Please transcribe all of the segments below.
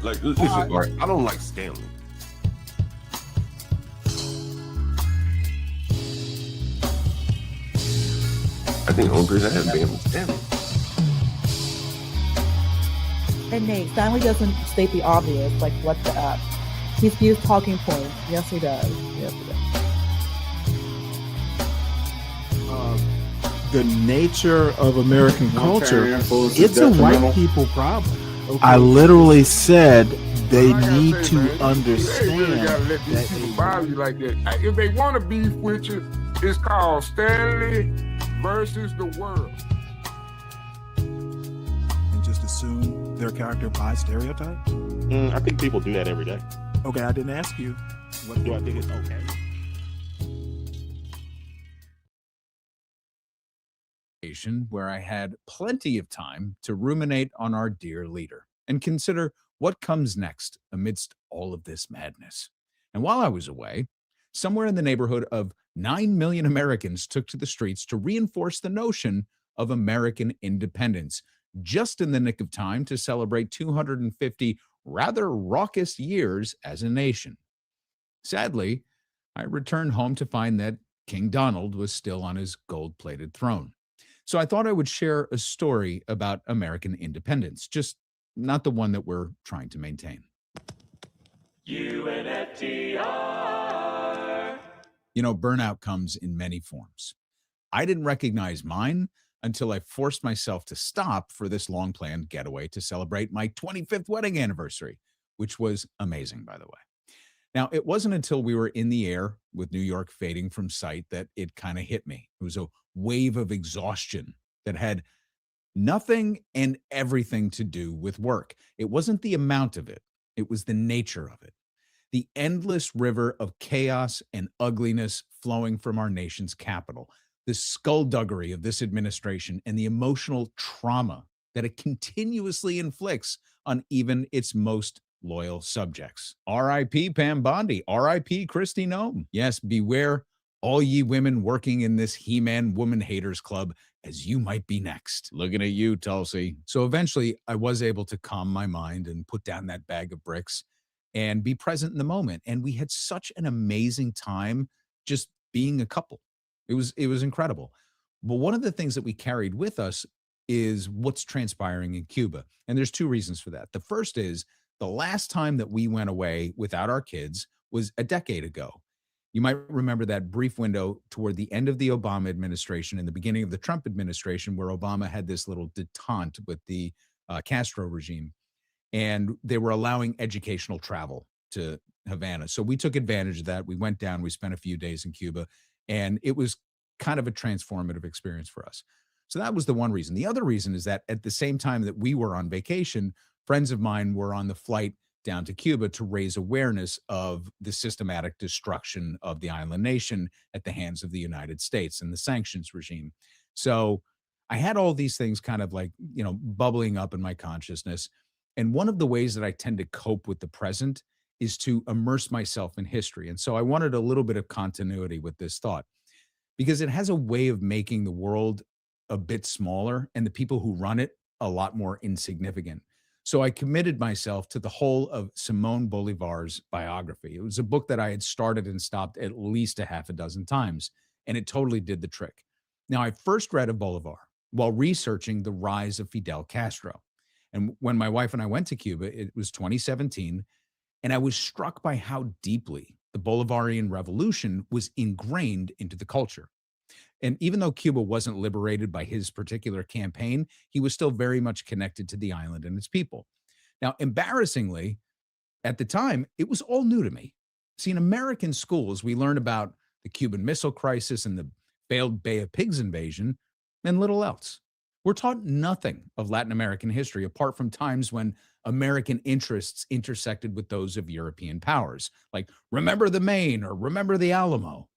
Like, listen, all right, I don't like Stanley. I think the only person I had banned was Stanley. And Nate, Stanley doesn't state the obvious, like what the up. He spews talking points. Yes, he does. Yes, he does. The nature of American culture, it's a white people problem. Okay. I literally said they need to understand. You really gotta let these people bother you like that. If they want to beef with you, it's called Stanley versus the world. And just assume their character by stereotype? I think people do that every day. Okay, I didn't ask you. What Do I think it's okay? Where I had plenty of time to ruminate on our dear leader and consider what comes next amidst all of this madness. And while I was away, somewhere in the neighborhood of 9 million Americans took to the streets to reinforce the notion of American independence, just in the nick of time to celebrate 250 rather raucous years as a nation. Sadly, I returned home to find that King Donald was still on his gold-plated throne. So I thought I would share a story about American independence, just not the one that we're trying to maintain. UNFTR. You know, burnout comes in many forms. I didn't recognize mine until I forced myself to stop for this long-planned getaway to celebrate my 25th wedding anniversary, which was amazing, by the way. Now, it wasn't until we were in the air with New York fading from sight that it kind of hit me. It was a wave of exhaustion that had nothing and everything to do with work. It wasn't the amount of it. It was the nature of it. The endless river of chaos and ugliness flowing from our nation's capital, the skullduggery of this administration, and the emotional trauma that it continuously inflicts on even its most loyal subjects. R.I.P. Pam Bondi. R.I.P. Kristi Noem. Yes, beware all ye women working in this He-Man woman haters club, as you might be next. Looking at you, Tulsi. So eventually, I was able to calm my mind and put down that bag of bricks and be present in the moment. And we had such an amazing time just being a couple. It was incredible. But one of the things that we carried with us is what's transpiring in Cuba. And there's two reasons for that. The first is the last time that we went away without our kids was a decade ago. You might remember that brief window toward the end of the Obama administration and the beginning of the Trump administration where Obama had this little detente with the Castro regime, and they were allowing educational travel to Havana. So we took advantage of that. We went down, we spent a few days in Cuba, and it was kind of a transformative experience for us. So that was the one reason. The other reason is that at the same time that we were on vacation, friends of mine were on the flight down to Cuba to raise awareness of the systematic destruction of the island nation at the hands of the United States and the sanctions regime. So I had all these things kind of like, bubbling up in my consciousness. And one of the ways that I tend to cope with the present is to immerse myself in history. And so I wanted a little bit of continuity with this thought because it has a way of making the world a bit smaller and the people who run it a lot more insignificant. So I committed myself to the whole of Simón Bolívar's biography. It was a book that I had started and stopped at least a half a dozen times, and it totally did the trick. Now, I first read of Bolívar while researching the rise of Fidel Castro. And when my wife and I went to Cuba, it was 2017, and I was struck by how deeply the Bolivarian revolution was ingrained into the culture. And even though Cuba wasn't liberated by his particular campaign, he was still very much connected to the island and its people. Now, embarrassingly, at the time, it was all new to me. See, in American schools, we learn about the Cuban Missile Crisis and the failed Bay of Pigs invasion and little else. We're taught nothing of Latin American history apart from times when American interests intersected with those of European powers, like remember the Maine or remember the Alamo.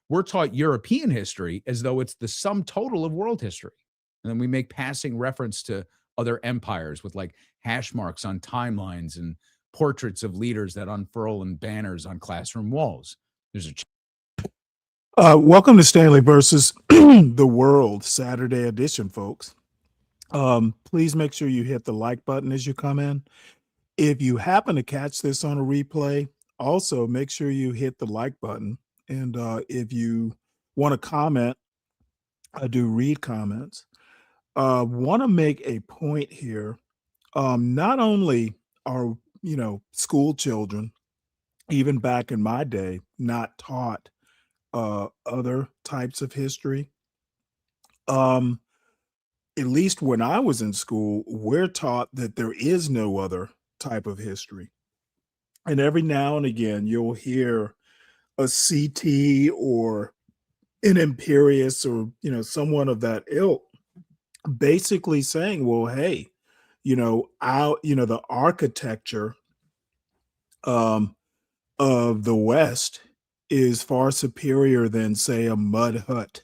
We're taught European history as though it's the sum total of world history. And then we make passing reference to other empires with like hash marks on timelines and portraits of leaders that unfurl in banners on classroom walls. There's a welcome to Stanley versus the World Saturday edition, folks. Please make sure you hit the like button as you come in. If you happen to catch this on a replay, also make sure you hit the like button. And if you want to comment, I do read comments. Want to make a point here. Not only are, school children, even back in my day, not taught other types of history. Um, at least when I was in school, we're taught that there is no other type of history. And every now and again, you'll hear a CT or an Imperius or, someone of that ilk basically saying, well, hey, the architecture um, of the West is far superior than, say, a mud hut,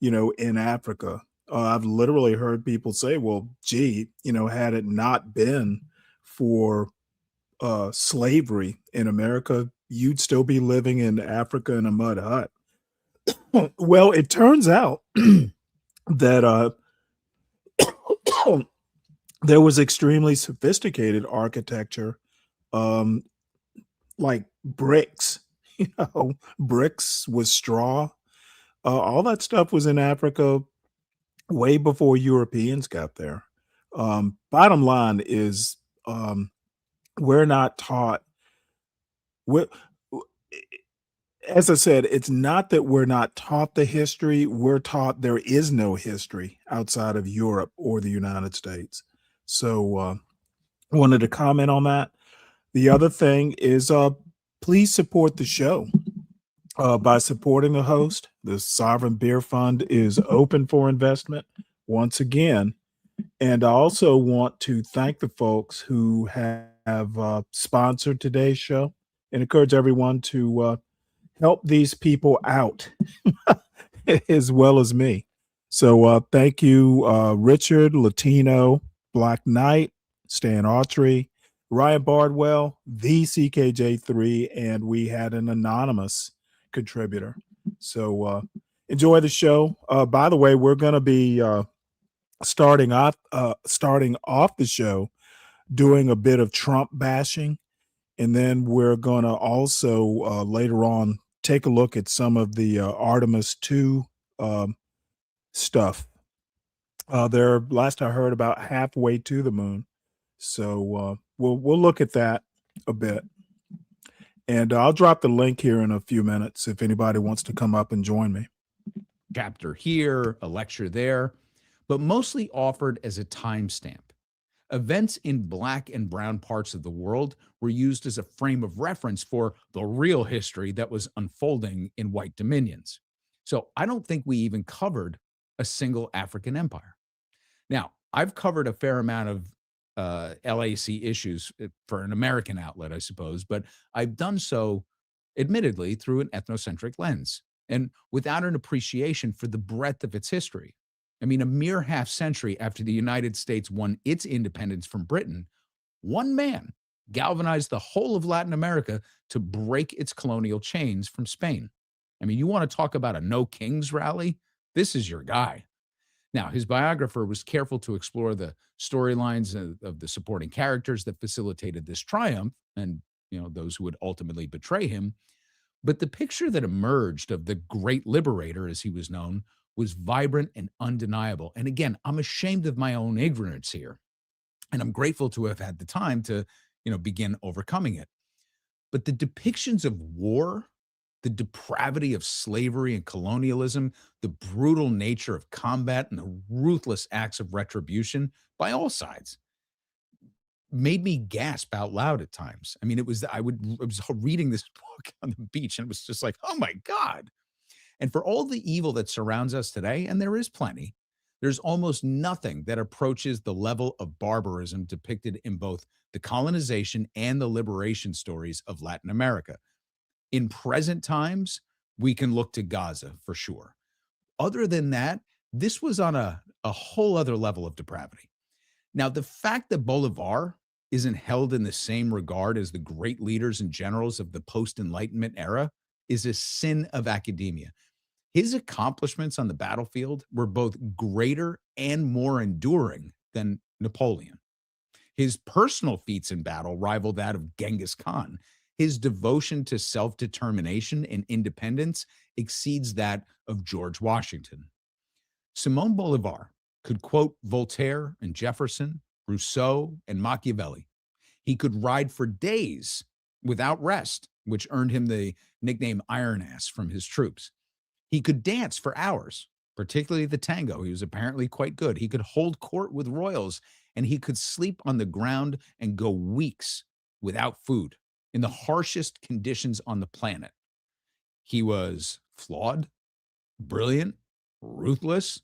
in Africa. I've literally heard people say, well, gee, had it not been for slavery in America, you'd still be living in Africa in a mud hut. Well, it turns out that there was extremely sophisticated architecture, um, like bricks, bricks with straw. All that stuff was in Africa way before Europeans got there. Bottom line is, we're not taught. We're, as I said, it's not that we're not taught the history. We're taught there is no history outside of Europe or the United States. So, wanted to comment on that. The other thing is, please support the show by supporting the host. The Sovereign Beer Fund is open for investment once again. And I also want to thank the folks who have sponsored today's show and encourage everyone to help these people out as well as me. So thank you, Richard, Latino, Black Knight, Stan Autry, Ryan Bardwell, the CKJ3, and we had an anonymous contributor. So enjoy the show. By the way, we're going to be starting off the show doing a bit of Trump bashing, and then we're going to also later on take a look at some of the Artemis 2 stuff. They're, last I heard, about halfway to the moon, so we'll look at that a bit. And I'll drop the link here in a few minutes if anybody wants to come up and join me. Chapter here, a lecture there, but mostly offered as a timestamp. Events in Black and brown parts of the world were used as a frame of reference for the real history that was unfolding in white dominions. So I don't think we even covered a single African empire. Now, I've covered a fair amount of LAC issues for an American outlet, I suppose, but I've done so, admittedly, through an ethnocentric lens and without an appreciation for the breadth of its history. I mean, a mere half century after the United States won its independence from Britain, one man galvanized the whole of Latin America to break its colonial chains from Spain. I mean, you want to talk about a no kings rally? This is your guy. Now, his biographer was careful to explore the storylines of the supporting characters that facilitated this triumph and, those who would ultimately betray him. But the picture that emerged of the great liberator, as he was known, was vibrant and undeniable. And again, I'm ashamed of my own ignorance here. And I'm grateful to have had the time to, begin overcoming it. But the depictions of war, the depravity of slavery and colonialism, the brutal nature of combat, and the ruthless acts of retribution by all sides made me gasp out loud at times. I mean, I was reading this book on the beach, and it was just like, oh my God. And for all the evil that surrounds us today, and there is plenty, there's almost nothing that approaches the level of barbarism depicted in both the colonization and the liberation stories of Latin America. In present times, we can look to Gaza for sure. Other than that, this was on a whole other level of depravity. Now, the fact that Bolivar isn't held in the same regard as the great leaders and generals of the post-Enlightenment era is a sin of academia. His accomplishments on the battlefield were both greater and more enduring than Napoleon. His personal feats in battle rival that of Genghis Khan. His devotion to self-determination and independence exceeds that of George Washington. Simón Bolívar could quote Voltaire and Jefferson, Rousseau and Machiavelli. He could ride for days without rest, which earned him the nickname Iron Ass from his troops. He could dance for hours, particularly the tango. He was apparently quite good. He could hold court with royals, and he could sleep on the ground and go weeks without food in the harshest conditions on the planet. He was flawed, brilliant, ruthless,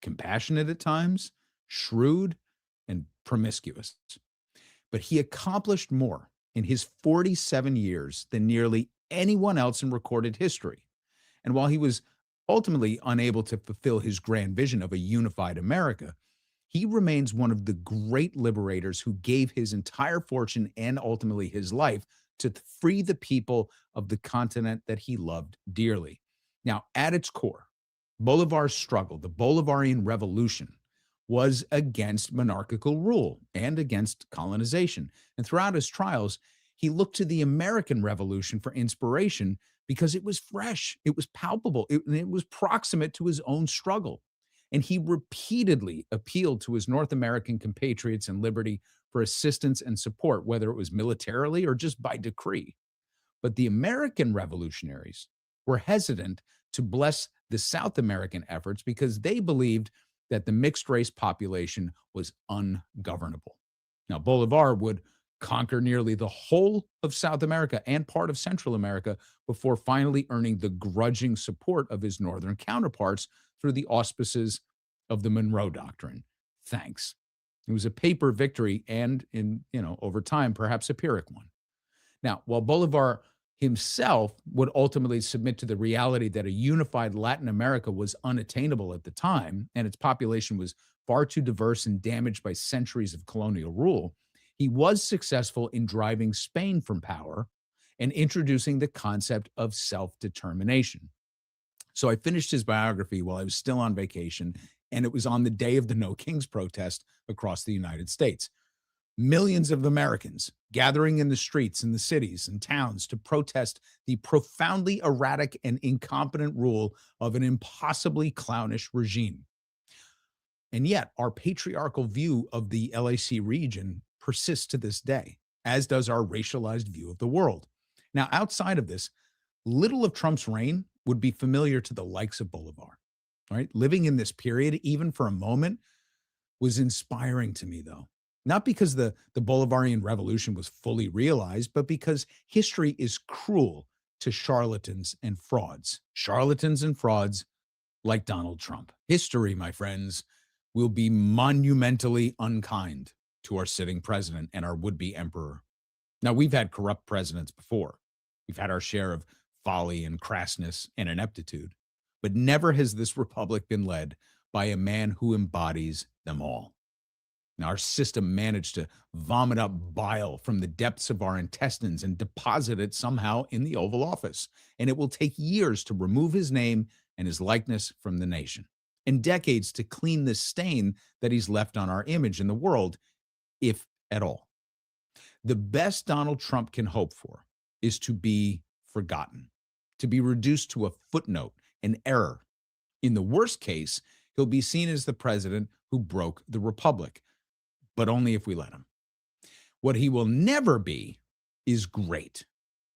compassionate at times, shrewd, and promiscuous. But he accomplished more in his 47 years than nearly anyone else in recorded history. And while he was ultimately unable to fulfill his grand vision of a unified America, he remains one of the great liberators who gave his entire fortune and ultimately his life to free the people of the continent that he loved dearly. Now, at its core, Bolivar's struggle, the Bolivarian Revolution, was against monarchical rule and against colonization. And throughout his trials, he looked to the American Revolution for inspiration because it was fresh, it was palpable, it was proximate to his own struggle. And he repeatedly appealed to his North American compatriots in liberty for assistance and support, whether it was militarily or just by decree. But the American revolutionaries were hesitant to bless the South American efforts because they believed that the mixed race population was ungovernable. Now, Bolivar would conquer nearly the whole of South America and part of Central America before finally earning the grudging support of his northern counterparts through the auspices of the Monroe Doctrine. Thanks. It was a paper victory and, over time, perhaps a Pyrrhic one. Now, while Bolivar himself would ultimately submit to the reality that a unified Latin America was unattainable at the time, and its population was far too diverse and damaged by centuries of colonial rule, he was successful in driving Spain from power and introducing the concept of self-determination. So I finished his biography while I was still on vacation, and it was on the day of the No Kings protest across the United States. Millions of Americans gathering in the streets in the cities and towns to protest the profoundly erratic and incompetent rule of an impossibly clownish regime. And yet, our patriarchal view of the LAC region persists to this day, as does our racialized view of the world. Now, outside of this, little of Trump's reign would be familiar to the likes of Bolivar, right? Living in this period, even for a moment, was inspiring to me, though. Not because the Bolivarian Revolution was fully realized, but because history is cruel to charlatans and frauds. Charlatans and frauds like Donald Trump. History, my friends, will be monumentally unkind to our sitting president and our would-be emperor. Now, we've had corrupt presidents before. We've had our share of folly and crassness and ineptitude, but never has this republic been led by a man who embodies them all. Now, our system managed to vomit up bile from the depths of our intestines and deposit it somehow in the Oval Office. And it will take years to remove his name and his likeness from the nation, and decades to clean the stain that he's left on our image in the world, if at all. The best Donald Trump can hope for is to be forgotten, to be reduced to a footnote, an error. In the worst case, he'll be seen as the president who broke the republic, but only if we let him. What he will never be is great.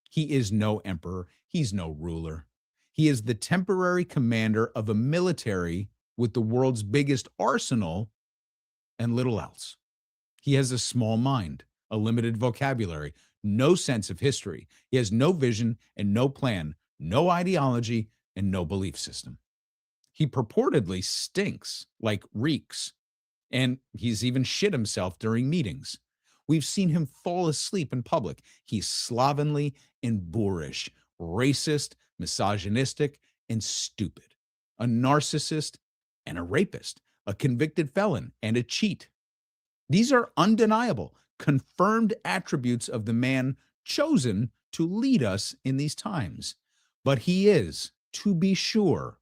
He is no emperor. He's no ruler. He is the temporary commander of a military with the world's biggest arsenal and little else. He has a small mind, a limited vocabulary, no sense of history. He has no vision and no plan, no ideology, and no belief system. He purportedly stinks, like reeks, and he's even shit himself during meetings. We've seen him fall asleep in public. He's slovenly and boorish, racist, misogynistic, and stupid, a narcissist and a rapist, a convicted felon and a cheat. These are undeniable, confirmed attributes of the man chosen to lead us in these times. But he is, to be sure,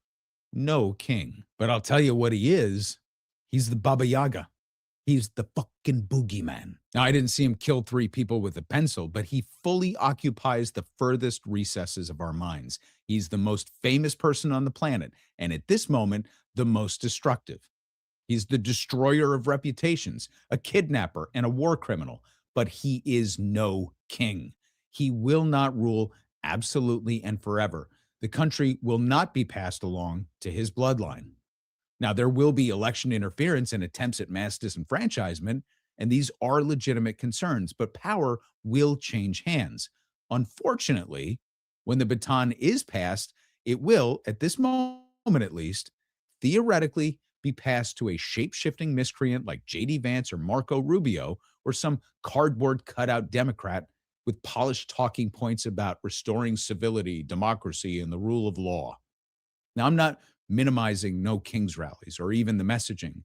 no king. But I'll tell you what he is. He's the Baba Yaga. He's the fucking boogeyman. Now, I didn't see him kill 3 people with a pencil, but he fully occupies the furthest recesses of our minds. He's the most famous person on the planet, and at this moment, the most destructive. He's the destroyer of reputations, a kidnapper, and a war criminal, but he is no king. He will not rule absolutely and forever. The country will not be passed along to his bloodline. Now, there will be election interference and attempts at mass disenfranchisement, and these are legitimate concerns, but power will change hands. Unfortunately, when the baton is passed, it will, at this moment at least, theoretically be passed to a shape-shifting miscreant like J.D. Vance or Marco Rubio, or some cardboard cutout Democrat with polished talking points about restoring civility, democracy, and the rule of law. Now, I'm not minimizing no kings rallies or even the messaging,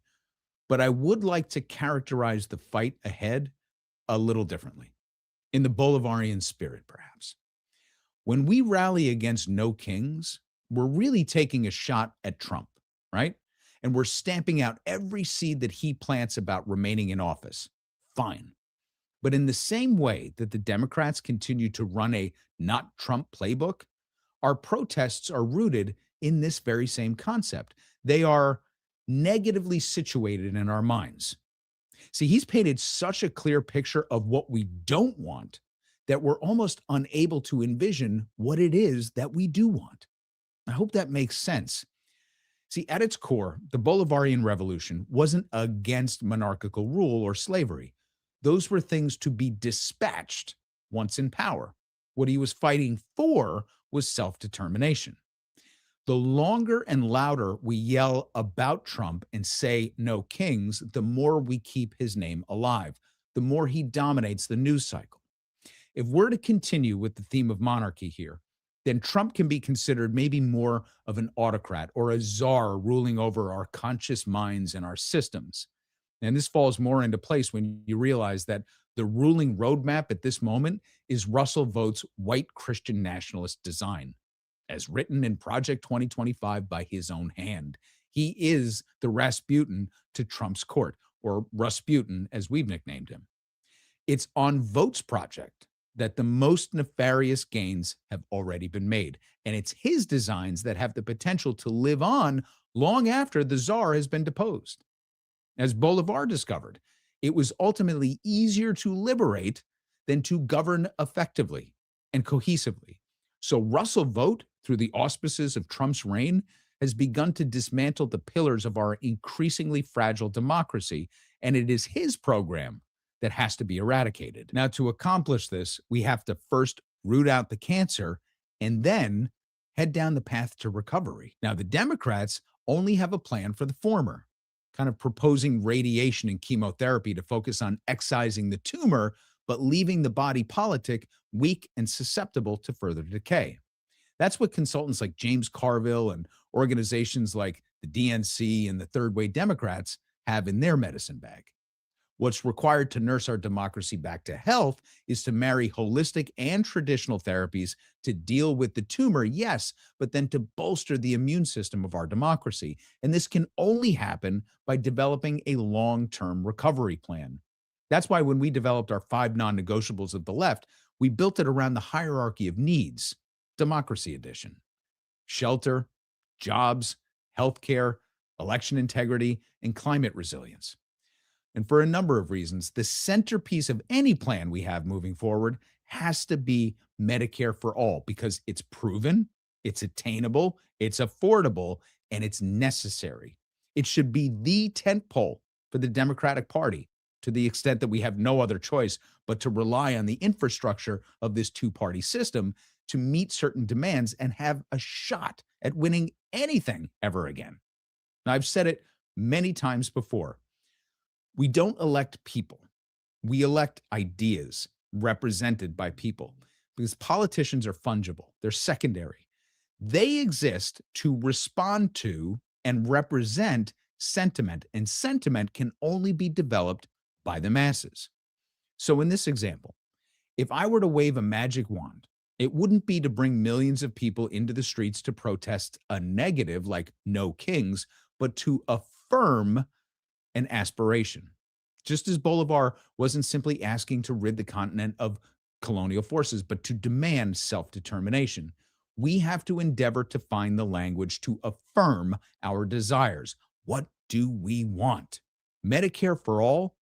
but I would like to characterize the fight ahead a little differently, in the Bolivarian spirit, perhaps. When we rally against no kings, we're really taking a shot at Trump, right? And we're stamping out every seed that he plants about remaining in office. Fine. But in the same way that the Democrats continue to run a not Trump playbook, our protests are rooted in this very same concept. They are negatively situated in our minds. See, he's painted such a clear picture of what we don't want that we're almost unable to envision what it is that we do want. I hope that makes sense. See, at its core, the Bolivarian Revolution wasn't against monarchical rule or slavery. Those were things to be dispatched once in power. What he was fighting for was self-determination. The longer and louder we yell about Trump and say no kings, the more we keep his name alive, the more he dominates the news cycle. If we're to continue with the theme of monarchy here, then Trump can be considered maybe more of an autocrat or a czar ruling over our conscious minds and our systems. And this falls more into place when you realize that the ruling roadmap at this moment is Russell Vogt's white Christian nationalist design, as written in Project 2025 by his own hand. He is the Rasputin to Trump's court, or Rasputin, as we've nicknamed him. It's on Vogt's project that the most nefarious gains have already been made, and it's his designs that have the potential to live on long after the czar has been deposed. As Bolivar discovered, it was ultimately easier to liberate than to govern effectively and cohesively. So Russell Vogt, through the auspices of Trump's reign, has begun to dismantle the pillars of our increasingly fragile democracy, and it is his program that has to be eradicated. Now, to accomplish this, we have to first root out the cancer and then head down the path to recovery. Now, the Democrats only have a plan for the former, kind of proposing radiation and chemotherapy to focus on excising the tumor, but leaving the body politic weak and susceptible to further decay. That's what consultants like James Carville and organizations like the DNC and the Third Way Democrats have in their medicine bag. What's required to nurse our democracy back to health is to marry holistic and traditional therapies to deal with the tumor, yes, but then to bolster the immune system of our democracy. And this can only happen by developing a long-term recovery plan. That's why when we developed our 5 non-negotiables of the left, we built it around the hierarchy of needs, Democracy Edition: shelter, jobs, healthcare, election integrity, and climate resilience. And for a number of reasons, the centerpiece of any plan we have moving forward has to be Medicare for all, because it's proven, it's attainable, it's affordable, and it's necessary. It should be the tentpole for the Democratic Party, to the extent that we have no other choice but to rely on the infrastructure of this two-party system to meet certain demands and have a shot at winning anything ever again. Now, I've said it many times before. We don't elect people. We elect ideas represented by people, because politicians are fungible. They're secondary. They exist to respond to and represent sentiment, and sentiment can only be developed by the masses. So in this example, if I were to wave a magic wand, it wouldn't be to bring millions of people into the streets to protest a negative like no kings, but to affirm an aspiration. Just as Bolivar wasn't simply asking to rid the continent of colonial forces, but to demand self-determination, we have to endeavor to find the language to affirm our desires. What do we want? Medicare for all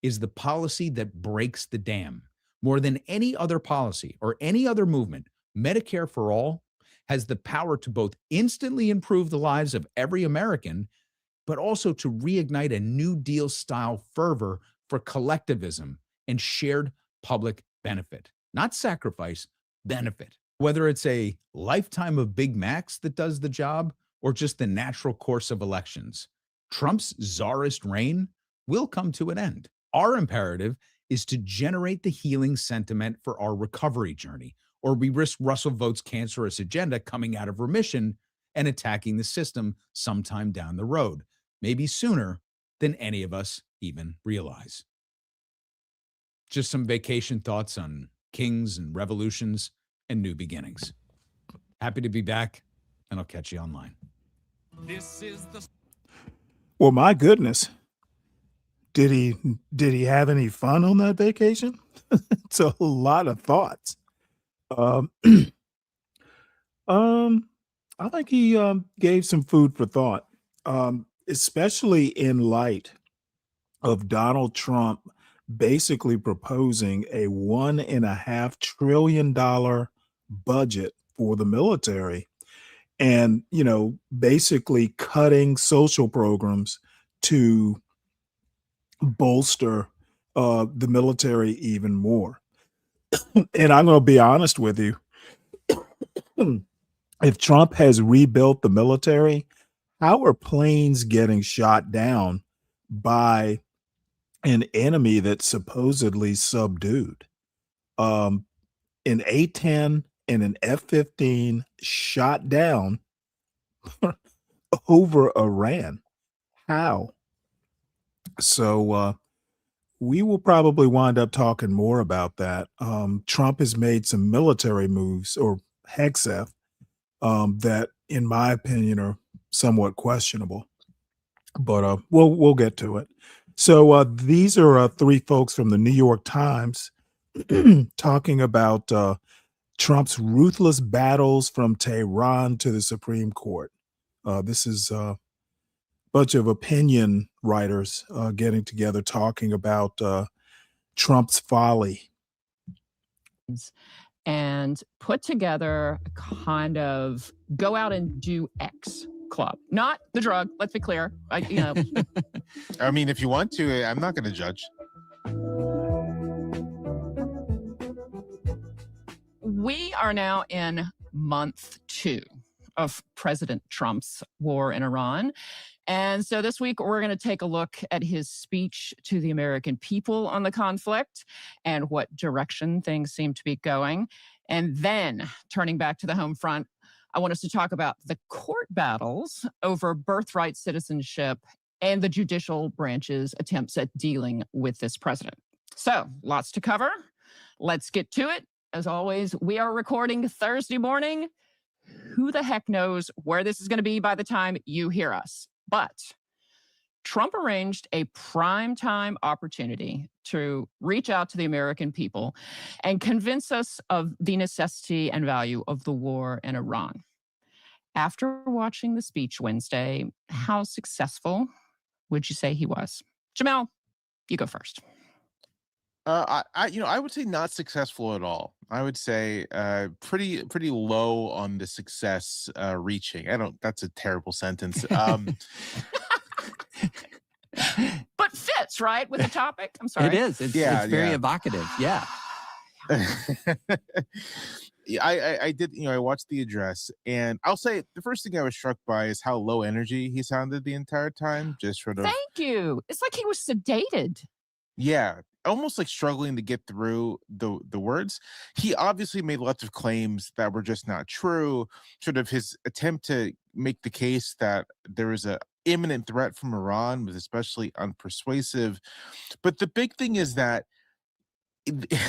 is the policy that breaks the dam. More than any other policy or any other movement, Medicare for all has the power to both instantly improve the lives of every American, but also to reignite a New Deal style fervor for collectivism and shared public benefit, not sacrifice, benefit. Whether it's a lifetime of Big Macs that does the job or just the natural course of elections, Trump's czarist reign will come to an end. Our imperative is to generate the healing sentiment for our recovery journey, or we risk Russell Vote's cancerous agenda coming out of remission and attacking the system sometime down the road, maybe sooner than any of us even realize. Just some vacation thoughts on kings and revolutions and new beginnings. Happy to be back, and I'll catch you online. Well, my goodness. Did he have any fun on that vacation? It's a lot of thoughts. I think he gave some food for thought, especially in light of Donald Trump basically proposing a $1.5 trillion budget for the military, and basically cutting social programs to bolster the military even more. And I'm going to be honest with you. If Trump has rebuilt the military, how are planes getting shot down by an enemy that's supposedly subdued? An A-10 and an F-15 shot down over Iran. How? So we will probably wind up talking more about that. Trump has made some military moves, or Hegseth, that, in my opinion, are somewhat questionable. But we'll get to it. So these are three folks from the New York Times talking about Trump's ruthless battles from Tehran to the Supreme Court. This is a bunch of opinion writers getting together talking about Trump's folly. And put together a kind of go out and do X club, not the drug. Let's be clear. I mean, if you want to, I'm not going to judge. We are now in month 2 of President Trump's war in Iran. And so this week, we're going to take a look at his speech to the American people on the conflict and what direction things seem to be going. And then, turning back to the home front, I want us to talk about the court battles over birthright citizenship and the judicial branch's attempts at dealing with this president. So, lots to cover. Let's get to it. As always, we are recording Thursday morning. Who the heck knows where this is going to be by the time you hear us? But Trump arranged a primetime opportunity to reach out to the American people and convince us of the necessity and value of the war in Iran. After watching the speech Wednesday, how successful would you say he was? Jamel, you go first. I would say not successful at all. I would say pretty low on the success reaching. That's a terrible sentence. But fits, right, with the topic? I'm sorry. It is. It's very evocative. Yeah. I did, I watched the address, and I'll say the first thing I was struck by is how low energy he sounded the entire time. Just sort of. Thank you. It's like he was sedated. Yeah, almost like struggling to get through the words. He obviously made lots of claims that were just not true. Sort of his attempt to make the case that there is a imminent threat from Iran was especially unpersuasive. But the big thing is that the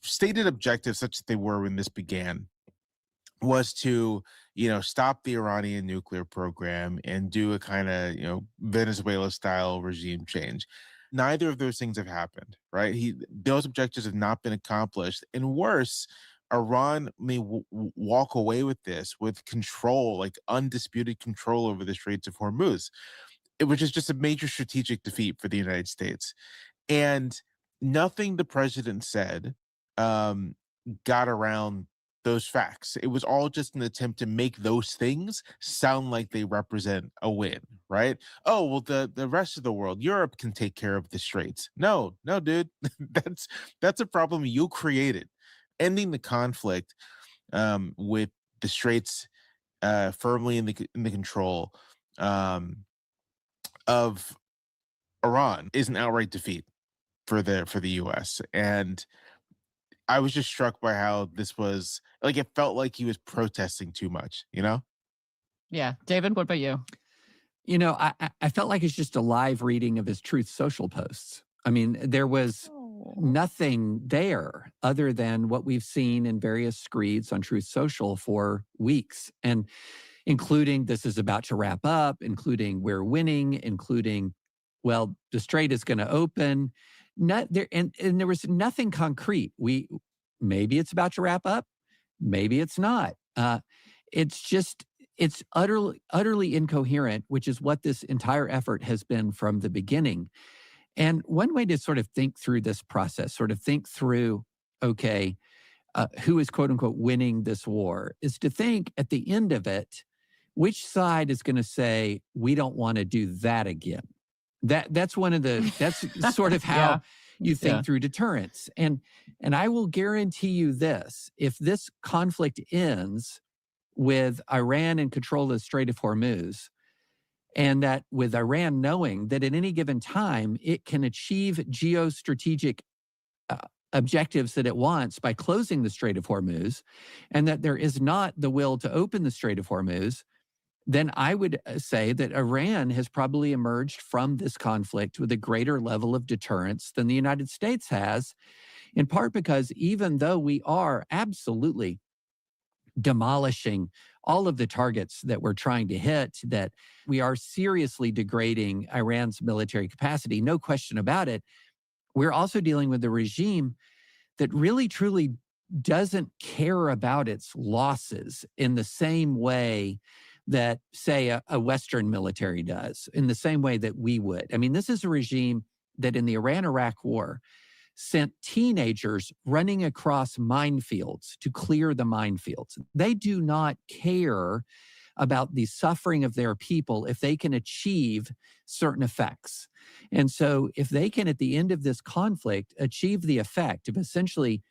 stated objectives, such as they were when this began, was to, stop the Iranian nuclear program and do a kind of, Venezuela style regime change. Neither of those things have happened, right? Those objectives have not been accomplished. And worse, Iran may walk away with this with control, like undisputed control over the Straits of Hormuz, which is just a major strategic defeat for the United States. And nothing the president said got around those facts. It was all just an attempt to make those things sound like they represent a win, right? Oh, well, the rest of the world, Europe can take care of the straits. No, dude, that's a problem you created. Ending the conflict with the straits firmly in the control of Iran is an outright defeat for the U.S. And I was just struck by how this was like, it felt like he was protesting too much, Yeah. David, what about you? I felt like it's just a live reading of his Truth Social posts. I mean, there was nothing there other than what we've seen in various screeds on Truth Social for weeks, and including this is about to wrap up, including we're winning, including, well, the strait is going to open. And there was nothing concrete. Maybe it's about to wrap up, maybe it's not. It's utterly incoherent, which is what this entire effort has been from the beginning. And one way to sort of think through this process, sort of think through, okay, who is quote unquote winning this war, is to think at the end of it, which side is going to say, we don't want to do that again. That's sort of how you think through deterrence. And I will guarantee you this, if this conflict ends with Iran in control of the Strait of Hormuz, and that with Iran knowing that at any given time, it can achieve geostrategic objectives that it wants by closing the Strait of Hormuz, and that there is not the will to open the Strait of Hormuz, then I would say that Iran has probably emerged from this conflict with a greater level of deterrence than the United States has, in part because even though we are absolutely demolishing all of the targets that we're trying to hit, that we are seriously degrading Iran's military capacity, no question about it, we're also dealing with a regime that really, truly doesn't care about its losses in the same way that, say, a Western military does, in the same way that we would. I mean, this is a regime that in the Iran-Iraq War sent teenagers running across minefields to clear the minefields. They do not care about the suffering of their people if they can achieve certain effects. And so if they can, at the end of this conflict, achieve the effect of essentially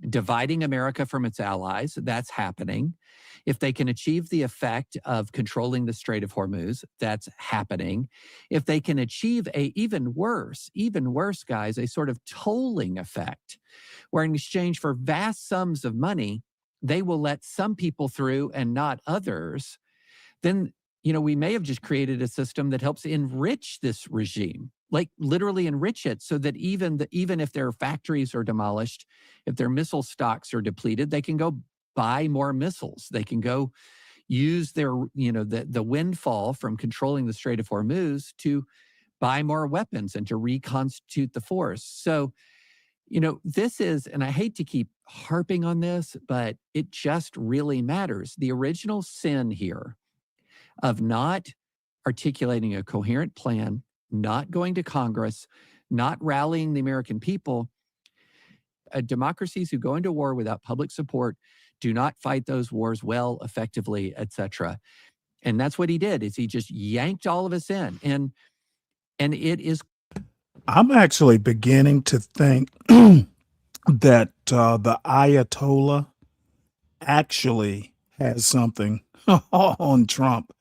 dividing America from its allies, that's happening. If they can achieve the effect of controlling the Strait of Hormuz, that's happening. If they can achieve a even worse, guys, a sort of tolling effect, where in exchange for vast sums of money, they will let some people through and not others, then, we may have just created a system that helps enrich this regime, like literally enrich it, so that even if their factories are demolished, if their missile stocks are depleted, they can go buy more missiles. They can go use their, the windfall from controlling the Strait of Hormuz to buy more weapons and to reconstitute the force. So, this is, and I hate to keep harping on this, but it just really matters. The original sin here of not articulating a coherent plan, not going to Congress, not rallying the American people. Democracies who go into war without public support do not fight those wars well, effectively, etc. And that's what he did, is he just yanked all of us in. And it is... I'm actually beginning to think that the Ayatollah actually has something on Trump.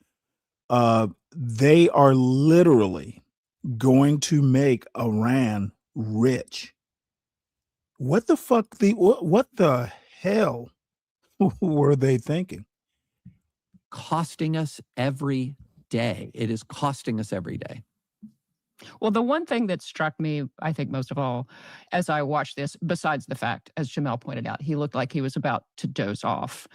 They are literally going to make Iran rich. What the fuck? What the hell were they thinking? Costing us every day. It is costing us every day. Well, the one thing that struck me, I think most of all, as I watched this, besides the fact, as Jamel pointed out, he looked like he was about to doze off,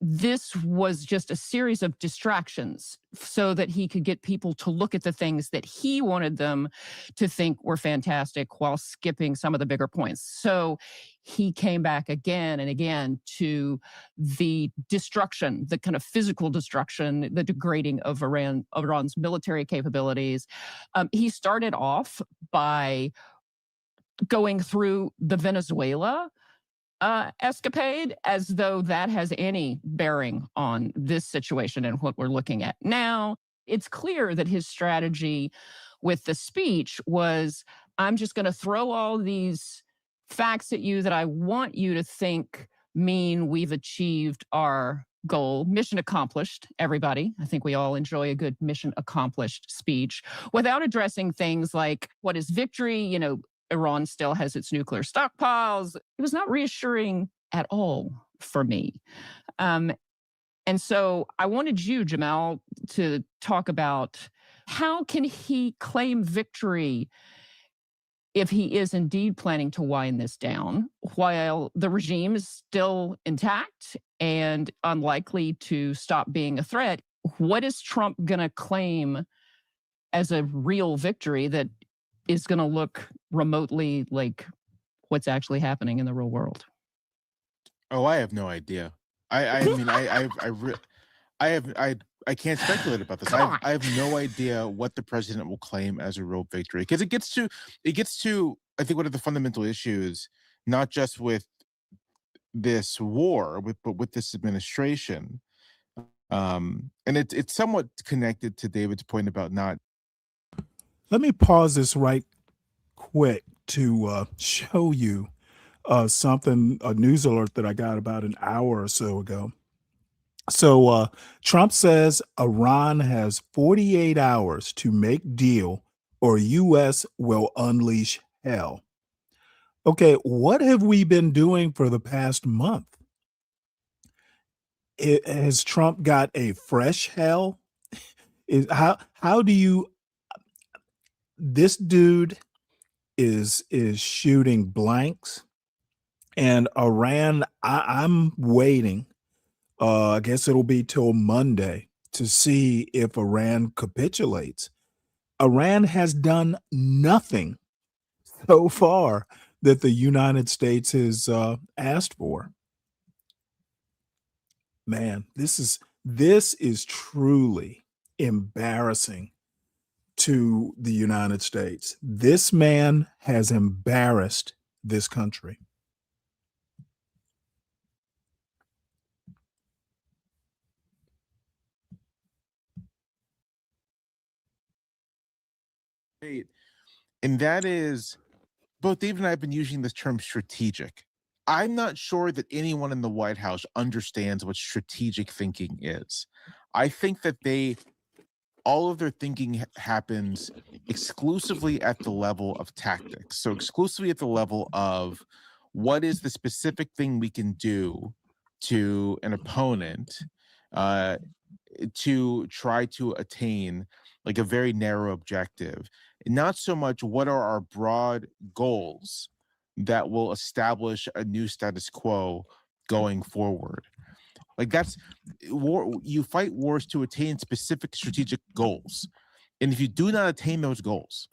this was just a series of distractions so that he could get people to look at the things that he wanted them to think were fantastic while skipping some of the bigger points. So he came back again and again to the destruction, the kind of physical destruction, the degrading of Iran's military capabilities. He started off by going through the Venezuela escapade as though that has any bearing on this situation and what we're looking at now. It's clear that his strategy with the speech was, I'm just going to throw all these facts at you that I want you to think mean we've achieved our goal. Mission accomplished, everybody. I think we all enjoy a good mission accomplished speech without addressing things like, what is victory? You know, Iran still has its nuclear stockpiles. It was not reassuring at all for me. And so I wanted you, Jamal, to talk about how can he claim victory if he is indeed planning to wind this down while the regime is still intact and unlikely to stop being a threat. What is Trump going to claim as a real victory that is going to look remotely like what's actually happening in the real world? Oh, I have no idea. I mean, I can't speculate about this. I have no idea what the president will claim as a real victory, because it gets to I think one of the fundamental issues, not just with this war, but with this administration, and it's somewhat connected to David's point about not. Let me pause this right quick to show you something, a news alert that I got about an hour or so ago. So Trump says Iran has 48 hours to make deal or U.S. will unleash hell. Okay, what have we been doing for the past month? Has Trump got a fresh hell? How do you? This dude is shooting blanks, and Iran. I'm waiting. I guess it'll be till Monday to see if Iran capitulates. Iran has done nothing so far that the United States has asked for. Man, this is truly embarrassing to the United States. This man has embarrassed this country. And that is, both Dave and I have been using this term strategic. I'm not sure that anyone in the White House understands what strategic thinking is. I think that all of their thinking happens exclusively at the level of tactics. So exclusively at the level of what is the specific thing we can do to an opponent to try to attain like a very narrow objective. Not so much what are our broad goals that will establish a new status quo going forward. Like that's war. You fight wars to attain specific strategic goals. And if you do not attain those goals,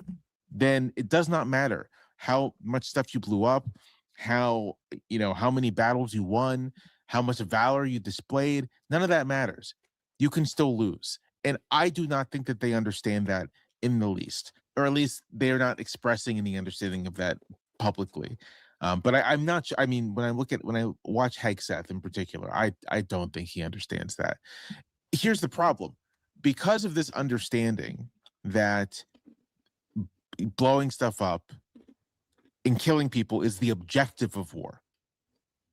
then it does not matter how much stuff you blew up, how many battles you won, how much valor you displayed. None of that matters. You can still lose. And I do not think that they understand that in the least, or at least they're not expressing any understanding of that publicly. But I'm not sure. I mean, when I watch Hegseth in particular, I don't think he understands that. Here's the problem. Because of this understanding that blowing stuff up and killing people is the objective of war,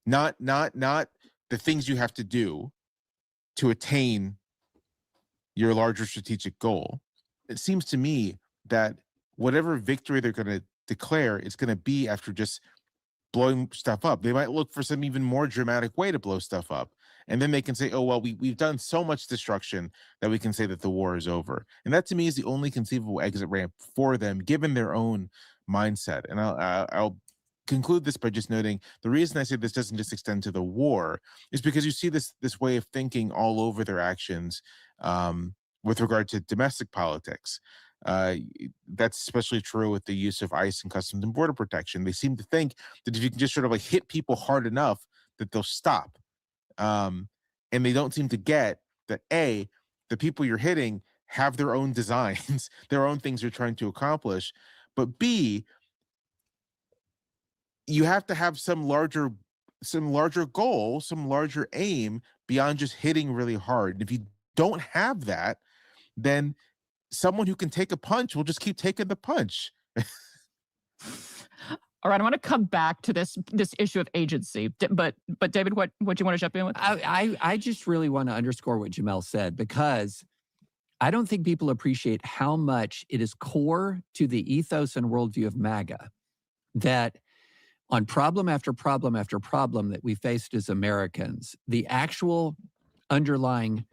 not the things you have to do to attain your larger strategic goal, it seems to me that whatever victory they're going to declare is going to be after just blowing stuff up. They might look for some even more dramatic way to blow stuff up. And then they can say, oh, well, we've done so much destruction that we can say that the war is over. And that to me is the only conceivable exit ramp for them, given their own mindset. And I'll conclude this by just noting the reason I say this doesn't just extend to the war is because you see this way of thinking all over their actions with regard to domestic politics. That's especially true with the use of ICE and Customs and Border Protection. They seem to think that if you can just sort of like hit people hard enough, that they'll stop. And they don't seem to get that the people you're hitting have their own designs, their own things they're trying to accomplish, but B, you have to have some larger goal, some larger aim beyond just hitting really hard. And if you don't have that, then someone who can take a punch will just keep taking the punch. All right, I want to come back to this issue of agency, but David, what do you want to jump in with? I just really want to underscore what Jamel said, because I don't think people appreciate how much it is core to the ethos and worldview of MAGA that on problem after problem after problem that we faced as Americans, the actual underlying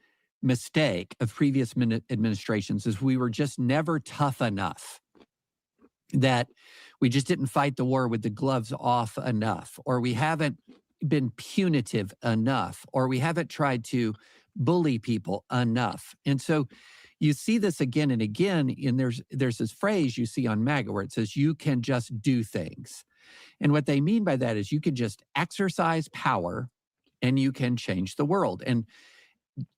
mistake of previous administrations is we were just never tough enough, that we just didn't fight the war with the gloves off enough, or we haven't been punitive enough, or we haven't tried to bully people enough. And so you see this again and again, and there's this phrase you see on MAGA where it says, you can just do things. And what they mean by that is you can just exercise power and you can change the world. And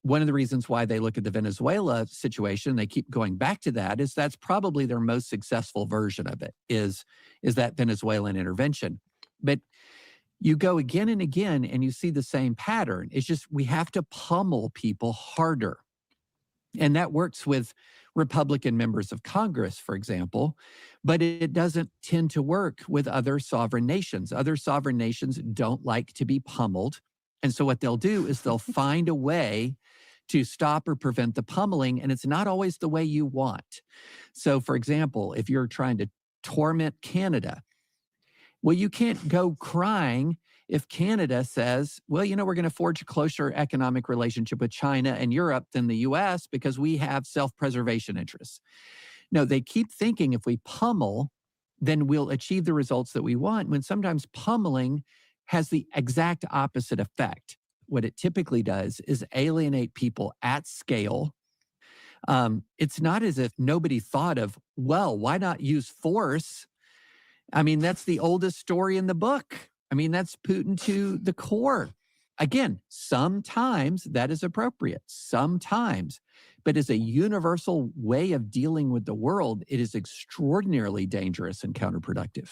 one of the reasons why they look at the Venezuela situation, they keep going back to that, is that's probably their most successful version of it, is that Venezuelan intervention. But you go again and again and you see the same pattern. It's just we have to pummel people harder. And that works with Republican members of Congress, for example, but it doesn't tend to work with other sovereign nations. Other sovereign nations don't like to be pummeled. And so what they'll do is they'll find a way to stop or prevent the pummeling, and it's not always the way you want. So, for example, if you're trying to torment Canada, well, you can't go crying if Canada says, well, we're going to forge a closer economic relationship with China and Europe than the US because we have self-preservation interests. No, they keep thinking if we pummel, then we'll achieve the results that we want, when sometimes pummeling has the exact opposite effect. What it typically does is alienate people at scale. It's not as if nobody thought of, well, why not use force? I mean, that's the oldest story in the book. I mean, that's Putin to the core. Again, sometimes that is appropriate, sometimes. But as a universal way of dealing with the world, it is extraordinarily dangerous and counterproductive.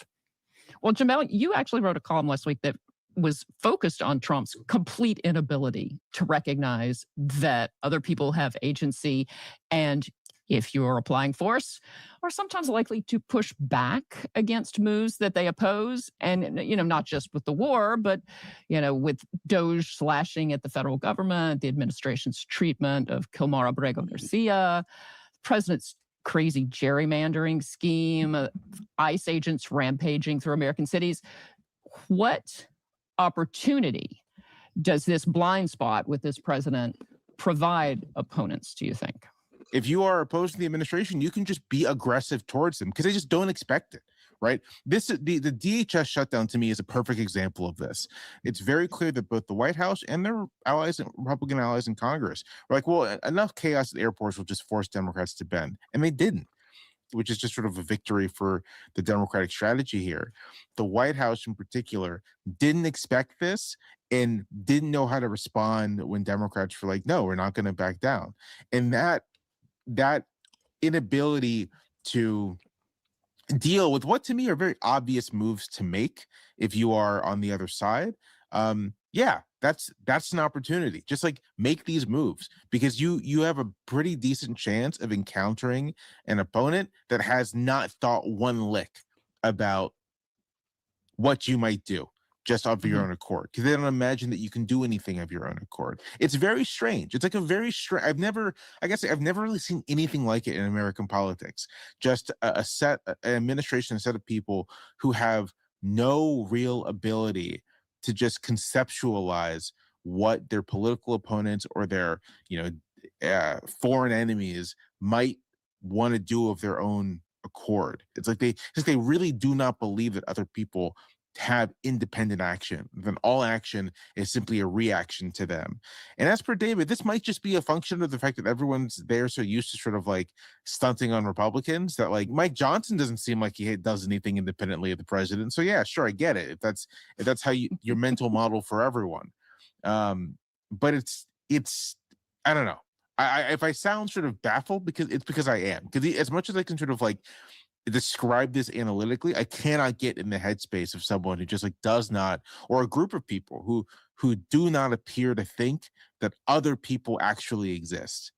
Well, Jamel, you actually wrote a column last week that was focused on Trump's complete inability to recognize that other people have agency, and if you're applying force, are sometimes likely to push back against moves that they oppose. And, not just with the war, but, with DOJ slashing at the federal government, the administration's treatment of Kilmar Abrego Garcia, the president's crazy gerrymandering scheme, ICE agents rampaging through American cities. What opportunity does this blind spot with this president provide opponents, do you think? If you are opposed to the administration, you can just be aggressive towards them because they just don't expect it, right? The DHS shutdown to me is a perfect example of this. It's very clear that both the White House and their allies, Republican allies in Congress, were like, well, enough chaos at the airports will just force Democrats to bend. And they didn't, which is just sort of a victory for the Democratic strategy here. The White House in particular didn't expect this and didn't know how to respond when Democrats were like, no, we're not going to back down. And that inability to deal with what to me are very obvious moves to make if you are on the other side, that's an opportunity. Just like make these moves, because you have a pretty decent chance of encountering an opponent that has not thought one lick about what you might do just of your own accord, because they don't imagine that you can do anything of your own accord. It's very strange. It's like a very strange. I've never really seen anything like it in American politics. Just an administration, a set of people who have no real ability to just conceptualize what their political opponents or their foreign enemies might want to do of their own accord. It's like they really do not believe that other people have independent action. Then all action is simply a reaction to them. And as per David, this might just be a function of the fact that everyone's there so used to sort of like stunting on Republicans that like Mike Johnson doesn't seem like he does anything independently of the president. So yeah, sure, I get it. If that's how your mental model for everyone. But it's I don't know. If I sound sort of baffled, because I am, because as much as I can sort of like describe this analytically, I cannot get in the headspace of someone who just like does not, or a group of people who do not appear to think that other people actually exist.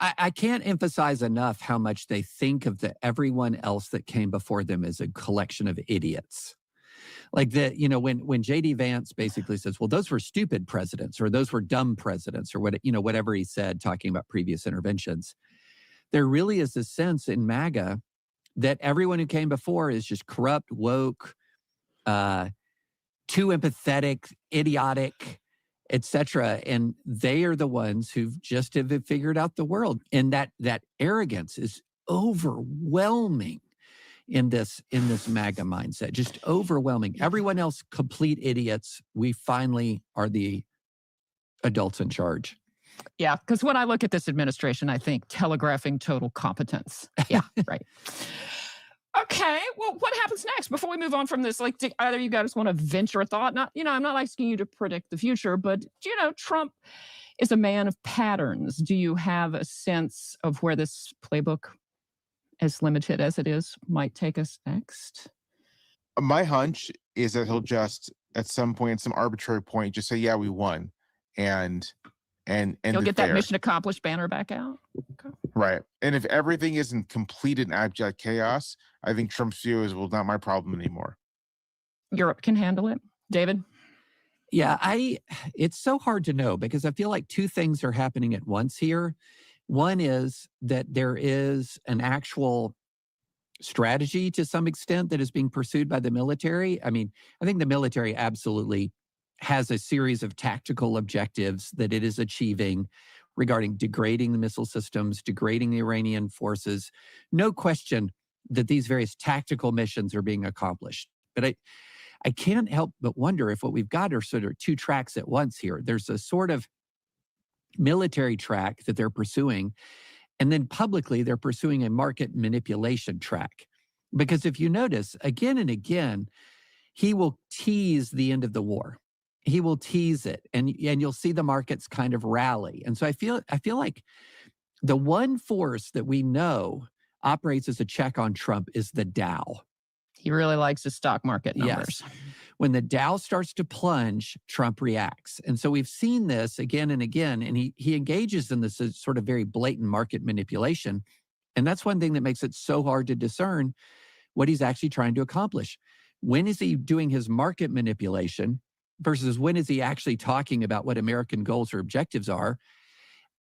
I can't emphasize enough how much they think of everyone else that came before them as a collection of idiots. Like when J.D. Vance basically says, well, those were stupid presidents, or those were dumb presidents, or whatever he said, talking about previous interventions, there really is this sense in MAGA that everyone who came before is just corrupt, woke, too empathetic, idiotic, etc. And they are the ones who just have figured out the world. And that arrogance is overwhelming in this MAGA mindset, just overwhelming. Everyone else, complete idiots. We finally are the adults in charge. Yeah, because when I look at this administration, I think telegraphing total competence. Yeah, right. Okay, well, what happens next before we move on from this? Like, do either of you guys want to venture a thought? Not, I'm not asking you to predict the future, but Trump is a man of patterns. Do you have a sense of where this playbook, as limited as it is, might take us next? My hunch is that he'll just at some point, some arbitrary point, just say, "Yeah, we won," and he'll get that mission accomplished banner back out. Okay. Right. And if everything isn't complete and abject chaos, I think Trump's view is, well, not my problem anymore. Europe can handle it. David? Yeah, it's so hard to know because I feel like two things are happening at once here. One is that there is an actual strategy to some extent that is being pursued by the military. I mean, I think the military absolutely has a series of tactical objectives that it is achieving regarding degrading the missile systems, degrading the Iranian forces. No question that these various tactical missions are being accomplished. But I can't help but wonder if what we've got are sort of two tracks at once here. There's a sort of military track that they're pursuing, and then publicly they're pursuing a market manipulation track. Because if you notice, again and again, he will tease the end of the war. He will tease it, and you'll see the markets kind of rally. And so I feel like the one force that we know operates as a check on Trump is the Dow. He really likes his stock market numbers. Yes. When the Dow starts to plunge, Trump reacts. And so we've seen this again and again, and he engages in this sort of very blatant market manipulation. And that's one thing that makes it so hard to discern what he's actually trying to accomplish. When is he doing his market manipulation versus when is he actually talking about what American goals or objectives are?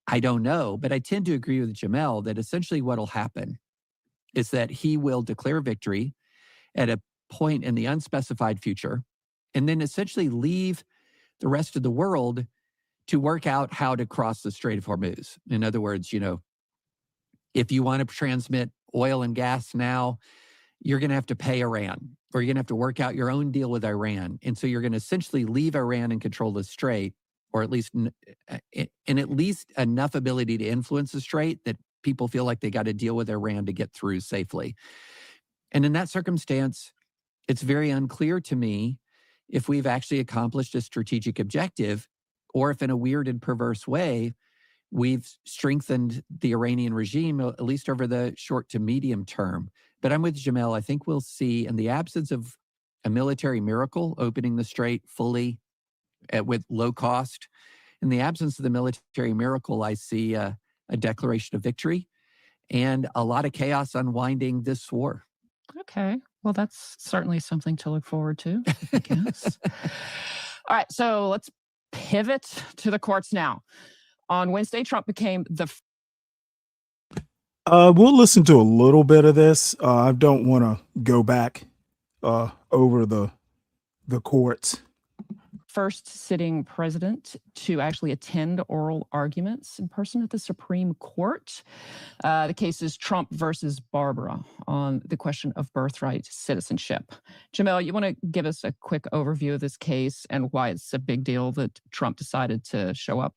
I don't know, but I tend to agree with Jamel that essentially what will happen is that he will declare victory at a point in the unspecified future and then essentially leave the rest of the world to work out how to cross the Strait of Hormuz. In other words, if you want to transmit oil and gas now, you're going to have to pay Iran, or you're going to have to work out your own deal with Iran. And so you're going to essentially leave Iran in control of the strait, or at least enough ability to influence the strait that people feel like they got to deal with Iran to get through safely. And in that circumstance, it's very unclear to me if we've actually accomplished a strategic objective, or if in a weird and perverse way, we've strengthened the Iranian regime, at least over the short to medium term. But I'm with Jamel. I think we'll see, in the absence of a military miracle, opening the strait fully with low cost, in the absence of the military miracle, I see a declaration of victory and a lot of chaos unwinding this war. Okay. Well, that's certainly something to look forward to, I guess. All right. So let's pivot to the courts now. On Wednesday, Trump became the... We'll listen to a little bit of this. I don't want to go back over the courts. first sitting president to actually attend oral arguments in person at the Supreme Court. The case is Trump versus Barbara on the question of birthright citizenship. Jamel, you want to give us a quick overview of this case and why it's a big deal that Trump decided to show up?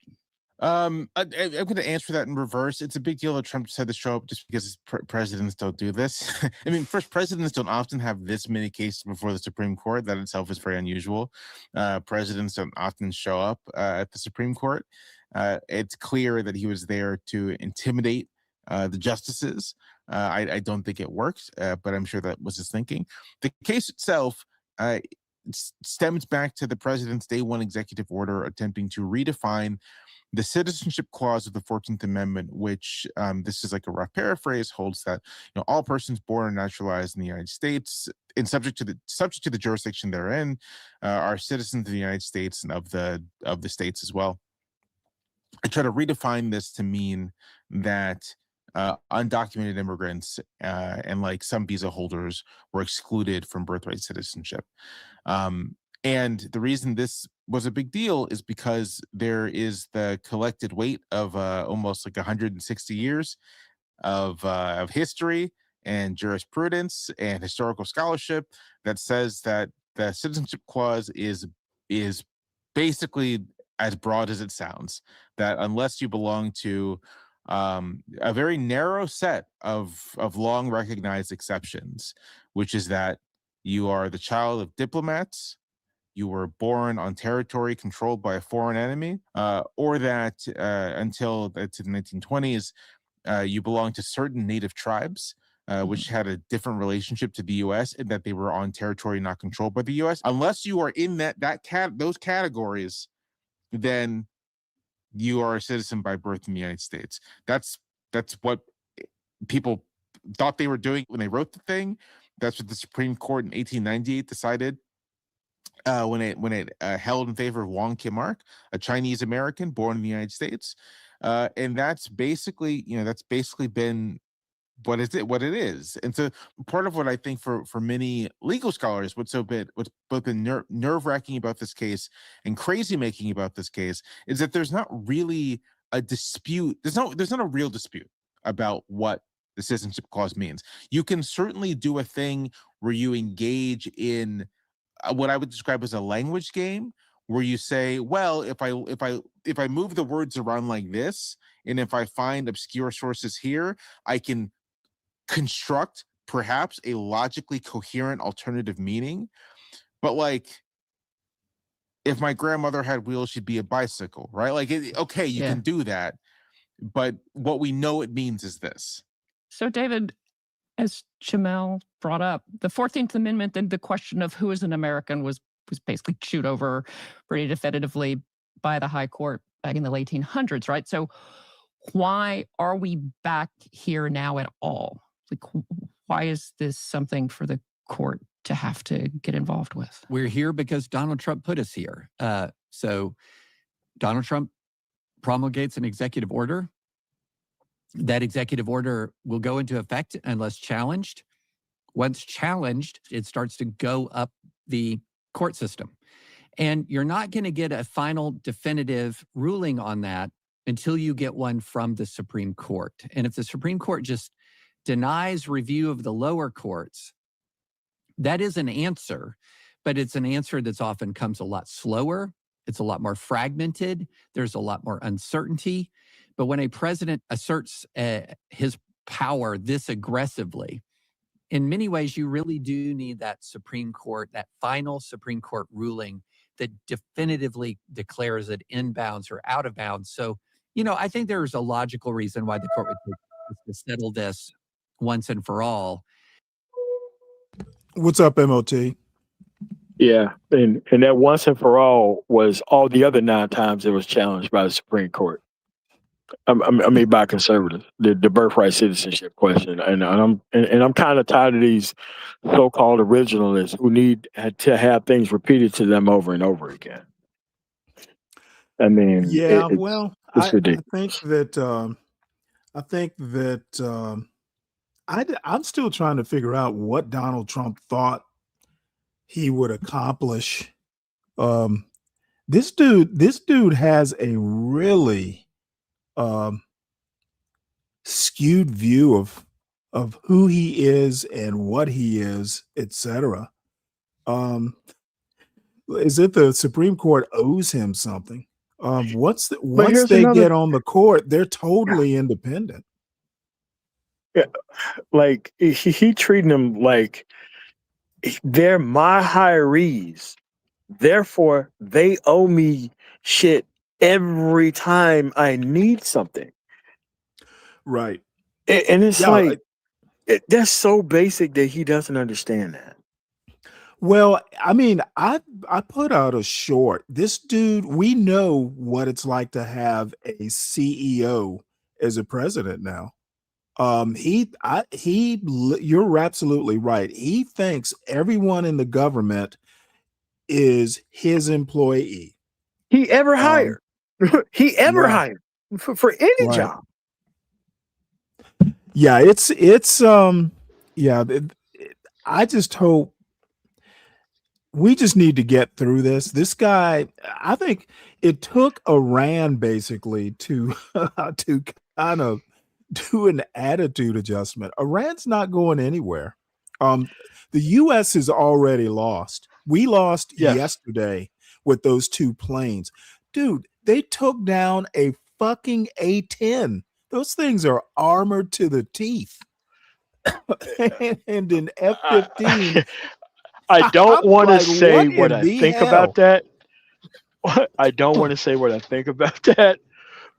I'm going to answer that in reverse. It's a big deal that Trump decided to show up just because presidents don't do this. I mean, first, presidents don't often have this many cases before the Supreme Court. That itself is very unusual. Presidents don't often show up at the Supreme Court. It's clear that he was there to intimidate the justices. I don't think it worked, but I'm sure that was his thinking. The case itself stems back to the president's day one executive order attempting to redefine the citizenship clause of the 14th Amendment, which this is like a rough paraphrase, holds that all persons born and naturalized in the United States and subject to the jurisdiction therein are citizens of the United States and of the states as well. I try to redefine this to mean that undocumented immigrants and like some visa holders were excluded from birthright citizenship. And the reason this was a big deal is because there is the collected weight of almost like 160 years of history and jurisprudence and historical scholarship that says that the citizenship clause is basically as broad as it sounds, that unless you belong to a very narrow set of long recognized exceptions, which is that you are the child of diplomats, you were born on territory controlled by a foreign enemy, or that until the 1920s, you belong to certain native tribes, which had a different relationship to the U.S. and that they were on territory not controlled by the U.S. Unless you are in those categories, then you are a citizen by birth in the United States. That's what people thought they were doing when they wrote the thing. That's what the Supreme Court in 1898 decided when it held in favor of Wong Kim-ark, a Chinese American born in the United States, and that's basically been what it is. And so part of what I think for many legal scholars, what's both been nerve-wracking about this case and crazy making about this case is that there's not really a dispute. There's not a real dispute about what the citizenship clause means. You can certainly do a thing where you engage in what I would describe as a language game, where you say, well, if I move the words around like this, and if I find obscure sources here, I can construct perhaps a logically coherent alternative meaning. But like, if my grandmother had wheels, she'd be a bicycle, right? Like, okay, you can do that, but what we know it means is this. So, David, as Jamel brought up, the 14th Amendment and the question of who is an American was basically chewed over pretty definitively by the High Court back in the late 1800s, right? So why are we back here now at all? Like, why is this something for the court to have to get involved with? We're here because Donald Trump put us here. So Donald Trump promulgates an executive order. That executive order will go into effect unless challenged. Once challenged, it starts to go up the court system. And you're not going to get a final definitive ruling on that until you get one from the Supreme Court. And if the Supreme Court just denies review of the lower courts, that is an answer, but it's an answer that's often comes a lot slower. It's a lot more fragmented. There's a lot more uncertainty. But when a president asserts his power this aggressively, in many ways, you really do need that Supreme Court, that final Supreme Court ruling that definitively declares it in bounds or out of bounds. So, I think there's a logical reason why the court would take to settle this once and for all. What's up, MOT? Yeah, and that once and for all was all the other 9 times it was challenged by the Supreme Court. I mean, by conservatives, the birthright citizenship question, and I'm kind of tired of these so-called originalists who need to have things repeated to them over and over again. I mean, it's ridiculous. I'm still trying to figure out what Donald Trump thought he would accomplish This dude has a really um, skewed view of who he is and what he is, etc. Is it the Supreme Court owes him something? Once here's they another. get on the court, they're totally independent. Yeah, like he treating them like they're my hirees. Therefore, they owe me shit every time I need something. Right. And it's Yeah. like that's so basic that he doesn't understand that. Well, I mean, I put out a short. This dude, we know what it's like to have a CEO as a president now. You're absolutely right. He thinks everyone in the government is his employee. He ever hired. He ever yeah. hired for any Right. job. Yeah, I just hope we just need to get through this. This guy, I think it took Iran basically to to kind of do an attitude adjustment. Iran's not going anywhere. The US has already lost. We lost yesterday with those 2 planes. Dude, they took down a fucking A-10. Those things are armored to the teeth. And an F-15. I don't want to like, say what what in I the think hell? about that. I don't want to say what I think about that,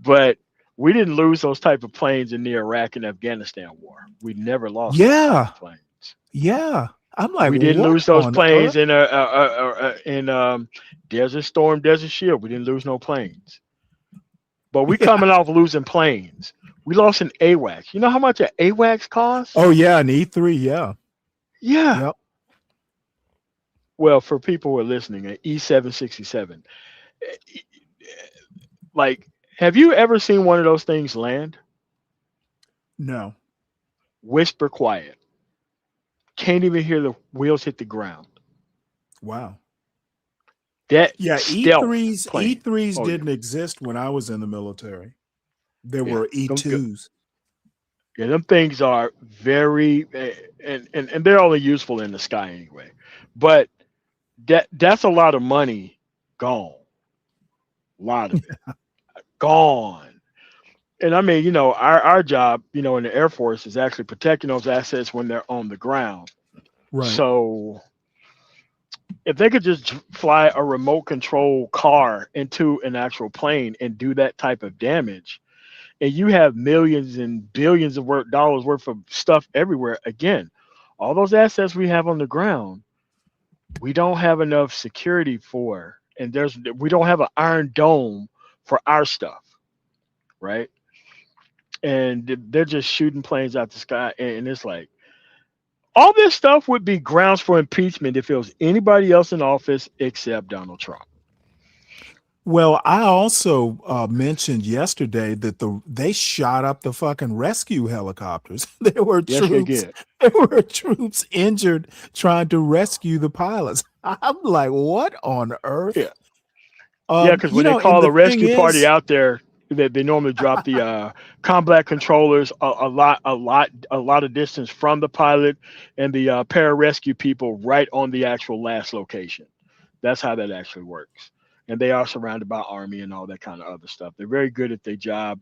but we didn't lose those type of planes in the Iraq and Afghanistan war. We never lost those type of planes. Yeah. I'm like, We didn't what lose those on planes earth? in Desert Storm, Desert Shield. We didn't lose no planes. But we coming off losing planes. We lost an AWACS. You know how much an AWACS costs? Oh yeah, an E3, yeah. Yeah. Yep. Well, for people who are listening, an E767. Like, have you ever seen one of those things land? No. Whisper quiet. Can't even hear the wheels hit the ground. Wow. That Yeah, stealth E3s plane. E3s didn't exist when I was in the military. There were E2s. Yeah, them things are very and they're only useful in the sky anyway. But that's a lot of money gone. A lot of it gone. And I mean, our job, in the Air Force is actually protecting those assets when they're on the ground. Right. So if they could just fly a remote control car into an actual plane and do that type of damage, and you have millions and billions of dollars worth of stuff everywhere, again, all those assets we have on the ground, we don't have enough security for, and we don't have an Iron Dome for our stuff, right? And they're just shooting planes out the sky, and it's like all this stuff would be grounds for impeachment if it was anybody else in office except Donald Trump. Well, I also mentioned yesterday that they shot up the fucking rescue helicopters. There were troops injured trying to rescue the pilots. I'm like, what on earth? Yeah. Because when they call a rescue party out there, they normally drop the combat controllers a lot of distance from the pilot and the pararescue people right on the actual last location. That's how that actually works. And they are surrounded by Army and all that kind of other stuff. They're very good at their job,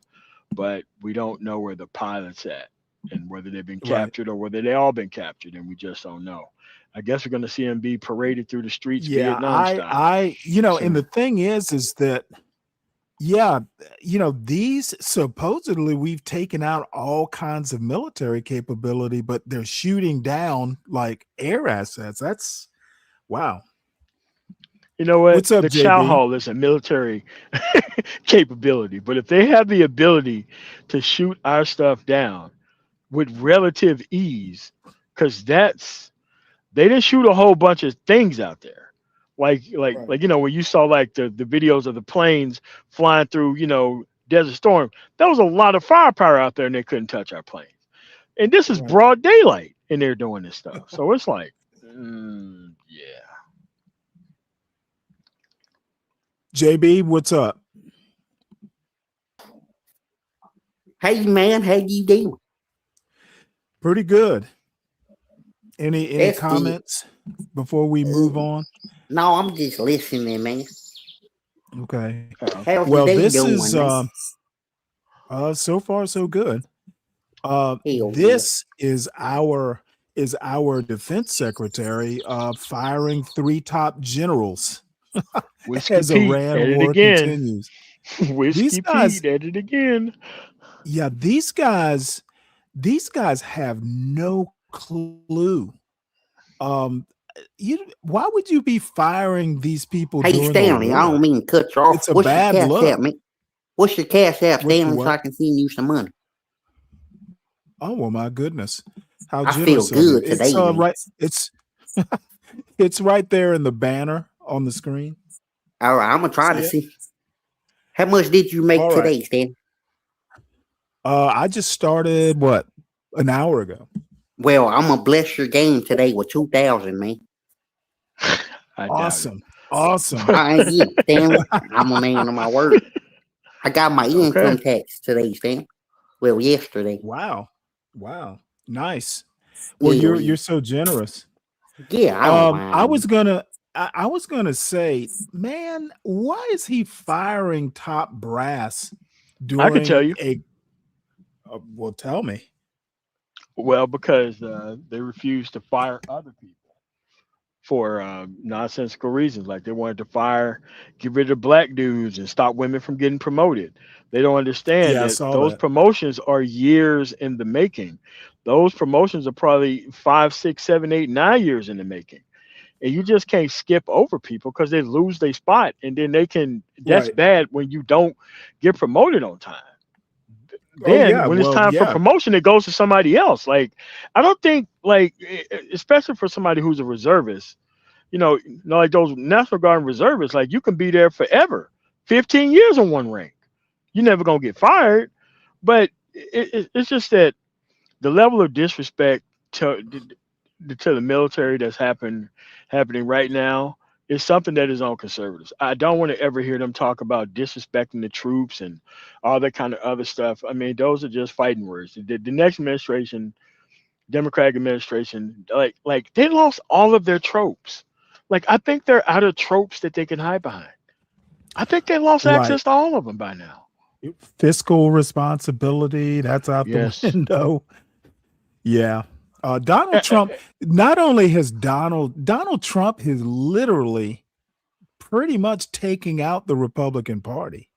but we don't know where the pilot's at and whether they've been captured or whether they all been captured, and we just don't know. I guess we're going to see them be paraded through the streets, Vietnam style. And the thing is that, these supposedly we've taken out all kinds of military capability, but they're shooting down like air assets. That's wow. You know what? What's up, the JB? Chow Hall is a military capability, but if they have the ability to shoot our stuff down with relative ease, because they didn't shoot a whole bunch of things out there, like when you saw like the videos of the planes flying through Desert Storm, there was a lot of firepower out there, and they couldn't touch our planes. And this is broad daylight, and they're doing this stuff, so it's like, yeah. JB, what's up? Hey man, how you doing? Pretty good. Any That's good. comments before we move on? No, I'm just listening, man. Okay. How's your Well, day this going, is man? so far so good. Hell yeah. This is our defense secretary firing 3 top generals Whiskey as Pete Iran at it war again. continues. Whiskey These guys, Pete at it again. yeah, these guys have no clue. Why would you be firing these people Hey during Stanley, a I don't war? mean to cut you off. It's a What's your bad cash look. app, man? What's your cash app, What's the Stanley, so I what? can send you some money? Oh well, my goodness, how I feel generous of you! good today, man. Right, it's right there in the banner on the screen. All right, I'm gonna try to See it? see. How much did you make All right. today, Stanley? I just started an hour ago. Well, I'm gonna bless your game today with 2,000, man. I doubt it. Awesome, awesome. Yeah, Stanley, I'm a man of my word. I got my income Okay. tax today, Stanley. Well, yesterday. Wow, nice. Well, Yeah, you're so generous. yeah, I don't mind. I was gonna say, man, why is he firing top brass I can tell during you. well, tell me. Well, because they refused to fire other people for nonsensical reasons. Like they wanted to get rid of black dudes and stop women from getting promoted. They don't understand Yeah, I that saw those that. promotions are years in the making. Those promotions are probably 5, 6, 7, 8, 9 years in the making. And you just can't skip over people because they lose their spot. And then that's Right. bad when you don't get promoted on time. Oh Then yeah. when it's Well, time for yeah. promotion, it goes to somebody else. Like I don't think especially for somebody who's a reservist, like those National Guard and reservists, like you can be there forever, 15 years in one rank. You're never gonna get fired. But it's just that the level of disrespect to the military that's happening right now is something that is on conservatives. I don't want to ever hear them talk about disrespecting the troops and all that kind of other stuff. I mean, those are just fighting words. The next administration, Democratic administration, like they lost all of their tropes. Like I think they're out of tropes that they can hide behind. I think they lost Right. access to all of them by now. Fiscal responsibility, that's out the Yes. window. Yeah. Donald Trump, not only has Donald Trump has literally pretty much taking out the Republican Party.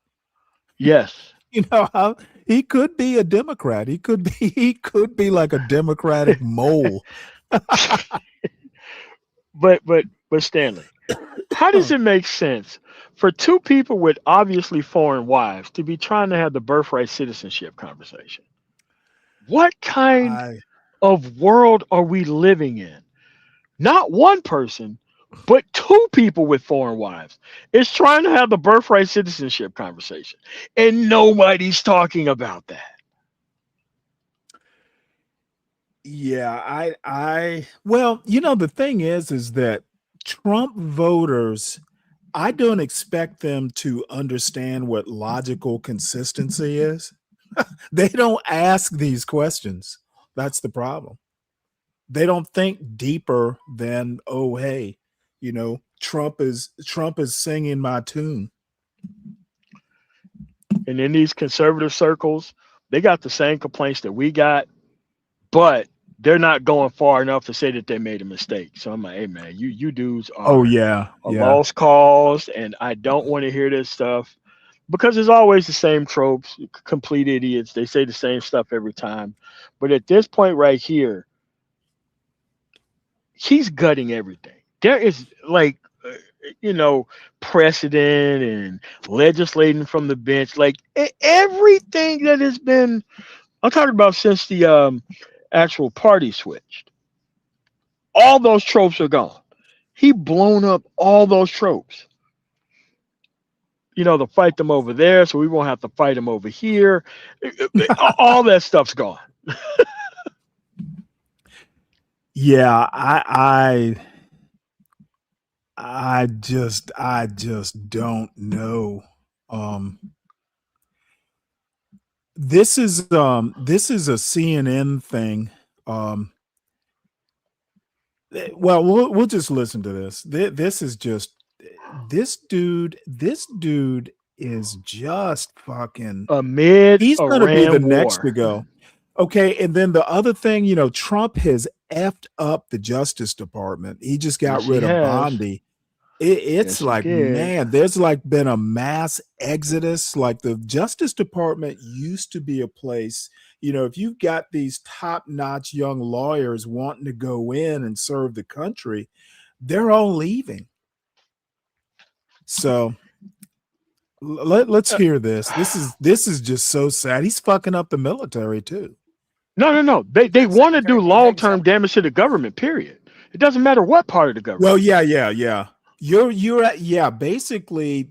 Yes. You know how he could be a Democrat. He could be like a Democratic mole. But Stanley, how does it make sense for two people with obviously foreign wives to be trying to have the birthright citizenship conversation? What kind I of world are we living in? Not one person, but two people with foreign wives is trying to have the birthright citizenship conversation, and nobody's talking about that. Yeah, I well, the thing is that Trump voters, I don't expect them to understand what logical consistency is. They don't ask these questions. That's the problem. They don't think deeper than, oh, hey, Trump is singing my tune. And in these conservative circles, they got the same complaints that we got, but they're not going far enough to say that they made a mistake. So I'm like, hey man, you dudes Oh are yeah, a yeah. lost cause, and I don't want to hear this stuff because it's always the same tropes, complete idiots. They say the same stuff every time. But at this point right here, he's gutting everything. There is precedent and legislating from the bench, like everything that has been. I'm talking about since the actual party switched. All those tropes are gone. He blown up all those tropes. To fight them over there, so we won't have to fight them over here. All that stuff's gone. Yeah, I I just don't know. This is a CNN thing. Well, we'll just listen to this. This is just this dude is just fucking he's gonna be the Mid-Iran next to war. go. Okay, and then the other thing, Trump has effed up the Justice Department. He just got Yes, he rid of has. Bondi. It's Yes, he like, did. man, there's like been a mass exodus. Like the Justice Department used to be a place, if you've got these top-notch young lawyers wanting to go in and serve the country, they're all leaving. So let's hear this. This is just so sad. He's fucking up the military too. No. They want to do long-term damage to the government, period. It doesn't matter what part of the government. Well, yeah. You're at, basically,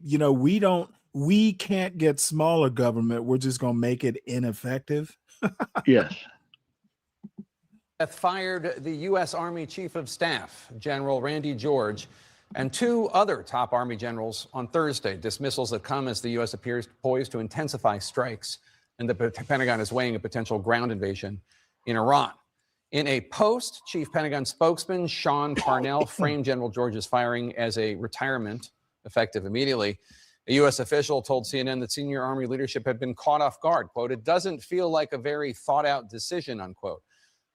we can't get smaller government. We're just gonna make it ineffective. Yes. Fired the U.S. Army Chief of Staff, General Randy George, and 2 other top Army generals on Thursday. Dismissals that come as the U.S. appears poised to intensify strikes, and the Pentagon is weighing a potential ground invasion in Iran. In a post, Chief Pentagon spokesman Sean Parnell framed General George's firing as a retirement, effective immediately. A U.S. official told CNN that senior Army leadership had been caught off guard. Quote, "It doesn't feel like a very thought-out decision," unquote.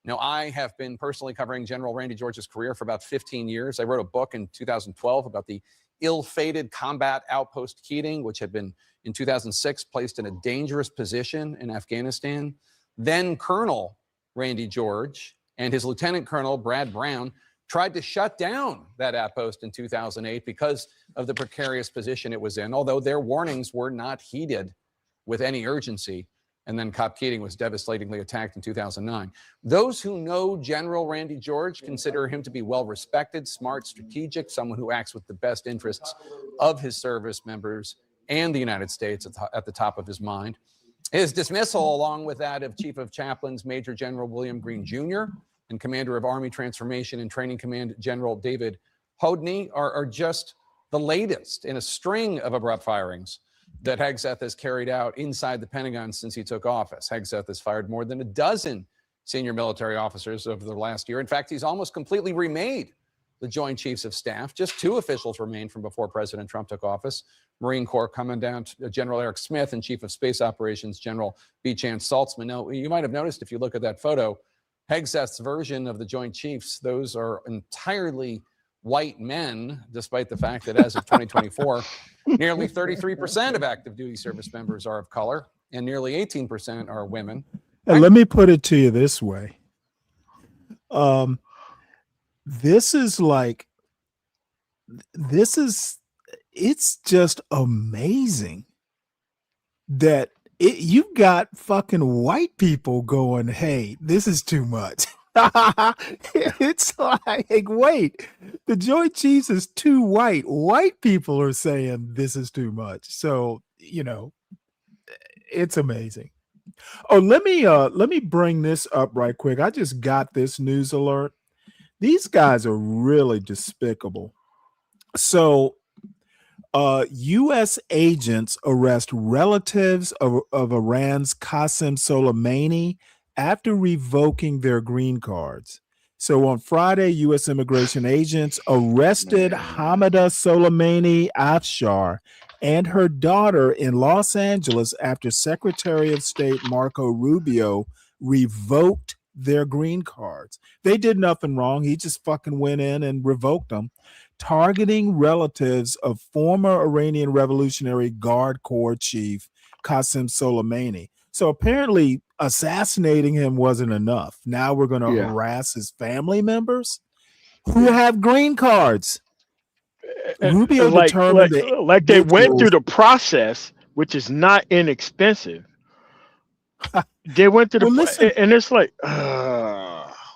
Now, I have been personally covering General Randy George's career for about 15 years. I wrote a book in 2012 about the ill-fated combat outpost Keating, which had been, in 2006, placed in a dangerous position in Afghanistan. Then Colonel Randy George and his Lieutenant Colonel Brad Brown tried to shut down that outpost in 2008 because of the precarious position it was in, although their warnings were not heeded with any urgency. And then Cop Keating was devastatingly attacked in 2009. Those who know General Randy George consider him to be well-respected, smart, strategic, someone who acts with the best interests of his service members and the United States at the top of his mind. His dismissal, along with that of Chief of Chaplains Major General William Green Jr. and Commander of Army Transformation and Training Command General David Hodney, are just the latest in a string of abrupt firings that Hegseth has carried out inside the Pentagon since he took office. Hegseth has fired more than a dozen senior military officers over the last year. In fact, he's almost completely remade the Joint Chiefs of Staff. Just 2 officials remain from before President Trump took office. Marine Corps Commandant General Eric Smith and Chief of Space Operations General B. Chan Saltzman. Now, you might have noticed if you look at that photo, Hegseth's version of the Joint Chiefs, those are entirely white men, despite the fact that as of 2024, nearly 33% of active duty service members are of color and nearly 18% are women. And let me put it to you this way. It's just amazing that you've got fucking white people going, hey, this is too much. It's like, wait, the Joint Chiefs is too white. White people are saying this is too much. So, it's amazing. Oh, let me bring this up right quick. I just got this news alert. These guys are really despicable. So, U.S. agents arrest relatives of Iran's Qasem Soleimani after revoking their green cards. So on Friday, U.S. immigration agents arrested Hamida Soleimani Afshar and her daughter in Los Angeles after Secretary of State Marco Rubio revoked their green cards. They did nothing wrong. He just fucking went in and revoked them, targeting relatives of former Iranian Revolutionary Guard Corps Chief Qasem Soleimani. So apparently assassinating him wasn't enough. Now we're going to harass his family members who have green cards. Rubio determined that they went through the process, which is not inexpensive. They went through and it's like,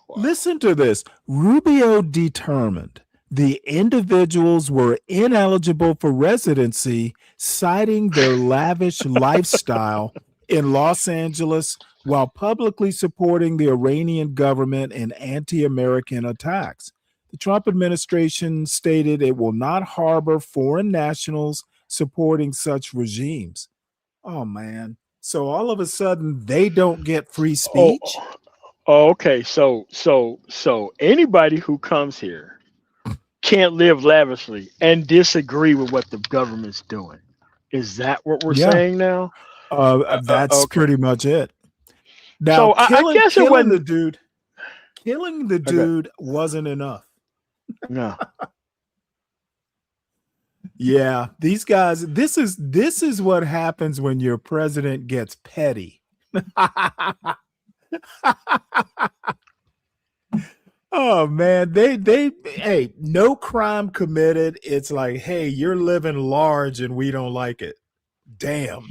listen to this. Rubio determined the individuals were ineligible for residency, citing their lavish lifestyle in Los Angeles while publicly supporting the Iranian government in anti-American attacks. The Trump administration stated it will not harbor foreign nationals supporting such regimes. Oh man. So all of a sudden they don't get free speech? Okay. So anybody who comes here can't live lavishly and disagree with what the government's doing. Is that what we're saying now? That's Okay. pretty much it. Now, So I guess it killing the wasn't. dude, killing the dude wasn't enough. No. Yeah, these guys. This is what happens when your president gets petty. Oh man, they hey, no crime committed. It's like, hey, you're living large and we don't like it. Damn.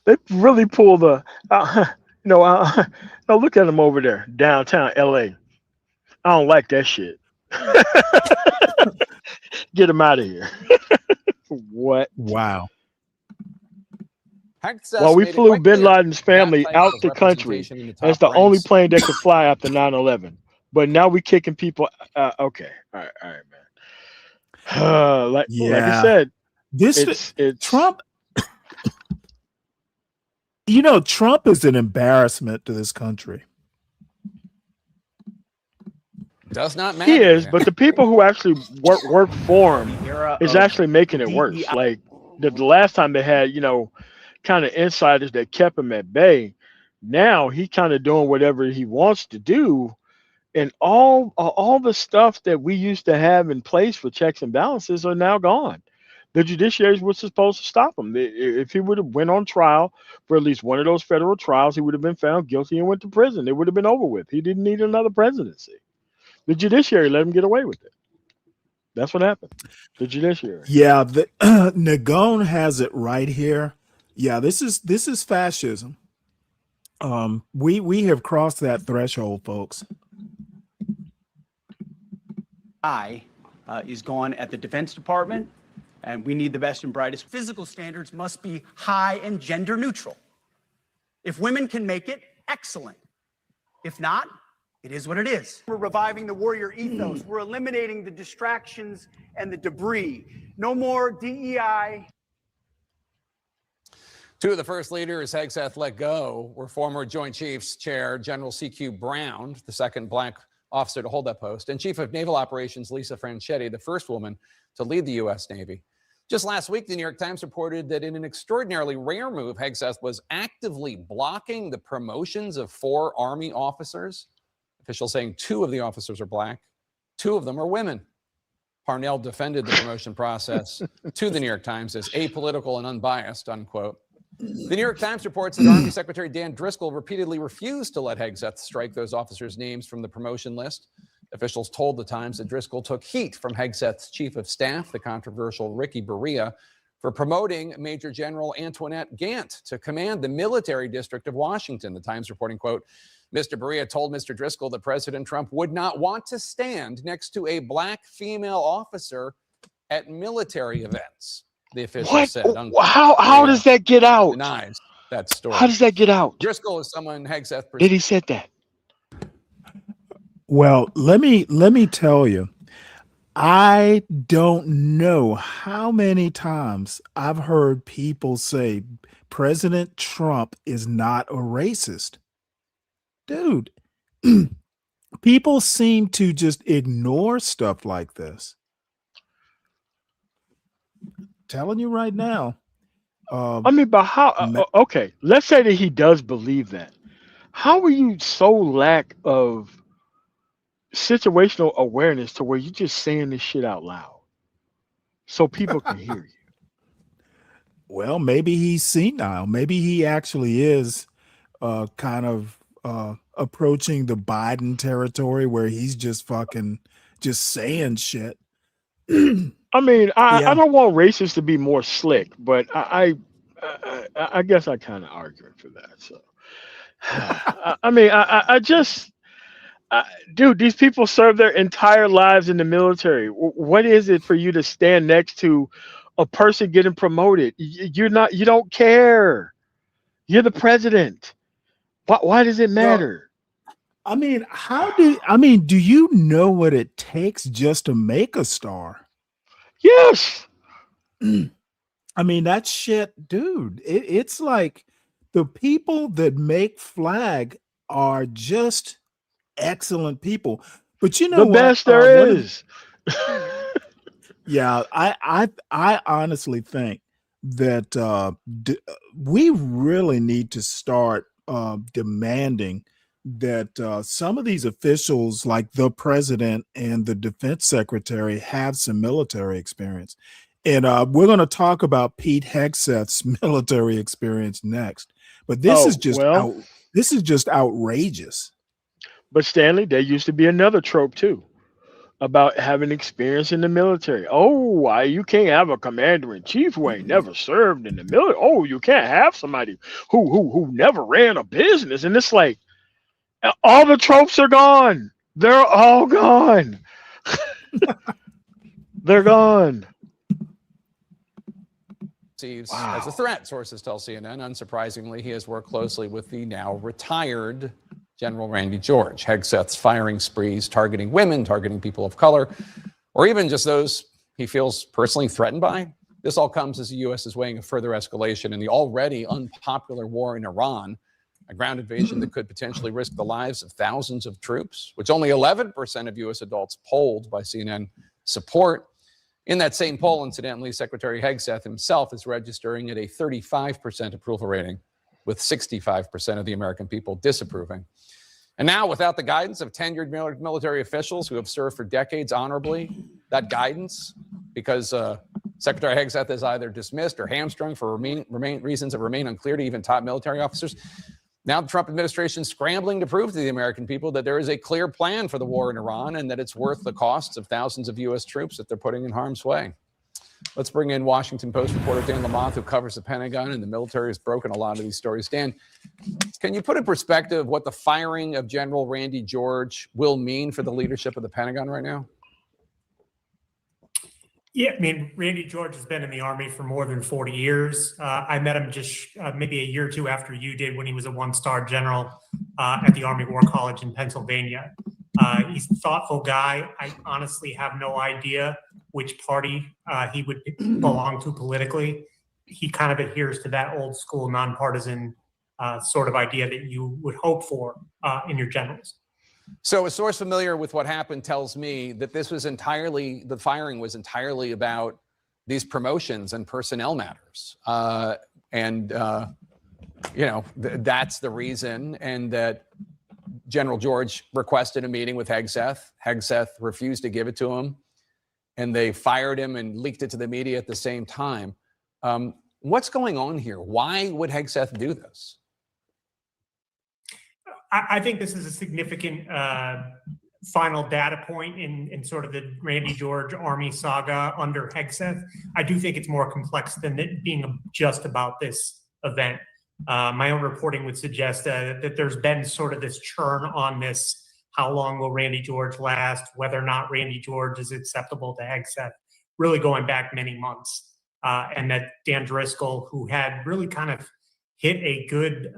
They really pull the now look at them over there downtown LA. I don't like that shit. Get them out of here. What? Wow. While we flew bin Laden's family out the country as the only plane that could fly after 9/11, but now we kicking people. Okay, all right, man. Like I said, it's Trump. You know, Trump is an embarrassment to this country. Does not matter. He is, but the people who actually work for him is actually making it worse. Like the last time they had, kind of insiders that kept him at bay. Now he kind of doing whatever he wants to do, and all the stuff that we used to have in place for checks and balances are now gone. The judiciary was supposed to stop him. If he would have went on trial for at least one of those federal trials, he would have been found guilty and went to prison. It would have been over with. He didn't need another presidency. The judiciary let him get away with it. That's what happened. The judiciary. Yeah, Nagone has it right here. Yeah, this is fascism. We have crossed that threshold, folks. Is gone at the Defense Department, and we need the best and brightest. Physical standards must be high and gender neutral. If women can make it, excellent. If not, it is what it is. We're reviving the warrior ethos. We're eliminating the distractions and the debris. No more DEI. Two of the first leaders Hegseth let go were former Joint Chiefs Chair General C.Q. Brown, the second Black officer to hold that post, and Chief of Naval Operations Lisa Franchetti, the first woman to lead the U.S. Navy. Just last week, the New York Times reported that in an extraordinarily rare move, Hegseth was actively blocking the promotions of 4 Army officers. Officials saying 2 of the officers are Black, 2 of them are women. Parnell defended the promotion process to the New York Times as apolitical and unbiased, unquote. The New York Times reports that Army Secretary Dan Driscoll repeatedly refused to let Hegseth strike those officers' names from the promotion list. Officials told the Times that Driscoll took heat from Hegseth's chief of staff, the controversial Ricky Berea, for promoting Major General Antoinette Gant to command the military district of Washington. The Times reporting, quote, Mr. Berea told Mr. Driscoll that President Trump would not want to stand next to a Black female officer at military events. The official said. How does that get out? Denies that story. How does that get out? Driscoll is someone Hegseth. Did he said that? Well, let me tell you, I don't know how many times I've heard people say President Trump is not a racist. Dude, people seem to just ignore stuff like this. Telling you right now. But how? Okay, let's say that he does believe that. How are you so lack of situational awareness to where you're just saying this shit out loud so people can hear you? Well, maybe he's senile. Maybe he actually is kind of approaching the Biden territory where he's just saying shit. I don't want racists to be more slick, but I guess I kind of arguing for that. So, dude, these people serve their entire lives in the military. What is it for you to stand next to a person getting promoted? You don't care. You're the president. Why does it matter? I mean, do you know what it takes just to make a star? Yes. I mean, that shit, dude. It's like the people that make flag are just excellent people. But you know The what? best there is. Yeah, I honestly think that we really need to start demanding that some of these officials, like the president and the defense secretary, have some military experience. And we're going to talk about Pete Hegseth's military experience next. But this is just outrageous. But Stanley, there used to be another trope too about having experience in the military. Oh, why you can't have a commander in chief who ain't never served in the military. Oh, you can't have somebody who never ran a business. And it's like all the tropes are gone. They're all gone. They're gone. As a threat, sources tell CNN. Unsurprisingly, he has worked closely with the now retired General Randy George. Hegseth's firing sprees targeting women, targeting people of color, or even just those he feels personally threatened by. This all comes as the U.S. is weighing a further escalation in the already unpopular war in Iran, a ground invasion that could potentially risk the lives of thousands of troops, which only 11% of U.S. adults polled by CNN support. In that same poll, incidentally, Secretary Hegseth himself is registering at a 35% approval rating, with 65% of the American people disapproving. And now, without the guidance of tenured military officials who have served for decades honorably, that guidance, because Secretary Hegseth is either dismissed or hamstrung for reasons that remain unclear to even top military officers, now the Trump administration is scrambling to prove to the American people that there is a clear plan for the war in Iran and that it's worth the costs of thousands of U.S. troops that they're putting in harm's way. Let's bring in Washington Post reporter Dan Lamont, who covers the Pentagon, and the military has broken a lot of these stories. Dan, can you put in perspective what the firing of General Randy George will mean for the leadership of the Pentagon right now? Yeah, I mean, Randy George has been in the Army for more than 40 years. I met him just maybe a year or two after you did, when he was a one-star general at the Army War College in Pennsylvania. He's a thoughtful guy. I honestly have no idea which party he would belong to politically. He kind of adheres to that old school nonpartisan sort of idea that you would hope for in your generals. So a source familiar with what happened tells me that this was entirely, the firing was entirely about these promotions and personnel matters. That's the reason, and that General George requested a meeting with Hegseth. Hegseth refused to give it to him, and they fired him and leaked it to the media at the same time. What's going on here? Why would Hegseth do this? I think this is a significant final data point in sort of the Randy George Army saga under Hegseth. I do think it's more complex than it being just about this event. My own reporting would suggest that there's been sort of this churn on this. How long will Randy George last? Whether or not Randy George is acceptable to Hegseth, really going back many months. And that Dan Driscoll, who had really kind of hit a good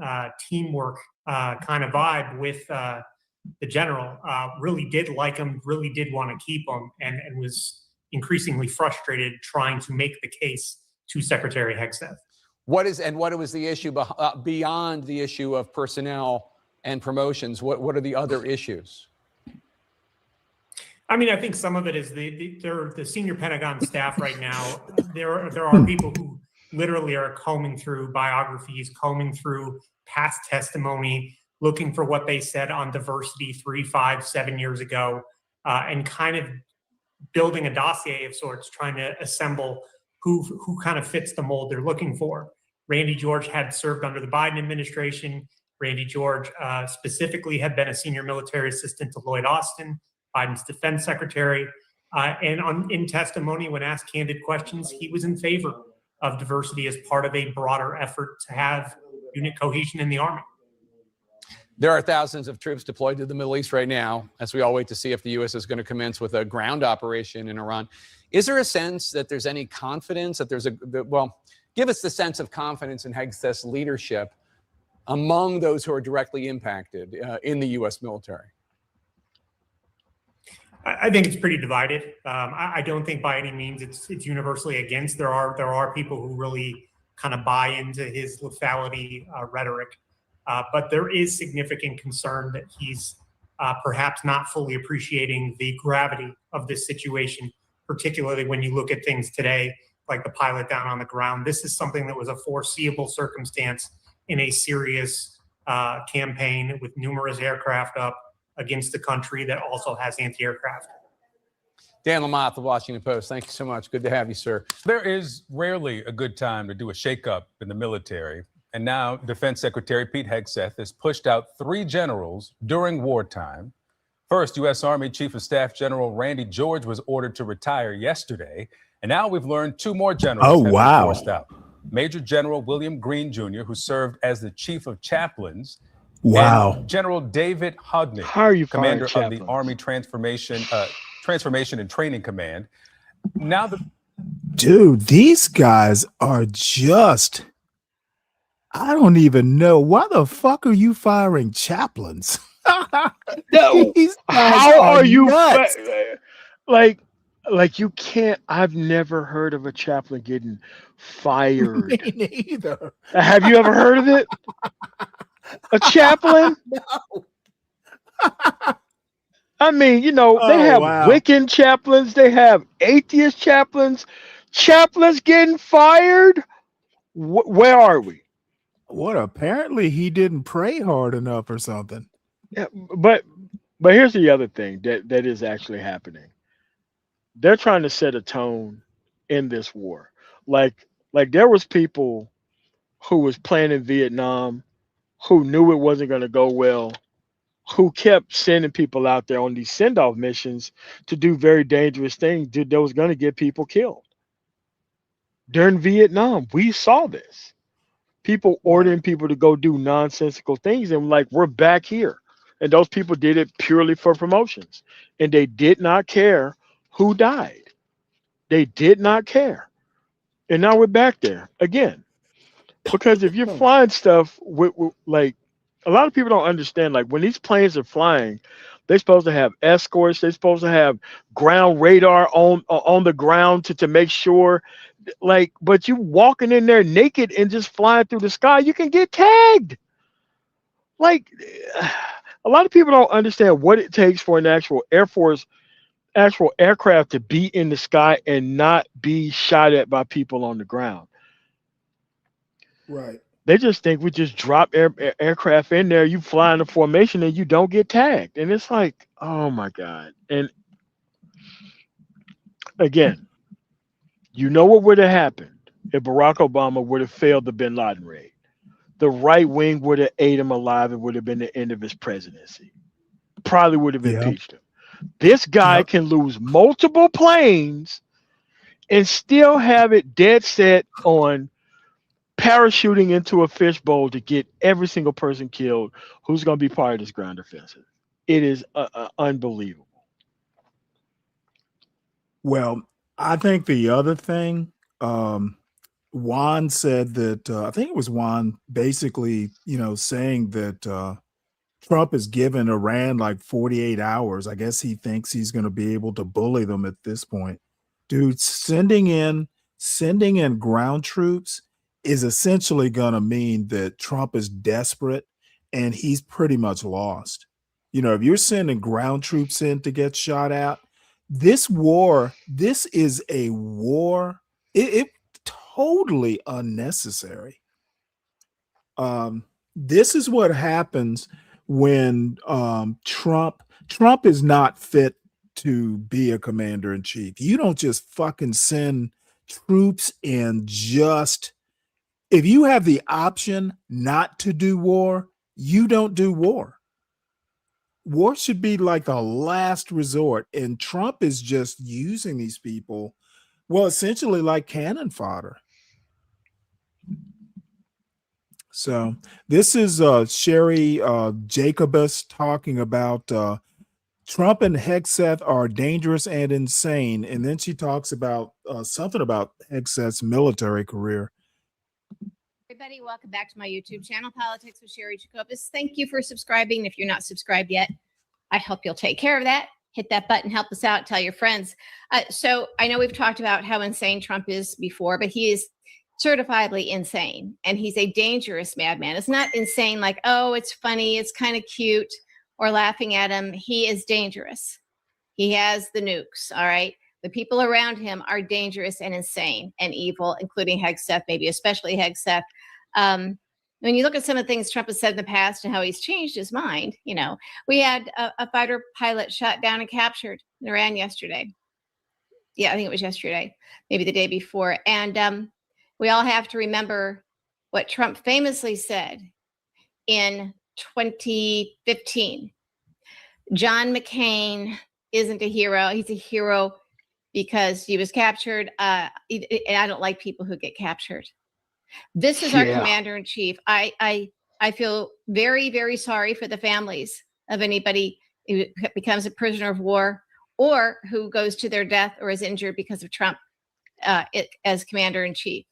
teamwork kind of vibe with the general, really did like him, really did want to keep him, and was increasingly frustrated trying to make the case to Secretary Hegseth. What was the issue beyond the issue of personnel and promotions? What are the other issues? I mean, I think some of it is the senior Pentagon staff right now. There are people who literally are combing through biographies, combing through past testimony, looking for what they said on diversity 3, 5, 7 years ago, and kind of building a dossier of sorts, trying to assemble who kind of fits the mold they're looking for. Randy George had served under the Biden administration. Randy George specifically had been a senior military assistant to Lloyd Austin, Biden's defense secretary. And in testimony, when asked candid questions, he was in favor of diversity as part of a broader effort to have unit cohesion in the Army. There are thousands of troops deployed to the Middle East right now, as we all wait to see if the U.S. is going to commence with a ground operation in Iran. Is there a sense that there's any confidence that give us the sense of confidence in Hegseth's leadership among those who are directly impacted in the U.S. military? I think it's pretty divided. I don't think by any means it's universally against. There are people who really kind of buy into his lethality rhetoric, but there is significant concern that he's perhaps not fully appreciating the gravity of this situation, particularly when you look at things today, like the pilot down on the ground. This is something that was a foreseeable circumstance in a serious campaign with numerous aircraft up against the country that also has anti-aircraft. Dan Lamont, The Washington Post. Thank you so much. Good to have you, sir. There is rarely a good time to do a shakeup in the military. And now Defense Secretary Pete Hegseth has pushed out 3 generals during wartime. First, U.S. Army Chief of Staff General Randy George was ordered to retire yesterday. And now we've learned 2 more generals have been forced out. Major General William Green Jr., who served as the Chief of Chaplains. Wow. And General David Hodnick, How are you commander firing of the Army Transformation and Training Command. Now Dude, these guys are just, I don't even know. Why the fuck are you firing chaplains? No, These guys how are you nuts. like you can't? I've never heard of a chaplain getting fired. Me neither. Have you ever heard of it? A chaplain? No. I mean, you know, they have Wiccan chaplains, they have atheist chaplains. Chaplains getting fired? Where are we? What? Apparently he didn't pray hard enough or something. Yeah, but here's the other thing that is actually happening. They're trying to set a tone in this war. Like there was people who was playing in Vietnam who knew it wasn't going to go well, who kept sending people out there on these send-off missions to do very dangerous things that was going to get people killed. During Vietnam, we saw this. People ordering people to go do nonsensical things, and like, we're back here. And those people did it purely for promotions. And they did not care who died. They did not care. And now we're back there again. Because if you're flying stuff with like, a lot of people don't understand, like when these planes are flying, they're supposed to have escorts, they're supposed to have ground radar on the ground to make sure, like, but you walking in there naked and just flying through the sky, you can get tagged. Like, a lot of people don't understand what it takes for an actual Air Force, actual aircraft to be in the sky and not be shot at by people on the ground. Right. They just think we just drop aircraft in there, you fly in a formation and you don't get tagged. And it's like, oh my God. And again, you know what would have happened if Barack Obama would have failed the bin Laden raid? The right wing would have ate him alive. It would have been the end of his presidency. Probably would have impeached him. This guy can lose multiple planes and still have it dead set on parachuting into a fishbowl to get every single person killed who's going to be part of this ground offensive. It is unbelievable. Well, I think the other thing, Juan said that, I think it was Juan basically, saying that Trump has given Iran like 48 hours. I guess he thinks he's going to be able to bully them at this point. Dude, sending in ground troops is essentially going to mean that Trump is desperate and he's pretty much lost. If you're sending ground troops in to get shot at, this is a war. It totally unnecessary. This is what happens when Trump is not fit to be a commander in chief. You don't just fucking send troops in just. If you have the option not to do war, you don't do war. War should be like the last resort. And Trump is just using these people, well, essentially like cannon fodder. So this is Sherry Jacobus talking about Trump and Hegseth are dangerous and insane. And then she talks about something about Hegseth's military career. Everybody, welcome back to my YouTube channel, Politics with Sherry Jacobus. Thank you for subscribing. If you're not subscribed yet, I hope you'll take care of that. Hit that button, help us out, tell your friends. So I know we've talked about how insane Trump is before, but he is certifiably insane, and he's a dangerous madman. It's not insane like, oh, it's funny, it's kind of cute, or laughing at him. He is dangerous. He has the nukes, all right? The people around him are dangerous and insane and evil, including Hegseth, maybe especially Hegseth. When you look at some of the things Trump has said in the past and how he's changed his mind, you know, we had a fighter pilot shot down and captured in Iran yesterday. Yeah, I think it was yesterday, maybe the day before. And we all have to remember what Trump famously said in 2015. John McCain isn't a hero. He's a hero because he was captured. And I don't like people who get captured. This is our commander in chief. I feel very, very sorry for the families of anybody who becomes a prisoner of war or who goes to their death or is injured because of Trump as commander in chief.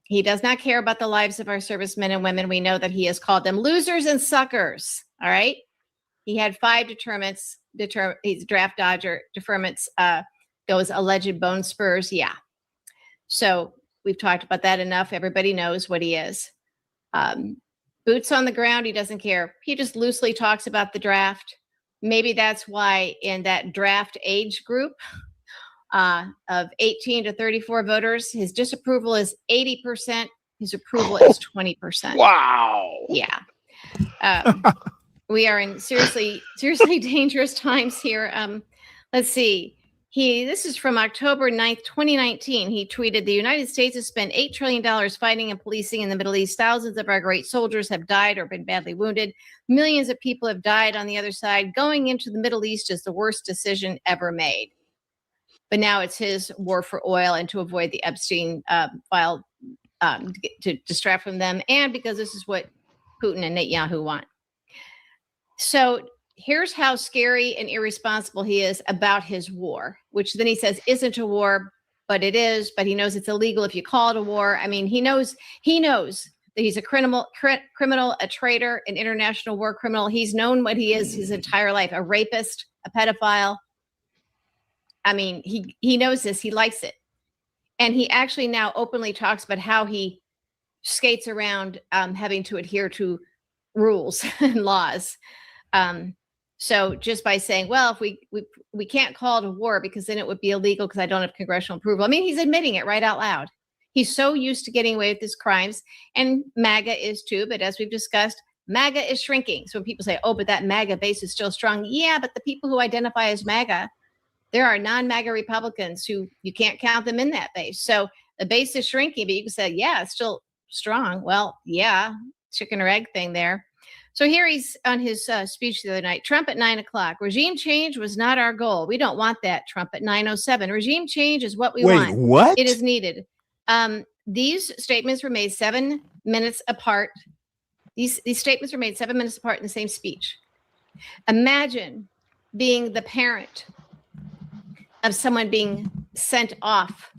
He does not care about the lives of our servicemen and women. We know that he has called them losers and suckers. All right. He had 5 deterrents. He's a draft dodger. Deferments, those alleged bone spurs. Yeah. So we've talked about that enough. Everybody knows what he is. Boots on the ground. He doesn't care. He just loosely talks about the draft. Maybe that's why in that draft age group of 18 to 34 voters, his disapproval is 80%. His approval is 20%. Wow. Yeah. We are in seriously dangerous times here. Let's see. This is from October 9th, 2019. He tweeted, the United States has spent $8 trillion fighting and policing in the Middle East. Thousands of our great soldiers have died or been badly wounded. Millions of people have died on the other side. Going into the Middle East is the worst decision ever made. But now it's his war for oil and to avoid the Epstein file to distract from them. And because this is what Putin and Netanyahu want. So here's how scary and irresponsible he is about his war, which then he says isn't a war, but it is. But he knows it's illegal if you call it a war. I mean, he knows that he's a criminal, a traitor, an international war criminal. He's known what he is his entire life, a rapist, a pedophile. I mean, he knows this. He likes it. And he actually now openly talks about how he skates around having to adhere to rules and laws. So just by saying, well, if we can't call it a war because then it would be illegal because I don't have congressional approval. I mean, he's admitting it right out loud. He's so used to getting away with his crimes, and MAGA is too. But as we've discussed, MAGA is shrinking. So when people say, oh, but that MAGA base is still strong. Yeah, but the people who identify as MAGA, there are non-MAGA Republicans who you can't count them in that base. So the base is shrinking, but you can say, yeah, it's still strong. Well, yeah, chicken or egg thing there. So here he's on his speech the other night. Trump at 9 o'clock. Regime change was not our goal. We don't want that. Trump at 9:07. Regime change is what we want. Wait, what? It is needed. These statements were made 7 minutes apart. These statements were made 7 minutes apart in the same speech. Imagine being the parent of someone being sent off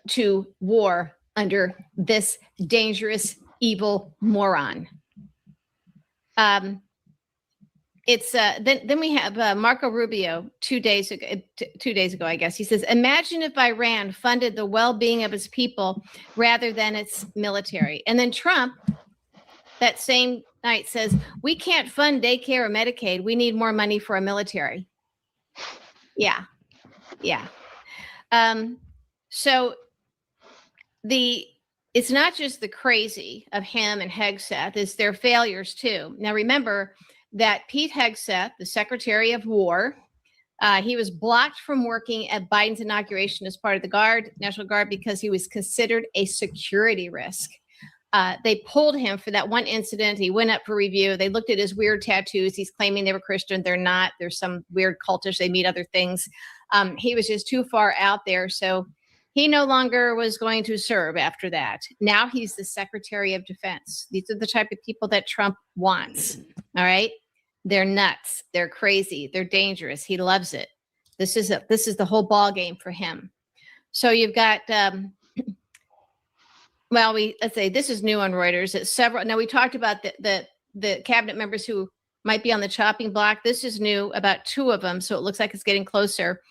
to war under this dangerous, evil moron. Then we have Marco Rubio 2 days ago, I guess. He says, imagine if Iran funded the well-being of its people rather than its military. And then Trump that same night says, we can't fund daycare or Medicaid. We need more money for our military. Yeah. So it's not just the crazy of him and Hegseth, it's their failures too. Now remember that Pete Hegseth, the Secretary of War, he was blocked from working at Biden's inauguration as part of the National Guard because he was considered a security risk. They pulled him for that one incident. He went up for review. They looked at his weird tattoos. He's claiming they were Christian. They're not. There's some weird cultish. They mean other things. He was just too far out there. So he no longer was going to serve after that. Now he's the Secretary of Defense. These are the type of people that Trump wants. All right. They're nuts. They're crazy. They're dangerous. He loves it. This is the whole ball game for him. So you've got Well, let's say this is new on Reuters. It's several. Now we talked about the cabinet members who might be on the chopping block. This is new about 2 of them, so it looks like it's getting closer.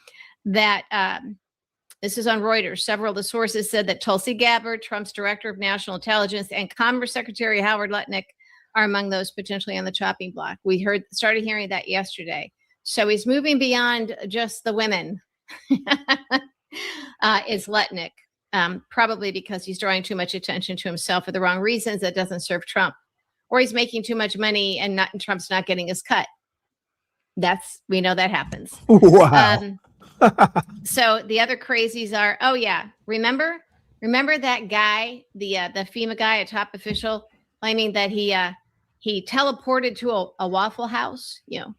That this is on Reuters. Several of the sources said that Tulsi Gabbard, Trump's director of national intelligence, and Commerce Secretary Howard Lutnick are among those potentially on the chopping block. We started hearing that yesterday. So he's moving beyond just the women. Is Lutnick, probably because he's drawing too much attention to himself for the wrong reasons that doesn't serve Trump, or he's making too much money and Trump's not getting his cut. We know that happens. Wow. So the other crazies are, oh yeah, remember that guy, the FEMA guy, a top official, claiming that he teleported to a Waffle House, in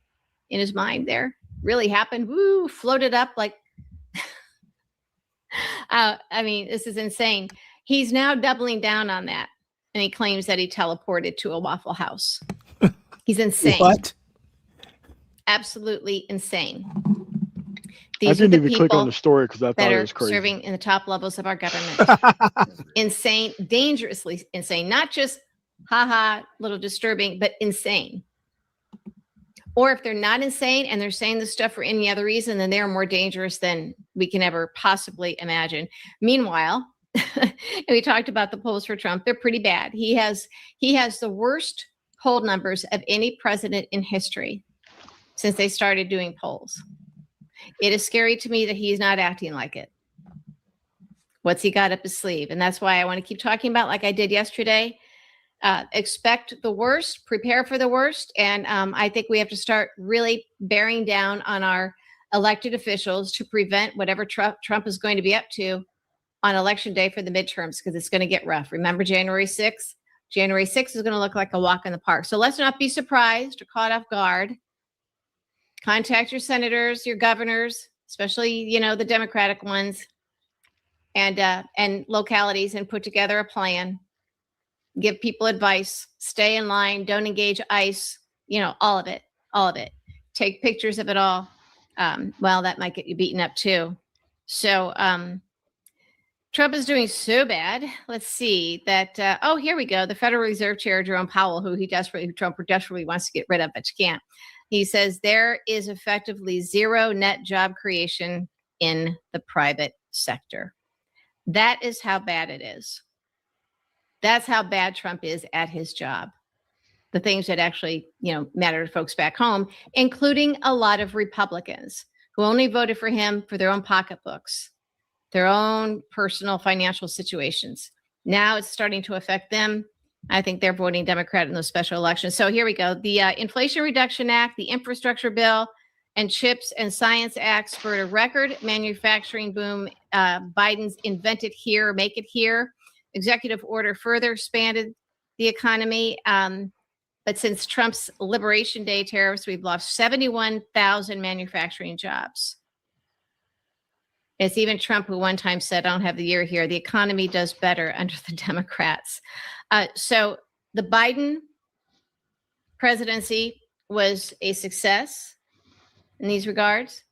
his mind there. Really happened. Woo, floated up like, I mean, this is insane. He's now doubling down on that. And he claims that he teleported to a Waffle House. He's insane. What? Absolutely insane. I didn't even click on the story because I thought it was crazy. Serving in the top levels of our government. Insane, dangerously insane. Not just little disturbing, but insane. Or if they're not insane and they're saying this stuff for any other reason, then they're more dangerous than we can ever possibly imagine. Meanwhile, and we talked about the polls for Trump. They're pretty bad. He has the worst poll numbers of any president in history since they started doing polls. It is scary to me that he's not acting like it. What's he got up his sleeve? And that's why I want to keep talking about, like I did yesterday, expect the worst, prepare for the worst. And I think we have to start really bearing down on our elected officials to prevent whatever Trump is going to be up to on election day for the midterms, because it's going to get rough. Remember January 6th? January 6th is going to look like a walk in the park. So let's not be surprised or caught off guard. Contact your senators, your governors, especially, the Democratic ones, and localities, and put together a plan. Give people advice, stay in line, don't engage ICE, all of it. Take pictures of it all. Well, that might get you beaten up too. So Trump is doing so bad. Let's see that. Here we go. The Federal Reserve Chair, Jerome Powell, who Trump desperately wants to get rid of, but you can't. He says there is effectively zero net job creation in the private sector. That is how bad it is. That's how bad Trump is at his job. The things that actually, matter to folks back home, including a lot of Republicans who only voted for him for their own pocketbooks, their own personal financial situations. Now it's starting to affect them. I think they're voting Democrat in those special elections. So here we go. The Inflation Reduction Act, the Infrastructure Bill, and CHIPS and Science Act spurred a record manufacturing boom. Biden's Invent It Here, Make It Here executive order further expanded the economy. But since Trump's Liberation Day tariffs, we've lost 71,000 manufacturing jobs. It's even Trump who one time said, I don't have the year here, the economy does better under the Democrats. So the Biden presidency was a success in these regards.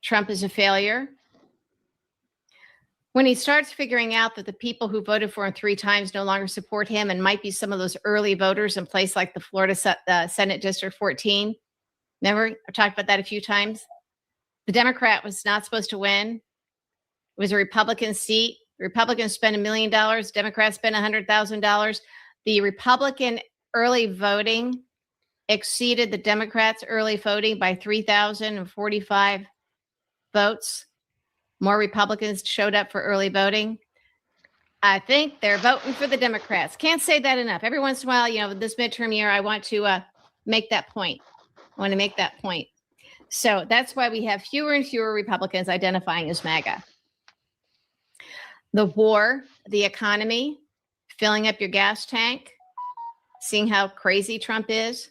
Trump is a failure. When he starts figuring out that the people who voted for him 3 times no longer support him and might be some of those early voters in place like the Florida Senate District 14. Remember, I've talked about that a few times. The Democrat was not supposed to win. It was a Republican seat. The Republicans spent $1 million. Democrats spent $100,000. The Republican early voting exceeded the Democrats' early voting by 3,045 votes. More Republicans showed up for early voting. I think they're voting for the Democrats. Can't say that enough. Every once in a while, this midterm year, I want to make that point. I want to make that point. So that's why we have fewer and fewer Republicans identifying as MAGA. The war, the economy, filling up your gas tank, seeing how crazy Trump is.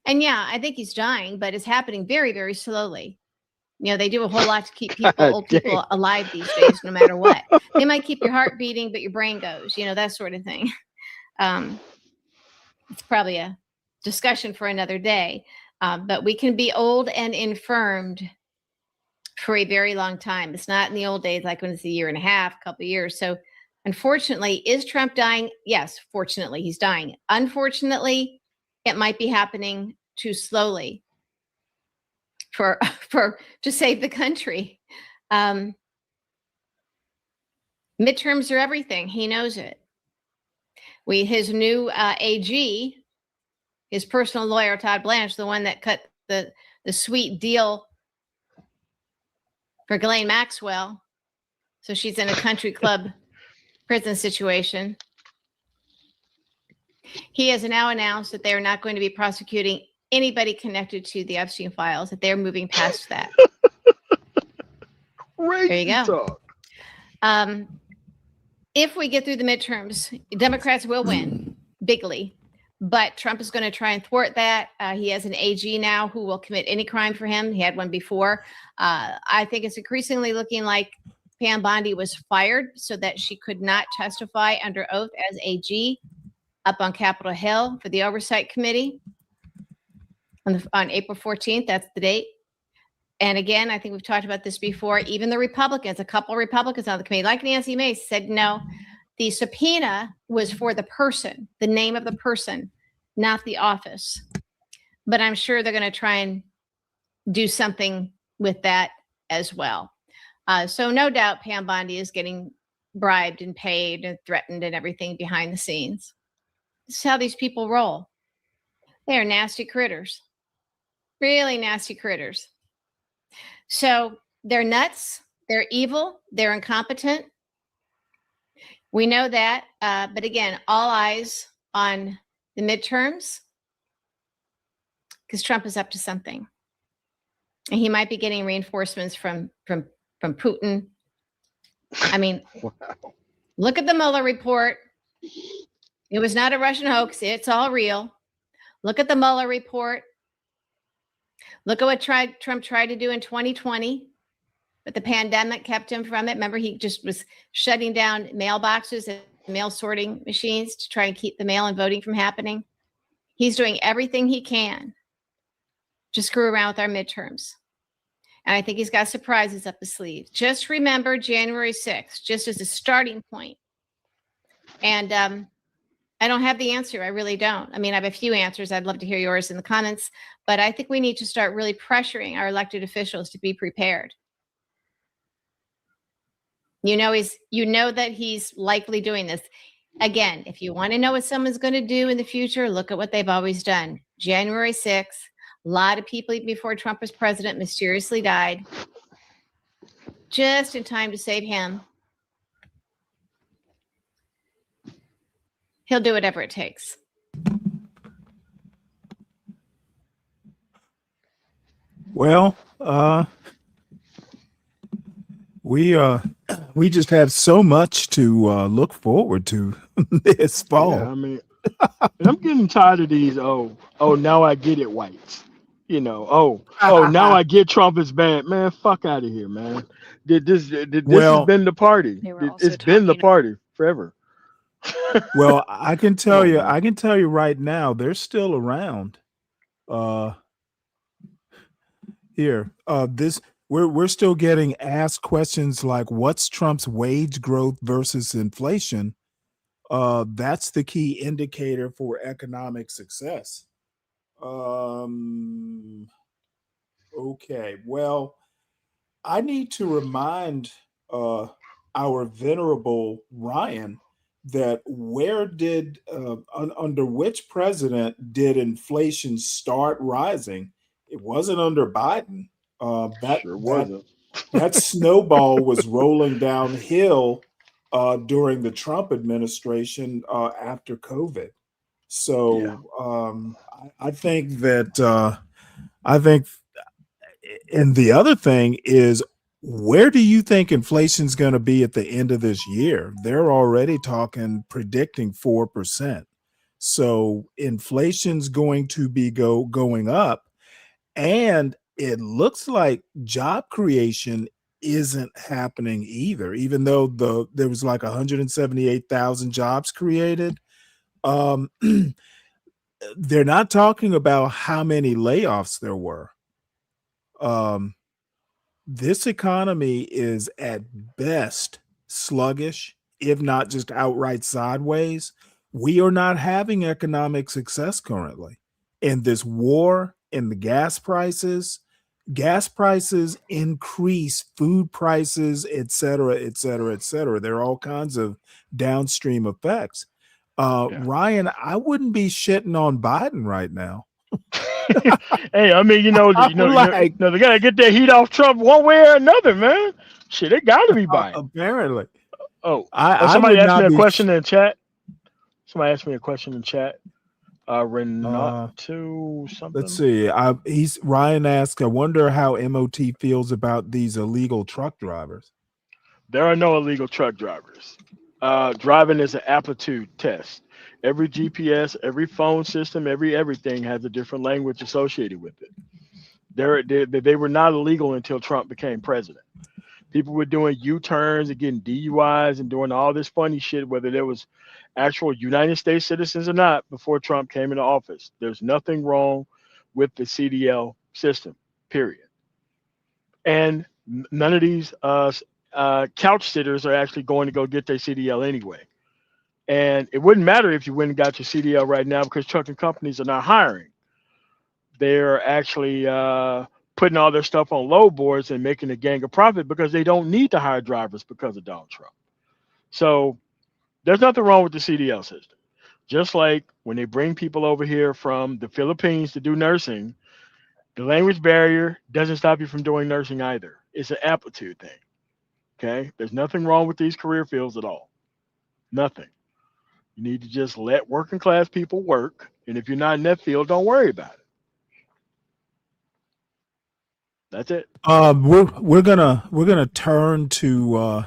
And yeah, I think he's dying, but it's happening very, very slowly. They do a whole lot to keep old people alive these days, no matter what. They might keep your heart beating, but your brain goes, that sort of thing. It's probably a discussion for another day. But we can be old and infirmed for a very long time. It's not in the old days, like when it's a year and a half, a couple of years. So Unfortunately, is Trump dying? Yes, fortunately, he's dying. Unfortunately, it might be happening too slowly for to save the country. Midterms are everything. He knows it. His new AG, his personal lawyer, Todd Blanche, the one that cut the sweet deal for Ghislaine Maxwell, so she's in a country club prison situation. He has now announced that they are not going to be prosecuting anybody connected to the Epstein files, that they're moving past that. There you go. If we get through the midterms, Democrats will win bigly, but Trump is going to try and thwart that. He has an AG now who will commit any crime for him. He had one before. I think it's increasingly looking like Pam Bondi was fired so that she could not testify under oath as AG up on Capitol Hill for the Oversight Committee on April 14th. That's the date. And again, I think we've talked about this before. Even the Republicans, a couple of Republicans on the committee, like Nancy Mace, said no. The subpoena was for the person, the name of the person, not the office. But I'm sure they're going to try and do something with that as well. So no doubt Pam Bondi is getting bribed and paid and threatened and everything behind the scenes. This is how these people roll. They are nasty critters, really nasty critters. So they're nuts, they're evil, they're incompetent. We know that. But again, all eyes on the midterms because Trump is up to something. And he might be getting reinforcements from Putin. I mean, look at the Mueller report. It was not a Russian hoax. It's all real. Look at the Mueller report. Look at what Trump tried to do in 2020, but the pandemic kept him from it. Remember, he just was shutting down mailboxes and mail sorting machines to try and keep the mail and voting from happening. He's doing everything he can to screw around with our midterms. And I think he's got surprises up his sleeve. Just remember January 6th, just as a starting point. And I don't have the answer. I really don't. I mean, I have a few answers. I'd love to hear yours in the comments, but I think we need to start really pressuring our elected officials to be prepared. You know that he's likely doing this. Again, if you want to know what someone's going to do in the future, look at what they've always done. January 6th, a lot of people even before Trump was president mysteriously died just in time to save him. He'll do whatever it takes. Well, we just have so much to look forward to this fall. Yeah, I mean, and I'm getting tired of these. Oh, now I get it, whites. You know, now I get Trump is bad, man. Fuck out of here, man. This has been the party. It's been the party forever. Well, I can tell you right now, they're still around. We're still getting asked questions like, what's Trump's wage growth versus inflation? That's the key indicator for economic success. Okay, well, I need to remind our venerable Ryan that under which president did inflation start rising? It wasn't under Biden. That snowball was rolling downhill during the Trump administration after COVID. So I think that and the other thing is, where do you think inflation's going to be at the end of this year? They're already predicting 4%. So inflation's going to be going up, and it looks like job creation isn't happening either, even though there was like 178,000 jobs created. They're not talking about how many layoffs there were. This economy is at best sluggish if not just outright sideways. We are not having economic success currently. And this war and the gas prices increase food prices, et cetera, et cetera, et cetera. There are all kinds of downstream effects. Ryan, I wouldn't be shitting on Biden right now. Hey, I mean, they gotta get that heat off Trump one way or another, man. Shit, they gotta be buying. Apparently. Somebody would asked not me a be question in chat. Somebody asked me a question in chat. Renato something. Let's see. Ryan asked, I wonder how MOT feels about these illegal truck drivers. There are no illegal truck drivers. Driving is an aptitude test. Every GPS, every phone system, everything has a different language associated with it. They were not illegal until Trump became president. People were doing U-turns and getting DUIs and doing all this funny shit, whether there was actual United States citizens or not, before Trump came into office. There's nothing wrong with the CDL system, period. And none of these couch sitters are actually going to go get their CDL anyway. And it wouldn't matter if you went and got your CDL right now, because trucking companies are not hiring. They're actually putting all their stuff on load boards and making a gang of profit because they don't need to hire drivers because of Donald Trump. So there's nothing wrong with the CDL system. Just like when they bring people over here from the Philippines to do nursing, the language barrier doesn't stop you from doing nursing either. It's an aptitude thing. Okay? There's nothing wrong with these career fields at all. Nothing. You need to just let working class people work. And if you're not in that field, don't worry about it. That's it. We're gonna turn to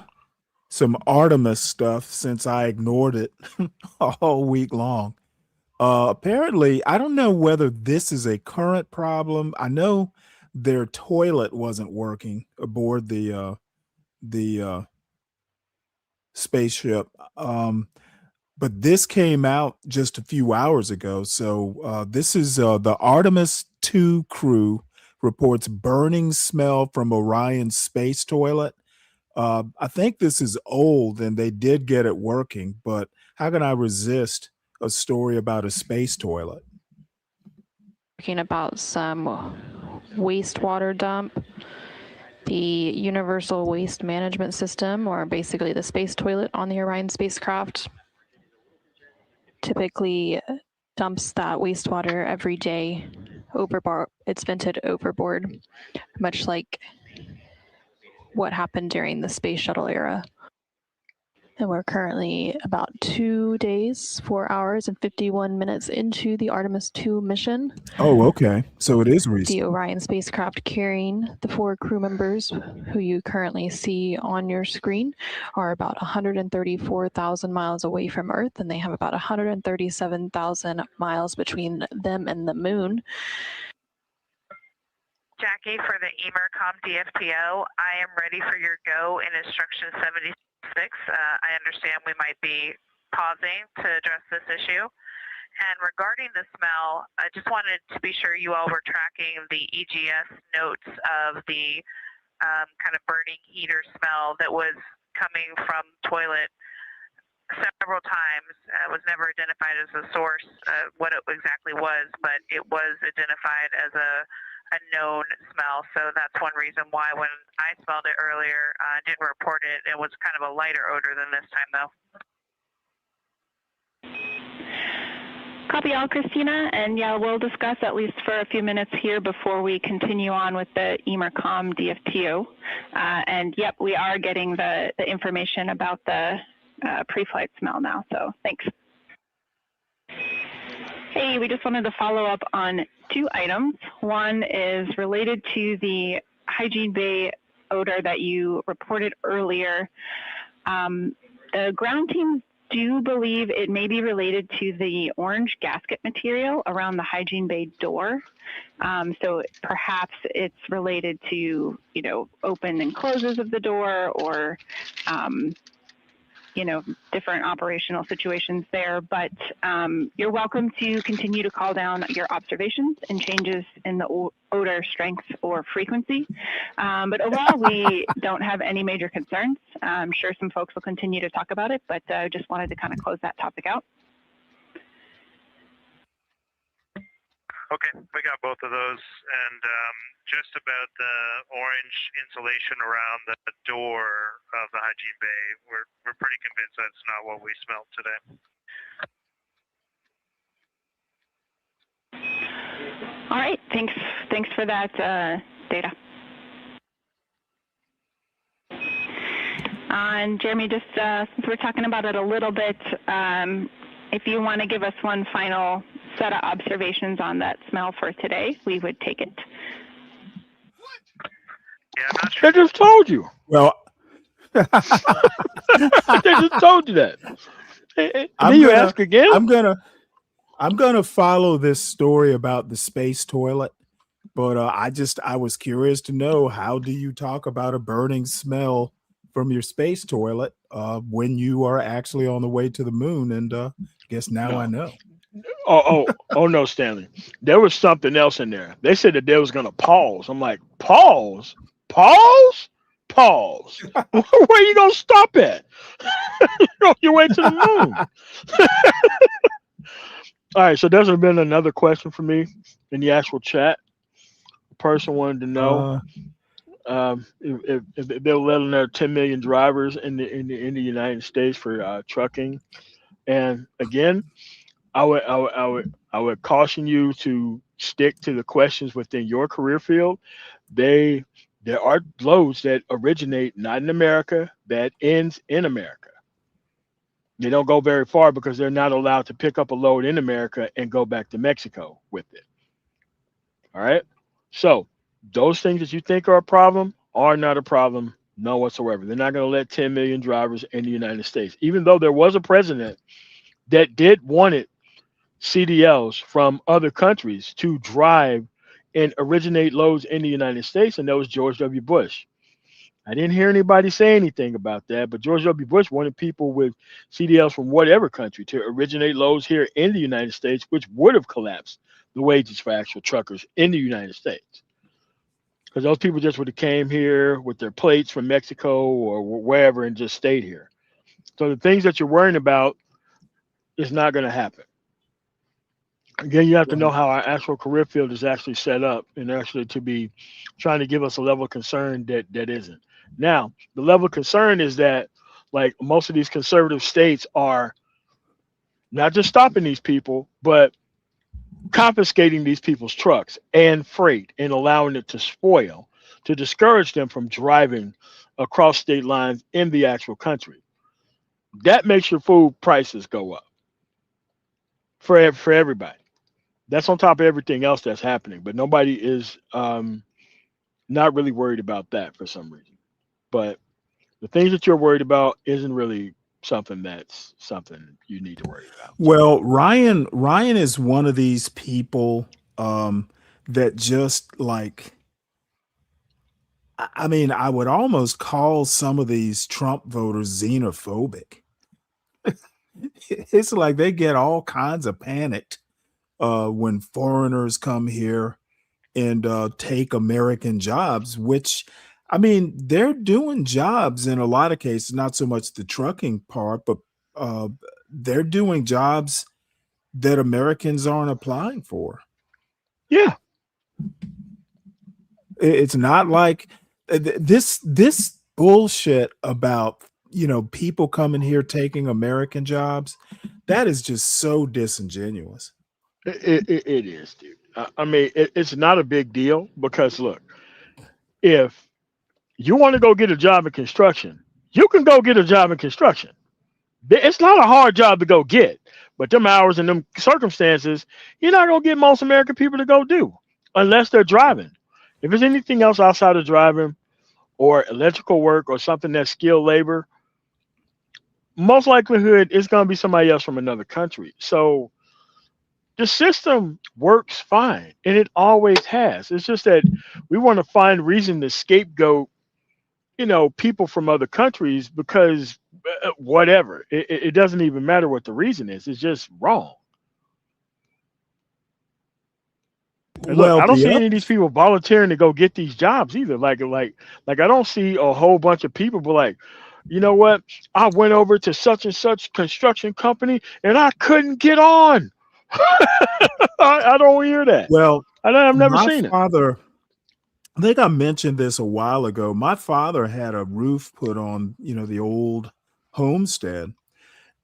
some Artemis stuff, since I ignored it all week long. Apparently, I don't know whether this is a current problem. I know their toilet wasn't working aboard the spaceship. But this came out just a few hours ago. So this is the Artemis 2 crew reports burning smell from Orion's space toilet. I think this is old and they did get it working, but how can I resist a story about a space toilet? Talking about some wastewater dump. The Universal Waste Management System, or basically the space toilet on the Orion spacecraft, typically dumps that wastewater every day overboard. It's vented overboard, much like what happened during the space shuttle era. And we're currently about 2 days, 4 hours, and 51 minutes into the Artemis 2 mission. Oh, okay. So it is recent. The Orion spacecraft carrying the 4 crew members who you currently see on your screen are about 134,000 miles away from Earth, and they have about 137,000 miles between them and the moon. Jackie for the EMERCOM DFTO. I am ready for your go in instruction 76. I understand we might be pausing to address this issue. And regarding the smell, I just wanted to be sure you all were tracking the EGS notes of the kind of burning heater smell that was coming from toilet several times. It was never identified as a source, what it exactly was, but it was identified as a known smell. So that's one reason why when I smelled it earlier, I didn't report it. It was kind of a lighter odor than this time, though. Copy all, Christina. And yeah, we'll discuss at least for a few minutes here before we continue on with the EMERCOM DFTO. And yep, we are getting the information about the pre-flight smell now. So thanks. Hey, we just wanted to follow up on 2 items. One is related to the hygiene bay odor that you reported earlier. The ground teams do believe it may be related to the orange gasket material around the hygiene bay door. So perhaps it's related to, open and closes of the door, or different operational situations there. But you're welcome to continue to call down your observations and changes in the odor strength or frequency. But overall, we don't have any major concerns. I'm sure some folks will continue to talk about it, but I just wanted to kind of close that topic out. Okay, we got both of those. And just about the orange insulation around the door of the hygiene bay, we're pretty convinced that's not what we smelled today. All right, thanks for that data. And Jeremy, just since we're talking about it a little bit, if you want to give us one final set of observations on that smell for today, we would take it. Yeah, I'm not sure. I just told you. Well, they just told you that. And you ask again? I'm gonna follow this story about the space toilet, but I was curious to know, how do you talk about a burning smell from your space toilet when you are actually on the way to the moon? And guess now I know. Oh no, Stanley. There was something else in there. They said that they was gonna pause. I'm like, pause? Pause? Pause. Where are you gonna stop at? On your way to the moon. All right, so there's been another question for me in the actual chat. A person wanted to know if they were letting there 10 million drivers in the United States for trucking. And again, I would caution you to stick to the questions within your career field. There are loads that originate not in America that ends in America. They don't go very far because they're not allowed to pick up a load in America and go back to Mexico with it. All right. So those things that you think are a problem are not a problem, none whatsoever. They're not going to let 10 million drivers in the United States, even though there was a president that did wanted CDLs from other countries to drive and originate loads in the United States, and that was George W. Bush. I didn't hear anybody say anything about that, but George W. Bush wanted people with CDLs from whatever country to originate loads here in the United States, which would have collapsed the wages for actual truckers in the United States. Because those people just would have came here with their plates from Mexico or wherever and just stayed here. So the things that you're worrying about is not going to happen. Again, you have to know how our actual career field is actually set up and actually to be trying to give us a level of concern that isn't. Now, the level of concern is that, like, most of these conservative states are not just stopping these people, but confiscating these people's trucks and freight and allowing it to spoil to discourage them from driving across state lines in the actual country. That makes your food prices go up for everybody. That's on top of everything else that's happening, but nobody is not really worried about that for some reason. But the things that you're worried about isn't really something you need to worry about. Well, Ryan is one of these people that just, like, I mean, I would almost call some of these Trump voters xenophobic. It's like they get all kinds of panicked when foreigners come here and take American jobs, which, I mean, they're doing jobs in a lot of cases, not so much the trucking part, but they're doing jobs that Americans aren't applying for. Yeah. It's not like this bullshit about, people coming here taking American jobs. That is just so disingenuous. It is, dude. I mean, it's not a big deal because, look, if you want to go get a job in construction, you can go get a job in construction. It's not a hard job to go get, but them hours and them circumstances, you're not going to get most American people to go do unless they're driving. If it's anything else outside of driving or electrical work or something that's skilled labor, most likelihood it's going to be somebody else from another country. So the system works fine, and it always has. It's just that we want to find reason to scapegoat, people from other countries because whatever. It doesn't even matter what the reason is. It's just wrong. And look, Well, I don't see the any of these people volunteering to go get these jobs either. Like I don't see a whole bunch of people, but like, you know what? I went over to such and such construction company and I couldn't get on. I don't hear that. well, I've never my seen it. father, I think I mentioned this a while ago. My father had a roof put on, the old homestead,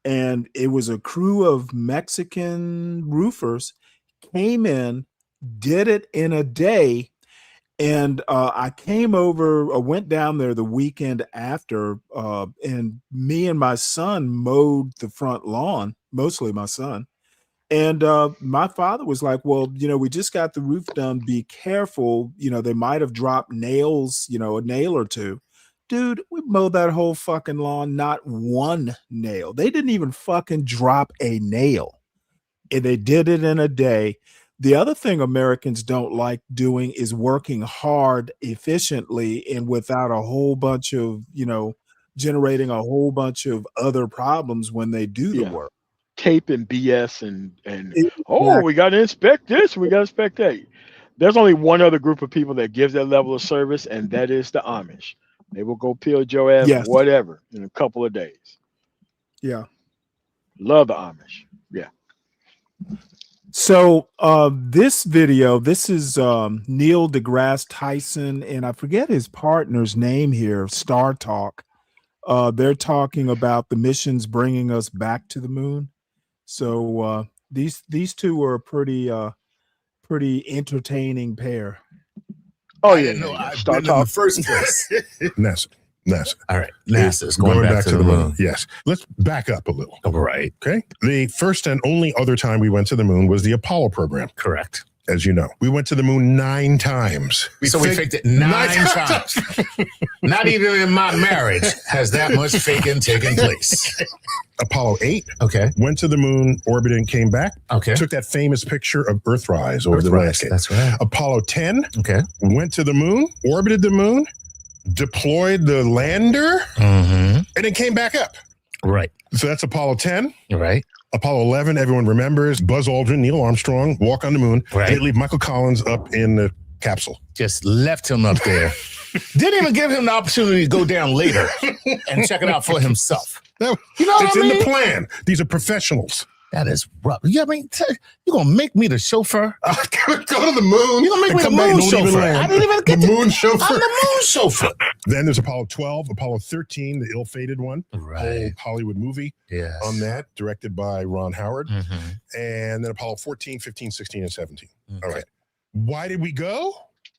and it was a crew of Mexican roofers came in, did it in a day. And I went down there the weekend after, and me and my son mowed the front lawn, mostly my son. And my father was like, well, we just got the roof done. Be careful. They might have dropped nails, a nail or two. Dude, we mowed that whole fucking lawn, not one nail. They didn't even fucking drop a nail. And they did it in a day. The other thing Americans don't like doing is working hard, efficiently, and without a whole bunch of, generating a whole bunch of other problems when they do the Yeah. work. Tape and BS and oh, Exactly. we got to inspect this, we got to inspect that. There's only one other group of people that gives that level of service, and that is the Amish. They will go peel your ass, Yes. whatever, in a couple of days. Yeah. Love the Amish. Yeah. So this video, this is Neil deGrasse Tyson, and I forget his partner's name here, Star Talk. They're talking about the missions bringing us back to the moon. So these two are a pretty entertaining pair. Oh I yeah, didn't know I'd Star been in the Talk. first place. NASA. All right, NASA's Going going back to the moon. Yes. Let's back up a little. All right, Okay. The first and only other time we went to the moon was the Apollo program. correct. As you know, we went to the moon 9 times. So we faked it 9 times. Not even in my marriage has that much faking taken place. Apollo 8 Okay. went to the moon, orbited, and came back. Okay. Took that famous picture of Earthrise over the Earthrise, landscape. that's right. Apollo 10 Okay. went to the moon, orbited the moon, deployed the lander, Mm-hmm. and then came back up. Right. So that's Apollo 10. Right. Apollo 11, everyone remembers Buzz Aldrin, Neil Armstrong, walk on the moon. Right. They leave Michael Collins up in the capsule. Just left him up there. Didn't even give him the opportunity to go down later and check it out for himself. You know what It's I in mean? the plan. These are professionals. That is rough. Yeah, I mean, you're gonna make me the chauffeur? Go to the moon. You're gonna make and me the come back and moon don't even chauffeur? land. I didn't even get the to- moon chauffeur. I'm the moon chauffeur. Then there's Apollo 12, Apollo 13, the ill-fated one. Right. Whole Hollywood movie Yes. on that, directed by Ron Howard. Mm-hmm. And then Apollo 14, 15, 16, and 17. Okay. All right. Why did we go?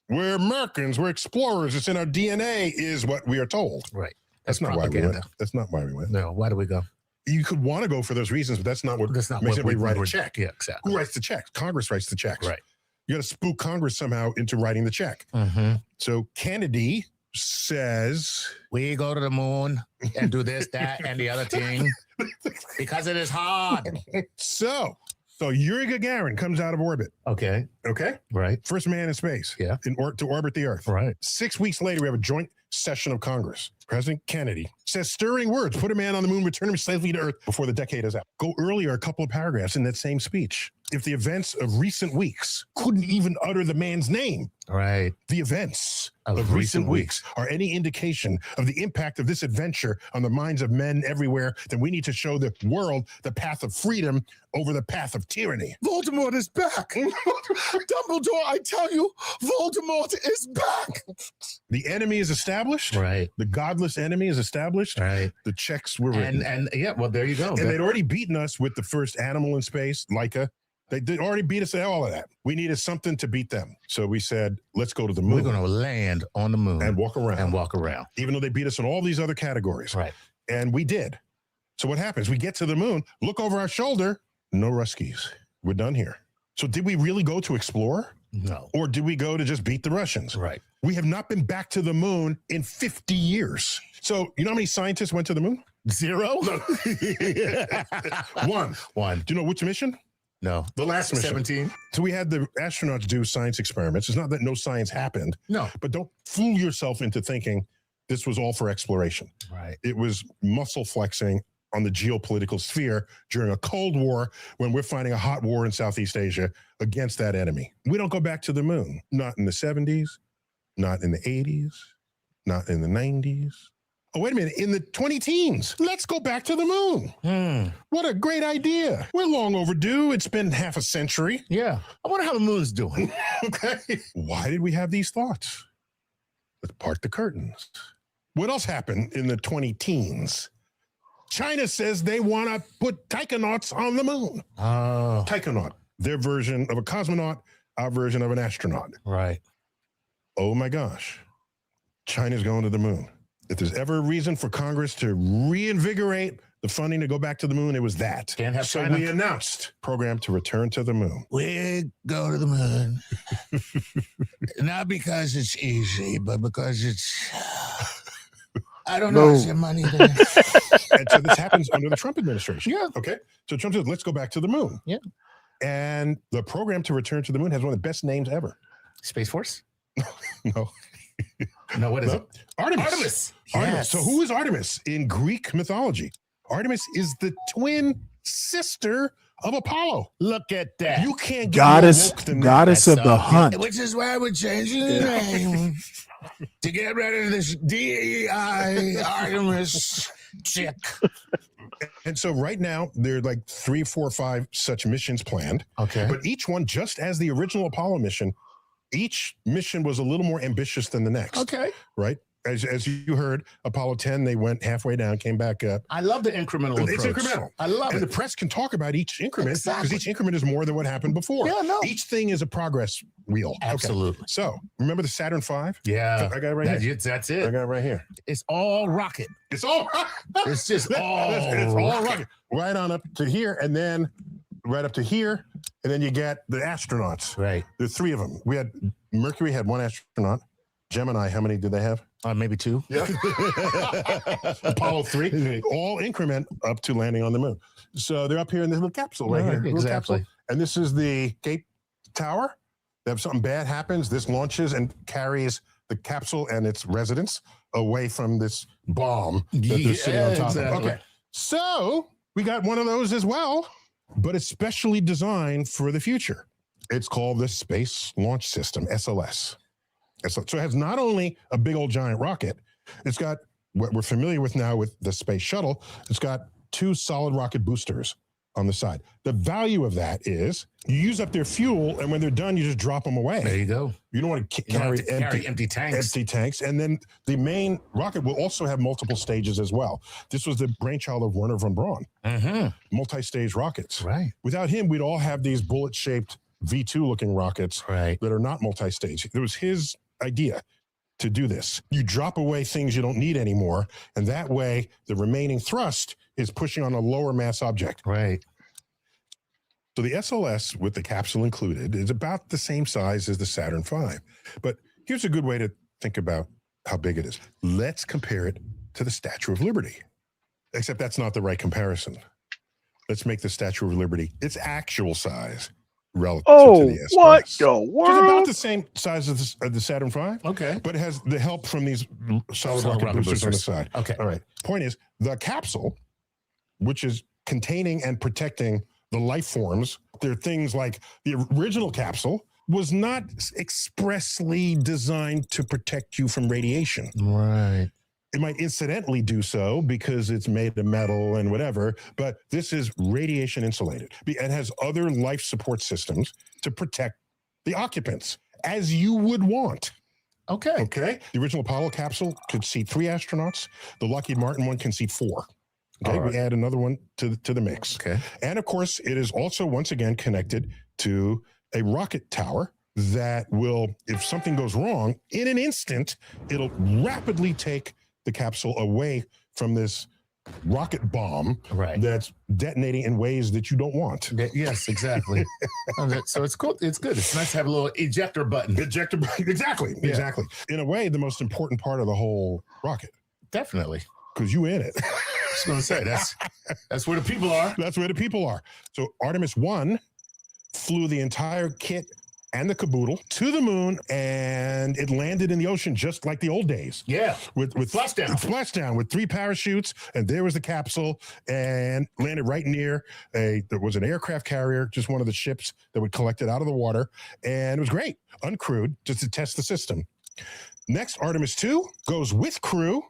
We're Americans. We're explorers. It's in our DNA, is what we are told. Right. That's not why we propaganda. went. That's not why we went. No, why do we go? You could want to go for those reasons, but that's not what That's not makes what everybody write a we're- check. Yeah, exactly. Who writes the checks? Congress writes the checks. Right. You got to spook Congress somehow into writing the check. Mm-hmm. So Kennedy says, We go to the moon and do this, that, and the other thing because it is hard. so Yuri Gagarin comes out of orbit. Okay. Okay. Right. First man in space. Yeah. To orbit the Earth. Right. 6 weeks later, we have a joint session of Congress. President Kennedy says stirring words, put a man on the moon, return him safely to Earth before the decade is out. Go earlier, a couple of paragraphs in that same speech. If the events of recent weeks couldn't even utter the man's name, Right. the events of recent weeks are any indication of the impact of this adventure on the minds of men everywhere, then we need to show the world the path of freedom over the path of tyranny. Voldemort is back. Dumbledore, I tell you, Voldemort is back. The enemy is established. Right. The godless enemy is established. Right. The checks were written. And yeah, well, there you go. And they'd already beaten us with the first animal in space, Laika. They did already beat us at all of that. We needed something to beat them. So we said, let's go to the moon. We're going to land on the moon. And walk around. And walk around. Even though they beat us in all these other categories. Right. And we did. So what happens? We get to the moon, look over our shoulder, no Ruskies. We're done here. So did we really go to explore? No. Or did we go to just beat the Russians? Right. We have not been back to the moon in 50 years. So you know how many scientists went to the moon? 0? No. One. Do you know which mission? No. The last mission. 17. So we had the astronauts do science experiments. It's not that no science happened. No. But don't fool yourself into thinking This was all for exploration. Right. It was muscle flexing on the geopolitical sphere during a Cold War when we're fighting a hot war in Southeast Asia against that enemy. We don't go back to the moon. Not in the 70s, not in the 80s, not in the 90s. Oh, wait a minute. In the 20-teens, let's go back to the moon. What a great idea. We're long overdue. It's been half a century. Yeah. I wonder how the moon's doing. Okay. Why did we have these thoughts? Let's part the curtains. What else happened in the 20-teens? China says they want to put taikonauts on the moon. Oh. Taikonaut, their version of a cosmonaut, our version of an astronaut. Right. Oh my gosh. China's going to the moon. If there's ever a reason for Congress to reinvigorate the funding to go back to the moon, it was that. Can't have so China. we announced program to return to the moon. We go to the moon. Not because it's easy, but because it's... I don't know. Is there money there? And so this happens under the Trump administration. Yeah. Okay. So Trump says, let's go back to the moon. Yeah. And the program to return to the moon has one of the best names ever. Space Force? No. No, what is it? Artemis. Artemis. Artemis. Yes. So who is Artemis in Greek mythology? Artemis is the twin sister of Apollo. Look at that. You can't get more Goddess, woke than that. goddess of the hunt. Which is why we're changing the name to get rid of this DEI Artemis chick. And so right now, there are like 3, 4, 5 such missions planned. Okay. But each one, just as the original Apollo mission, each mission was a little more ambitious than the next. Okay. Right? As you heard, Apollo 10, they went halfway down, came back up. I love the incremental approach. It's incremental. I love and it. the press can talk about each increment because Exactly. each increment is more than what happened before. Yeah, no. Each thing is a progress wheel. Absolutely. Okay. So remember the Saturn V? Yeah. I got it right here. That's I it. got it right here. It's all rocket. It's all rocket. It's just all it's all rocket. rocket. Right on up to here, and then right up to here, and then you get the astronauts. Right. There's 3 of them. We had Mercury had 1 astronaut. Gemini, how many did they have? Maybe 2. Yeah. Apollo 3, all increment up to landing on the moon. So they're up here in this little capsule right here. Little Exactly. capsule. And this is the Cape Tower. If something bad happens, this launches and carries the capsule and its residents away from this bomb that they're sitting on top exactly. of. Okay. So we got one of those as well, but it's specially designed for the future. It's called the Space Launch System, SLS. So it has not only a big old giant rocket, it's got what we're familiar with now with the space shuttle. It's got 2 solid rocket boosters on the side. The value of that is you use up their fuel, and when they're done, you just drop them away. There you go. You don't want to You don't carry have to carry empty tanks. Empty tanks. And then the main rocket will also have multiple stages as well. This was the brainchild of Werner von Braun. Mm-hmm. Multi-stage rockets. Right. Without him, we'd all have these bullet-shaped V2 looking rockets that are not multi-stage. It was his idea to do this. You drop away things you don't need anymore, and that way the remaining thrust is pushing on a lower mass object. Right. So the SLS with the capsule included is about the same size as the Saturn V. But here's a good way to think about how big it is. Let's compare it to the Statue of Liberty. Except that's not the right comparison. Let's make the Statue of Liberty its actual size relative to the SLS. What the So it's world? about the same size as the Saturn V. Okay. But it has the help from these solid Solid rocket rocket boosters on the boosters. side. Okay. All right. Point is, the capsule, which is containing and protecting the life forms, there are things like the original capsule was not expressly designed to protect you from radiation. Right. It might incidentally do so because it's made of metal and whatever, but this is radiation insulated. It has other life support systems to protect the occupants, as you would want. Okay. Okay. The original Apollo capsule could seat 3 astronauts. The Lockheed Martin one can seat 4. Okay. All right. We add another one to the mix. Okay. And of course, it is also once again connected to a rocket tower that will, if something goes wrong, in an instant, it'll rapidly take the capsule away from this rocket bomb that's detonating in ways that you don't want. Yes, exactly. So it's cool. It's good. It's nice to have a little ejector button. Ejector button. Exactly. Yeah. Exactly. In a way, the most important part of the whole rocket. Definitely. Because you in it. I was going to say, that's where the people are. That's where the people are. So Artemis 1 flew the entire kit and the caboodle to the moon, and it landed in the ocean just like the old days. Yeah. With splashdown with 3 parachutes, and there was the capsule, and landed right near there was an aircraft carrier, just one of the ships that would collect it out of the water, and it was great, uncrewed, just to test the system. Next, Artemis 2 goes with crew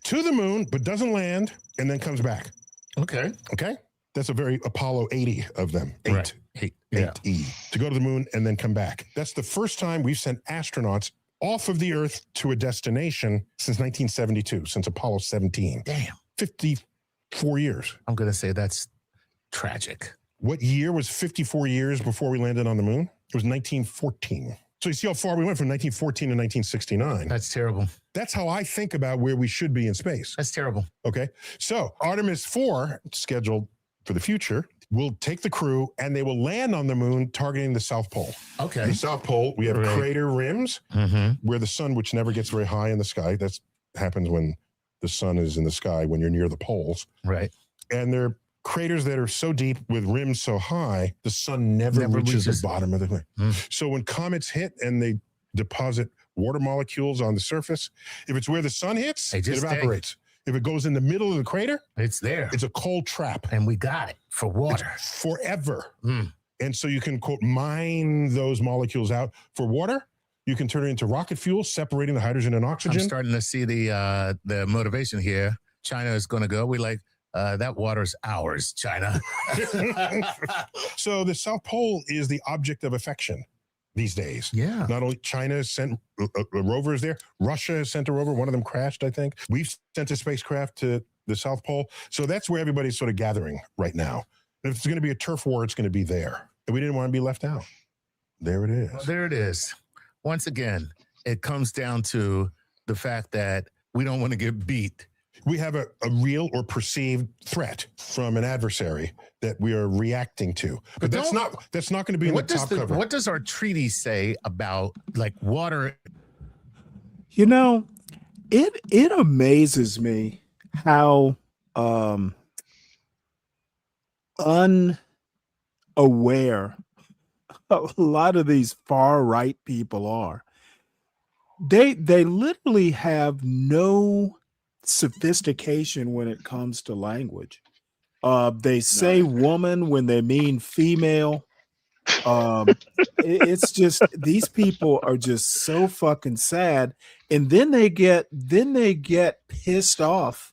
to the moon, but doesn't land, and then comes back. Okay. Okay? That's a very Apollo 80 of them. 8. Right. 8E. To go to the moon and then come back. That's the first time we've sent astronauts off of the Earth to a destination since 1972, since Apollo 17. Damn. 54 years. I'm going to say that's tragic. What year was 54 years before we landed on the moon? It was 1914. So you see how far we went from 1914 to 1969. That's terrible. That's how I think about where we should be in space. That's terrible. Okay. So Artemis 4, scheduled for the future, will take the crew and they will land on the moon targeting the South Pole. Okay. The South Pole, we have crater rims where the sun, which never gets very high in the sky, that happens when the sun is in the sky when you're near the poles. Right. And they're craters that are so deep with rims so high, the sun never reaches the bottom of the thing. So when comets hit and they deposit water molecules on the surface, if it's where the sun hits, it evaporates. If it goes in the middle of the crater, it's there. It's a cold trap. And we got it for water. It's forever. And so you can, quote, mine those molecules out for water. You can turn it into rocket fuel, separating the hydrogen and oxygen. I'm starting to see the motivation here. China is going to go. We like, that water's ours, China. So the South Pole is the object of affection these days. Yeah. Not only China has sent rovers there, Russia has sent a rover. One of them crashed, I think. We've sent a spacecraft to the South Pole. So that's where everybody's sort of gathering right now. And if it's going to be a turf war, it's going to be there. And we didn't want to be left out. There it is. Well, there it is. Once again, it comes down to the fact that we don't want to get beat. We have a real or perceived threat from an adversary that we are reacting to. But that's not going to be in the top cover. What does our treaty say about like water? You know, it amazes me how unaware a lot of these far right people are. They literally have no sophistication when it comes to language. They say woman when they mean female. It's just, these people are just so fucking sad, and then they get pissed off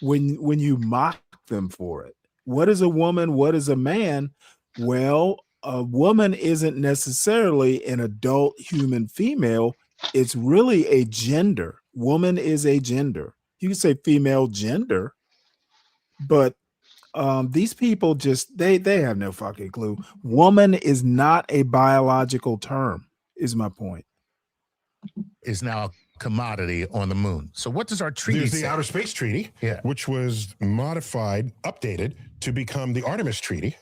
when you mock them for it. What is a woman? What is a man? Well, a woman isn't necessarily an adult human female. It's really a gender. Woman is a gender. You can say female gender, but these people just, they have no fucking clue. Woman is not a biological term, is my point. Is now a commodity on the moon. So what does our treaty There's say? the Outer Space Treaty, which was modified, updated to become the Artemis Treaty.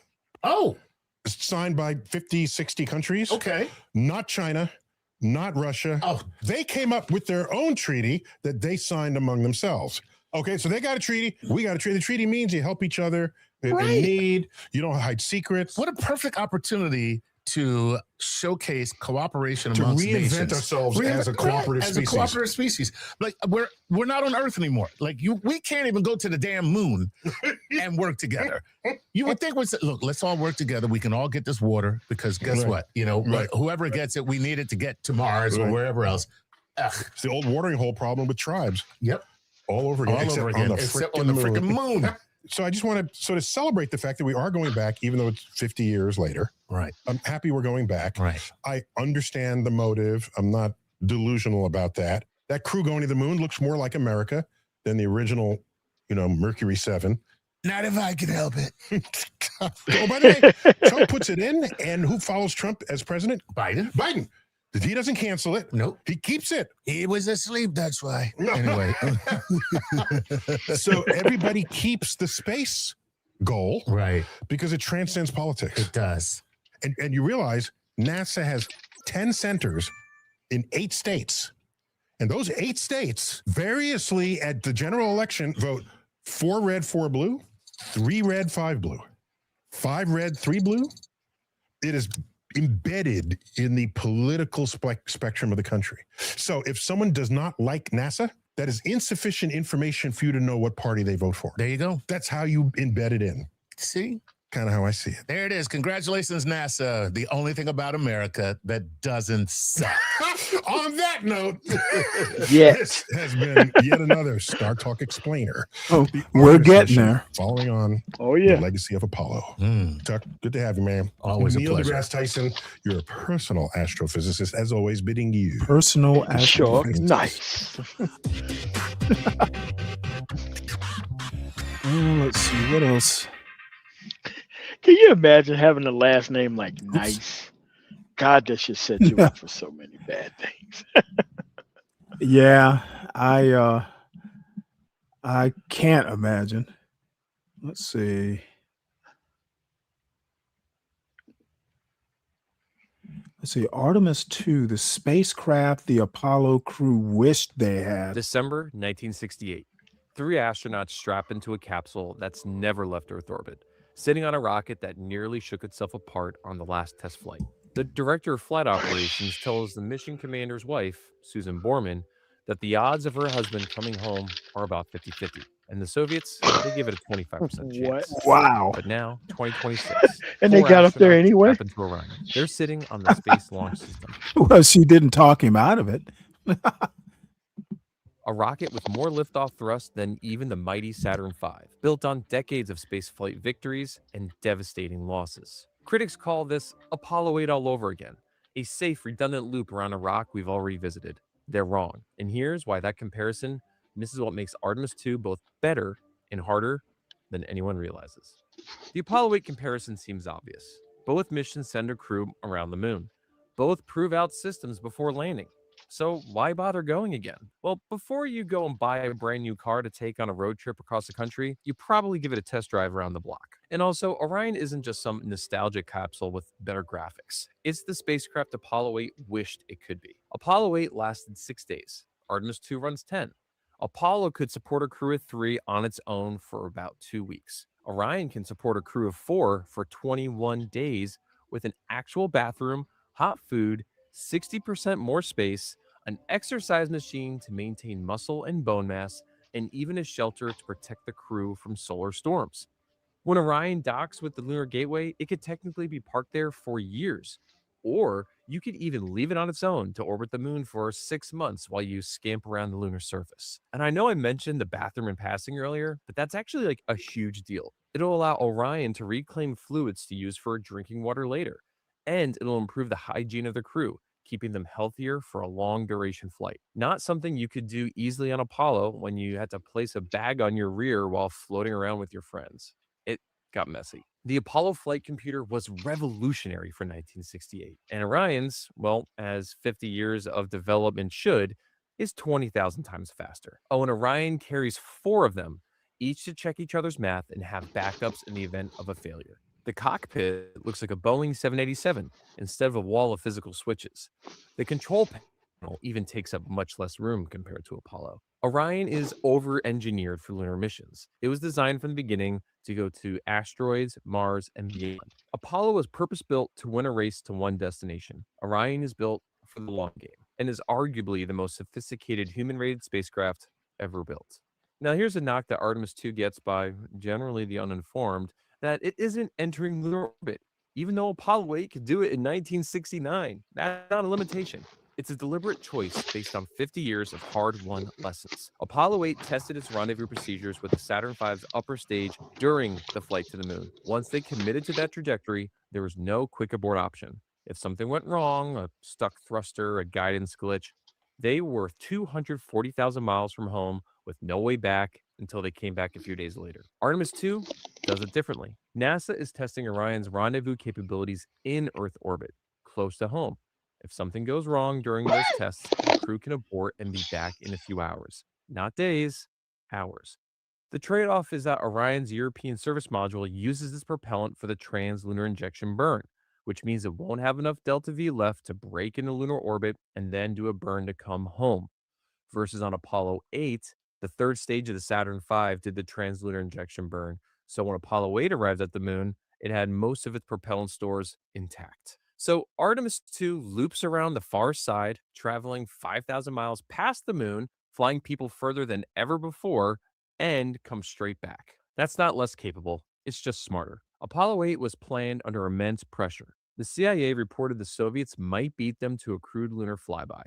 Oh. Signed by 50, 60 countries. Okay. Not China, not Russia. Oh. They came up with their own treaty that they signed among themselves. Okay, so they got a treaty. We got a treaty. The treaty means you help each other in need. You don't hide secrets. What a perfect opportunity to showcase cooperation To amongst reinvent nations. ourselves as a cooperative as species. a cooperative species. Like we're not on Earth anymore. Like we can't even go to the damn moon and work together. You would think look, let's all work together. We can all get this water because guess what? You know, whoever gets it, we need it to get to Mars or wherever else. Ugh. It's the old watering hole problem with tribes. Yep. All over again. All over again. Except on the freaking moon. So I just want to sort of celebrate the fact that we are going back, even though it's 50 years later. Right. I'm happy we're going back. Right. I understand the motive. I'm not delusional about that. That crew going to the moon looks more like America than the original, Mercury 7. Not if I can help it. Oh, by the way, Trump puts it in, and who follows Trump as president? Biden. He doesn't cancel it. Nope. He keeps it. He was asleep, that's why. Anyway. So everybody keeps the space goal. Right. Because it transcends politics. It does. And you realize NASA has 10 centers in 8 states. And those 8 states variously at the general election vote 4 red, 4 blue, 3 red, 5 blue, 5 red, 3 blue. It is embedded in the political spectrum of the country. So if someone does not like NASA, that is insufficient information for you to know what party they vote for. There you go. That's how you embed it in. See? Kind of how I see it. There it is. Congratulations, NASA. The only thing about America that doesn't suck. On that note, Yeah. this has been yet another Star Talk Explainer. Oh, The we're Artemis getting mission there. Following on Oh, yeah. the legacy of Apollo. Chuck, good to have you, man. Always a Neil pleasure. deGrasse Tyson, you're a personal astrophysicist, as always, bidding you. Personal Sure. astrophysics. Nice. Let's see what else. Can you imagine having a last name like Nice? God, that should set you up for so many bad things. Yeah, I can't imagine. Let's see. Let's see. Artemis 2, the spacecraft the Apollo crew wished they had. December 1968. 3 astronauts strap into a capsule that's never left Earth orbit, sitting on a rocket that nearly shook itself apart on the last test flight. The director of flight operations tells the mission commander's wife, Susan Borman, that the odds of her husband coming home are about 50-50. And the Soviets, they give it a 25% chance. Wow. But now, 2026. And they 4 got up there astronauts anyway? strap into Orion. They're sitting on the Space Launch System. Well, she didn't talk him out of it. A rocket with more liftoff thrust than even the mighty Saturn V, built on decades of spaceflight victories and devastating losses. Critics call this Apollo 8 all over again, a safe, redundant loop around a rock we've already visited. They're wrong, and here's why that comparison misses what makes Artemis 2 both better and harder than anyone realizes. The Apollo 8 comparison seems obvious. Both missions send a crew around the moon. Both prove out systems before landing. So why bother going again? Well, before you go and buy a brand new car to take on a road trip across the country, you probably give it a test drive around the block. And also, Orion isn't just some nostalgic capsule with better graphics. It's the spacecraft Apollo 8 wished it could be. Apollo 8 lasted 6 days. Artemis 2 runs 10. Apollo could support a crew of 3 on its own for about 2 weeks. Orion can support a crew of 4 for 21 days with an actual bathroom, hot food, 60% more space, an exercise machine to maintain muscle and bone mass, and even a shelter to protect the crew from solar storms. When Orion docks with the Lunar Gateway, it could technically be parked there for years. Or you could even leave it on its own to orbit the moon for 6 months while you scamp around the lunar surface. And I know I mentioned the bathroom in passing earlier, but that's actually like a huge deal. It'll allow Orion to reclaim fluids to use for drinking water later. And it'll improve the hygiene of the crew, keeping them healthier for a long duration flight. Not something you could do easily on Apollo when you had to place a bag on your rear while floating around with your friends. It got messy. The Apollo flight computer was revolutionary for 1968, and Orion's, well, as 50 years of development should, is 20,000 times faster. Oh, and Orion carries 4 of them, each to check each other's math and have backups in the event of a failure. The cockpit looks like a Boeing 787 instead of a wall of physical switches. The control panel even takes up much less room compared to Apollo. Orion is over-engineered for lunar missions. It was designed from the beginning to go to asteroids, Mars, and beyond. Apollo was purpose-built to win a race to one destination. Orion is built for the long game and is arguably the most sophisticated human-rated spacecraft ever built. Now, here's a knock that Artemis 2 gets by generally the uninformed, that it isn't entering lunar orbit, even though Apollo 8 could do it in 1969. That's not a limitation. It's a deliberate choice based on 50 years of hard-won lessons. Apollo 8 tested its rendezvous procedures with the Saturn V's upper stage during the flight to the moon. Once they committed to that trajectory, there was no quick abort option. If something went wrong, a stuck thruster, a guidance glitch, they were 240,000 miles from home with no way back until they came back a few days later. Artemis 2 does it differently. NASA is testing Orion's rendezvous capabilities in Earth orbit, close to home. If something goes wrong during those tests, the crew can abort and be back in a few hours. Not days, hours. The trade-off is that Orion's European service module uses this propellant for the trans-lunar injection burn, which means it won't have enough delta V left to break into lunar orbit and then do a burn to come home. Versus on Apollo 8, the third stage of the Saturn V did the trans-lunar injection burn. So when Apollo 8 arrived at the moon, it had most of its propellant stores intact. So Artemis 2 loops around the far side, traveling 5,000 miles past the moon, flying people further than ever before, and comes straight back. That's not less capable, it's just smarter. Apollo 8 was planned under immense pressure. The CIA reported the Soviets might beat them to a crude lunar flyby.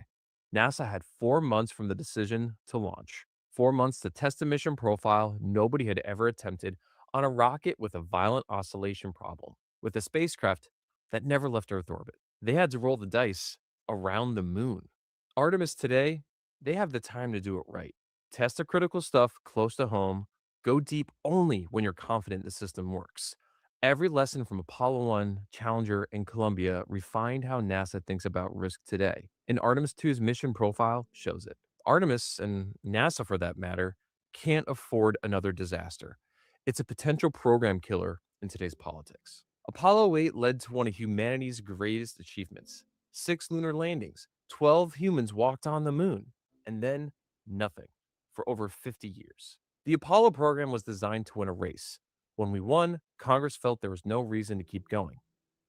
NASA had 4 months from the decision to launch, 4 months to test a mission profile nobody had ever attempted on a rocket with a violent oscillation problem, with a spacecraft that never left Earth orbit. They had to roll the dice around the moon. Artemis today, they have the time to do it right. Test the critical stuff close to home. Go deep only when you're confident the system works. Every lesson from Apollo 1, Challenger, and Columbia refined how NASA thinks about risk today. And Artemis 2's mission profile shows it. Artemis, and NASA for that matter, can't afford another disaster. It's a potential program killer in today's politics. Apollo 8 led to one of humanity's greatest achievements: 6 lunar landings, 12 humans walked on the moon, and then nothing for over 50 years. The Apollo program was designed to win a race. When we won, Congress felt there was no reason to keep going.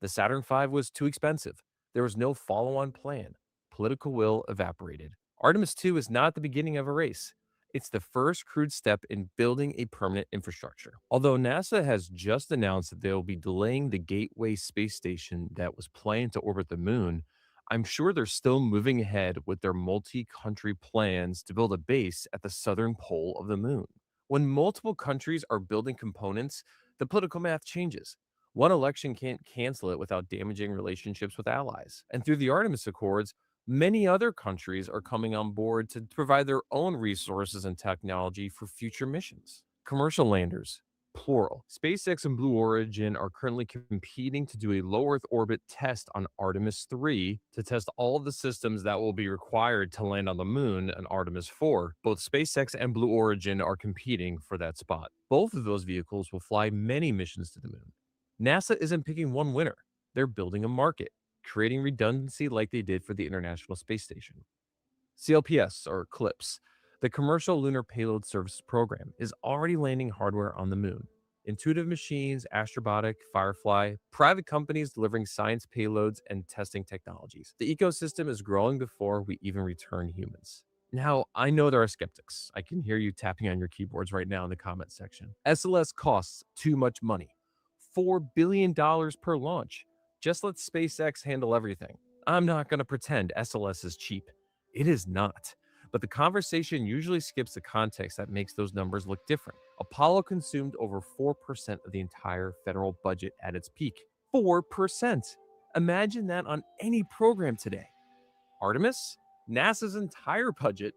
The Saturn V was too expensive. There was no follow on plan. Political will evaporated. Artemis 2 is not the beginning of a race. It's the first crude step in building a permanent infrastructure. Although NASA has just announced that they will be delaying the Gateway space station that was planned to orbit the moon, I'm sure they're still moving ahead with their multi-country plans to build a base at the southern pole of the moon. When multiple countries are building components, the political math changes. One election can't cancel it without damaging relationships with allies. And through the Artemis Accords, many other countries are coming on board to provide their own resources and technology for future missions. Commercial landers, plural. SpaceX and Blue Origin are currently competing to do a low Earth orbit test on Artemis 3 to test all of the systems that will be required to land on the moon on Artemis 4. Both SpaceX and Blue Origin are competing for that spot. Both of those vehicles will fly many missions to the moon. NASA isn't picking one winner. They're building a market, creating redundancy like they did for the International Space Station. CLPS, or CLIPS, the Commercial Lunar Payload Services Program, is already landing hardware on the moon. Intuitive Machines, Astrobotic, Firefly, private companies delivering science payloads and testing technologies. The ecosystem is growing before we even return humans. Now, I know there are skeptics. I can hear you tapping on your keyboards right now in the comment section. SLS costs too much money. $4 billion per launch. Just let SpaceX handle everything. I'm not going to pretend SLS is cheap. It is not. But the conversation usually skips the context that makes those numbers look different. Apollo consumed over 4% of the entire federal budget at its peak. 4%. Imagine that on any program today. Artemis, NASA's entire budget,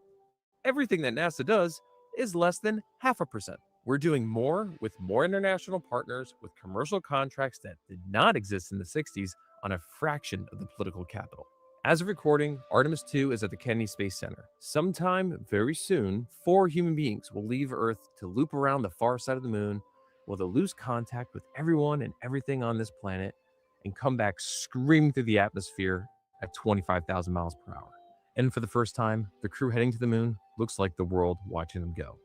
everything that NASA does, is less than 0.5%. We're doing more with more international partners with commercial contracts that did not exist in the 60s on a fraction of the political capital. As of recording, Artemis 2 is at the Kennedy Space Center. Sometime very soon, 4 human beings will leave Earth to loop around the far side of the moon, where they'll lose contact with everyone and everything on this planet and come back screaming through the atmosphere at 25,000 miles per hour. And for the first time, the crew heading to the moon looks like the world watching them go.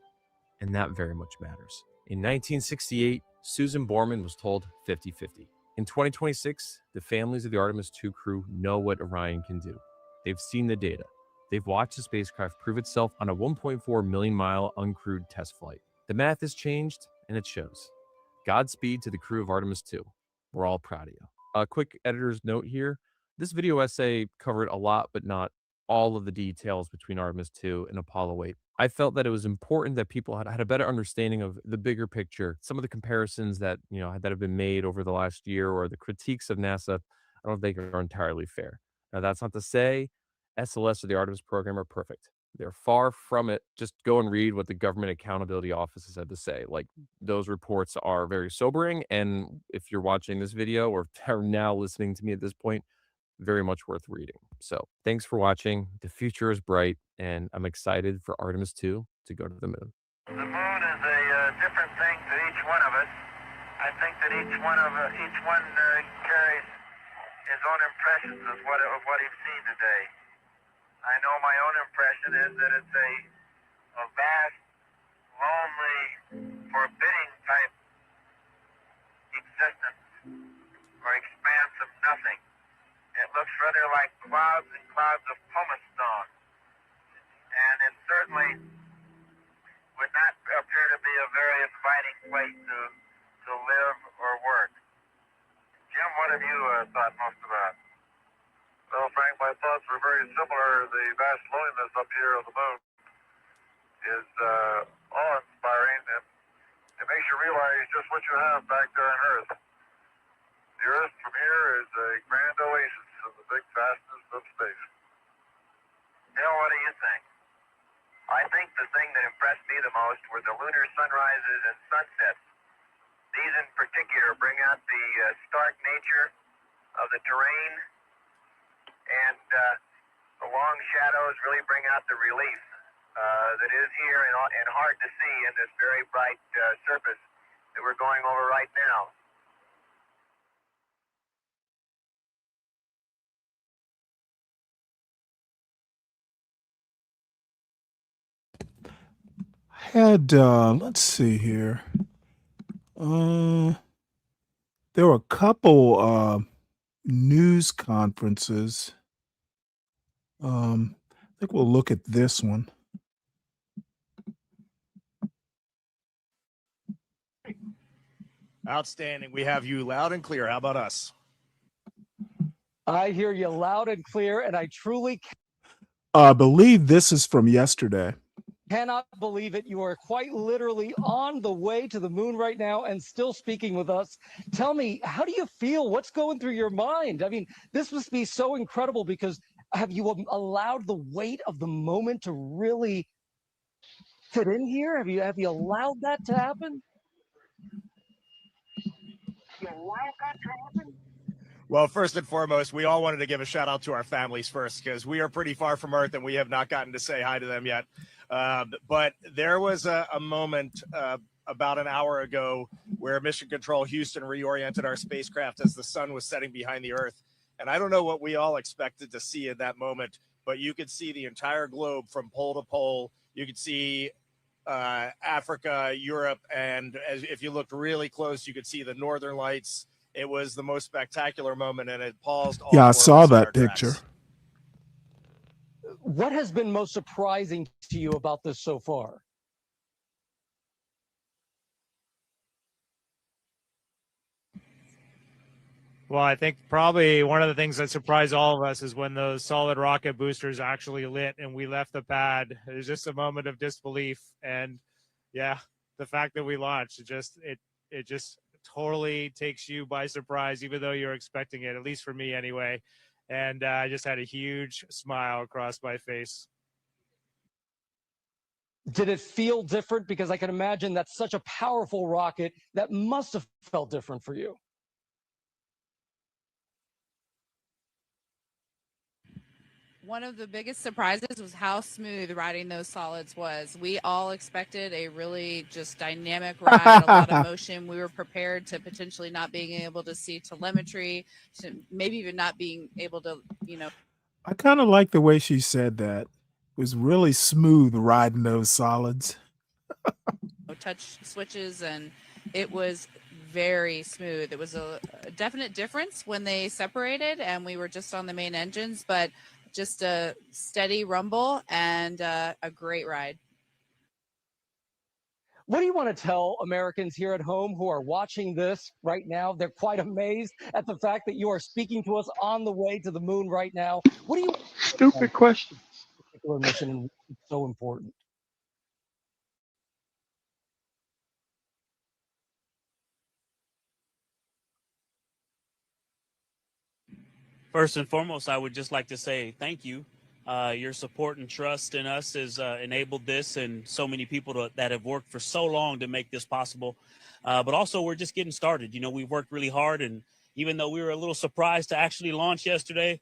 And that very much matters. In 1968, Susan Borman was told 50-50. In 2026, the families of the Artemis 2 crew know what Orion can do. They've seen the data. They've watched the spacecraft prove itself on a 1.4 million mile uncrewed test flight. The math has changed, and it shows. Godspeed to the crew of Artemis 2. We're all proud of you. A quick editor's note here. This video essay covered a lot, but not all of the details between Artemis 2 and Apollo 8. I felt that it was important that people had a better understanding of the bigger picture. Some of the comparisons that that have been made over the last year, or the critiques of NASA, I don't think are entirely fair. Now, that's not to say SLS or the Artemis program are perfect. They're far from it. Just go and read what the Government Accountability Office has had to say. Like, those reports are very sobering. And if you're watching this video or are now listening to me at this point, very much worth reading. So thanks for watching. The future is bright, and I'm excited for Artemis 2 to go to the moon. The moon is a different thing to each one of us. I think that each one carries his own impressions of what he's seen today. I know my own impression is that it's a vast, lonely, forbidding type existence or expanse of nothing. rather like clouds and clouds of pumice stone. And it certainly would not appear to be a very inviting place to live or work. Jim, what have you thought most about? Well, Frank, my thoughts were very similar. The vast loneliness up here on the moon is awe-inspiring, and it makes you realize just what you have back there on Earth. The Earth from here is a grand oasis in the big vastness of space. Bill, what do you think? I think the thing that impressed me the most were the lunar sunrises and sunsets. These in particular bring out the stark nature of the terrain, and the long shadows really bring out the relief that is here and hard to see in this very bright surface that we're going over right now. Had let's see here. There were a couple news conferences. I think we'll look at this one. Outstanding. We have you loud and clear. How about us? I hear you loud and clear, and I truly I believe this is from yesterday. cannot believe it. You are quite literally on the way to the moon right now and still speaking with us. Tell me, how do you feel? What's going through your mind? I mean, this must be so incredible because have you allowed the weight of the moment to really fit in here? Have you allowed that to happen? Well, first and foremost, we all wanted to give a shout out to our families first because we are pretty far from Earth and we have not gotten to say hi to them yet. But there was a moment about an hour ago where Mission Control Houston reoriented our spacecraft as the sun was setting behind the Earth. And I don't know what we all expected to see in that moment, but you could see the entire globe from pole to pole. You could see Africa, Europe, and if you looked really close, you could see the Northern Lights. It was the most spectacular moment, and it paused all Yeah, I four of saw us in our that picture. tracks. What has been most surprising to you about this so far? Well, I think probably one of the things that surprised all of us is when those solid rocket boosters actually lit and we left the pad. It was just a moment of disbelief, and yeah, the fact that we launched, it just totally takes you by surprise, even though you're expecting it. At least for me, anyway. And I just had a huge smile across my face. Did it feel different? Because I can imagine that's such a powerful rocket that must have felt different for you. One of the biggest surprises was how smooth riding those solids was. We all expected a really just dynamic ride, a lot of motion. We were prepared to potentially not being able to see telemetry, to maybe even not being able to, I kind of like the way she said that. It was really smooth riding those solids. touch switches, and it was very smooth. It was a definite difference when they separated and we were just on the main engines, but just a steady rumble and a great ride. What do you want to tell Americans here at home who are watching this right now? They're quite amazed at the fact that you are speaking to us on the way to the moon right now. What do you Stupid question. particular mission and it's so important? First and foremost, I would just like to say thank you. Your support and trust in us has enabled this, and so many people that have worked for so long to make this possible. But also, we're just getting started. We've worked really hard, and even though we were a little surprised to actually launch yesterday,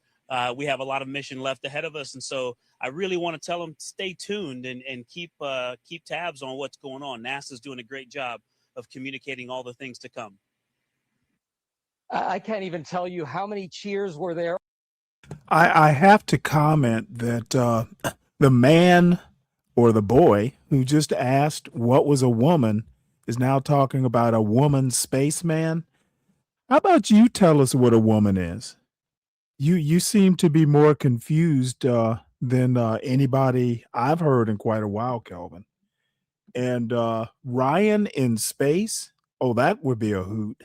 we have a lot of mission left ahead of us. And so I really want to tell them, stay tuned and keep tabs on what's going on. NASA's doing a great job of communicating all the things to come. I can't even tell you how many cheers were there. I have to comment that the man or the boy who just asked what was a woman is now talking about a woman spaceman. How about you tell us what a woman is? You seem to be more confused than anybody I've heard in quite a while, Kelvin. And Ryan in space? Oh, that would be a hoot.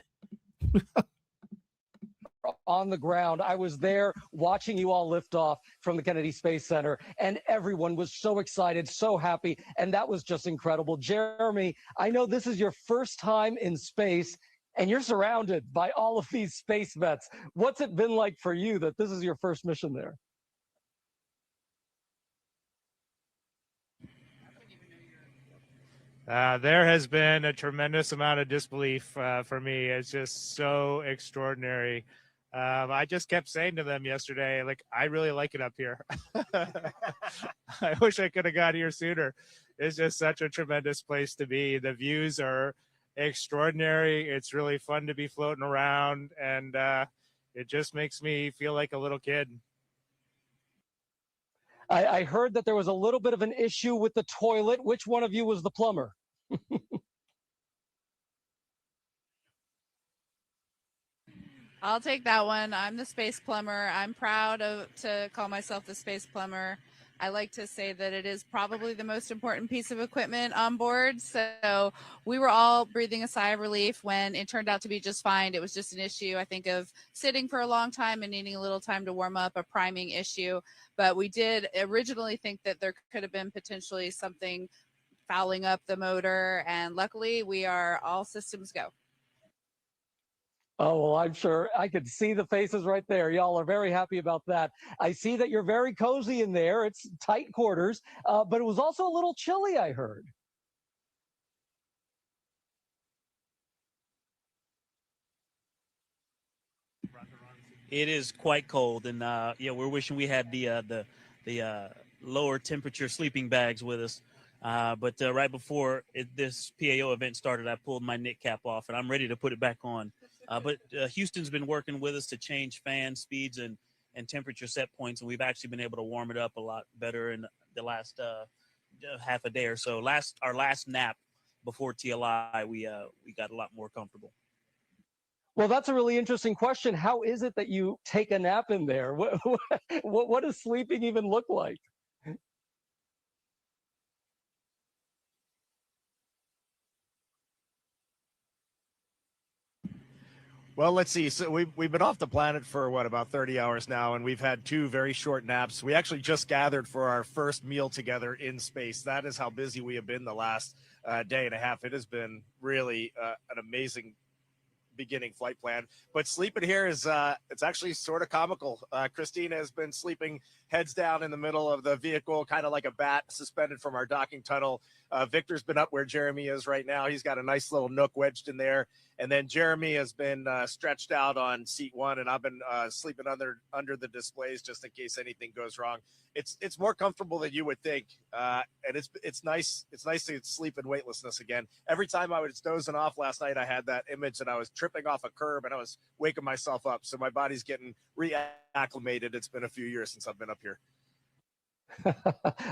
On the ground. I was there watching you all lift off from the Kennedy Space Center, and everyone was so excited, so happy, and that was just incredible. Jeremy, I know this is your first time in space, and you're surrounded by all of these space vets. What's it been like for you that this is your first mission there? There has been a tremendous amount of disbelief for me. It's just so extraordinary. I just kept saying to them yesterday, like, I really like it up here. I wish I could have got here sooner. It's just such a tremendous place to be. The views are extraordinary. It's really fun to be floating around, and it just makes me feel like a little kid. I heard that there was a little bit of an issue with the toilet. Which one of you was the plumber? I'll take that one. I'm the space plumber. I'm proud to call myself the space plumber. I like to say that it is probably the most important piece of equipment on board. So we were all breathing a sigh of relief when it turned out to be just fine. It was just an issue, I think, of sitting for a long time and needing a little time to warm up, a priming issue. But we did originally think that there could have been potentially something fouling up the motor. And luckily, we are all systems go. Oh, well, I'm sure I could see the faces right there. Y'all are very happy about that. I see that you're very cozy in there. It's tight quarters, but it was also a little chilly, I heard. It is quite cold, and yeah, we're wishing we had the lower temperature sleeping bags with us. But right before this PAO event started, I pulled my knit cap off, and I'm ready to put it back on. But Houston's been working with us to change fan speeds and temperature set points, and we've actually been able to warm it up a lot better in the last half a day or so. Our last nap before TLI, we got a lot more comfortable. Well, that's a really interesting question. How is it that you take a nap in there? What does sleeping even look like? Well, let's see. So we've been off the planet for what, about 30 hours now, and we've had 2 very short naps. We actually just gathered for our first meal together in space. That is how busy we have been the last day and a half. It has been really an amazing beginning flight plan, but sleeping here is it's actually sort of comical. Christina has been sleeping heads down in the middle of the vehicle, kind of like a bat suspended from our docking tunnel. Victor's been up where Jeremy is right now. He's got a nice little nook wedged in there, and then Jeremy has been stretched out on seat 1, and I've been sleeping under the displays just in case anything goes wrong. It's more comfortable than you would think, and it's nice. It's nice to sleep in weightlessness again. Every time I was dozing off last night, I had that image that I was tripping off a curb and I was waking myself up. So my body's getting reacclimated. It's been a few years since I've been up here.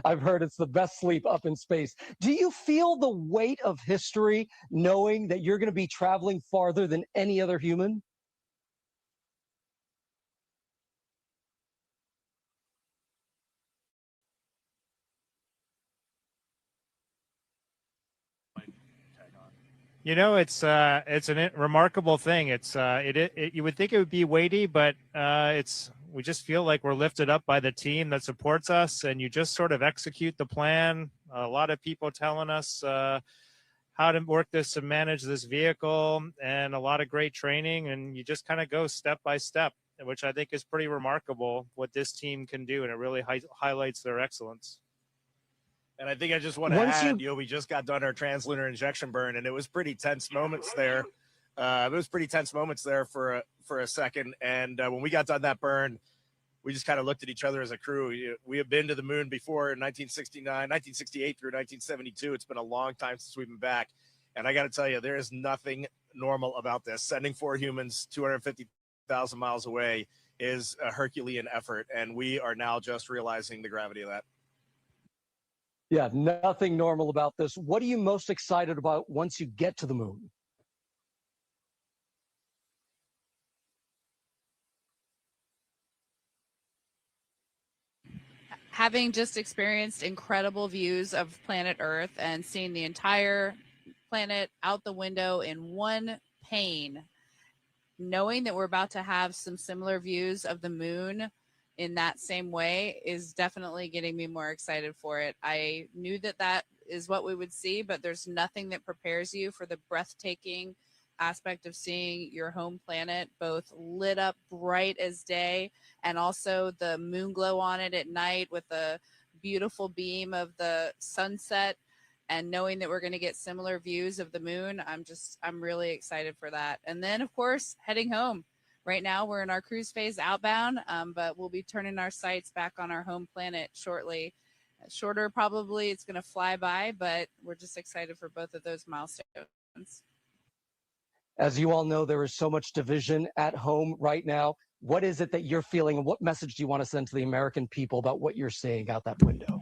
I've heard it's the best sleep up in space. Do you feel the weight of history knowing that you're going to be traveling farther than any other human? You know, it's a remarkable thing. It's you would think it would be weighty, but we just feel like we're lifted up by the team that supports us, and you just sort of execute the plan. A lot of people telling us how to work this and manage this vehicle, and a lot of great training, and you just kind of go step by step, which I think is pretty remarkable what this team can do, and it really highlights their excellence. And I think I just want to add, we just got done our translunar injection burn, and it was pretty tense moments there. It was pretty tense moments there for a second. And when we got done that burn, we just kind of looked at each other as a crew. We have been to the moon before in 1968 through 1972. It's been a long time since we've been back. And I got to tell you, there is nothing normal about this. Sending 4 humans 250,000 miles away is a Herculean effort. And we are now just realizing the gravity of that. Yeah, nothing normal about this. What are you most excited about once you get to the moon? having just experienced incredible views of planet Earth and seeing the entire planet out the window in one pane, knowing that we're about to have some similar views of the moon in that same way is definitely getting me more excited for it. I knew that that is what we would see, but there's nothing that prepares you for the breathtaking aspect of seeing your home planet both lit up bright as day and also the moon glow on it at night with the beautiful beam of the sunset, and knowing that we're going to get similar views of the moon. I'm really excited for that. And then of course heading home. Right now we're in our cruise phase outbound, but we'll be turning our sights back on our home planet shortly. Shorter probably, it's going to fly by, but we're just excited for both of those milestones. As you all know, there is so much division at home right now. What is it that you're feeling, and what message do you want to send to the American people about what you're seeing out that window?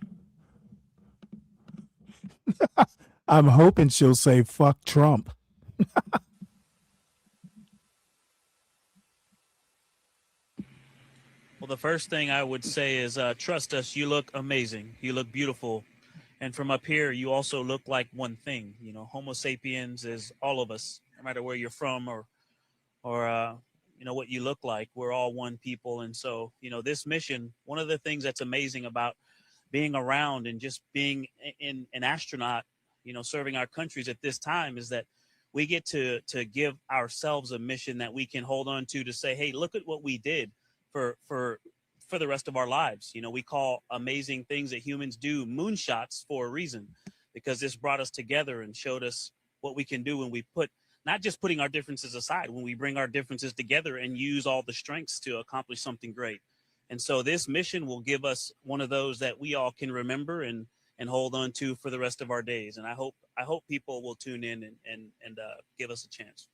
I'm hoping she'll say fuck Trump. Well, the first thing I would say is trust us. You look amazing. You look beautiful. And from up here, you also look like one thing. You know, Homo sapiens is all of us, no matter where you're from or you know, what you look like. We're all one people. And so, you know, this mission, one of the things that's amazing about being around and just being in an astronaut, you know, serving our countries at this time is that we get to give ourselves a mission that we can hold on to say, hey, look at what we did for the rest of our lives. You know, we call amazing things that humans do moonshots for a reason, because this brought us together and showed us what we can do when we put, not just putting our differences aside, when we bring our differences together and use all the strengths to accomplish something great. And so this mission will give us one of those that we all can remember and hold on to for the rest of our days. And I hope people will tune in and give us a chance.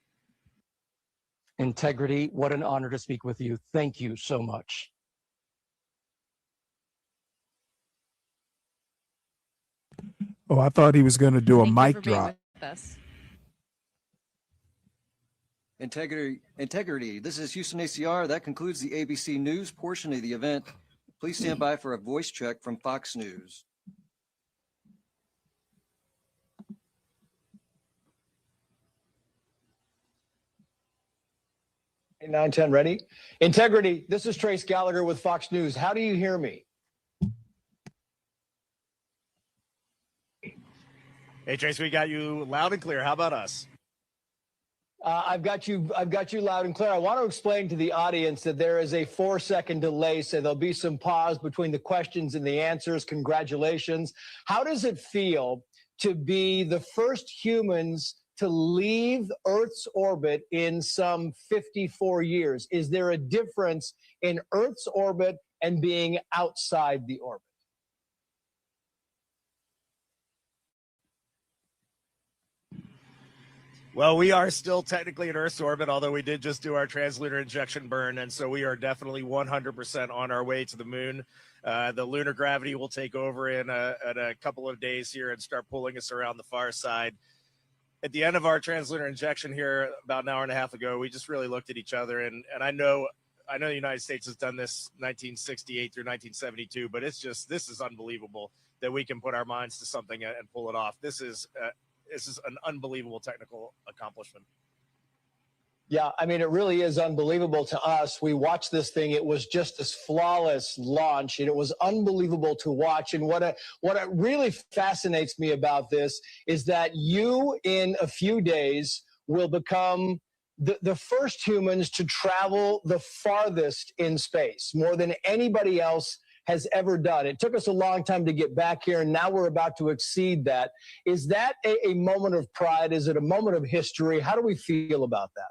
Integrity, what an honor to speak with you. Thank you so much. Oh, I thought he was going to do a Thank you mic for being drop. with us. Integrity. This is Houston ACR. That concludes the ABC News portion of the event. Please stand by for a voice check from Fox News. 910 ready. Integrity, this is Trace Gallagher with Fox News. How do you hear me? Hey, Trace, we got you loud and clear. How about us? I've got you loud and clear. I want to explain to the audience that there is a 4-second delay, so there'll be some pause between the questions and the answers. Congratulations. How does it feel to be the first humans to leave Earth's orbit in some 54 years? Is there a difference in Earth's orbit and being outside the orbit? Well, we are still technically in Earth's orbit, although we did just do our translunar injection burn, and so we are definitely 100% on our way to the moon. The lunar gravity will take over in a couple of days here and start pulling us around the far side. At the end of our translunar injection here about an hour and a half ago, we just really looked at each other, and I know the United States has done this 1968 through 1972, but this is unbelievable that we can put our minds to something and pull it off. This is an unbelievable technical accomplishment. Yeah, I mean, it really is unbelievable to us. We watched this thing. It was just this flawless launch, and it was unbelievable to watch. And what really fascinates me about this is that you, in a few days, will become the first humans to travel the farthest in space, more than anybody else has ever done. It took us a long time to get back here, and now we're about to exceed that. Is that a moment of pride? Is it a moment of history? How do we feel about that?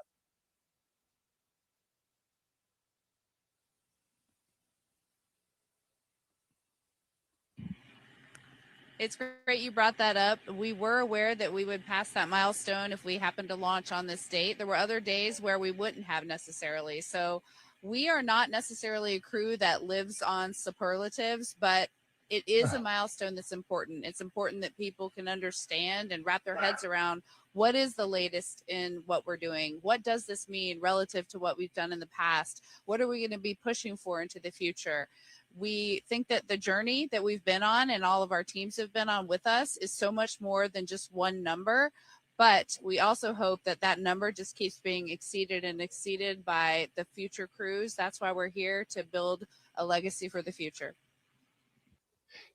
It's great you brought that up. We were aware that we would pass that milestone if we happened to launch on this date. There were other days where we wouldn't have necessarily. So we are not necessarily a crew that lives on superlatives, but it is a milestone that's important. It's important that people can understand and wrap their heads around what is the latest in what we're doing. What does this mean relative to what we've done in the past? What are we going to be pushing for into the future? We think that the journey that we've been on and all of our teams have been on with us is so much more than just one number. But we also hope that that number just keeps being exceeded and exceeded by the future crews. That's why we're here, to build a legacy for the future.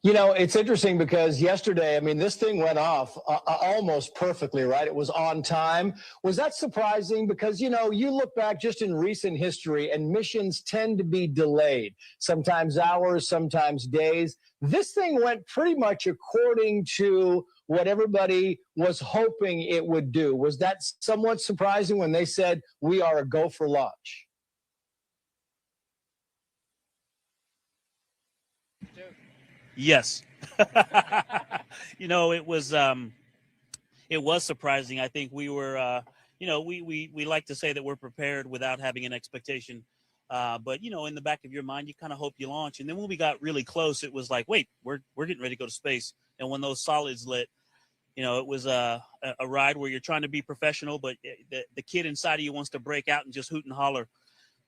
You know, it's interesting because yesterday, I mean, this thing went off almost perfectly, right? It was on time. Was that surprising? Because, you know, you look back just in recent history and missions tend to be delayed, sometimes hours, sometimes days. This thing went pretty much according to what everybody was hoping it would do. Was that somewhat surprising when they said we are a go for launch? Yes. You know, it was surprising. I think we were, you know, we like to say that we're prepared without having an expectation. But, you know, in the back of your mind, you kind of hope you launch. And then when we got really close, it was like, wait, we're getting ready to go to space. And when those solids lit, you know, it was a ride where you're trying to be professional, but the kid inside of you wants to break out and just hoot and holler.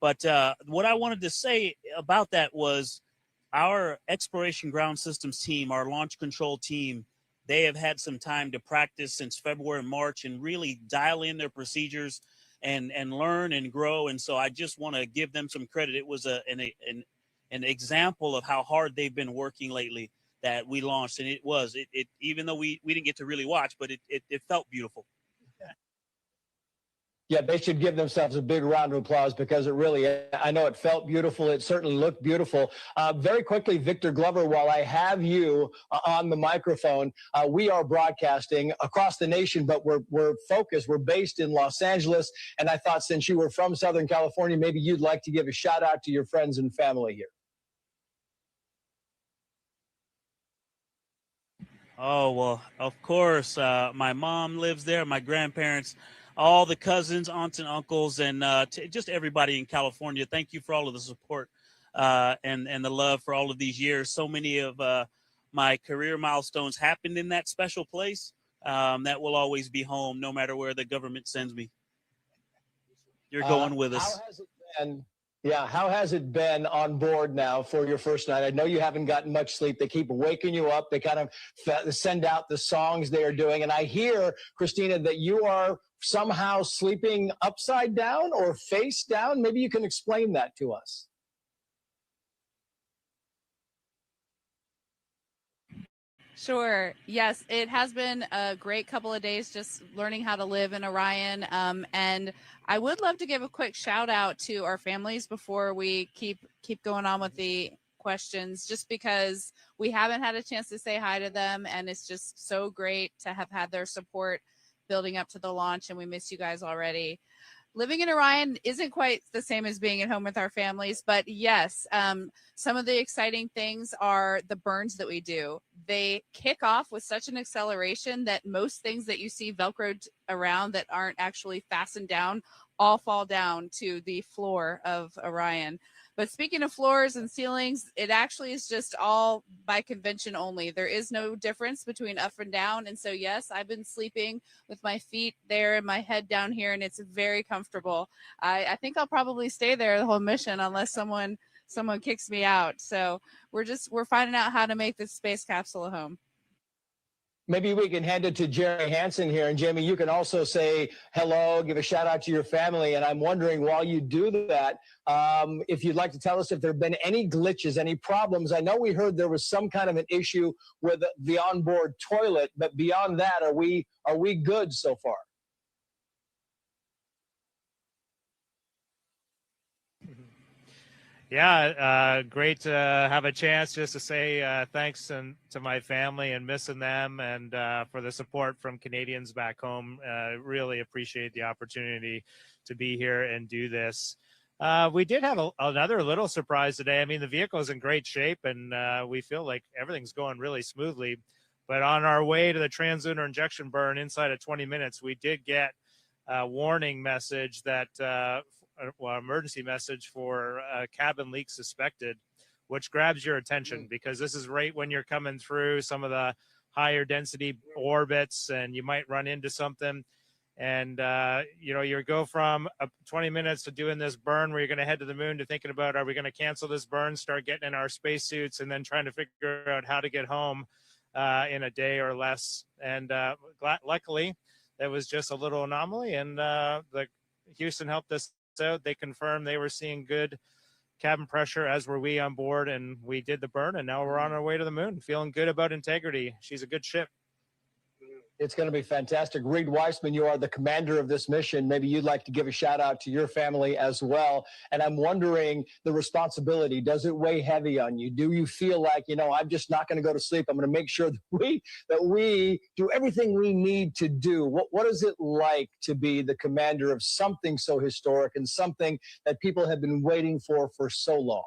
But what I wanted to say about that was, our exploration ground systems team, our launch control team, they have had some time to practice since February and March and really dial in their procedures and learn and grow. And so I just want to give them some credit. It was an example of how hard they've been working lately that we launched. And it even though we didn't get to really watch, but it felt beautiful. Yeah, they should give themselves a big round of applause because it really, I know it felt beautiful. It certainly looked beautiful. Very quickly, Victor Glover, while I have you on the microphone, we are broadcasting across the nation, but we're focused. We're based in Los Angeles. And I thought since you were from Southern California, maybe you'd like to give a shout out to your friends and family here. Oh, well, of course. My mom lives there, my grandparents, all the cousins, aunts, and uncles, and just everybody in California. Thank you for all of the support and the love for all of these years. So many of my career milestones happened in that special place that will always be home, no matter where the government sends me. You're going with us. How has it been? Yeah, how has it been on board now for your first night? I know you haven't gotten much sleep. They keep waking you up. They kind of send out the songs they are doing. And I hear, Christina, that you are somehow sleeping upside down or face down. Maybe you can explain that to us. Sure. Yes, it has been a great couple of days just learning how to live in Orion. And I would love to give a quick shout out to our families before we keep going on with the questions, just because we haven't had a chance to say hi to them. And it's just so great to have had their support building up to the launch. And we miss you guys already. Living in Orion isn't quite the same as being at home with our families, but yes, some of the exciting things are the burns that we do. They kick off with such an acceleration that most things that you see Velcroed around that aren't actually fastened down all fall down to the floor of Orion. But speaking of floors and ceilings, it actually is just all by convention only. There is no difference between up and down. And so, yes, I've been sleeping with my feet there and my head down here, and it's very comfortable. I think I'll probably stay there the whole mission unless someone kicks me out. So we're finding out how to make this space capsule a home. Maybe we can hand it to Jerry Hansen here. And Jamie, you can also say hello, give a shout out to your family. And I'm wondering, while you do that, if you'd like to tell us if there have been any glitches, any problems. I know we heard there was some kind of an issue with the onboard toilet, but beyond that, are we good so far? Yeah, great to have a chance just to say thanks to my family and missing them, and for the support from Canadians back home. Really appreciate the opportunity to be here and do this. We did have another little surprise today. I mean, the vehicle is in great shape, and we feel like everything's going really smoothly. But on our way to the translunar injection burn inside of 20 minutes, we did get a warning message that emergency message for cabin leak suspected, which grabs your attention because this is right when you're coming through some of the higher density orbits and you might run into something. And, you go from 20 minutes to doing this burn where you're going to head to the moon to thinking about, are we going to cancel this burn, start getting in our spacesuits, and then trying to figure out how to get home in a day or less. And luckily, that was just a little anomaly. And Houston helped us out. They confirmed they were seeing good cabin pressure, as were we on board. And we did the burn. And now we're on our way to the moon, feeling good about Integrity. She's a good ship. It's going to be fantastic. Reed Weissman, you are the commander of this mission. Maybe you'd like to give a shout out to your family as well. And I'm wondering, the responsibility, does it weigh heavy on you? Do you feel like, I'm just not going to go to sleep. I'm going to make sure that we do everything we need to do. What is it like to be the commander of something so historic and something that people have been waiting for so long?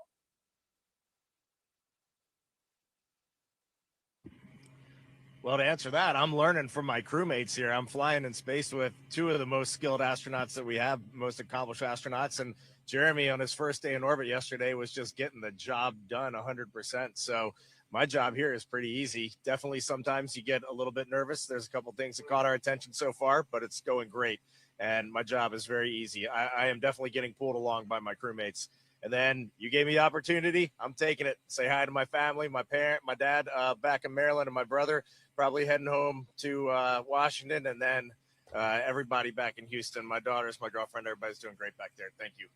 Well, to answer that, I'm learning from my crewmates here. I'm flying in space with two of the most skilled astronauts that we have, most accomplished astronauts. And Jeremy, on his first day in orbit yesterday, was just getting the job done 100%. So my job here is pretty easy. Definitely sometimes you get a little bit nervous. There's a couple things that caught our attention so far, but it's going great. And my job is very easy. I am definitely getting pulled along by my crewmates. And then you gave me the opportunity. I'm taking it. Say hi to my family, my parent, my dad back in Maryland, and my brother probably heading home to Washington. And then everybody back in Houston, my daughters, my girlfriend, everybody's doing great back there. Thank you.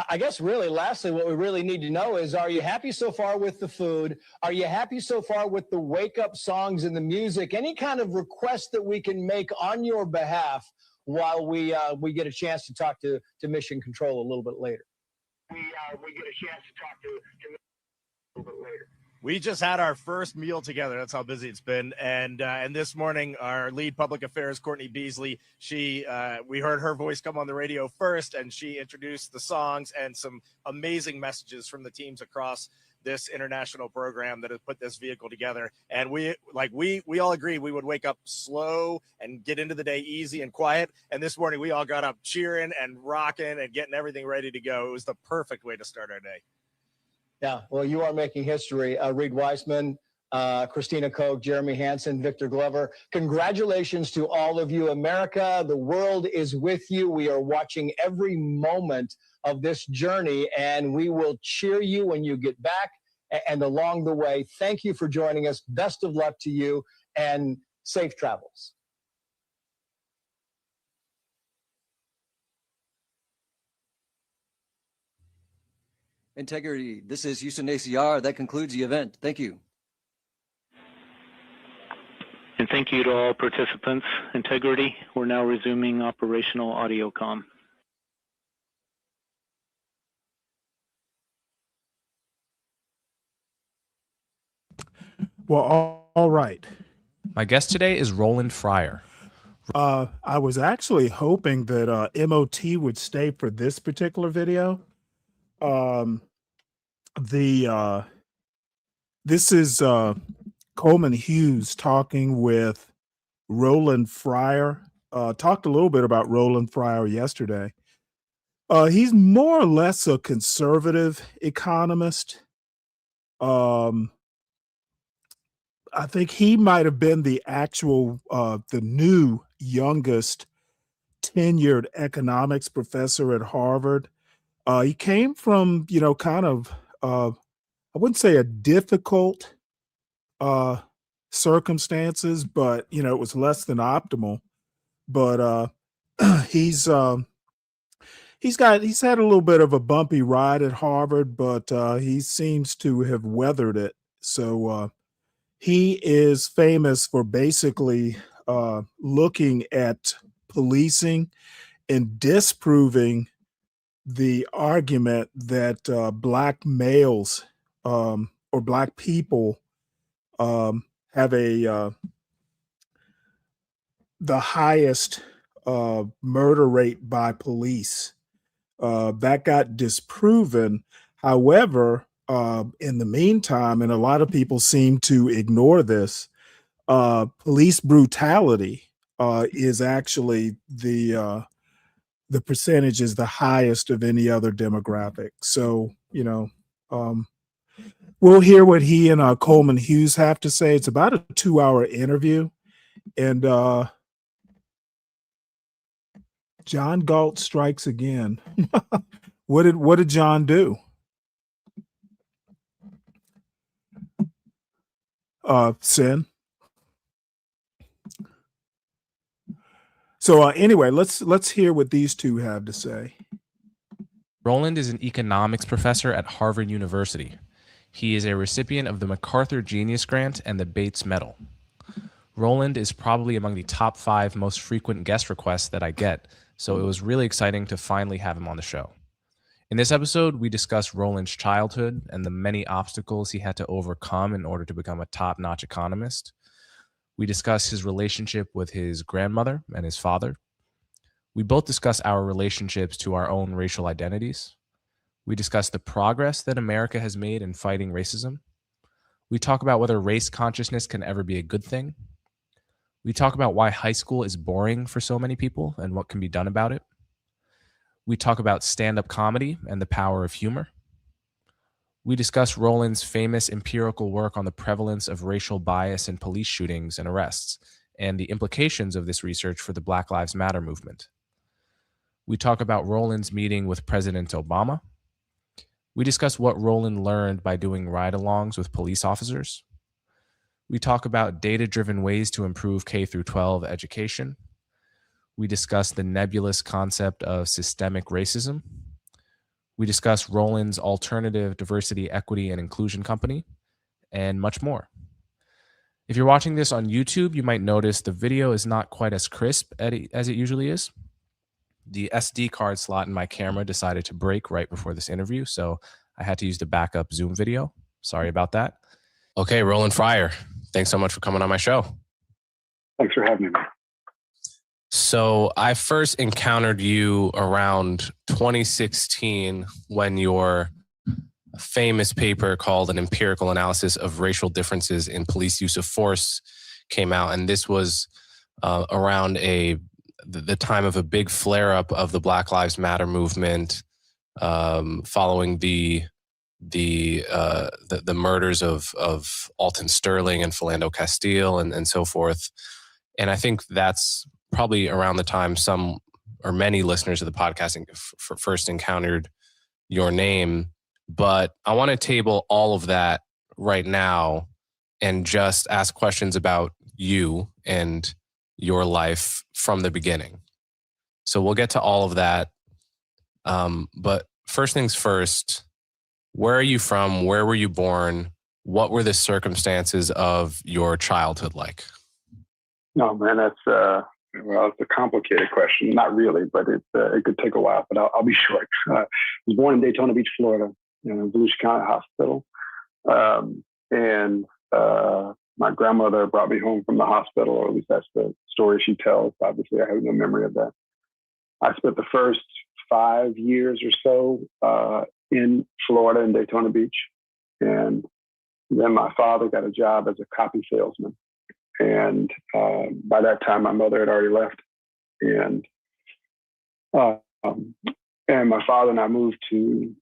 I guess really, lastly, what we really need to know is, are you happy so far with the food? Are you happy so far with the wake-up songs and the music? Any kind of request that we can make on your behalf while we get a chance to talk to Mission Control a little bit later? We get a chance to talk to a little bit later. We just had our first meal together. That's how busy it's been. And this morning, our lead public affairs, Courtney Beasley, we heard her voice come on the radio first, and she introduced the songs and some amazing messages from the teams across this international program that has put this vehicle together. And we all agreed we would wake up slow and get into the day easy and quiet. And this morning we all got up cheering and rocking and getting everything ready to go. It was the perfect way to start our day. Yeah, well, you are making history. Reed Weissman, Christina Koch, Jeremy Hansen, Victor Glover. Congratulations to all of you. America, the world is with you. We are watching every moment of this journey, and we will cheer you when you get back and along the way. Thank you for joining us. Best of luck to you, and safe travels. Integrity, this is Houston ACR. That concludes the event. Thank you. And thank you to all participants. Integrity, we're now resuming operational audio comm. Well, all right. My guest today is Roland Fryer. I was actually hoping that MOT would stay for this particular video. This is Coleman Hughes talking with Roland Fryer. Talked a little bit about Roland Fryer yesterday. He's more or less a conservative economist. I think he might have been the actual, the new youngest tenured economics professor at Harvard. He came from, kind of, I wouldn't say a difficult circumstances, but, it was less than optimal. But he's had a little bit of a bumpy ride at Harvard, but he seems to have weathered it. So he is famous for basically looking at policing and disproving the argument that black males or black people have the highest murder rate by police. That got disproven. However, in the meantime, and a lot of people seem to ignore this, police brutality is actually the percentage is the highest of any other demographic. So, we'll hear what he and Coleman Hughes have to say. It's about a 2-hour interview. And John Galt strikes again. What did John do? Sin. So anyway, let's hear what these two have to say. Roland is an economics professor at Harvard University. He is a recipient of the MacArthur Genius Grant and the Bates Medal. Roland is probably among the top 5 most frequent guest requests that I get, so it was really exciting to finally have him on the show. In this episode, we discuss Roland's childhood and the many obstacles he had to overcome in order to become a top-notch economist. We discuss his relationship with his grandmother and his father. We both discuss our relationships to our own racial identities. We discuss the progress that America has made in fighting racism. We talk about whether race consciousness can ever be a good thing. We talk about why high school is boring for so many people and what can be done about it. We talk about stand-up comedy and the power of humor. We discuss Roland's famous empirical work on the prevalence of racial bias in police shootings and arrests, and the implications of this research for the Black Lives Matter movement. We talk about Roland's meeting with President Obama. We discuss what Roland learned by doing ride-alongs with police officers. We talk about data-driven ways to improve K-12 education. We discuss the nebulous concept of systemic racism. We discuss Roland's alternative diversity, equity, and inclusion company, and much more. If you're watching this on YouTube, you might notice the video is not quite as crisp as it usually is. The SD card slot in my camera decided to break right before this interview, so I had to use the backup Zoom video. Sorry about that. Okay, Roland Fryer, thanks so much for coming on my show. Thanks for having me. So I first encountered you around 2016 when your famous paper called An Empirical Analysis of Racial Differences in Police Use of Force came out. And this was around the time of a big flare-up of the Black Lives Matter movement following the murders of Alton Sterling and Philando Castile and so forth. And I think that's probably around the time some or many listeners of the podcast first encountered your name. But I want to table all of that right now and just ask questions about you and your life from the beginning. So we'll get to all of that. But first things first, where are you from? Where were you born? What were the circumstances of your childhood like? No, man, it's a complicated question. Not really, but it could take a while, but I'll be short. I was born in Daytona Beach, Florida, in a Volusia County hospital. And my grandmother brought me home from the hospital, or at least that's the story she tells. Obviously, I have no memory of that. I spent the first 5 years or so in Florida, in Daytona Beach. And then my father got a job as a copy salesman. And by that time, my mother had already left. And my father and I moved to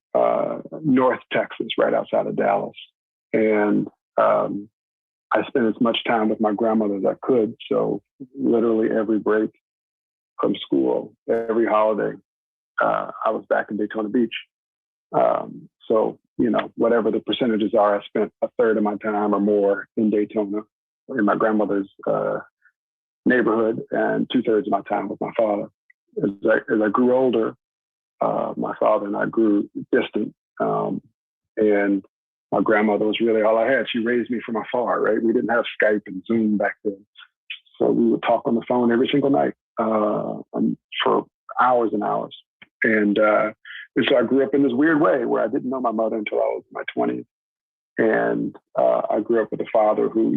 North Texas, right outside of Dallas. And I spent as much time with my grandmother as I could. So literally every break from school, every holiday, I was back in Daytona Beach. So, whatever the percentages are, I spent a third of my time or more in Daytona, in my grandmother's neighborhood, and 2/3 of my time with my father. As I grew older, my father and I grew distant, and my grandmother was really all I had. She raised me from afar, right? We didn't have Skype and Zoom back then. So we would talk on the phone every single night for hours and hours. And so I grew up in this weird way where I didn't know my mother until I was in my 20s. And I grew up with a father who,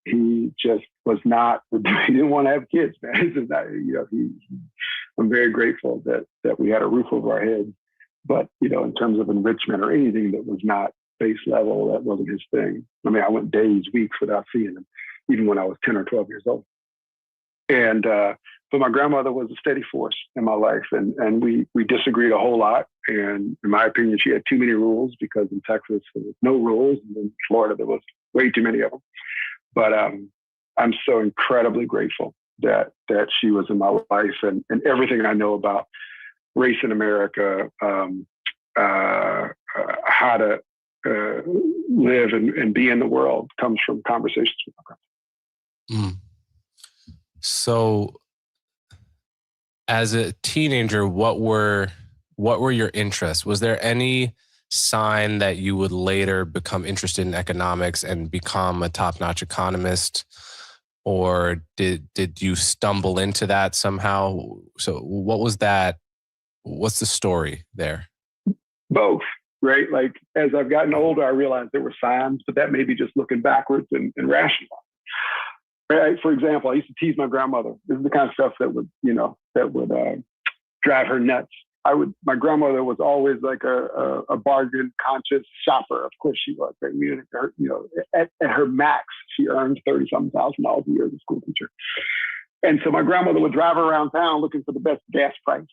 he just was not, he didn't want to have kids, man. This is not, I'm very grateful that we had a roof over our heads. But, in terms of enrichment or anything that was not base level, that wasn't his thing. I mean, I went days, weeks without seeing him, even when I was 10 or 12 years old. And but my grandmother was a steady force in my life, and we disagreed a whole lot. And in my opinion, she had too many rules, because in Texas there was no rules, and in Florida there was way too many of them. But I'm so incredibly grateful that she was in my life, and everything I know about race in America, how to live and be in the world comes from conversations with my grandmother. So, as a teenager, what were your interests? Was there any sign that you would later become interested in economics and become a top-notch economist, or did you stumble into that somehow? So, what was that? What's the story there? Both, right? Like, as I've gotten older, I realized there were signs, but that may be just looking backwards and rationalizing. Right? For example, I used to tease my grandmother. This is the kind of stuff that would drive her nuts. My grandmother was always like a bargain conscious shopper. Of course she was. Right? At her max, she earned $30,000 a year as a school teacher. And so my grandmother would drive around town looking for the best gas price.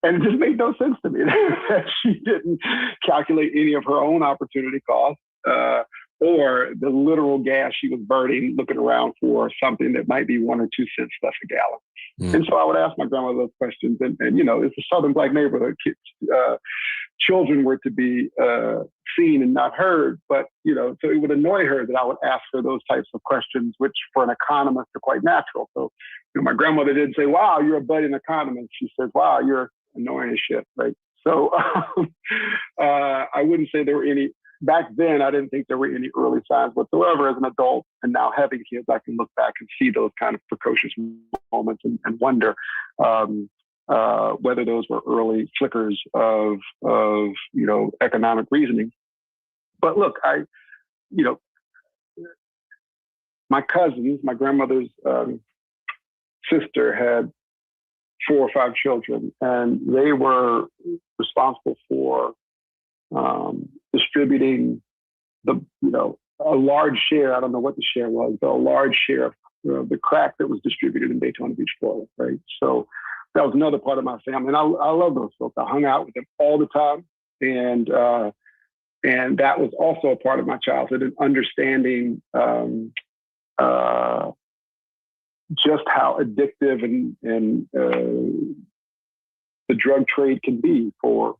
And it just made no sense to me that she didn't calculate any of her own opportunity costs or the literal gas she was burning, looking around for something that might be 1 or 2 cents less a gallon. And so I would ask my grandmother those questions. And it's a Southern Black neighborhood. Children were to be seen and not heard. But, so it would annoy her that I would ask her those types of questions, which for an economist are quite natural. So my grandmother didn't say, wow, you're a budding economist. She said, wow, you're annoying as shit, right? So I wouldn't say there were any. Back then, I didn't think there were any early signs whatsoever. As an adult, and now having kids, I can look back and see those kind of precocious moments and wonder whether those were early flickers of economic reasoning. But look, my cousins, my grandmother's sister had 4 or 5 children, and they were responsible for distributing a large share. I don't know what the share was, but a large share of the crack that was distributed in Daytona Beach, Florida. Right. So that was another part of my family, and I love those folks. I hung out with them all the time, and that was also a part of my childhood and understanding just how addictive and the drug trade can be for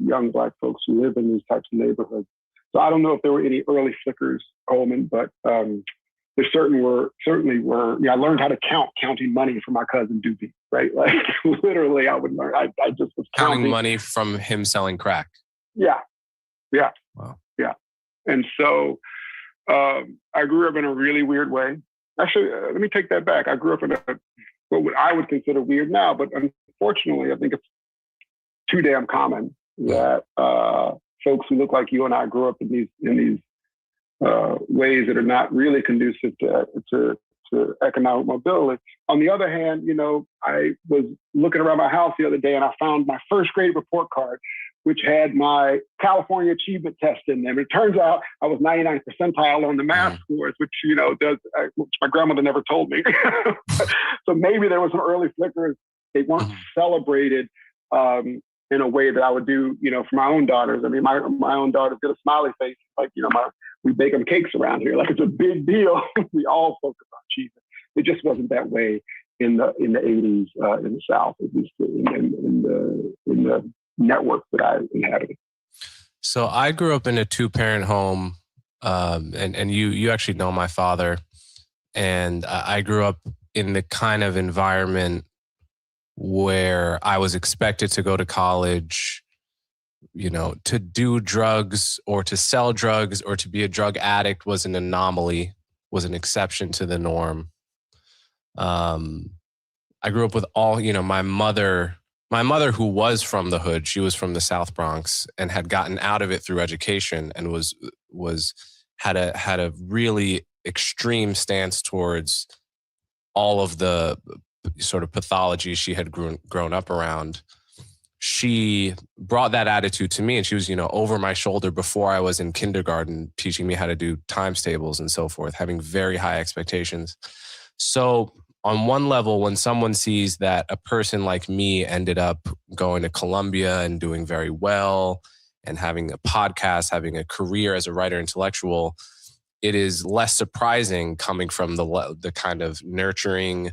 young Black folks who live in these types of neighborhoods. So I don't know if there were any early flickers, Coleman, but there certainly were. I learned how to counting money from my cousin Doobie, right? Like literally, I would learn. I just was counting money from him selling crack. Yeah. Wow. Yeah. And so I grew up in a really weird way. Actually, let me take that back. I grew up in what I would consider weird now, but unfortunately, I think it's too damn common that folks who look like you and I grew up in these ways that are not really conducive to economic mobility. On the other hand, I was looking around my house the other day and I found my first grade report card, which had my California Achievement Test in them. It turns out I was 99th percentile on the math scores, which which my grandmother never told me. So maybe there was some early flickers. They weren't celebrated in a way that I would do, for my own daughters. I mean, my own daughters get a smiley face, like we bake them cakes around here, like it's a big deal. We all focus on achievement. It just wasn't that way in the 80s in the South, at least in the network that I inhabited. So I grew up in a 2-parent home, and you actually know my father, and I grew up in the kind of environment where I was expected to go to college, to do drugs or to sell drugs or to be a drug addict was an anomaly, was an exception to the norm. I grew up with my mother, who was from the hood, she was from the South Bronx and had gotten out of it through education and had a really extreme stance towards all of the sort of pathology she had grown up around. She brought that attitude to me, and she was, over my shoulder before I was in kindergarten, teaching me how to do times tables and so forth, having very high expectations. So on one level, when someone sees that a person like me ended up going to Columbia and doing very well and having a podcast, having a career as a writer intellectual, it is less surprising coming from the kind of nurturing,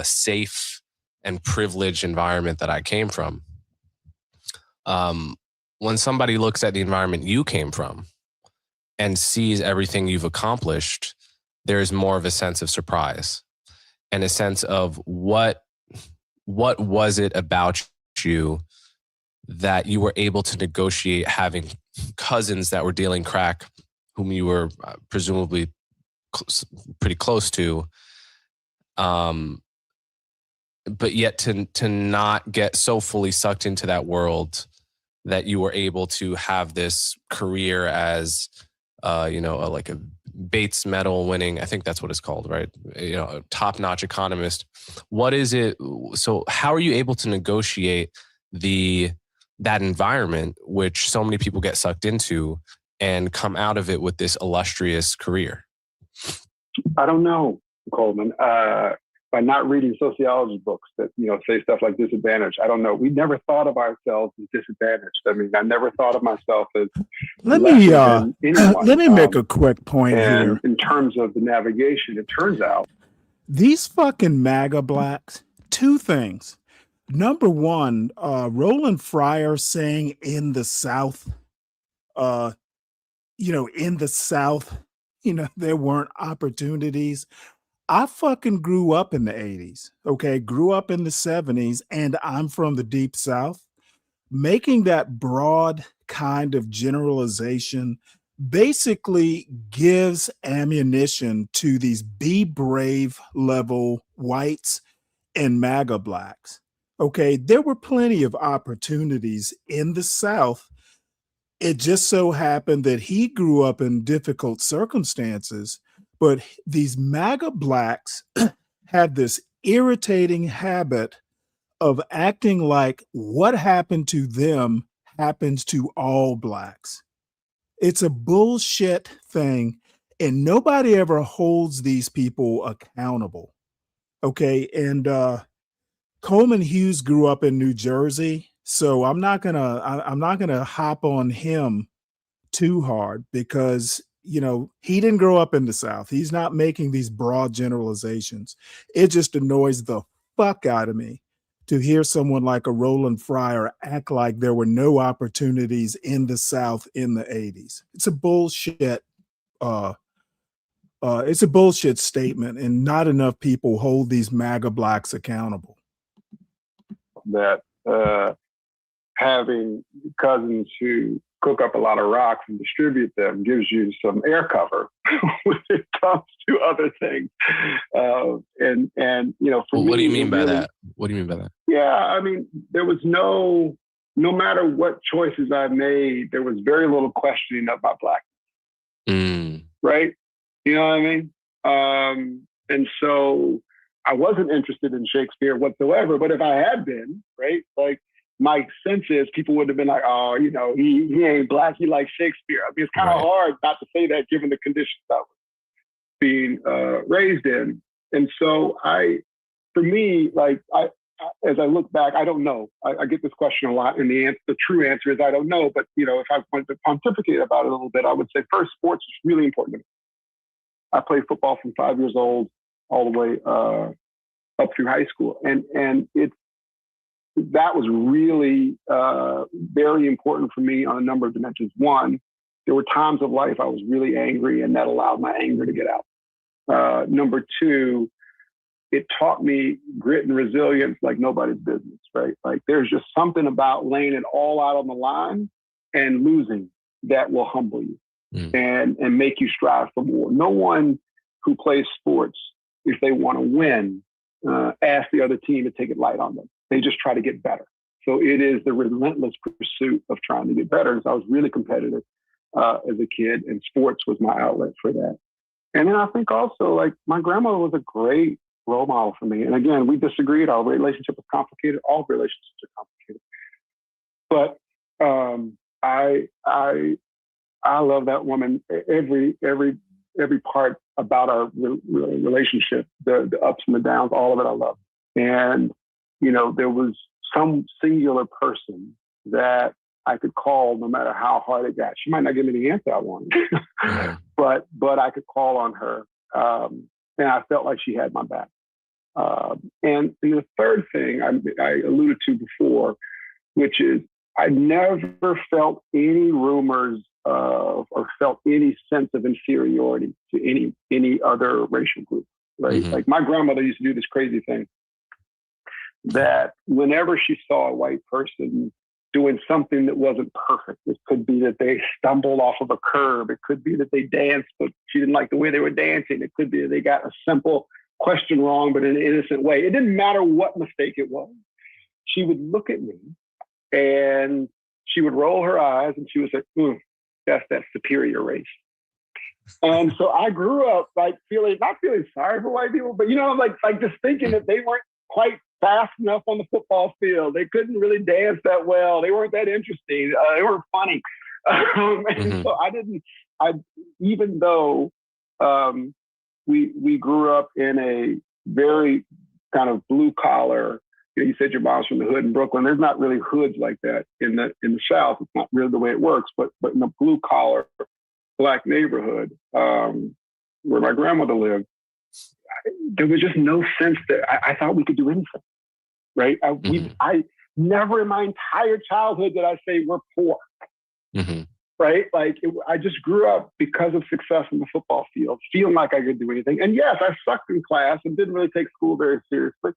safe and privileged environment that I came from. When somebody looks at the environment you came from and sees everything you've accomplished, there's more of a sense of surprise and a sense of what was it about you that you were able to negotiate having cousins that were dealing crack, whom you were presumably pretty close to, but yet to not get so fully sucked into that world that you were able to have this career as, like a Bates Medal winning, I think that's what it's called, right? A top-notch economist. What is it? So how are you able to negotiate that environment, which so many people get sucked into, and come out of it with this illustrious career? I don't know, Coleman. By not reading sociology books that say stuff like disadvantage, I don't know. We never thought of ourselves as disadvantaged. I mean, I never thought of myself as Let lesser me than anyone. let me make a quick point and here. in terms of the navigation, it turns out These fucking MAGA blacks, two things. Number one, Roland Fryer saying in the South, there weren't opportunities. I fucking grew up in the 80s, okay? Grew up in the 70s, and I'm from the Deep South. Making that broad kind of generalization basically gives ammunition to these be brave level whites and MAGA blacks. Okay, there were plenty of opportunities in the South. It just so happened that he grew up in difficult circumstances, but these MAGA blacks have this irritating habit of acting like what happened to them happens to all blacks. It's a bullshit thing, and nobody ever holds these people accountable. Okay, and Coleman Hughes grew up in New Jersey, so I'm not gonna hop on him too hard because he didn't grow up in the South. He's not making these broad generalizations. It just annoys the fuck out of me to hear someone like a Roland Fryer act like there were no opportunities in the South in the 80s. It's a bullshit. It's a bullshit statement, and not enough people hold these MAGA blacks accountable. that having cousins who cook up a lot of rocks and distribute them gives you some air cover when it comes to other things. For What do you me, mean by really, that? What do you mean by that? Yeah, I mean, there was no matter what choices I made, there was very little questioning of my blackness. Right? You know what I mean? And so I wasn't interested in Shakespeare whatsoever, but if I had been, right, like my sense is people would have been like, oh, he ain't black, he likes Shakespeare. I mean, it's kind of hard not to say that given the conditions I was being raised in. And so for me, as I look back, I don't know. I get this question a lot, and the true answer is I don't know. But if I wanted to pontificate about it a little bit, I would say first, sports is really important to me. I played football from 5 years old all the way up through high school, and that was really very important for me on a number of dimensions. One, there were times of life I was really angry, and that allowed my anger to get out. Number two, it taught me grit and resilience like nobody's business, right? Like there's just something about laying it all out on the line and losing that will humble you and make you strive for more. No one who plays sports, if they want to win, ask the other team to take it light on them. They just try to get better. So it is the relentless pursuit of trying to get better. And so I was really competitive as a kid, and sports was my outlet for that. And then I think also, like, my grandmother was a great role model for me. And again, we disagreed. Our relationship was complicated. All relationships are complicated. But I love that woman. Every part about our relationship, the ups and the downs, all of it, I love. And there was some singular person that I could call no matter how hard it got. She might not give me the answer I wanted, but I could call on her, and I felt like she had my back. And the third thing I alluded to before, which is I never felt any rumors of or felt any sense of inferiority to any other racial group, right? Mhm. Like my grandmother used to do this crazy thing that whenever she saw a white person doing something that wasn't perfect, it could be that they stumbled off of a curb. It could be that they danced, but she didn't like the way they were dancing. It could be that they got a simple question wrong, but in an innocent way. It didn't matter what mistake it was. She would look at me and she would roll her eyes and she would say, that's that superior race. And so I grew up like not feeling sorry for white people, but like just thinking that they weren't quite fast enough on the football field. They couldn't really dance that well. They weren't that interesting. They weren't funny. And so even though we grew up in a very kind of blue collar, you said your mom's from the hood in Brooklyn. There's not really hoods like that in the South. It's not really the way it works, but in a blue collar Black neighborhood where my grandmother lived, there was just no sense that I thought we could do anything, right? I never in my entire childhood did I say we're poor, right? Like I just grew up because of success in the football field, feeling like I could do anything. And yes, I sucked in class and didn't really take school very seriously.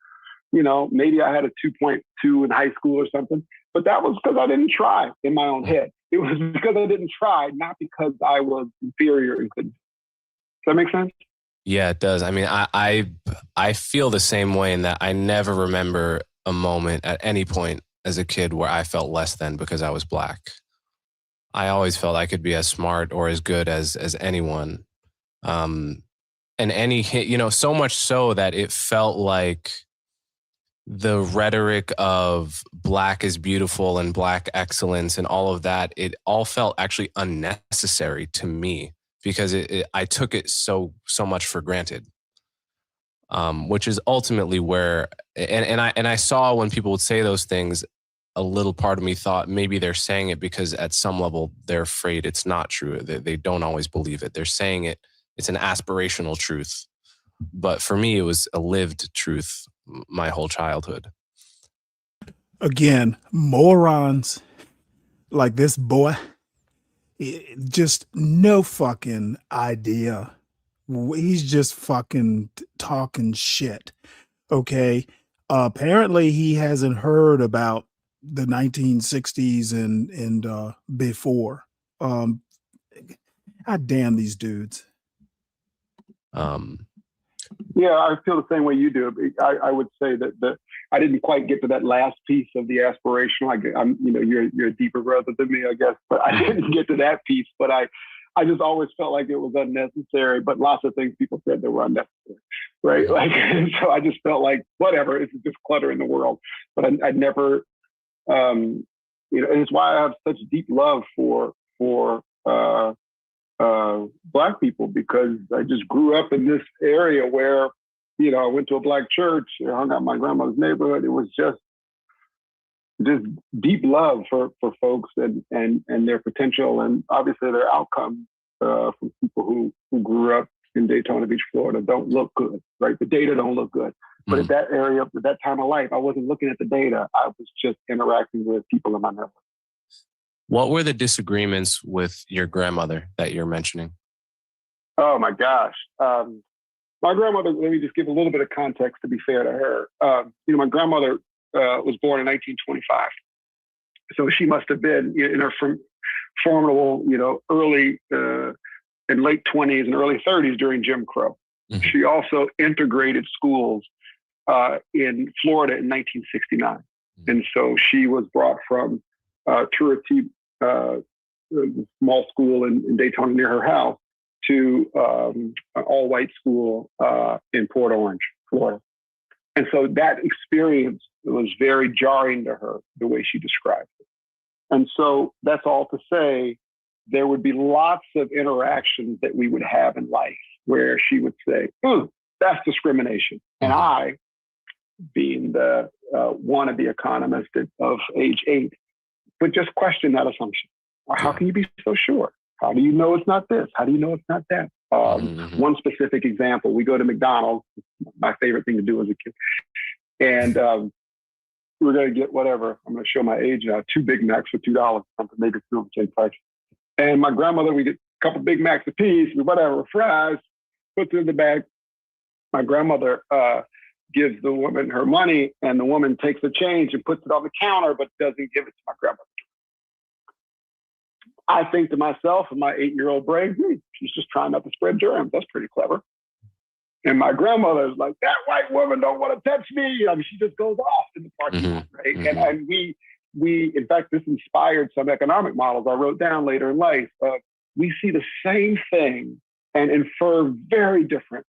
Maybe I had a 2.2 in high school or something, but that was because I didn't try in my own head. It was because I didn't try, not because I was inferior and couldn't. Does that make sense? Yeah, it does. I mean, I feel the same way in that I never remember a moment at any point as a kid where I felt less than because I was Black. I always felt I could be as smart or as good as anyone. And so much so that it felt like the rhetoric of Black is beautiful and Black excellence and all of that, it all felt actually unnecessary to me because I took it so much for granted. Which is ultimately where, and I saw when people would say those things, a little part of me thought maybe they're saying it because at some level they're afraid it's not true. They don't always believe it. They're saying it. It's an aspirational truth. But for me, it was a lived truth my whole childhood. Again, morons like this boy, just no fucking idea. He's just fucking talking shit. Okay. Apparently he hasn't heard about the 1960s and before. God damn these dudes. Yeah, I feel the same way you do. I would say that I didn't quite get to that last piece of the aspirational. You're a deeper brother than me, I guess, but I didn't get to that piece. But I just always felt like it was unnecessary. But lots of things people said that were unnecessary, right? Like, and so I just felt like whatever. It's just clutter in the world. But I never, and it's why I have such deep love for Black people, because I just grew up in this area where, I went to a Black church, I hung out in my grandmother's neighborhood. It was just deep love for folks and their potential and obviously their outcomes from people who grew up in Daytona Beach, Florida, don't look good, right? The data don't look good. But at that area, at that time of life, I wasn't looking at the data. I was just interacting with people in my neighborhood. What were the disagreements with your grandmother that you're mentioning? Oh my gosh. My grandmother, let me just give a little bit of context to be fair to her. My grandmother was born in 1925. So she must have been in her formidable, early and late 20s and early 30s during Jim Crow. Mm-hmm. She also integrated schools in Florida in 1969. Mm-hmm. And so she was brought from Turretie, small school in Daytona near her house, to an all-white school in Port Orange, Florida. And so that experience was very jarring to her, the way she described it. And so that's all to say, there would be lots of interactions that we would have in life where she would say, that's discrimination. And I, being the wannabe economist of age 8, would just question that assumption. How can you be so sure? How do you know it's not this? How do you know it's not that? One specific example, we go to McDonald's, my favorite thing to do as a kid. And we're going to get whatever. I'm going to show my age now. 2 Big Macs for $2, something maybe 2 of the same price. And my grandmother, we get a couple Big Macs apiece, whatever, fries, puts it in the bag. My grandmother gives the woman her money, and the woman takes the change and puts it on the counter, but doesn't give it to my grandmother. I think to myself, in my 8-year-old brain, she's just trying not to spread germs. That's pretty clever. And my grandmother's like, that white woman don't want to touch me. I mean, she just goes off in the parking lot, right? And we, in fact, this inspired some economic models I wrote down later in life. We see the same thing and infer very different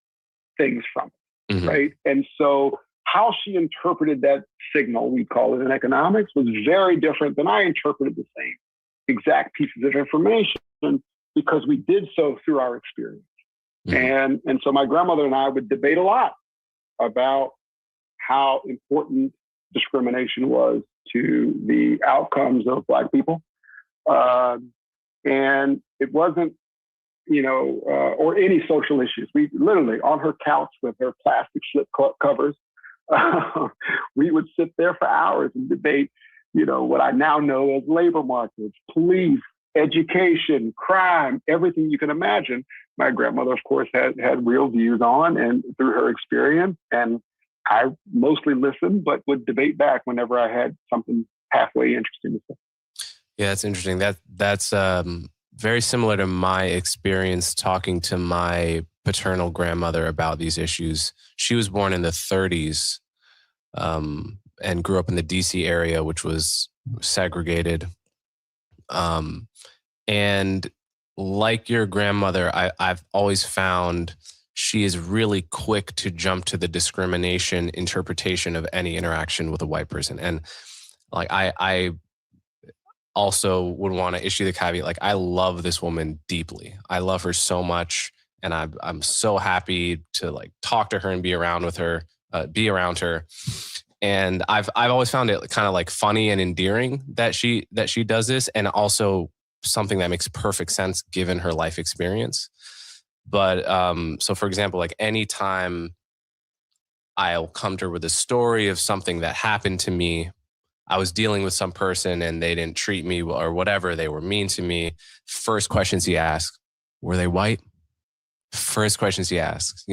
things from it, right? And so how she interpreted that signal, we call it in economics, was very different than I interpreted the same exact pieces of information, because we did so through our experience. And so my grandmother and I would debate a lot about how important discrimination was to the outcomes of Black people. And it wasn't, or any social issues. We literally, on her couch with her plastic slip covers, we would sit there for hours and debate, what I now know as labor markets, police, education, crime, everything you can imagine. My grandmother, of course, had real views on, and through her experience. And I mostly listened, but would debate back whenever I had something halfway interesting to say. Yeah, that's interesting. That's very similar to my experience talking to my paternal grandmother about these issues. She was born in the 30s and grew up in the DC area, which was segregated. And like your grandmother, I've always found she is really quick to jump to the discrimination interpretation of any interaction with a white person. And like, I also would want to issue the caveat, like, I love this woman deeply. I love her so much. And I'm so happy to like talk to her and be around her. And I've always found it kind of like funny and endearing that she does this, and also something that makes perfect sense given her life experience. But so for example, like anytime I'll come to her with a story of something that happened to me, I was dealing with some person and they didn't treat me or whatever, they were mean to me. First questions he asks, were they white? First questions he asks,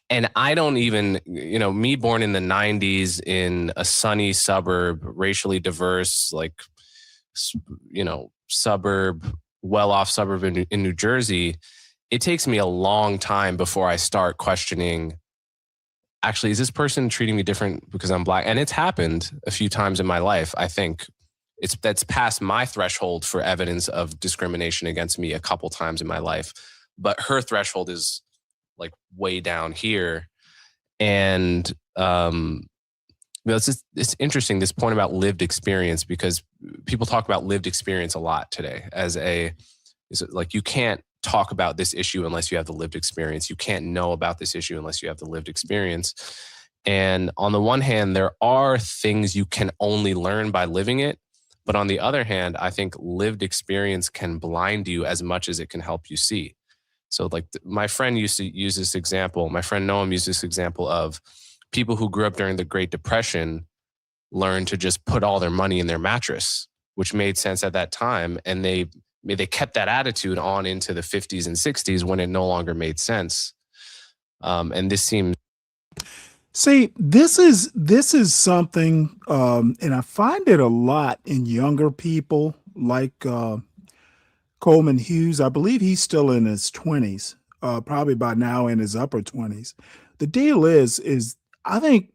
and I don't even, me born in the 90s in a sunny suburb, racially diverse, like, suburb, well-off suburb in New Jersey, it takes me a long time before I start questioning, actually, is this person treating me different because I'm Black? And it's happened a few times in my life. I think that's past my threshold for evidence of discrimination against me a couple times in my life. But her threshold is like way down here. And it's interesting, this point about lived experience, because people talk about lived experience a lot today like, you can't talk about this issue unless you have the lived experience. You can't know about this issue unless you have the lived experience. And on the one hand, there are things you can only learn by living it. But on the other hand, I think lived experience can blind you as much as it can help you see. So like my friend used to use this example. My friend Noam used this example of people who grew up during the Great Depression learned to just put all their money in their mattress, which made sense at that time. And they kept that attitude on into the 50s and 60s when it no longer made sense. And this seems. See, this is something, and I find it a lot in younger people like Coleman Hughes. I believe he's still in his 20s, probably by now in his upper 20s. The deal is I think,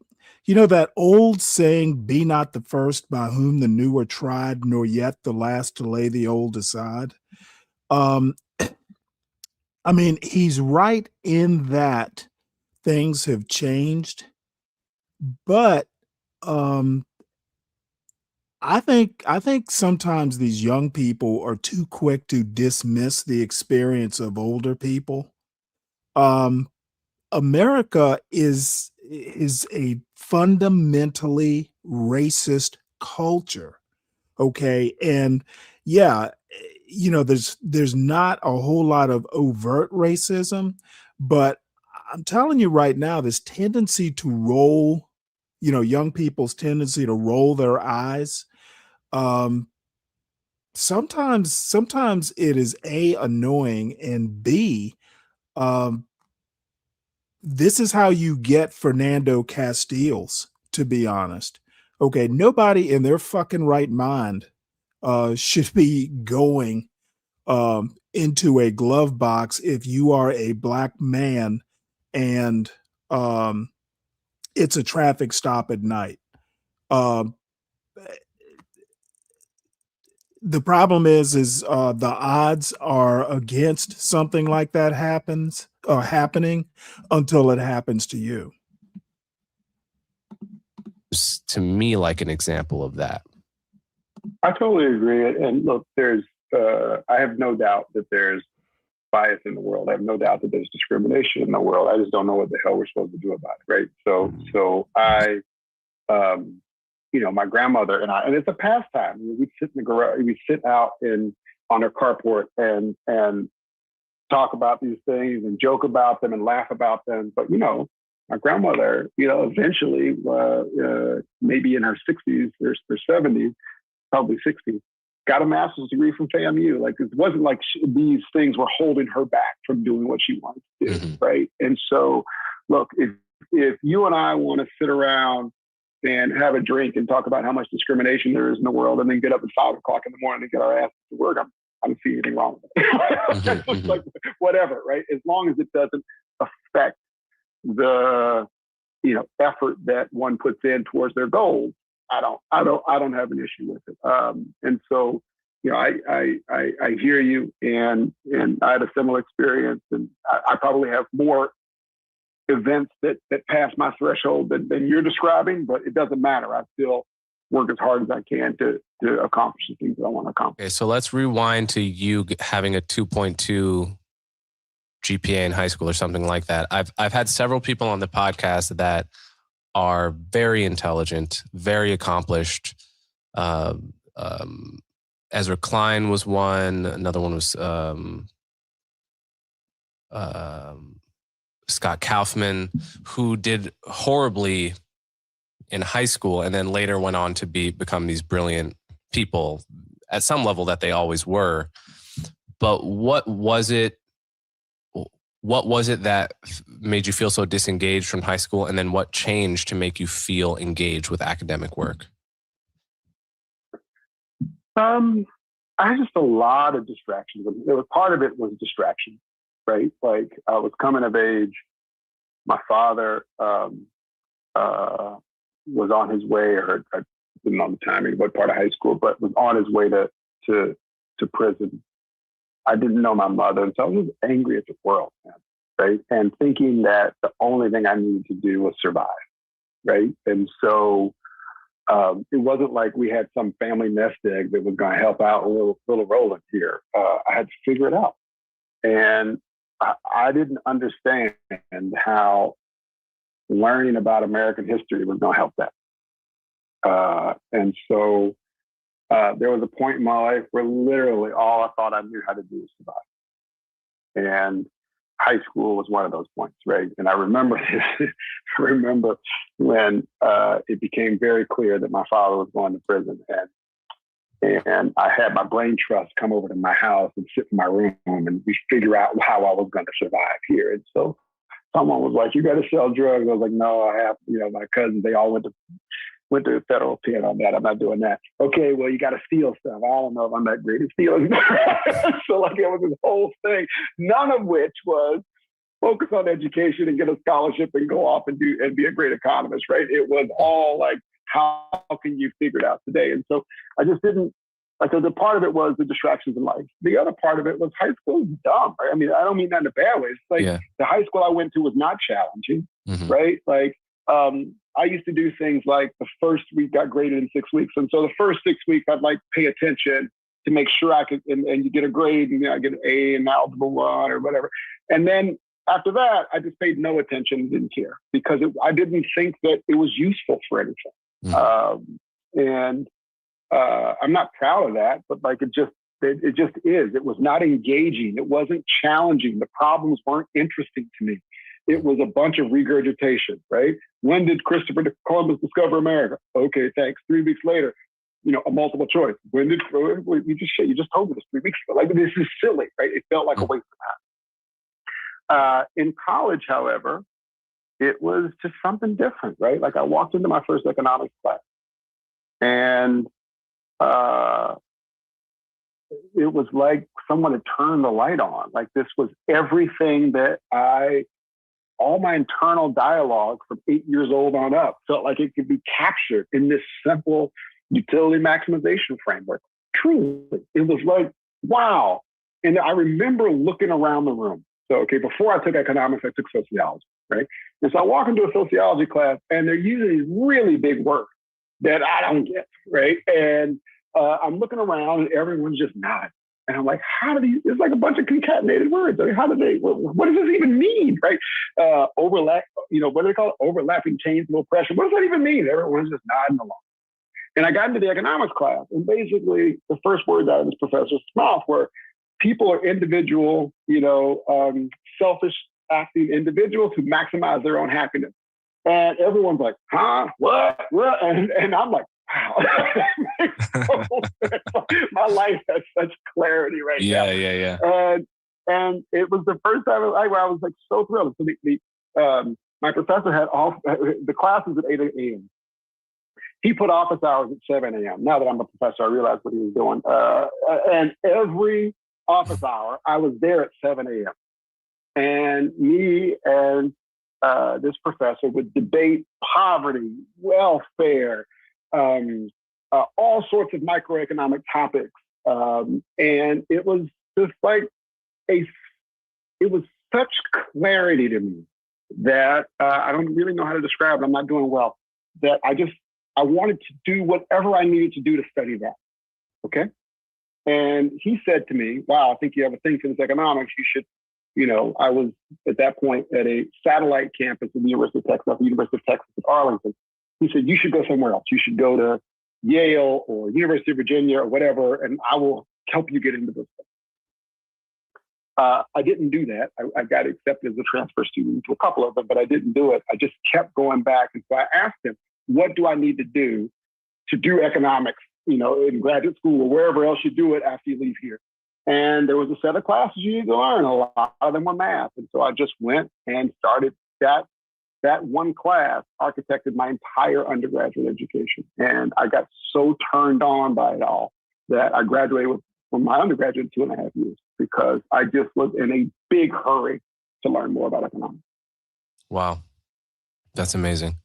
that old saying, be not the first by whom the new are tried, nor yet the last to lay the old aside. I mean, he's right in that things have changed, but I think sometimes these young people are too quick to dismiss the experience of older people. America is a fundamentally racist culture. Okay. And yeah, there's not a whole lot of overt racism, but I'm telling you right now, this tendency to roll, young people's tendency to roll their eyes. Sometimes it is A, annoying, and B, um, this is how you get Fernando Castiles, to be honest. Okay, nobody in their fucking right mind should be going into a glove box if you are a black man and it's a traffic stop at night. Um, the problem is the odds are against something like that happening until it happens to you. To me, like an example of that. I totally agree. And look, I have no doubt that there's bias in the world. I have no doubt that there's discrimination in the world. I just don't know what the hell we're supposed to do about it, right? So I, my grandmother and it's a pastime. We'd sit in the garage, we'd sit out on her carport and talk about these things and joke about them and laugh about them. But my grandmother, eventually, maybe in her 60s or 70s, probably 60s, got a master's degree from FAMU. Like, it wasn't like these things were holding her back from doing what she wanted to do, right? And so, look, if you and I want to sit around and have a drink and talk about how much discrimination there is in the world, and then get up at 5 o'clock in the morning and get our asses to work, I don't see anything wrong with it. Like, whatever, right? As long as it doesn't affect the effort that one puts in towards their goals, I don't have an issue with it. And so, I hear you, and I had a similar experience, and I probably have more events that pass my threshold than you're describing, but it doesn't matter. I still work as hard as I can to accomplish the things that I want to accomplish. Okay, so let's rewind to you having a 2.2 GPA in high school or something like that. I've had several people on the podcast that are very intelligent, very accomplished. Ezra Klein was one. Another one was Scott Kaufman, who did horribly in high school and then later went on to become these brilliant people at some level that they always were. But what was it that made you feel so disengaged from high school? And then what changed to make you feel engaged with academic work? I had just a lot of distractions. Part of it was distraction, right? Like, I was coming of age. My father was on his way, or I didn't know the timing, what part of high school, but was on his way to prison. I didn't know my mother, and so I was just angry at the world, man, right? And thinking that the only thing I needed to do was survive, right? And so it wasn't like we had some family nest egg that was going to help out little Roland here. I had to figure it out. And I didn't understand how learning about American history was going to help that. And so there was a point in my life where literally all I thought I knew how to do was survive. And high school was one of those points, right? And I remember this. I remember when it became very clear that my father was going to prison, and I had my brain trust come over to my house and sit in my room, and we figure out how I was going to survive here. And so someone was like, "You got to sell drugs." I was like, "No, I have." My cousins, they all went to federal pen on that. I'm not doing that. Okay, well, you got to steal stuff. I don't know if I'm that great at stealing. So like, it was this whole thing, none of which was focus on education and get a scholarship and go off and be a great economist, right? It was all like, how can you figure it out today? And so I just didn't, like, the part of it was the distractions in life. The other part of it was high school is dumb, right? I mean, I don't mean that in a bad way. It's like, the high school I went to was not challenging, right? Like, I used to do things like the first week got graded in 6 weeks. And so the first 6 weeks, I'd like pay attention to make sure I could, and you get a grade, and I get an A in Algebra 1 or whatever. And then after that, I just paid no attention, didn't care, because I didn't think that it was useful for anything. And I'm not proud of that, but like, it just is. It was not engaging. It wasn't challenging. The problems weren't interesting to me. It was a bunch of regurgitation, right? When did Christopher Columbus discover America? Okay, thanks. 3 weeks later, a multiple choice. When did you just told me this 3 weeks ago? Like, this is silly, right? It felt like a waste of time. In college, however, it was just something different, right? Like, I walked into my first economics class, and it was like someone had turned the light on. Like, this was everything that all my internal dialogue from 8 years old on up felt like it could be captured in this simple utility maximization framework. Truly, it was like, wow. And I remember looking around the room. So, before I took economics, I took sociology, right? And so I walk into a sociology class, and they're using these really big words that I don't get, right? And I'm looking around, and everyone's just nodding. And I'm like, it's like a bunch of concatenated words. I mean, what does this even mean, right? Overlap, what do they call it? Overlapping chains of oppression. What does that even mean? Everyone's just nodding along. And I got into the economics class, and basically the first words out of this professor's mouth were, people are individual, selfish acting individuals who maximize their own happiness. And everyone's like, huh? What? And I'm like, wow. My life has such clarity right now. Yeah. And it was the first time where I was like so thrilled. So my professor had the classes at 8 a.m. He put office hours at 7 a.m. Now that I'm a professor, I realize what he was doing. And every office hour, I was there at 7 a.m. And me and this professor would debate poverty, welfare, all sorts of microeconomic topics. And it was just like it was such clarity to me that I don't really know how to describe it. I'm not doing well. That I wanted to do whatever I needed to do to study that. Okay. And he said to me, wow, I think you have a thing for this economics. You should, I was at that point at a satellite campus at the University of Texas, at Arlington. He said, you should go somewhere else. You should go to Yale or University of Virginia or whatever, and I will help you get into this thing. I didn't do that. I got accepted as a transfer student to a couple of them, but I didn't do it. I just kept going back. And so I asked him, what do I need to do economics, in graduate school or wherever else you do it after you leave here? And there was a set of classes you need to learn. A lot of them were math. And so I just went and started that one class, architected my entire undergraduate education. And I got so turned on by it all that I graduated from my undergraduate in 2.5 years because I just was in a big hurry to learn more about economics. Wow. That's amazing.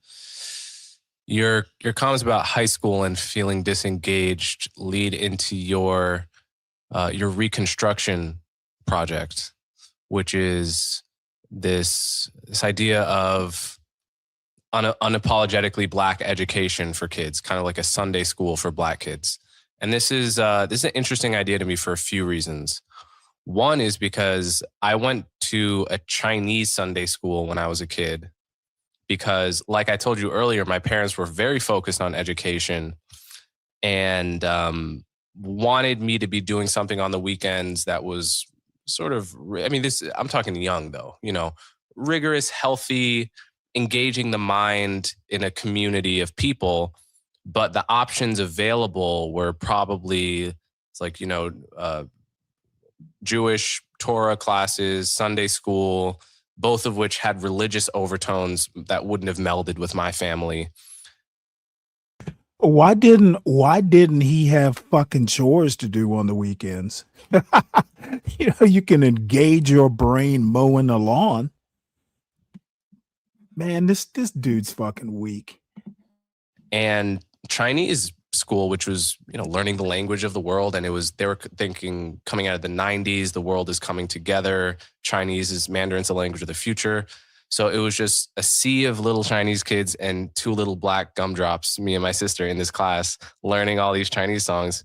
Your comments about high school and feeling disengaged lead into your reconstruction project, which is this idea of unapologetically Black education for kids, kind of like a Sunday school for Black kids. And this is an interesting idea to me for a few reasons. One is because I went to a Chinese Sunday school when I was a kid, because like I told you earlier, my parents were very focused on education and wanted me to be doing something on the weekends that was sort of, I'm talking young though, rigorous, healthy, engaging the mind in a community of people. But the options available were probably, it's like, Jewish Torah classes, Sunday school, both of which had religious overtones that wouldn't have melded with my family. Why didn't he have fucking chores to do on the weekends? You can engage your brain mowing the lawn. Man, this dude's fucking weak. And Chinese school, which was, learning the language of the world. And they were thinking coming out of the 90s, the world is coming together. Chinese is Mandarin's the language of the future. So it was just a sea of little Chinese kids and 2 little Black gumdrops, me and my sister in this class, learning all these Chinese songs.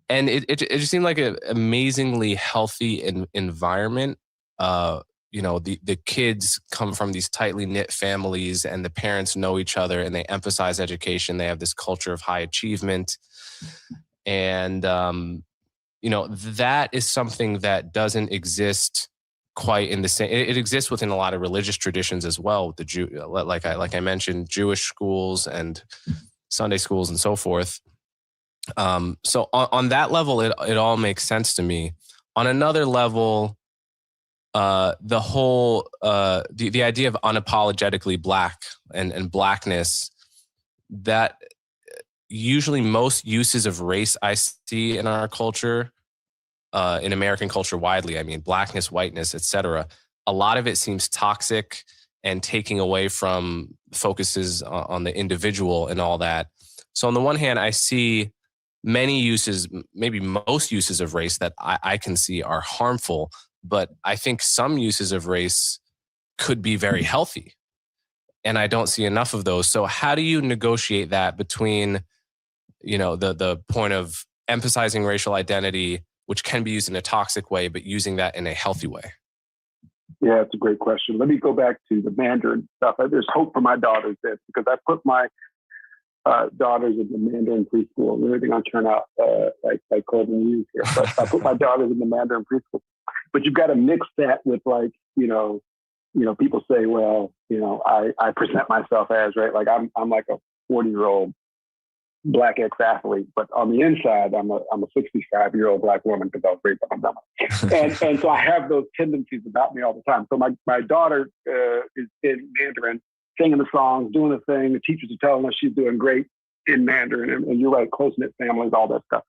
And it just seemed like an amazingly healthy environment. The kids come from these tightly knit families and the parents know each other and they emphasize education. They have this culture of high achievement. And, that is something that doesn't exist quite in the same. It exists within a lot of religious traditions as well. With the like I mentioned, Jewish schools and Sunday schools and so forth. So on that level, it all makes sense to me. On another level, the whole the idea of unapologetically black and blackness, that usually most uses of race I see in our culture, in American culture widely, I mean, blackness, whiteness, etc. A lot of it seems toxic and taking away from focuses on the individual and all that. So on the one hand, I see many uses, maybe most uses of race that I can see are harmful, but I think some uses of race could be very healthy. And I don't see enough of those. So how do you negotiate that between, the point of emphasizing racial identity, which can be used in a toxic way, but using that in a healthy way? Yeah, it's a great question. Let me go back to the Mandarin stuff. There's hope for my daughters there, because I put my daughters in the Mandarin preschool. And everything will turn out like Coleman Hughes here. But I put my daughters in the Mandarin preschool. But you've got to mix that with people say, well, I present myself as, right? Like I'm like a 40-year-old black ex-athlete, but on the inside, I'm a 65-year-old black woman because I was raised by my mother. And so I have those tendencies about me all the time. So my daughter is in Mandarin, singing the songs, doing the thing. The teachers are telling us she's doing great in Mandarin. And you're right, close-knit families, all that stuff.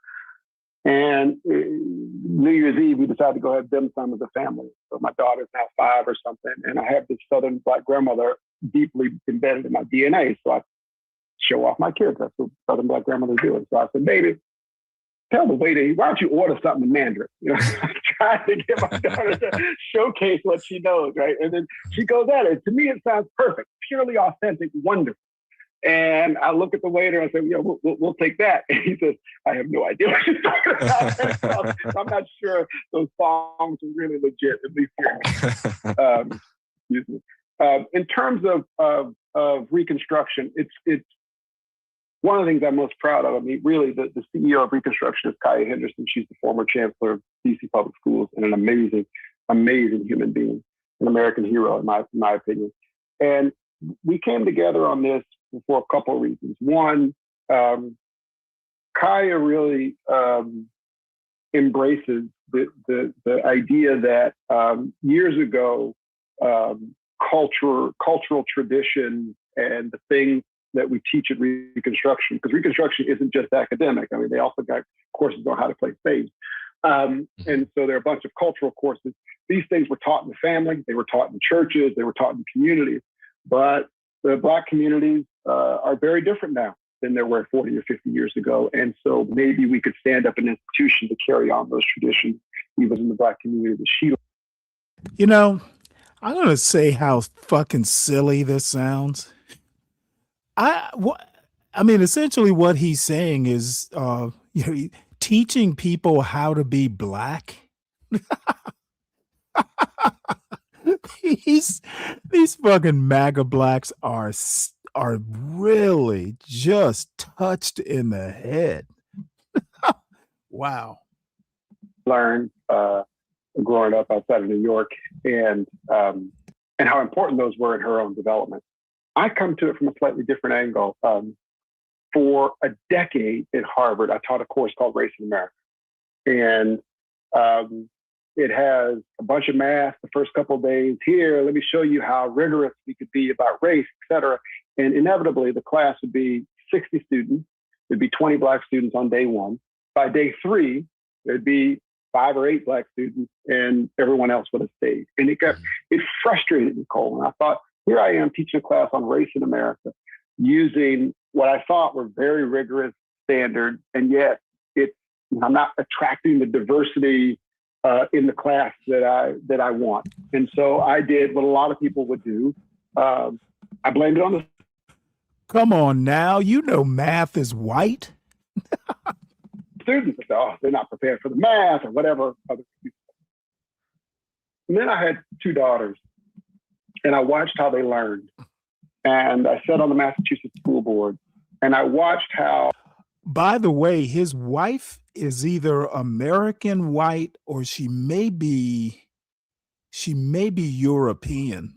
And New Year's Eve, we decided to go have dim sum as a family. So my daughter's now 5 or something. And I have this Southern black grandmother deeply embedded in my DNA. So I show off my kids. That's what Southern black grandmothers do. So I said, baby, tell the waiter, why don't you order something in Mandarin? Trying to get my daughter to showcase what she knows, right? And then she goes at it. To me, it sounds perfect, purely authentic, wonderful. And I look at the waiter and I say, yeah, we'll take that. And he says, I have no idea what you're talking about. So I'm not sure those songs are really legit, at least here. Excuse me. In terms of Reconstruction, it's one of the things I'm most proud of. I mean, really, the CEO of Reconstruction is Kaya Henderson. She's the former chancellor of DC Public Schools and an amazing, amazing human being, an American hero, in my opinion. And we came together on this for a couple of reasons. One, Kaya really embraces the idea that years ago, cultural tradition and the things that we teach at Reconstruction, because Reconstruction isn't just academic. I mean, they also got courses on how to play spades. And so there are a bunch of cultural courses. These things were taught in the family, they were taught in churches, they were taught in communities. But the Black communities are very different now than there were 40 or 50 years ago. And so maybe we could stand up an institution to carry on those traditions, even in the Black community that she. I'm going to say how fucking silly this sounds. I mean, essentially what he's saying is, teaching people how to be Black. These fucking MAGA blacks are really just touched in the head. Wow. Learned growing up outside of New York and how important those were in her own development. I come to it from a slightly different angle. For a decade at Harvard, I taught a course called Race in America. And it has a bunch of math the first couple of days. Here, let me show you how rigorous we could be about race, et cetera. And inevitably, the class would be 60 students. There'd be 20 Black students on day one. By day 3, there'd be 5 or 8 Black students, and everyone else would have stayed. And it frustrated me, Cole. And I thought, here I am teaching a class on race in America, using what I thought were very rigorous standards, and yet I'm not attracting the diversity in the class that I want. And so I did what a lot of people would do. I blamed it on the. Come on now, math is white. Students, they're not prepared for the math or whatever. And then I had 2 daughters, and I watched how they learned. And I sat on the Massachusetts school board, and I watched how. By the way, his wife is either American white or she may be She may be European.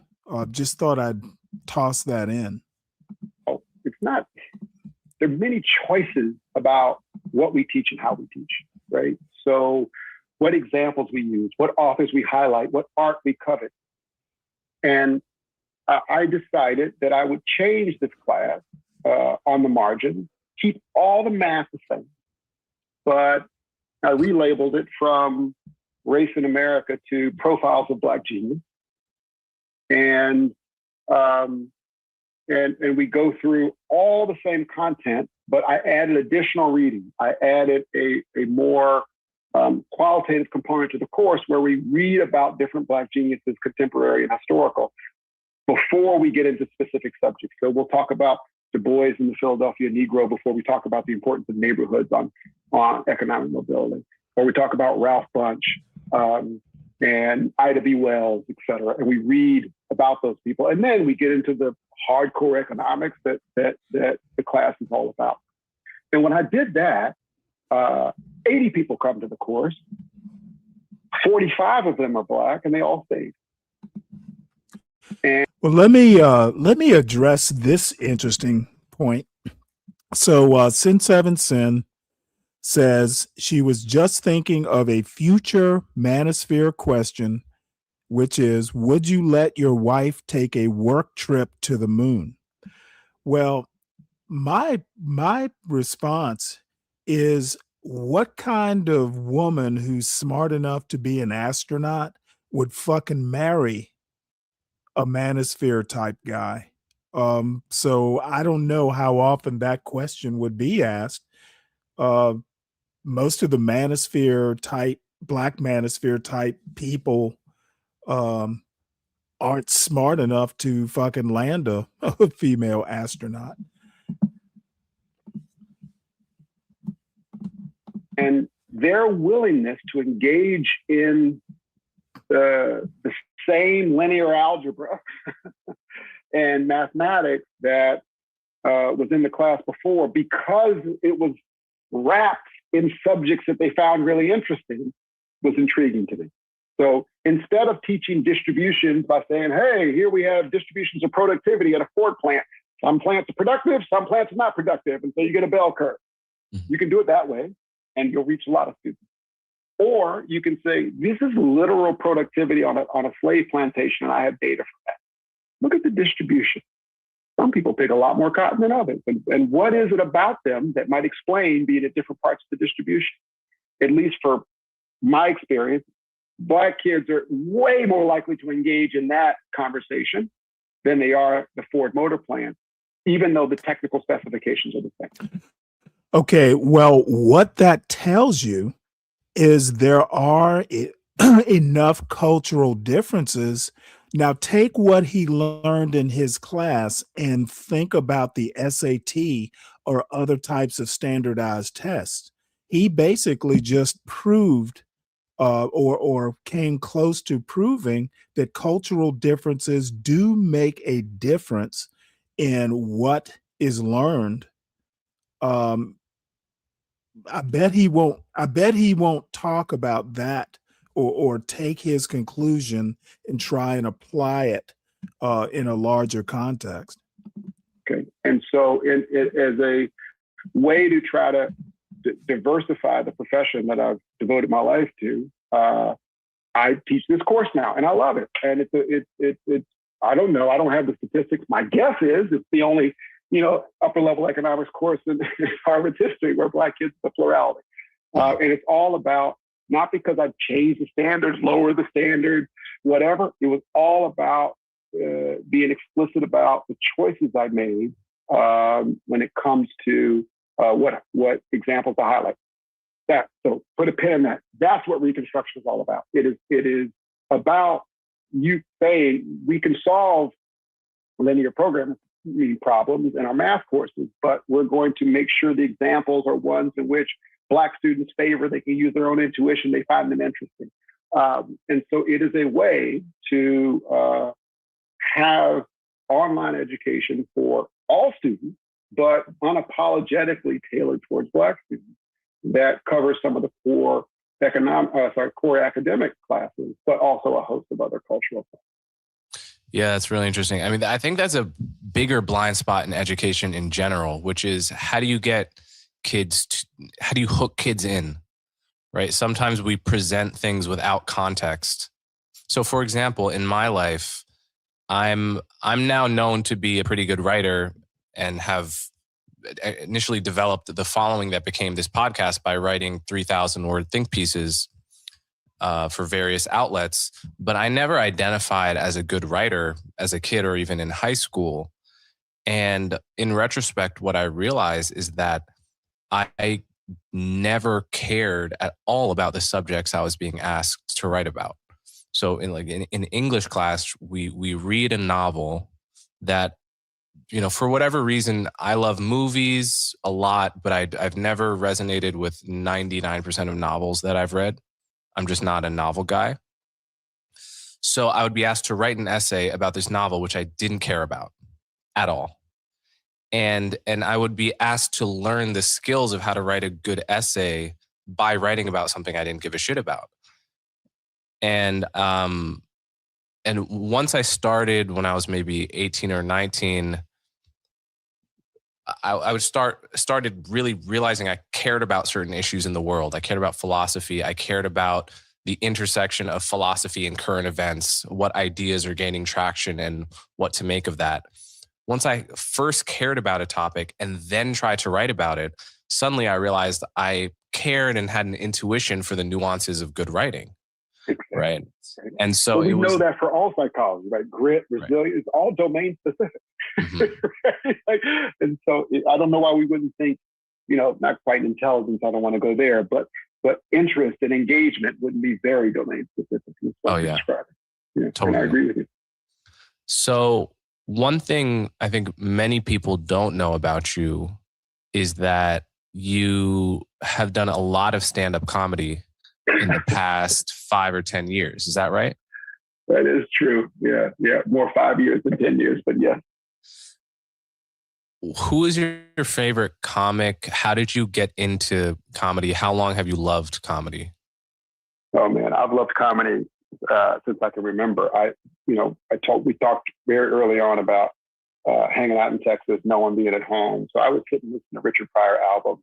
Just thought I'd toss that in. Oh, it's not. There are many choices about what we teach and how we teach, right? So what examples we use, what authors we highlight, what art we covet. And I decided that I would change this class on the margin, keep all the math the same, but I relabeled it from Race in America to Profiles of Black Genius. And we go through all the same content, but I added additional reading. I added a more qualitative component to the course where we read about different Black geniuses, contemporary and historical, before we get into specific subjects. So we'll talk about Du Bois and the Philadelphia Negro before we talk about the importance of neighborhoods on economic mobility, or we talk about Ralph Bunche and Ida B. Wells, et cetera. And we read about those people. And then we get into the hardcore economics that the class is all about. And when I did that, 80 people come to the course, 45 of them are Black, and they all stayed. Well, let me address this interesting point. So Sin Seven Sin says she was just thinking of a future manosphere question, which is, would you let your wife take a work trip to the moon? Well, my response is, what kind of woman who's smart enough to be an astronaut would fucking marry a manosphere type guy? So I don't know how often that question would be asked. Most of the manosphere type, Black manosphere type people aren't smart enough to fucking land a female astronaut. And their willingness to engage in the same linear algebra and mathematics that was in the class before, because it was wrapped in subjects that they found really interesting, was intriguing to me. So instead of teaching distributions by saying, hey, here we have distributions of productivity at a Ford plant. Some plants are productive, some plants are not productive. And so you get a bell curve. You can do it that way, and you'll reach a lot of students. Or you can say, this is literal productivity on a slave plantation, and I have data for that. Look at the distribution. Some people pick a lot more cotton than others. And what is it about them that might explain being at different parts of the distribution? At least for my experience, Black kids are way more likely to engage in that conversation than they are the Ford motor plant, even though the technical specifications are the same. Okay, well, what that tells you is there are enough cultural differences. Now, take what he learned in his class and think about the SAT or other types of standardized tests. He basically just proved or came close to proving that cultural differences do make a difference in what is learned. I bet he won't talk about that or take his conclusion and try and apply it in a larger context. Okay, and so as a way to try to diversify the profession that I've devoted my life to, I teach this course now, and I love it. And it's I don't know, I don't have the statistics. My guess is it's the only upper level economics course in Harvard's history where Black kids are the plurality. And it's all about, not because I've changed the standards, lower the standards, whatever. It was all about being explicit about the choices I made when it comes to what examples to highlight. So put a pin in that. That's what Reconstruction is all about. It is about you saying we can solve linear programming problems in our math courses, but we're going to make sure the examples are ones in which Black students favor. They can use their own intuition. They find them interesting. And so it is a way to have online education for all students, but unapologetically tailored towards Black students that covers some of the core core academic classes, but also a host of other cultural classes. Yeah, that's really interesting. I mean, I think that's a bigger blind spot in education in general, which is how do you hook kids in, right? Sometimes we present things without context. So for example, in my life, I'm now known to be a pretty good writer and have initially developed the following that became this podcast by writing 3,000 word think pieces for various outlets. But I never identified as a good writer as a kid or even in high school. And in retrospect, what I realized is that I never cared at all about the subjects I was being asked to write about. So in English class, we read a novel that, you know, for whatever reason, I love movies a lot, but I've never resonated with 99% of novels that I've read. I'm just not a novel guy. So I would be asked to write an essay about this novel, which I didn't care about at all. And I would be asked to learn the skills of how to write a good essay by writing about something I didn't give a shit about. And once I started when I was maybe 18 or 19, I started really realizing I cared about certain issues in the world. I cared about philosophy. I cared about the intersection of philosophy and current events, what ideas are gaining traction and what to make of that. Once I first cared about a topic and then tried to write about it, suddenly I realized I cared and had an intuition for the nuances of good writing. Exactly. Right. And so we know that for all psychology, right? Grit, resilience, it's all domain specific. Right? And so I don't know why we wouldn't think, you know, not quite intelligence, I don't want to go there, but interest and engagement wouldn't be very domain specific. Oh, yeah. Yeah, totally. And I agree with you. So one thing I think many people don't know about you is that you have done a lot of stand-up comedy in the past 5 or 10 years. Is that right? That is true. Yeah. More 5 years than 10 years, but yeah. Who is your favorite comic? How did you get into comedy? How long have you loved comedy? Oh man, I've loved comedy since I can remember. We talked very early on about hanging out in Texas, no one being at home. So I would sit and listen to Richard Pryor albums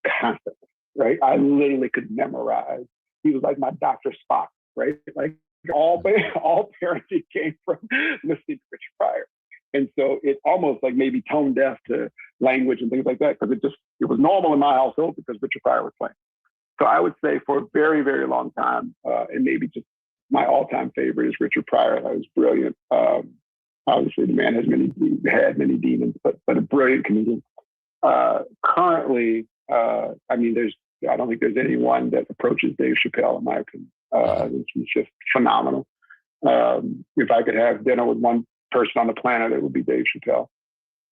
constantly, right? I literally could memorize. He was like my Dr. Spock, right? Like all parenting came from listening to Richard Pryor. And so it almost like maybe tone deaf to language and things like that, because it was normal in my household because Richard Pryor was playing. So I would say for a very, very long time, and maybe just my all-time favorite is Richard Pryor. That was brilliant. Obviously, the man had many demons, but a brilliant comedian. Currently, I don't think there's anyone that approaches Dave Chappelle, in my opinion. He's just phenomenal. If I could have dinner with one person on the planet, it would be Dave Chappelle.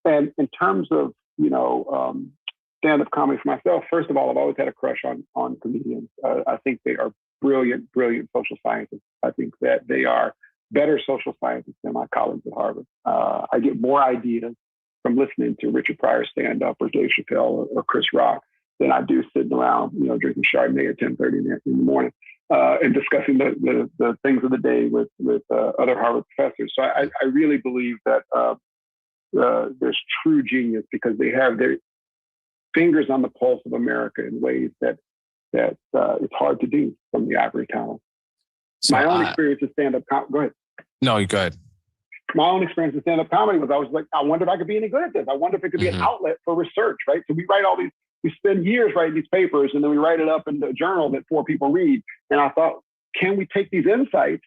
And in terms of, stand-up comedy for myself, first of all, I've always had a crush on comedians. I think they are brilliant social scientists. I think that they are better social scientists than my colleagues at Harvard. I get more ideas from listening to Richard Pryor stand-up or Dave Chappelle or Chris Rock than I do sitting around, drinking Chardonnay at 10:30 in the morning and discussing the things of the day with other Harvard professors. So I really believe that there's true genius because they have their fingers on the pulse of America in ways that it's hard to do from the ivory tower. So my own experience with stand-up go ahead. No, you go ahead. My own experience with stand-up comedy was I was like, I wonder if I could be any good at this. I wonder if it could be an outlet for research, right? So we write all these, we spend years writing these papers and then we write it up in the journal that 4 people read. And I thought, can we take these insights,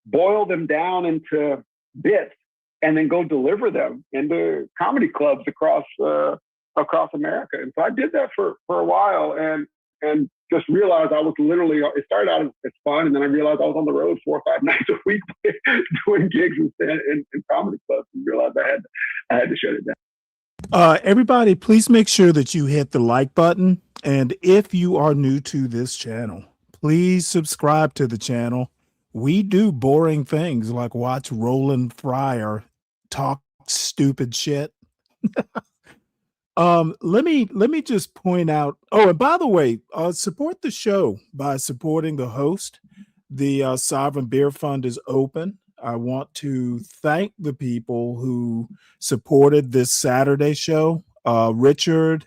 boil them down into bits, and then go deliver them into comedy clubs across America? And so I did that for a while and just realized I was literally, it started out as fun, and then I realized I was on the road 4 or 5 nights a week doing gigs in comedy clubs, and realized I had to shut it down. Everybody, please make sure that you hit the like button. And if you are new to this channel, please subscribe to the channel. We do boring things like watch Roland Fryer talk stupid shit. Let me just point out. Oh, and by the way, support the show by supporting the host. The Sovereign Beer Fund is open. I want to thank the people who supported this Saturday show. Richard,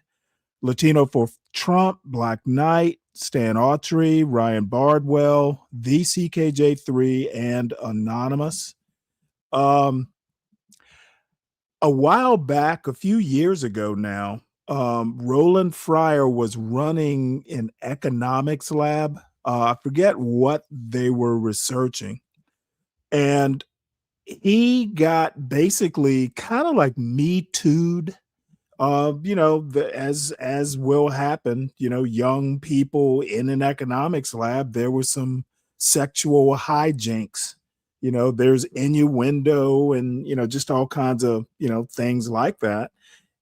Latino for Trump, Black Knight, Stan Autry, Ryan Bardwell, VCKJ3, and Anonymous. A while back, a few years ago now, Roland Fryer was running an economics lab. I forget what they were researching. And he got basically kind of like Me Too'd. As will happen, young people in an economics lab, there was some sexual hijinks. There's innuendo and, just all kinds of, things like that.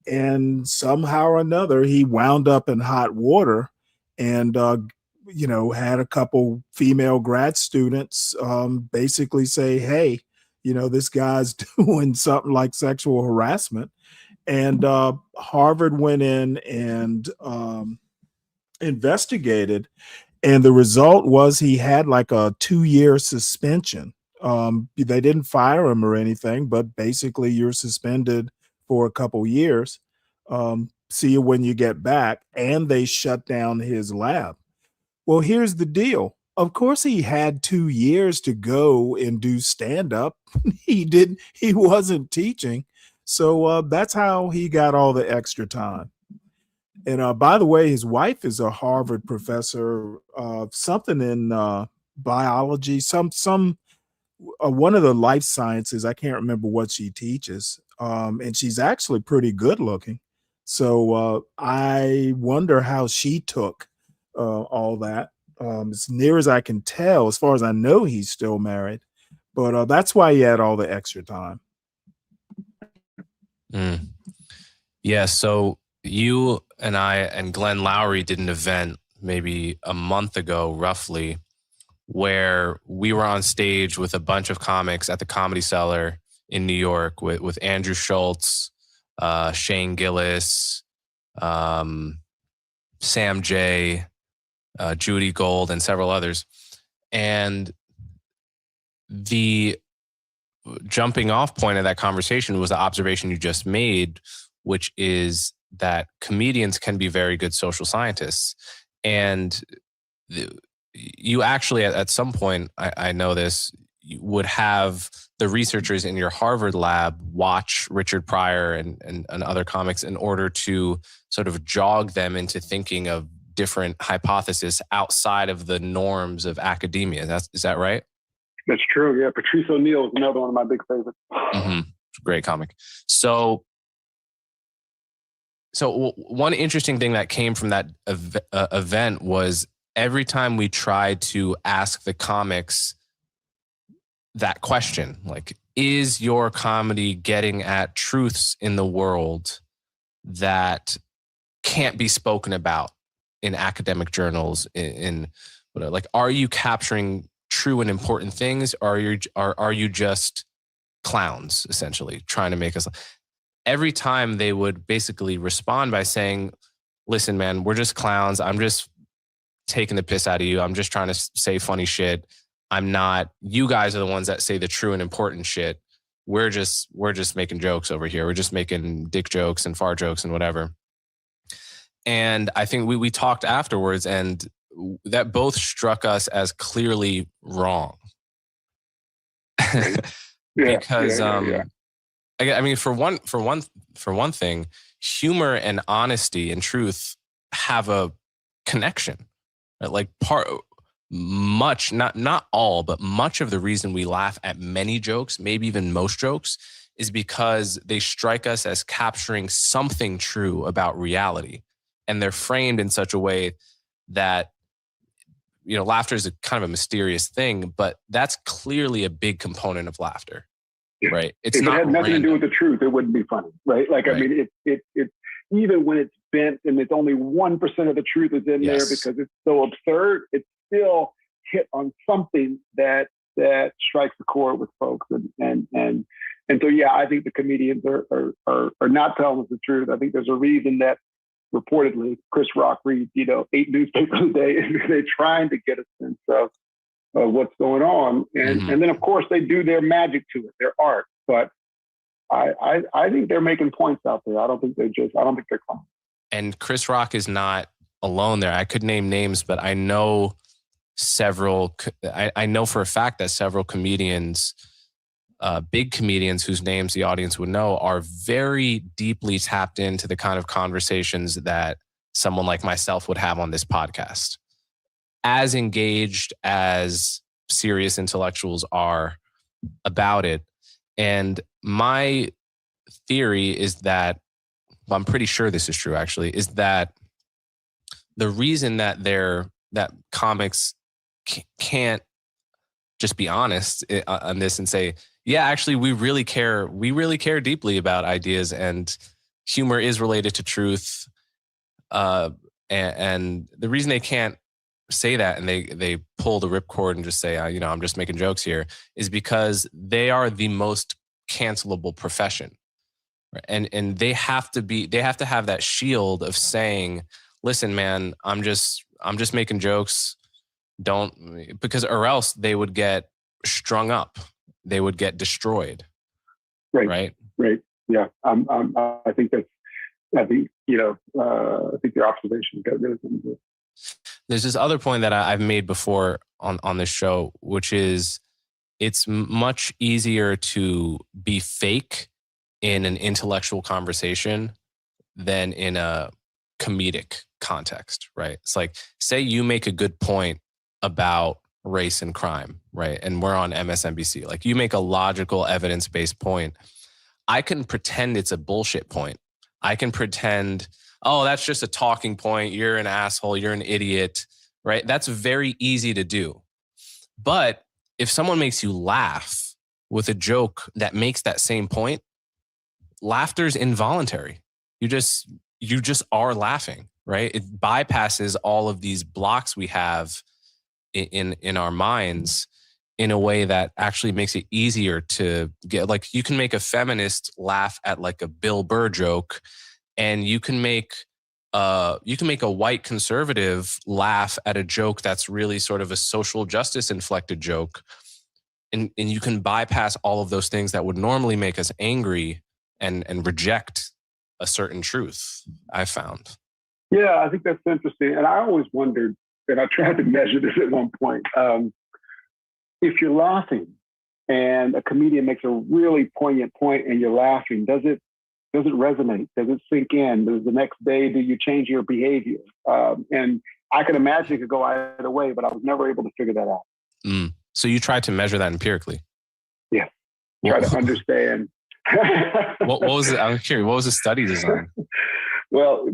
And somehow or another, he wound up in hot water and, had a couple female grad students basically say, hey, this guy's doing something like sexual harassment. And Harvard went in and investigated, and the result was he had like a 2-year suspension. They didn't fire him or anything, but basically you're suspended for a couple years. See you when you get back. And they shut down his lab. Well, here's the deal. Of course, he had 2 years to go and do stand up. He wasn't teaching. So that's how he got all the extra time. And by the way, his wife is a Harvard professor of something in biology, one of the life sciences. I can't remember what she teaches. And she's actually pretty good looking. So I wonder how she took all that. As near as I can tell, as far as I know, he's still married. But that's why he had all the extra time. Yeah, so you and I and Glenn Lowry did an event maybe a month ago, roughly, where we were on stage with a bunch of comics at the Comedy Cellar in New York with Andrew Schultz, Shane Gillis, Sam J, Judy Gold, and several others. And the jumping off point of that conversation was the observation you just made, which is that comedians can be very good social scientists. And you actually, at some point, I know this, you would have the researchers in your Harvard lab watch Richard Pryor and other comics in order to sort of jog them into thinking of different hypotheses outside of the norms of academia. Is that right? That's true. Yeah. Patrice O'Neill is another one of my big favorites. Mm-hmm. Great comic. So one interesting thing that came from that event was every time we tried to ask the comics that question, like, is your comedy getting at truths in the world that can't be spoken about in academic journals? Are you capturing true and important things, or are you just clowns, essentially trying to make us? Every time they would basically respond by saying, listen, man, we're just clowns. I'm just taking the piss out of you. I'm just trying to say funny shit. I'm not, you guys are the ones that say the true and important shit. We're just making jokes over here. We're just making dick jokes and fart jokes and whatever. And I think we talked afterwards, and that both struck us as clearly wrong. Because I mean, for one thing, humor and honesty and truth have a connection. Right? Like not all, but much of the reason we laugh at many jokes, maybe even most jokes, is because they strike us as capturing something true about reality. And they're framed in such a way that, laughter is a kind of a mysterious thing, but that's clearly a big component of laughter. Yeah. Right. It's if not it had nothing random. to do with the truth, it wouldn't be funny. Right. Like, right. I mean, it even when it's bent and it's only 1% of the truth is in there because it's so absurd, it still hit on something that strikes the chord with folks. And And so, yeah, I think the comedians are not telling us the truth. I think there's a reason that reportedly Chris Rock reads, 8 newspapers a day, and they're trying to get a sense of what's going on. And then, of course, they do their magic to it, their art. But I think they're making points out there. I don't think they're clowns. And Chris Rock is not alone there. I could name names, but I know I know for a fact that several comedians, big comedians whose names the audience would know, are very deeply tapped into the kind of conversations that someone like myself would have on this podcast. As engaged as serious intellectuals are about it. And my theory is that, well, I'm pretty sure this is true actually, is that the reason that comics can't just be honest on this and say, yeah, actually, we really care deeply about ideas, and humor is related to truth. And the reason they can't say that and they pull the ripcord and just say, I'm just making jokes here, is because they are the most cancelable profession. And they have to have that shield of saying, listen, man, I'm just making jokes. Because or else they would get strung up. They would get destroyed. Right. Yeah. I think your observation got really good. There's this other point that I've made before on this show, which is it's much easier to be fake in an intellectual conversation than in a comedic context, right? It's like, say you make a good point about race and crime, right? And we're on MSNBC. Like, you make a logical, evidence-based point. I can pretend it's a bullshit point. I can pretend, oh, that's just a talking point. You're an asshole. You're an idiot, right? That's very easy to do. But if someone makes you laugh with a joke that makes that same point, laughter's involuntary. You just are laughing, right? It bypasses all of these blocks we have in our minds in a way that actually makes it easier to get. Like, you can make a feminist laugh at like a Bill Burr joke, and you can make a white conservative laugh at a joke that's really sort of a social justice inflected joke. And you can bypass all of those things that would normally make us angry and reject a certain truth, I found. Yeah, I think that's interesting. And I always wondered, and I tried to measure this at one point, if you're laughing and a comedian makes a really poignant point and you're laughing, does it resonate? Does it sink in? Does the next day, do you change your behavior? And I can imagine it could go either way, but I was never able to figure that out. So you tried to measure that empirically? Yeah. Try to understand. What was it? I'm curious. What was the study design? Well,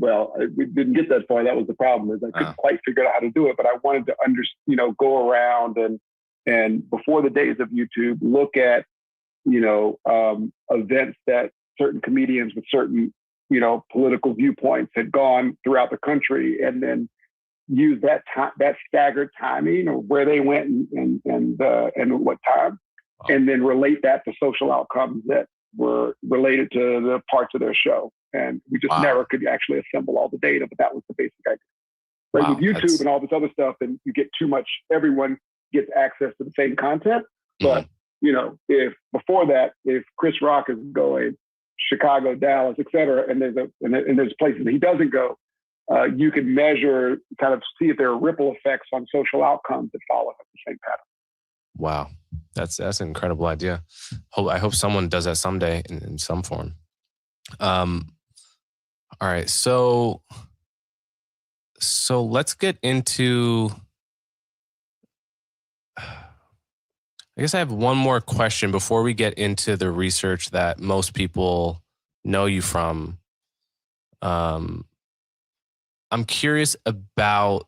we didn't get that far. That was the problem. Is I couldn't quite figure out how to do it, but I wanted to go around and before the days of YouTube, look at events that certain comedians with certain political viewpoints had gone throughout the country, and then use that staggered timing or where they went and what time, and then relate that to social outcomes that were related to the parts of their show. And we just never could actually assemble all the data, but that was the basic idea. Like with YouTube and all this other stuff, and you get too much, everyone gets access to the same content. But, if before that, if Chris Rock is going Chicago, Dallas, et cetera, and there's places that he doesn't go, you can measure, kind of see if there are ripple effects on social outcomes that follow the same pattern. Wow. That's an incredible idea. I hope someone does that someday in some form. All right. So let's get into, I guess I have one more question before we get into the research that most people know you from. I'm curious about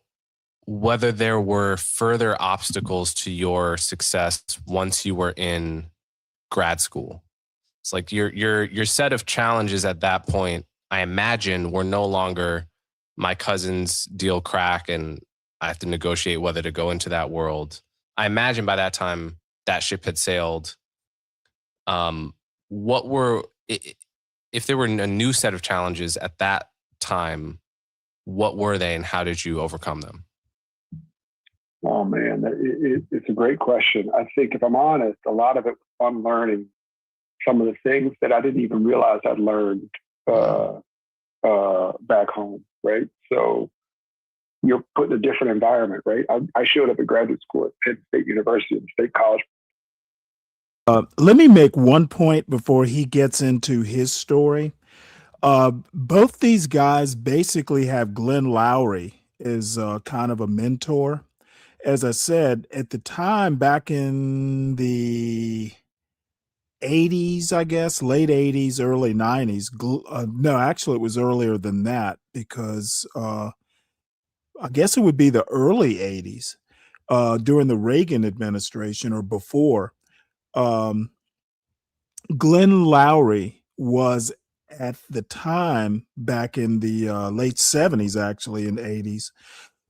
whether there were further obstacles to your success once you were in grad school. It's like your set of challenges at that point, I imagine, were no longer my cousin's deal crack and I have to negotiate whether to go into that world. I imagine by that time that ship had sailed. what were, if there were a new set of challenges at that time, what were they and how did you overcome them? Oh man, it's a great question. I think if I'm honest, a lot of it was unlearning some of the things that I didn't even realize I'd learned back home, right? So you're put in a different environment, right? I showed up at graduate school at Penn State University and State College. Let me make one point before he gets into his story. Both these guys basically have Glenn Lowry as kind of a mentor. As I said, at the time, back in the 80s, I guess, late 80s, early 90s. No, actually, it was earlier than that because I guess it would be the early 80s during the Reagan administration or before. Um, Glenn Lowry was at the time, back in the late 70s, actually, in 80s,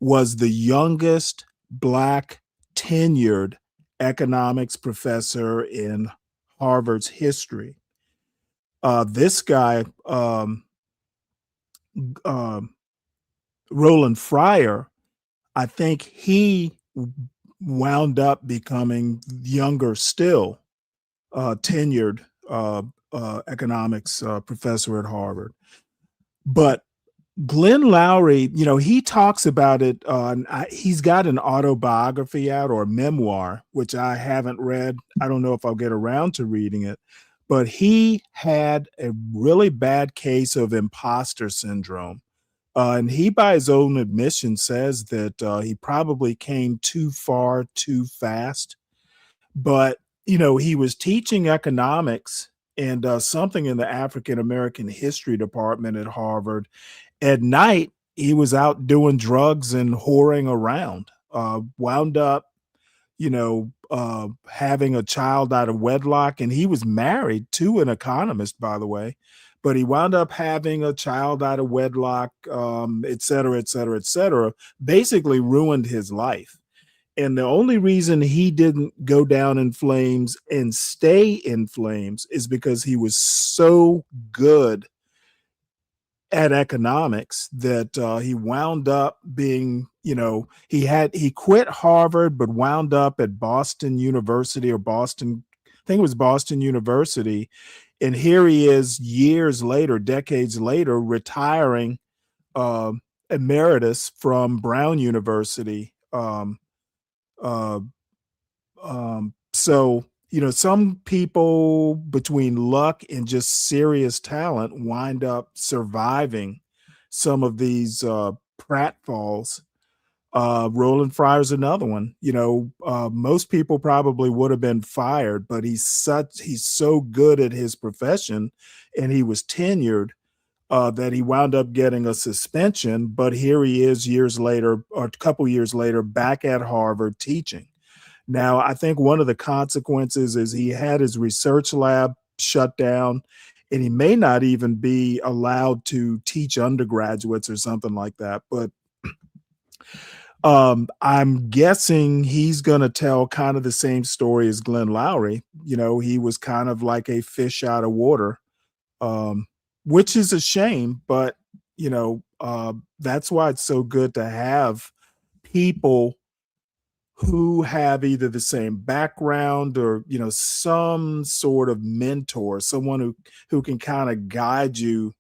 was the youngest Black tenured economics professor in Harvard's history. This guy, Roland Fryer, I think he wound up becoming younger still, tenured economics professor at Harvard. But Glenn Lowry, he talks about it. He's got an autobiography out or a memoir, which I haven't read. I don't know if I'll get around to reading it, but he had a really bad case of imposter syndrome. And he, by his own admission, says that he probably came too far too fast. But, he was teaching economics and something in the African American history department at Harvard. At night, he was out doing drugs and whoring around, wound up, having a child out of wedlock. And he was married to an economist, by the way, but he wound up having a child out of wedlock, et cetera, et cetera, et cetera, basically ruined his life. And the only reason he didn't go down in flames and stay in flames is because he was so good at economics that he wound up being, he quit Harvard, but wound up at Boston University or Boston, I think it was Boston University. And here he is years later, decades later, retiring emeritus from Brown University. So, some people between luck and just serious talent wind up surviving some of these pratfalls. Roland Fryer's another one. Most people probably would have been fired, but he's so good at his profession and he was tenured that he wound up getting a suspension. But here he is years later, or a couple years later, back at Harvard teaching. Now, I think one of the consequences is he had his research lab shut down, and he may not even be allowed to teach undergraduates or something like that. But I'm guessing he's going to tell kind of the same story as Glenn Lowry. He was kind of like a fish out of water, which is a shame. But, that's why it's so good to have people who have either the same background or some sort of mentor, someone who can kind of guide you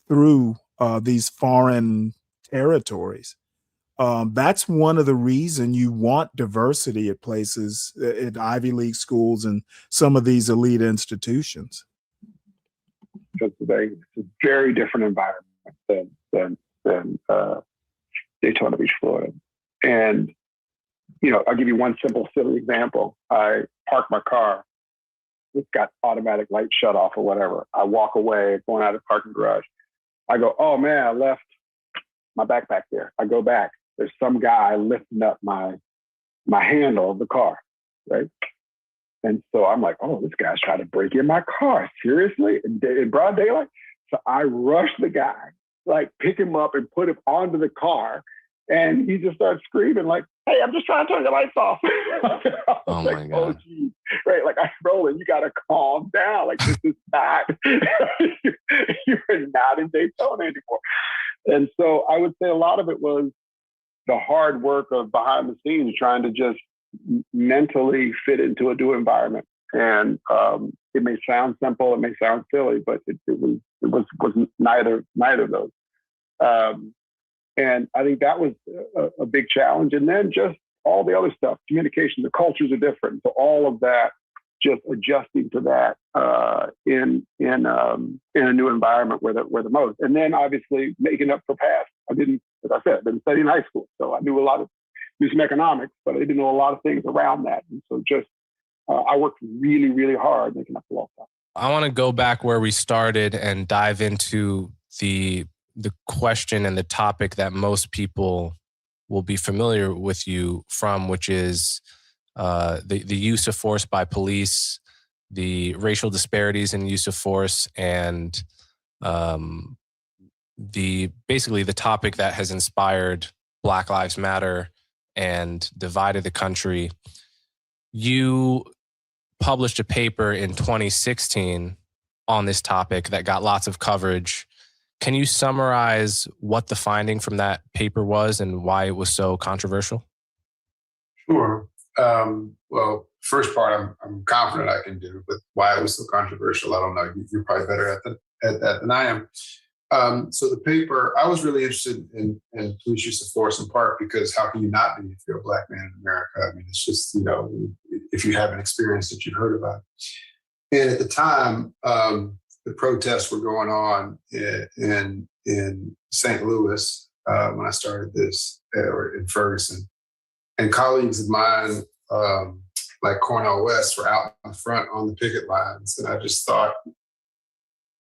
through these foreign territories. That's one of the reasons you want diversity at places, at Ivy League schools and some of these elite institutions. It's a very different environment than Daytona Beach, Florida. And I'll give you one simple, silly example. I park my car. It's got automatic light shut off or whatever. I walk away, going out of the parking garage. I go, oh man, I left my backpack there. I go back. There's some guy lifting up my handle of the car, right? And so I'm like, oh, this guy's trying to break in my car. Seriously? In broad daylight? So I rush the guy, like pick him up and put him onto the car. And he just starts screaming like, hey, I'm just trying to turn the lights off. Oh my God. Geez. Right. Like, Roland, you got to calm down. Like, this is not, you're not in Daytona anymore. And so I would say a lot of it was the hard work of behind the scenes, trying to just mentally fit into a new environment. And it may sound simple, it may sound silly, but it was neither of those. And I think that was a big challenge. And then just all the other stuff, communication, the cultures are different. So all of that, just adjusting to that in a new environment where the most. And then obviously making up for past. I didn't, as I said, I've been studying high school. So I knew some economics, but I didn't know a lot of things around that. And so just, I worked really, really hard making up for all that. I want to go back where we started and dive into the question and the topic that most people will be familiar with you from, which is the use of force by police, the racial disparities in use of force, and basically the topic that has inspired Black Lives Matter and divided the country. You published a paper in 2016 on this topic that got lots of coverage. Can you summarize what the finding from that paper was and why it was so controversial? Sure. Well, first part I'm confident I can do, but why it was so controversial, I don't know. You're probably better at that than I am. So the paper, I was really interested in police use of force in part because how can you not be if you're a Black man in America? I mean, it's just, if you haven't experienced it, you've heard about it. And at the time, the protests were going on in St. Louis when I started this, or in Ferguson. And colleagues of mine, like Cornell West, were out in front on the picket lines. And I just thought,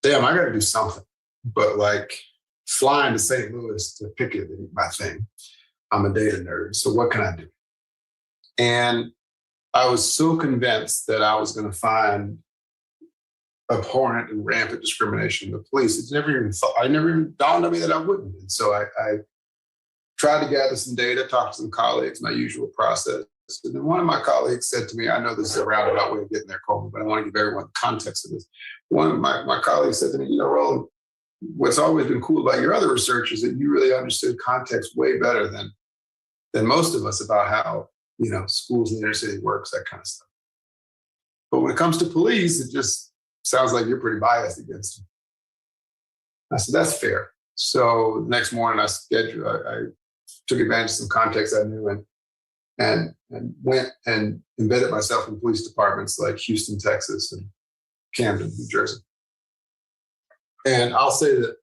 damn, I got to do something. But like flying to St. Louis to picket ain't my thing. I'm a data nerd. So what can I do? And I was so convinced that I was going to find abhorrent and rampant discrimination in the police. I never even dawned on me that I wouldn't. And so I tried to gather some data, talk to some colleagues, my usual process. And then one of my colleagues said to me, I know this is a roundabout way of getting there, Coleman, but I want to give everyone the context of this. One of my colleagues said to me, Roland, what's always been cool about your other research is that you really understood context way better than most of us about how, schools in the inner city works, that kind of stuff. But when it comes to police, it just sounds like you're pretty biased against them. I said, that's fair. So the next morning I took advantage of some context I knew and went and embedded myself in police departments like Houston, Texas, and Camden, New Jersey. And I'll say that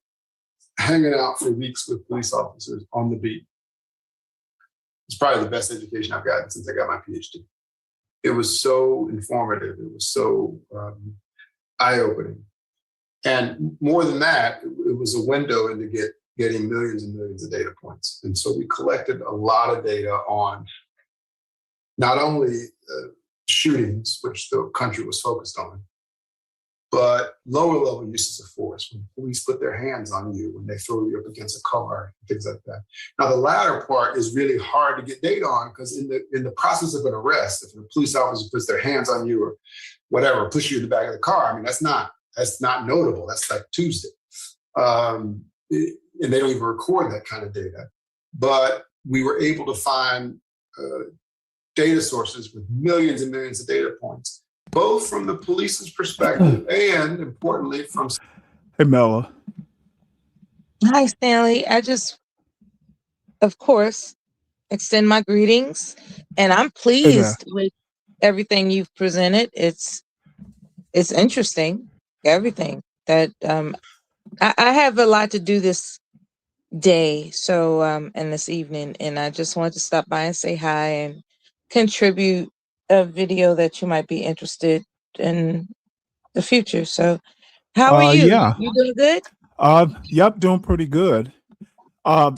hanging out for weeks with police officers on the beat is probably the best education I've gotten since I got my PhD. It was so informative. It was so eye-opening. And more than that, it was a window into getting millions and millions of data points. And so we collected a lot of data on not only shootings, which the country was focused on, but lower level uses of force, when police put their hands on you, when they throw you up against a car, things like that. Now, the latter part is really hard to get data on because in the process of an arrest, if a police officer puts their hands on you or whatever, push you in the back of the car, I mean, that's not notable. That's like Tuesday. And they don't even record that kind of data. But we were able to find data sources with millions and millions of data points, both from the police's perspective and, importantly, from... Hey, Mela. Hi, Stanley. I just, of course, extend my greetings, and I'm pleased with everything you've presented. It's interesting, everything that I have a lot to do this day, so and this evening, and I just wanted to stop by and say hi and contribute a video that you might be interested in the future. So how are you? Yeah. You doing good? Yep, doing pretty good.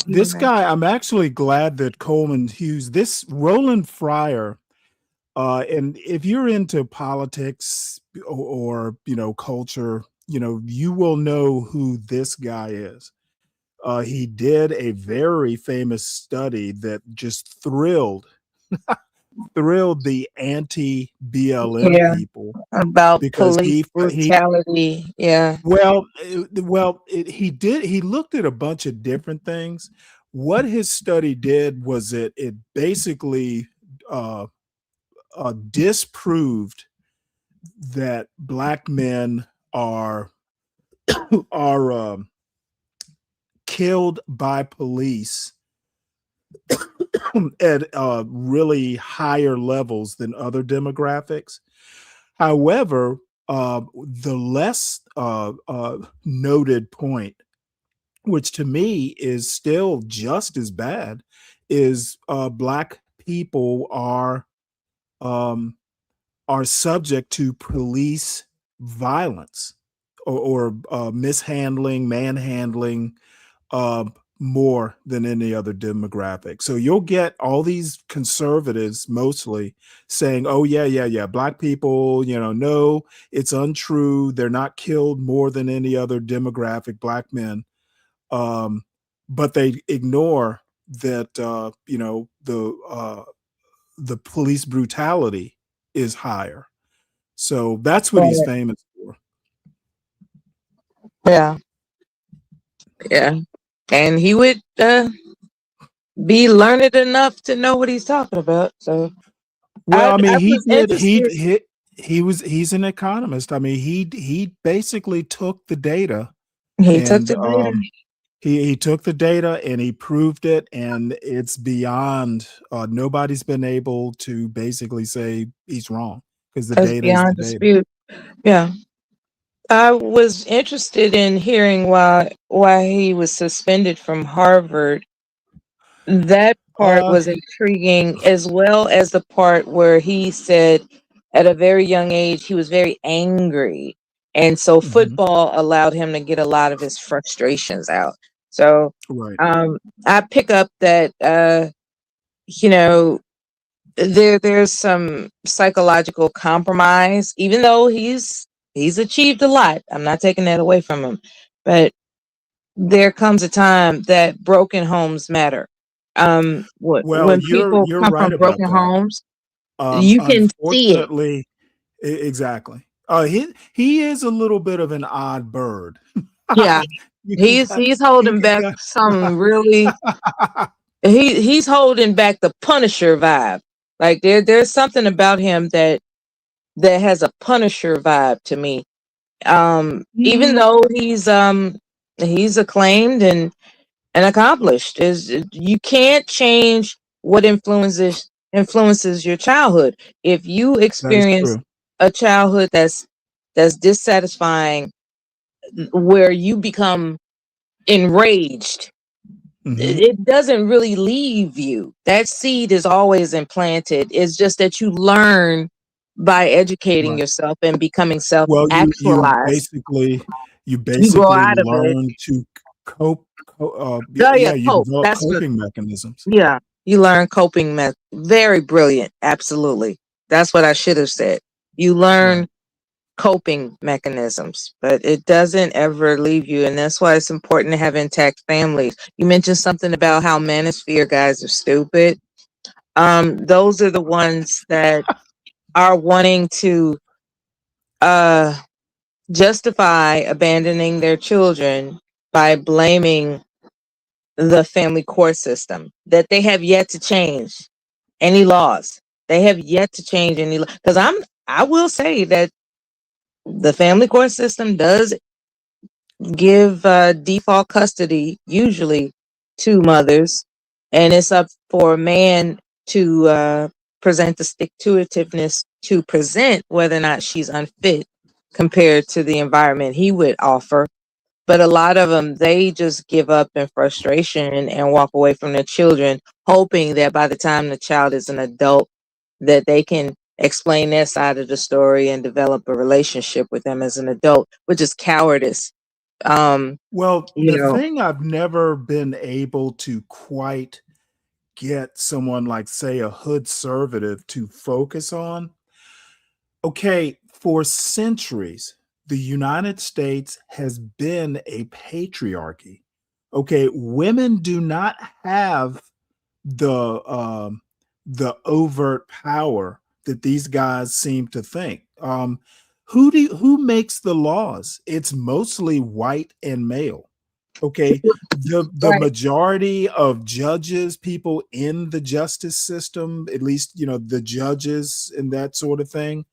This guy, I'm actually glad that Coleman Hughes, this Roland Fryer, and if you're into politics or culture, you will know who this guy is. He did a very famous study that just thrilled thrilled the anti-BLM Yeah, people about because police he brutality. Yeah. he looked at a bunch of different things. What his study did was it basically uh, disproved that black men are killed by police at really higher levels than other demographics. However, the less noted point, which to me is still just as bad, is black people um, are subject to police violence or mishandling, manhandling, uh, more than any other demographic. So you'll get all these conservatives mostly saying, "Oh yeah, black people, no, it's untrue. They're not killed more than any other demographic, black men." Um, but they ignore that the police brutality is higher. So that's what he's Right. famous for. Yeah. Yeah. And he would be learned enough to know what he's talking about. So Well, I I mean, he was did. interested. He's an economist. I mean, he basically took the data He took and the data. he took the data and he proved it, and it's beyond. Nobody's been able to basically say he's wrong because the That's data is the beyond data. dispute. Yeah. I was interested in hearing why he was suspended from Harvard. That part Uh, was intriguing, as well as the part where he said at a very young age he was very angry. And so mhm, football allowed him to get a lot of his frustrations out. So right. I pick up that you know there's some psychological compromise, even though he's achieved a lot. I'm not taking that away from him. But there comes a time that broken homes matter. Well, When people you're come from right about broken that. homes, you can see it. Unfortunately, exactly. He is a little bit of an odd bird. Yeah, You can he's cut. he's You holding can back cut. some really. He's holding back the Punisher vibe. Like there's something about him that has a Punisher vibe to me. Even though he's acclaimed and accomplished, is you can't change what influences your childhood. If you That is experience true. a childhood that's dissatisfying, where you become enraged, Mhm. it doesn't really leave you. That seed is always implanted. It's just that you learn by educating Right. yourself and becoming Well, self-actualized. you You grow basically out of it. learn to cope. Oh yeah, Yeah, you cope. develop That's what. coping mechanisms. Yeah, you learn coping very brilliant. Absolutely. That's what I should have said. You Right. learn coping mechanisms, but it doesn't ever leave you. And that's why it's important to have intact families. You mentioned something about how manosphere guys are stupid. Those are the ones that are wanting to uh justify abandoning their children by blaming the family court system that they have yet to change any laws. They have yet to change any because I will say that the family court system does give default custody usually to mothers, and it's up for a man to present the stick to itiveness to present whether or not she's unfit compared to the environment he would offer. But a lot of them, they just give up in frustration and walk away from their children, hoping that by the time the child is an adult, that they can explain their side of the story and develop a relationship with them as an adult, which is cowardice. Um, Well, you the know, thing I've never been able to quite get someone like, say, a hood conservative to focus on. Okay, for centuries, the United States has been a patriarchy. Okay, women do not have the the overt power that these guys seem to think. Who makes the laws? It's mostly white and male. Okay, the Right. majority of judges, people in the justice system, at least the judges and that sort of thing,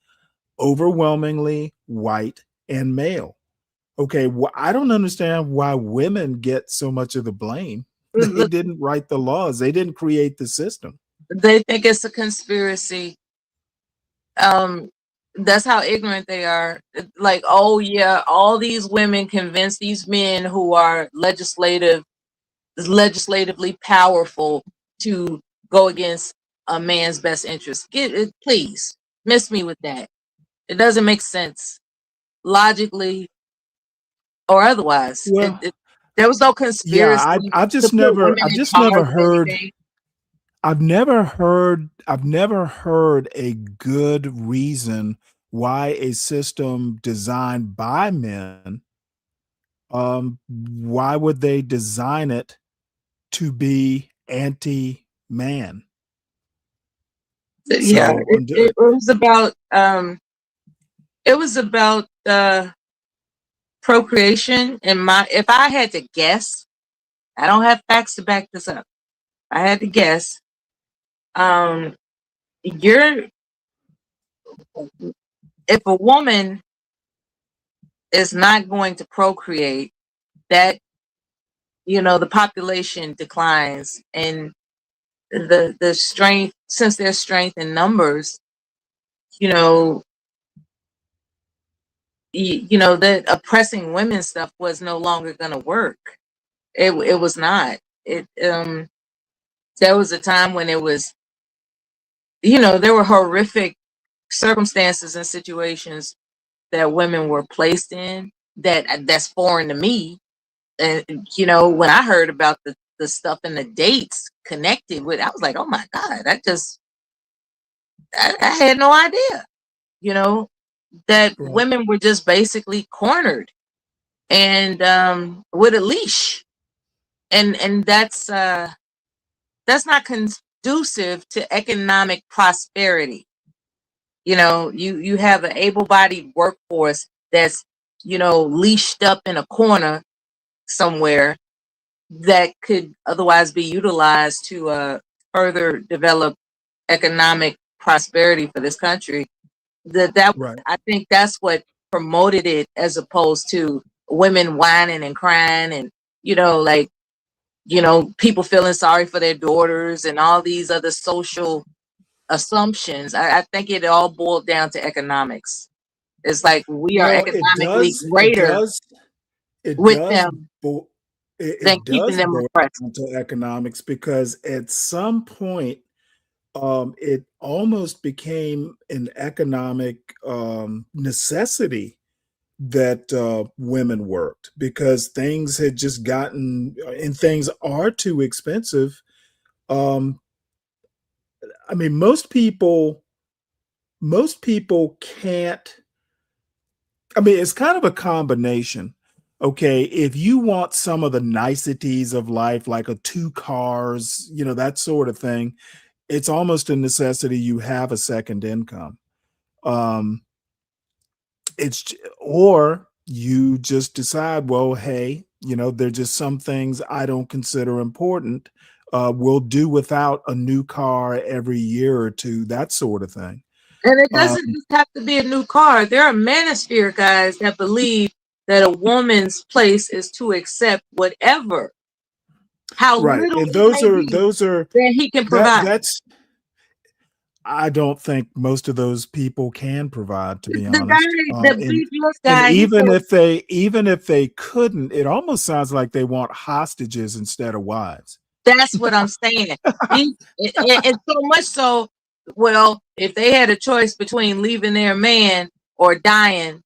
overwhelmingly white and male. Okay, well, I don't understand why women get so much of the blame. They didn't write the laws. They didn't create the system. They think it's a conspiracy. That's how ignorant they are. Like, oh yeah, all these women convince these men who are legislatively powerful to go against a man's best interest. Get it, please. Miss me with that. It doesn't make sense logically or otherwise. Well, There was no yeah, conspiracy I've to just put never women I've in just charge never of heard anything. I've never heard a good reason why a system designed by men, why would they design it to be anti-man? Yeah, So it was about procreation. And if I had to guess, I don't have facts to back this up. I had to guess. You're If a woman is not going to procreate, that the population declines, and the strength, since there's strength in numbers, you know that oppressing women stuff was no longer going to work. It was not. It There was a time when it was, there were horrific circumstances and situations that women were placed in that's foreign to me. And when I heard about the stuff and the dates connected with, I was like, oh my God, I had no idea, that Right. women were just basically cornered and with a leash. And that's not conducive to economic prosperity. You have an able-bodied workforce that's leashed up in a corner somewhere that could otherwise be utilized to further develop economic prosperity for this country. Right. I think that's what promoted it, as opposed to women whining and crying and like people feeling sorry for their daughters and all these other social assumptions. I think it all boiled down to economics. It's like we are Well, economically greater it with does them than it keeping does them boil oppressed. down to economics, because at some point it almost became an economic necessity that women worked, because things had just gotten and things are too expensive. Um, I mean, most people can't. I mean, it's kind of a combination. Okay, if you want some of the niceties of life, like a two cars, that sort of thing, it's almost a necessity you have a second income. Um, or you just decide, well, hey, there's just some things I don't consider important. We'll do without a new car every year or two, that sort of thing. And it Um, doesn't just have to be a new car. There are manosphere guys that believe that a woman's place is to accept whatever, how right, little and it may be, those are that he can provide. that's I don't think most of those people can provide, to be The honest. guy, the BBS And guy, he said, even if they couldn't, it almost sounds like they want hostages instead of wives. that's what I'm saying. And so much so, well, if they had a choice between leaving their man or dying,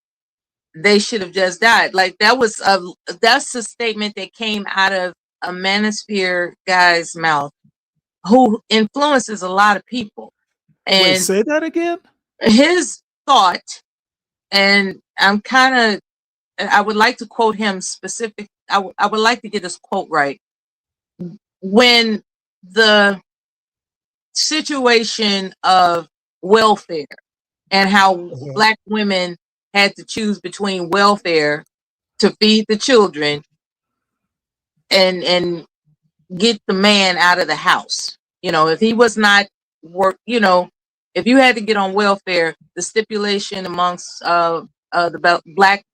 they should have just died. Like that's a statement that came out of a manosphere guy's mouth who influences a lot of people. Wait, And say that again? his thought, and I would like to quote him specific. I would like to get this quote right. When the situation of welfare and how Mhm. Black women had to choose between welfare to feed the children and get the man out of the house. You know, if he was not work, you know, if you had to get on welfare, the stipulation amongst Black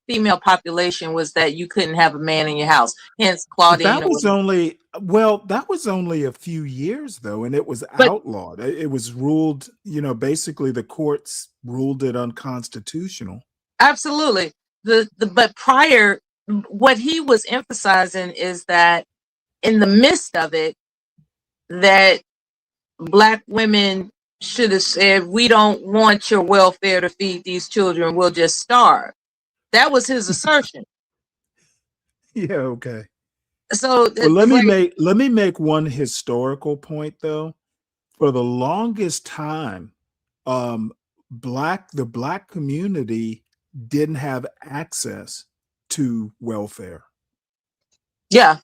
female population was that you couldn't have a man in your house. Hence, But that Claudine. was only that was only a few years though, and it was But outlawed. It was ruled, basically the courts ruled it unconstitutional. absolutely, but prior, what he was emphasizing is that in the midst of it, that Black women should have said, "We don't want your welfare to feed these children. We'll just starve." That was his assertion. Yeah, okay. So Well, it's like, let me make one historical point though. For the longest time, um, the Black community didn't have access to welfare. yeah,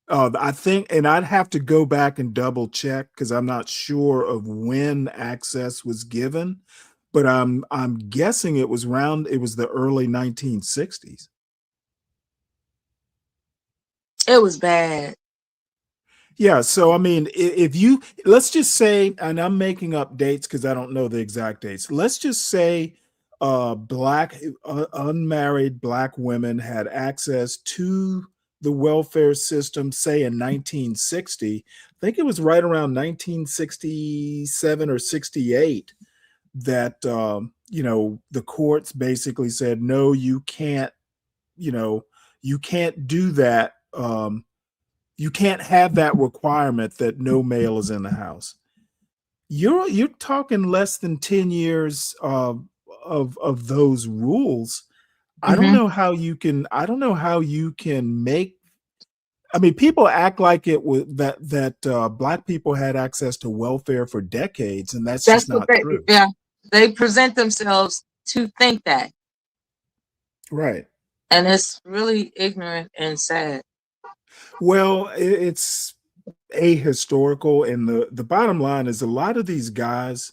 I think, and I'd have to go back and double check because I'm not sure of when access was given, but I'm guessing it was the early 1960s. it was bad. Yeah, so I mean, if you let's just say, and I'm making up dates because I don't know the exact dates. Let's just say, unmarried Black women had access to the welfare system, say in 1960. I think it was right around 1967 or 68 that the courts basically said, no, you can't, you know, you can't do that. You can't have that requirement that no male is in the house. You're talking less than 10 years of those rules. Mhm. I don't know how you can make. I mean, people act like it was that Black people had access to welfare for decades, and that's That's just what not they, true. yeah, they present themselves to think that, Right. and it's really ignorant and sad. Well, it's ahistorical, and the bottom line is a lot of these guys,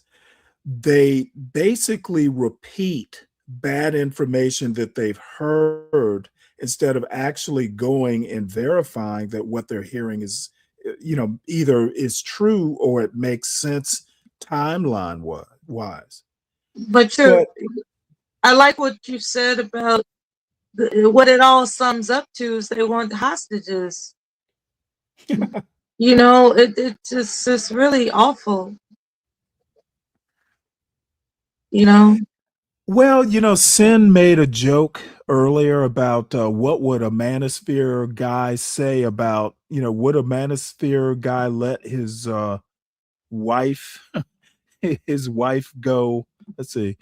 they basically repeat bad information that they've heard instead of actually going and verifying that what they're hearing is, either is true or it makes sense timeline wise. But But I like what you said about what it all sums up to is they want hostages. You know, it's really awful. You know, well, Sin made a joke earlier about what would a manosphere guy say about, would a manosphere guy let his wife his wife go, let's see.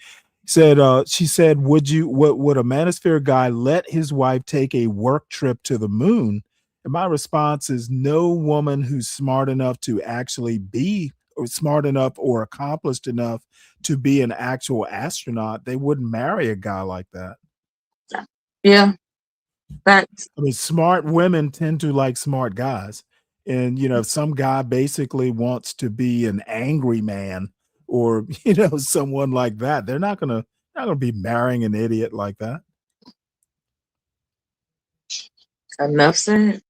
She said, would a manosphere guy let his wife take a work trip to the moon? And my response is no woman who's smart enough to actually be, or smart enough or accomplished enough to be an actual astronaut, they wouldn't marry a guy like that. yeah, facts. I mean, smart women tend to like smart guys. And, if some guy basically wants to be an angry man or, someone like that, they're not gonna be marrying an idiot like that. Enough said.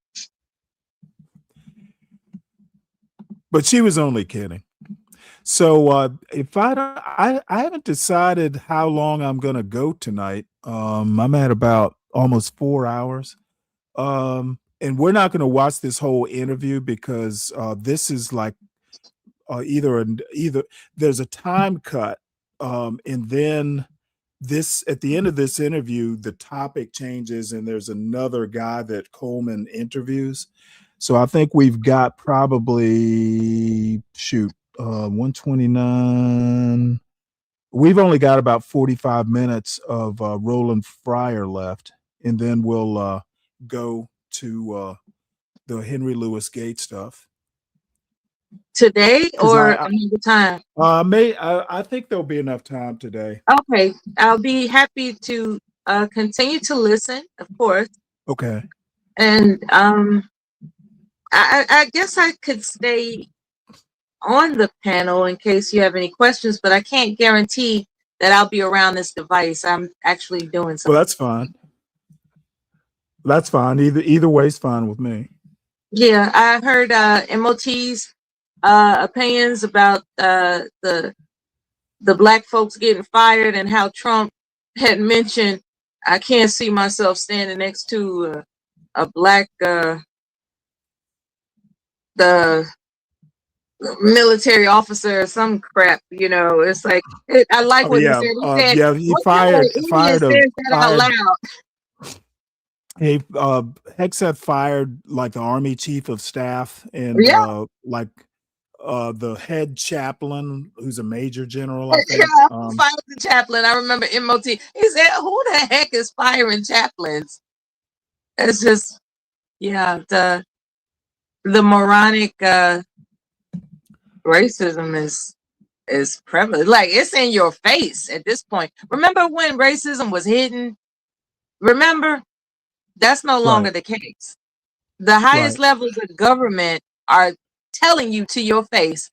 But she was only kidding. So if I haven't decided how long I'm gonna go tonight. I'm at about almost 4 hours. And we're not gonna watch this whole interview because this is like either there's a time cut, and then at the end of this interview the topic changes and there's another guy that Coleman interviews. So I think we've got probably 129. We've only got about 45 minutes of Roland Fryer left, and then we'll go to the Henry Louis Gates stuff. Today 'Cause or another time? I think there'll be enough time today. Okay, I'll be happy to continue to listen, of course. Okay. And I guess I could stay on the panel in case you have any questions, but I can't guarantee that I'll be around this device. I'm actually doing Well, something. that's fine. That's fine. Either way is fine with me. Yeah, I heard MOT's opinions about the black folks getting fired and how Trump had mentioned, I can't see myself standing next to a black the military officer or some crap, you know. It's like I like Oh what he yeah, said. He said, yeah. He "What kind of idiot says that out fired. loud?" He Hegseth fired like the army chief of staff and Yeah, like the head chaplain, who's a major general, I think. yeah. Who fired the chaplain? I remember MOT. He said, "Who the heck is firing chaplains?" It's just, yeah, the moronic racism is prevalent. Like, it's in your face at this point. Remember when racism was hidden? Remember? That's no longer Right, the case. The highest right. levels of government are telling you to your face,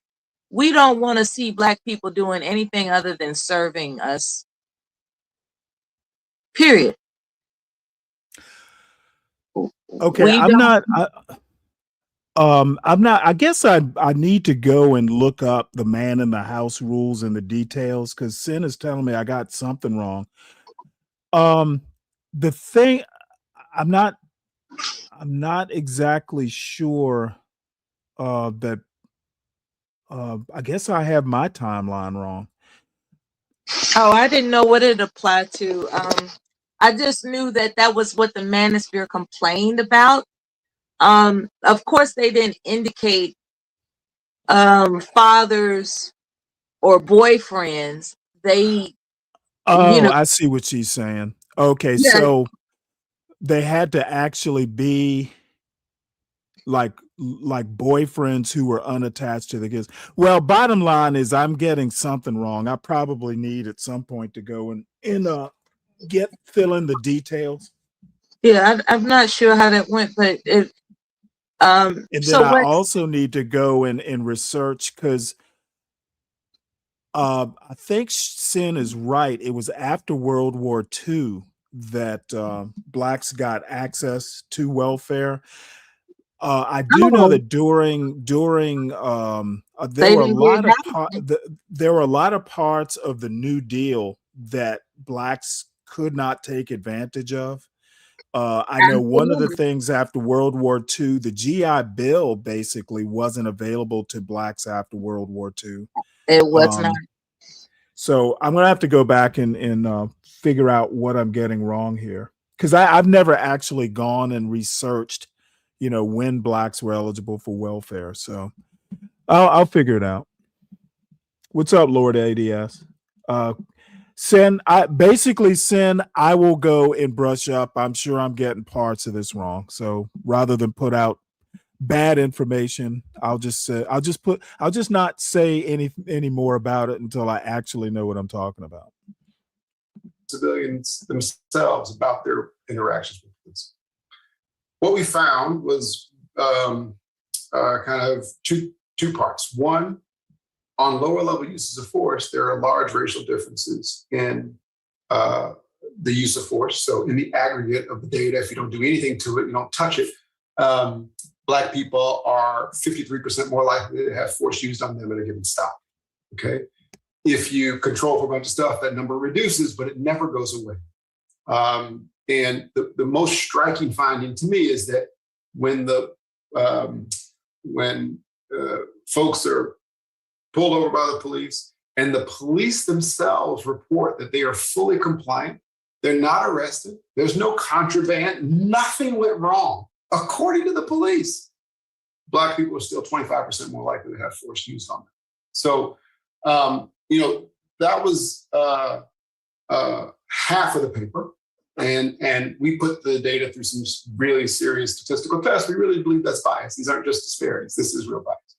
we don't want to see black people doing anything other than serving us. Period. Okay, We don't. I'm not. I guess I need to go and look up the man in the house rules and the details because Sin is telling me I got something wrong. The thing I'm not exactly sure that I guess I have my timeline wrong. Oh, I didn't know what it applied to. I just knew that that was what the manosphere complained about. Of course, they didn't indicate fathers or boyfriends. They, Oh, I see what she's saying. Okay, yeah, so they had to actually be like boyfriends who were unattached to the kids. Well, bottom line is I'm getting something wrong. I probably need at some point to go and fill in the details. yeah. I'm not sure how that went, but it. And then So I what? also need to go and research because I think Sin is right. It was after World War II that blacks got access to welfare. I do know Oh, that during they didn't get half. there were a lot of parts of the New Deal that blacks could not take advantage of. I know one of the Absolutely, things after World War II, the GI Bill basically wasn't available to blacks after World War II. it was not. Um, so I'm gonna have to go back and figure out what I'm getting wrong here because I've never actually gone and researched, when blacks were eligible for welfare. So I'll figure it out. What's up, Lord ADS? Sin, I will go and brush up. I'm sure I'm getting parts of this wrong. So rather than put out bad information, I'll just not say any more about it until I actually know what I'm talking about. Civilians themselves about their interactions with police. What we found was kind of two parts. One, on lower level uses of force, there are large racial differences in the use of force. So in the aggregate of the data, if you don't do anything to it, you don't touch it, Black people are 53% more likely to have force used on them at a given stop, okay? If you control for a bunch of stuff, that number reduces, but it never goes away. And the most striking finding to me is that when folks are pulled over by the police and the police themselves report that they are fully compliant, they're not arrested, there's no contraband, nothing went wrong. According to the police, Black people are still 25% more likely to have force used on them. So, that was half of the paper. And we put the data through some really serious statistical tests. We really believe that's bias. These aren't just disparities. This is real bias.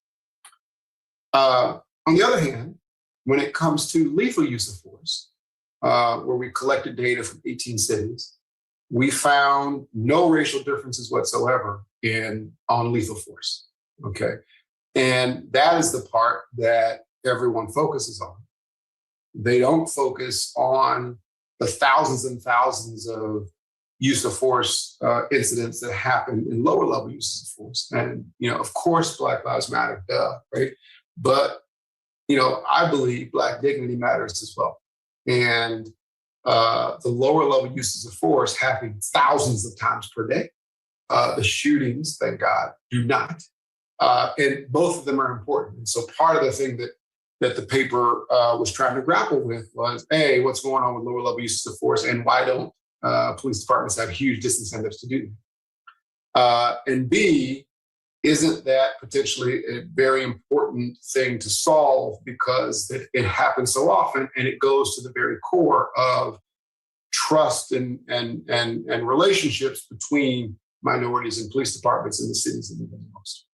On the other hand, when it comes to lethal use of force, where we collected data from 18 cities, we found no racial differences whatsoever on lethal force. Okay. And that is the part that everyone focuses on. They don't focus on the thousands and thousands of use of force incidents that happen in lower level uses of force. And, of course, Black Lives Matter, right? But, I believe Black dignity matters as well. And the lower level uses of force happen thousands of times per day. The shootings, thank God, do not. And both of them are important. And so part of the thing that the paper was trying to grapple with was, A, what's going on with lower level uses of force, and why don't police departments have huge disincentives to do that? And B, isn't that potentially a very important thing to solve because it happens so often and it goes to the very core of trust and relationships between minorities and police departments in the cities that need them the most?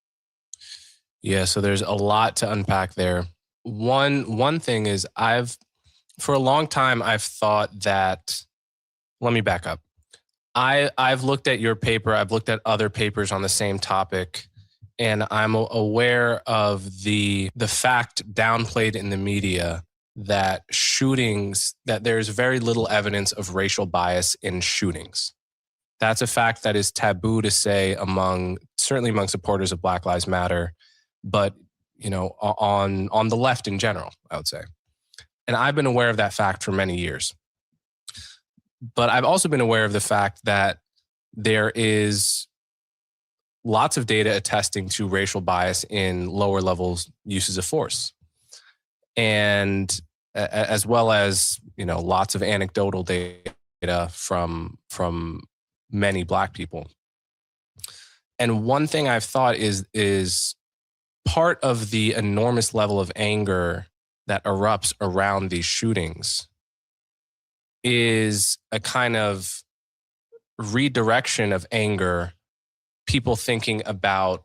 Yeah, so there's a lot to unpack there. One thing is for a long time, I've thought that, let me back up. I've looked at your paper, I've looked at other papers on the same topic, and I'm aware of the fact downplayed in the media that that there's very little evidence of racial bias in shootings. That's a fact that is taboo to say certainly among supporters of Black Lives Matter, but on the left in general, I would say. And I've been aware of that fact for many years. But I've also been aware of the fact that there is lots of data attesting to racial bias in lower levels uses of force. And as well as, lots of anecdotal data from many Black people. And one thing I've thought is part of the enormous level of anger that erupts around these shootings is a kind of redirection of anger, people thinking about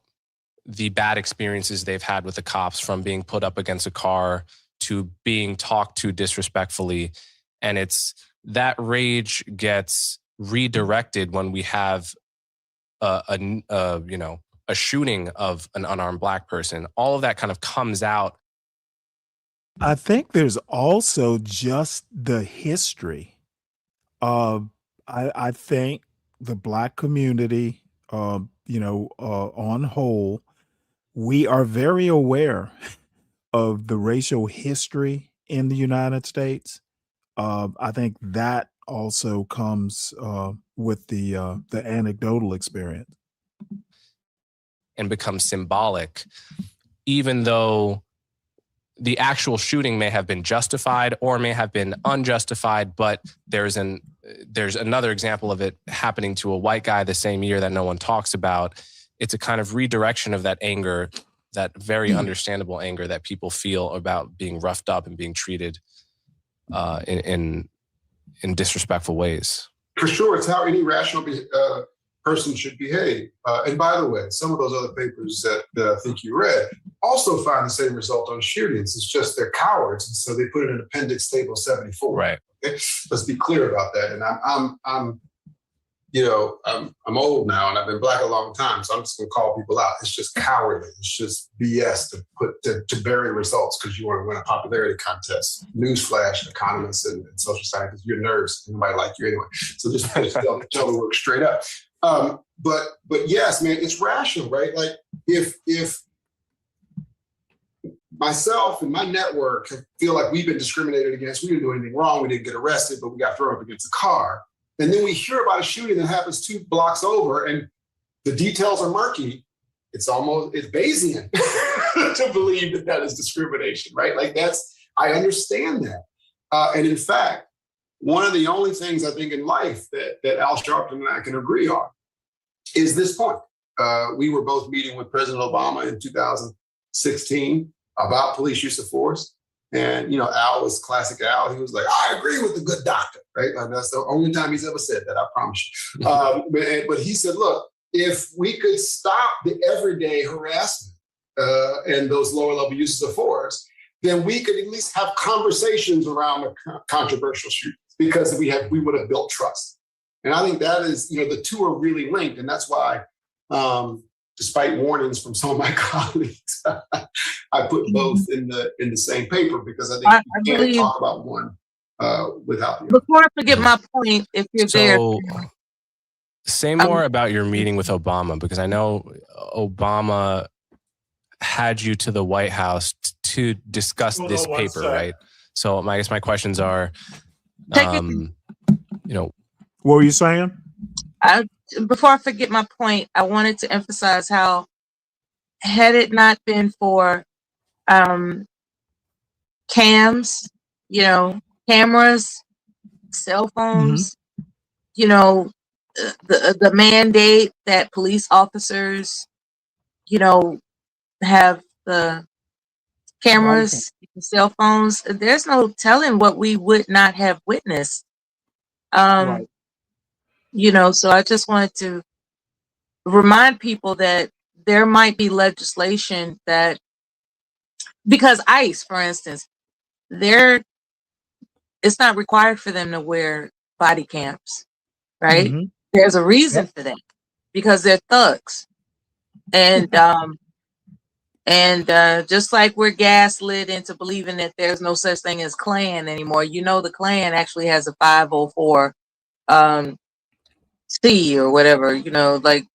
the bad experiences they've had with the cops, from being put up against a car to being talked to disrespectfully. And it's that rage gets redirected when we have a shooting of an unarmed Black person. All of that kind of comes out. I think there's also just the history of, I think the Black community, on whole, we are very aware of the racial history in the United States. I think that also comes with the anecdotal experience. And becomes symbolic, even though the actual shooting may have been justified or may have been unjustified, but there's another example of it happening to a white guy the same year that no one talks about. It's a kind of redirection of that anger, that very understandable anger that people feel about being roughed up and being treated in disrespectful ways. For sure, it's how any rational person should behave. And by the way, some of those other papers that I think you read also find the same result on shootings. It's just they're cowards, and so they put it in Appendix Table 74. Right. Okay? Let's be clear about that. And I'm old now, and I've been Black a long time, so I'm just gonna call people out. It's just cowardly. It's just BS to bury results because you want to win a popularity contest. Newsflash, economists and social scientists, you're nerds. Nobody like you anyway. So just tell the work straight up. But yes, man, it's rational, right? Like if myself and my network feel like we've been discriminated against, we didn't do anything wrong, we didn't get arrested, but we got thrown up against a car. And then we hear about a shooting that happens 2 blocks over and the details are murky. It's Bayesian to believe that is discrimination, right? Like I understand that. And in fact, one of the only things I think in life that Al Sharpton and I can agree on is this point. We were both meeting with President Obama in 2016 about police use of force. And, Al was classic Al. He was like, I agree with the good doctor, right? And that's the only time he's ever said that, I promise you. But he said, look, if we could stop the everyday harassment and those lower level uses of force, then we could at least have conversations around the controversial shootings because we would have built trust. And I think that is, the two are really linked. And that's why despite warnings from some of my colleagues, I put both in the same paper because I think I you can't believe. talk about one without the other. Before I forget my point, if you're there, So say more about your meeting with Obama, because I know Obama had you to the White House to discuss this paper, right? So I guess my questions are, you know, what were you saying? Before I forget my point, I wanted to emphasize how, had it not been for cams, cameras, cell phones, the mandate that police officers, have the cameras, cell phones, there's no telling what we would not have witnessed. Right. So I just wanted to remind people that there might be legislation that, because ICE, for instance, it's not required for them to wear body cams, right? Mhm. There's a reason Yep. for that, because they're thugs. And just like we're gaslit into believing that there's no such thing as Klan anymore, the Klan actually has a 504 C or whatever, like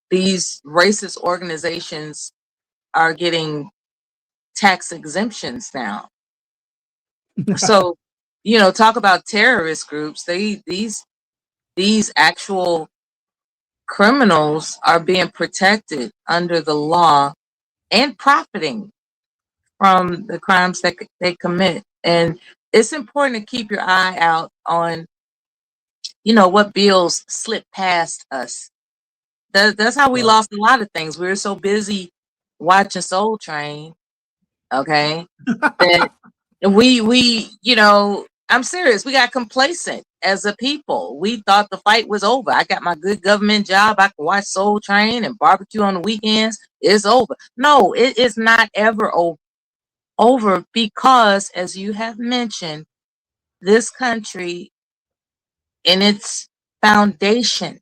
these racist organizations are getting tax exemptions now. So, talk about terrorist groups. These actual criminals are being protected under the law and profiting from the crimes that they commit. And it's important to keep your eye out on, what bills slip past us. That's how we lost a lot of things. We were so busy watching Soul Train, okay, that I'm serious. We got complacent as a people. We thought the fight was over. I got my good government job. I can watch Soul Train and barbecue on the weekends. It's over. No, it is not ever over because, as you have mentioned, this country in its foundation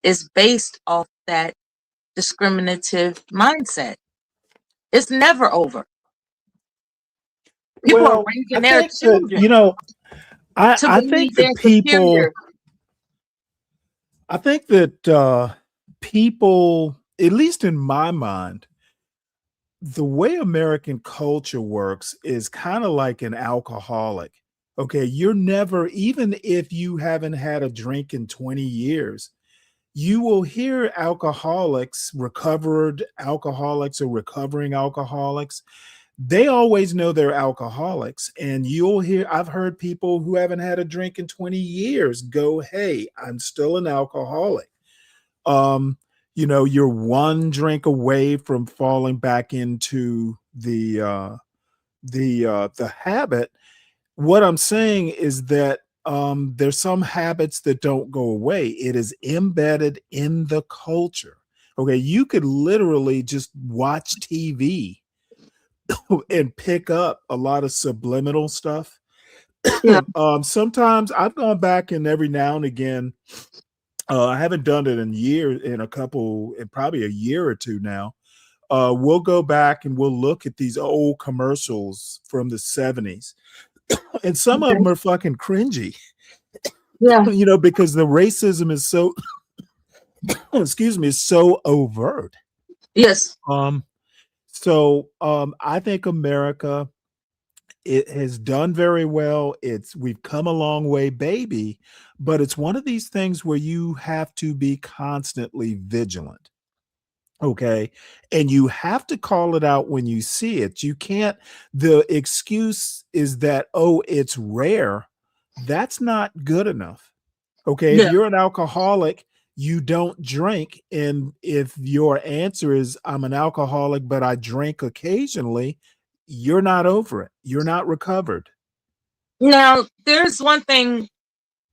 is based off that discriminative mindset. It's never over. People are Well, raising I their think that, children I to think believe that they're people, superior. I think that people, at least in my mind, the way American culture works is kind of like an alcoholic. Okay, you're never, even if you haven't had a drink in 20 years, you will hear alcoholics, recovered alcoholics or recovering alcoholics. They always know they're alcoholics. And I've heard people who haven't had a drink in 20 years go, "Hey, I'm still an alcoholic." You're one drink away from falling back into the habit. What I'm saying is that there's some habits that don't go away. It is embedded in the culture. Okay, you could literally just watch TV and pick up a lot of subliminal stuff. Yeah. Sometimes I've gone back and every now and again, I haven't done it in probably a year or two now. We'll go back and we'll look at these old commercials from the 70s. And some of them are fucking cringy. Yeah. Because the racism is so excuse me, is so overt. Yes. I think America, it has done very well. We've come a long way, baby, but it's one of these things where you have to be constantly vigilant. Okay. And you have to call it out when you see it. You can't, the excuse is that, oh, it's rare. That's not good enough. Okay. If Yeah. you're an alcoholic, you don't drink. And if your answer is, I'm an alcoholic, but I drink occasionally, you're not over it. You're not recovered. Now, there's one thing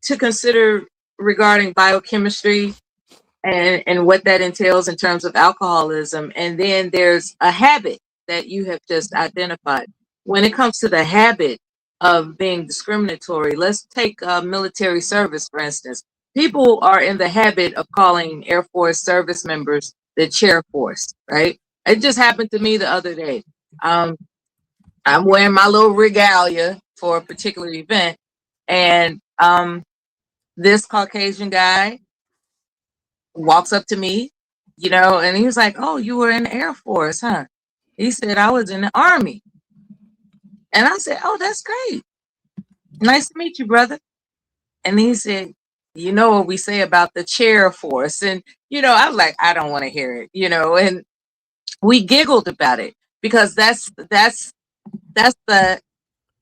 to consider regarding biochemistry and what that entails in terms of alcoholism. And then there's a habit that you have just identified. When it comes to the habit of being discriminatory, let's take military service, for instance. People are in the habit of calling Air Force service members the chair force, right? It just happened to me the other day. I'm wearing my little regalia for a particular event, and this Caucasian guy walks up to me, and he was like, "Oh, you were in the Air Force, huh?" He said, "I was in the Army." And I said, "Oh, that's great. Nice to meet you, brother." And he said, "You know what we say about the chair force?" And, I was like, "I don't want to hear it," and we giggled about it because that's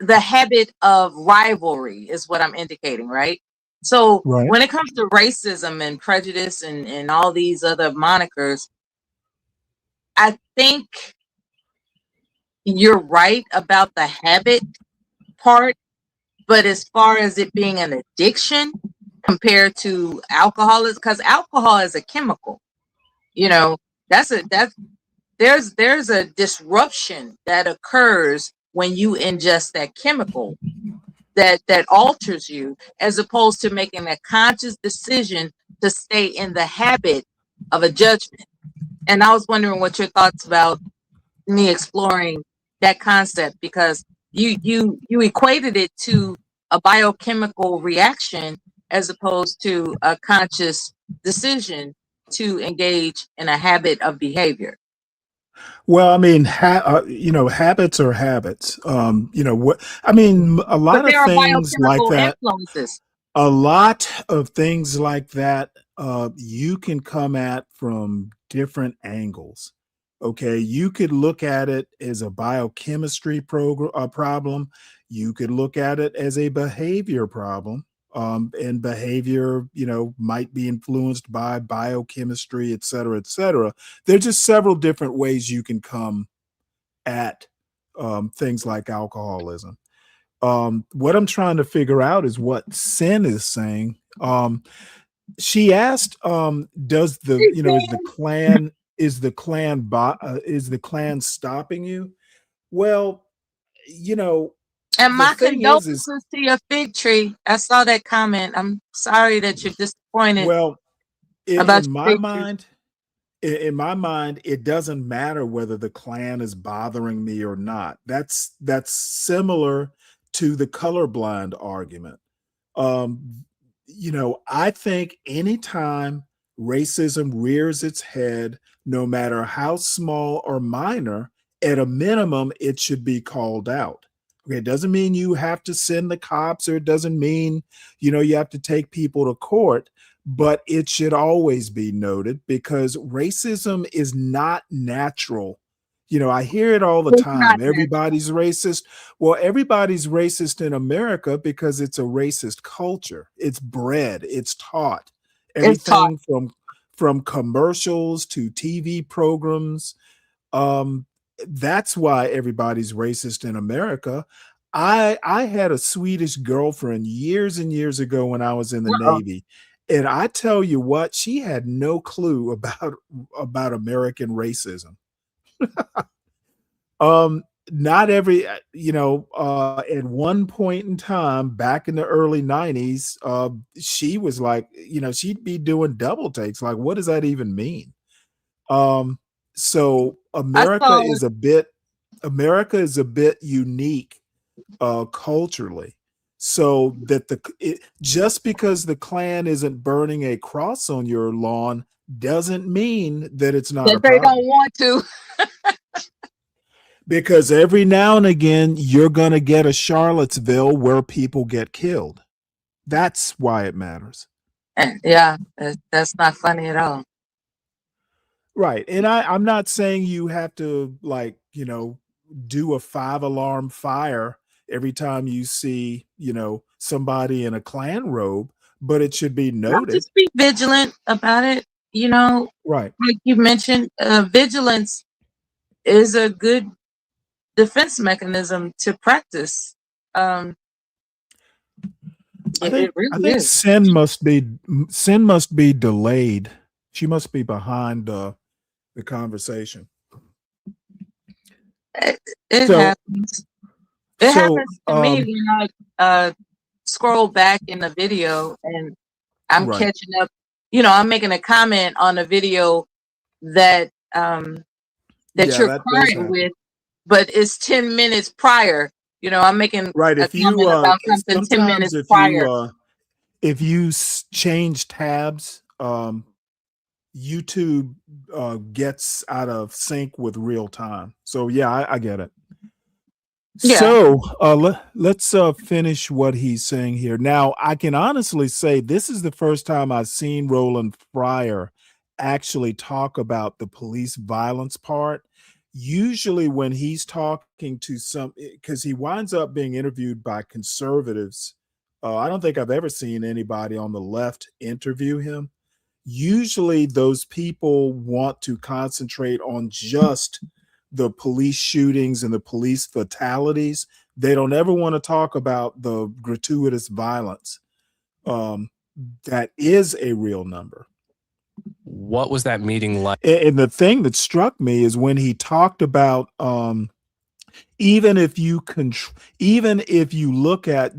the habit of rivalry is what I'm indicating, right? So Right. when it comes to racism and prejudice and all these other monikers, I think you're right about the habit part, but as far as it being an addiction compared to alcohol, is because alcohol is a chemical, that's there's a disruption that occurs when you ingest that chemical that alters you, as opposed to making a conscious decision to stay in the habit of a judgment. And I was wondering what your thoughts about me exploring that concept, because you equated it to a biochemical reaction as opposed to a conscious decision to engage in a habit of behavior. Well, I mean, habits are habits. What I mean, a But lot of there are things like biochemical that. influences. A lot of things like that, you can come at from different angles. Okay, you could look at it as a biochemistry problem. You could look at it as a behavior problem. And behavior, might be influenced by biochemistry, et cetera, et cetera. There's just several different ways you can come at things like alcoholism. What I'm trying to figure out is what Sin is saying. She asked, "Does is the clan stopping you?" Well, you know, And the my thing is condolences to your fig tree. I saw that comment. I'm sorry that you're disappointed well, about in your my fig tree. mind, in my mind, it doesn't matter whether the Klan is bothering me or not. That's similar to the colorblind argument. Um, I think anytime racism rears its head, no matter how small or minor, at a minimum, it should be called out. Okay, it doesn't mean you have to send the cops, or it doesn't mean, you have to take people to court, but it should always be noted because racism is not natural. I hear it all the It's not time. natural. Everybody's racist. Well, everybody's racist in America because it's a racist culture. It's bred, it's taught. It's taught. Everything from commercials to TV programs. Um, that's why everybody's racist in America. I had a Swedish girlfriend years and years ago when I was in the Uh-oh. Navy. And I tell you what, she had no clue about American racism. Not every, at one point in time back in the early 90s, she was like, she'd be doing double takes. Like, what does that even mean? So I saw America is a bit unique culturally. So that just because the Klan isn't burning a cross on your lawn doesn't mean that it's not a that they problem. don't want to. Because every now and again, you're going to get a Charlottesville where people get killed. That's why it matters. Yeah, that's not funny at all. Right. And I'm not saying you have to, like, do a 5 alarm fire every time you see, somebody in a Klan robe, but it should be No, noted. just be vigilant about it. Right. Like you mentioned, vigilance is a good defense mechanism to practice. Um, I it think really is. sin must be delayed. She must be behind the conversation. It So happens. It so happens to me when I scroll back in the video and I'm right. catching up. I'm making a comment on a video that that Yeah, you're that does current happen. with, but it's 10 minutes prior. You know, I'm making Right. a If you comment about something 10 sometimes minutes prior. if you change tabs, YouTube gets out of sync with real time. So yeah, I get it. Yeah. So let's finish what he's saying here. Now, I can honestly say this is the first time I've seen Roland Fryer actually talk about the police violence part. Usually, when he's talking to because he winds up being interviewed by conservatives, I don't think I've ever seen anybody on the left interview him. Usually, those people want to concentrate on just the police shootings and the police fatalities. They don't ever want to talk about the gratuitous violence that is a real number. What was that meeting like? And the thing that struck me is when he talked about even if you look at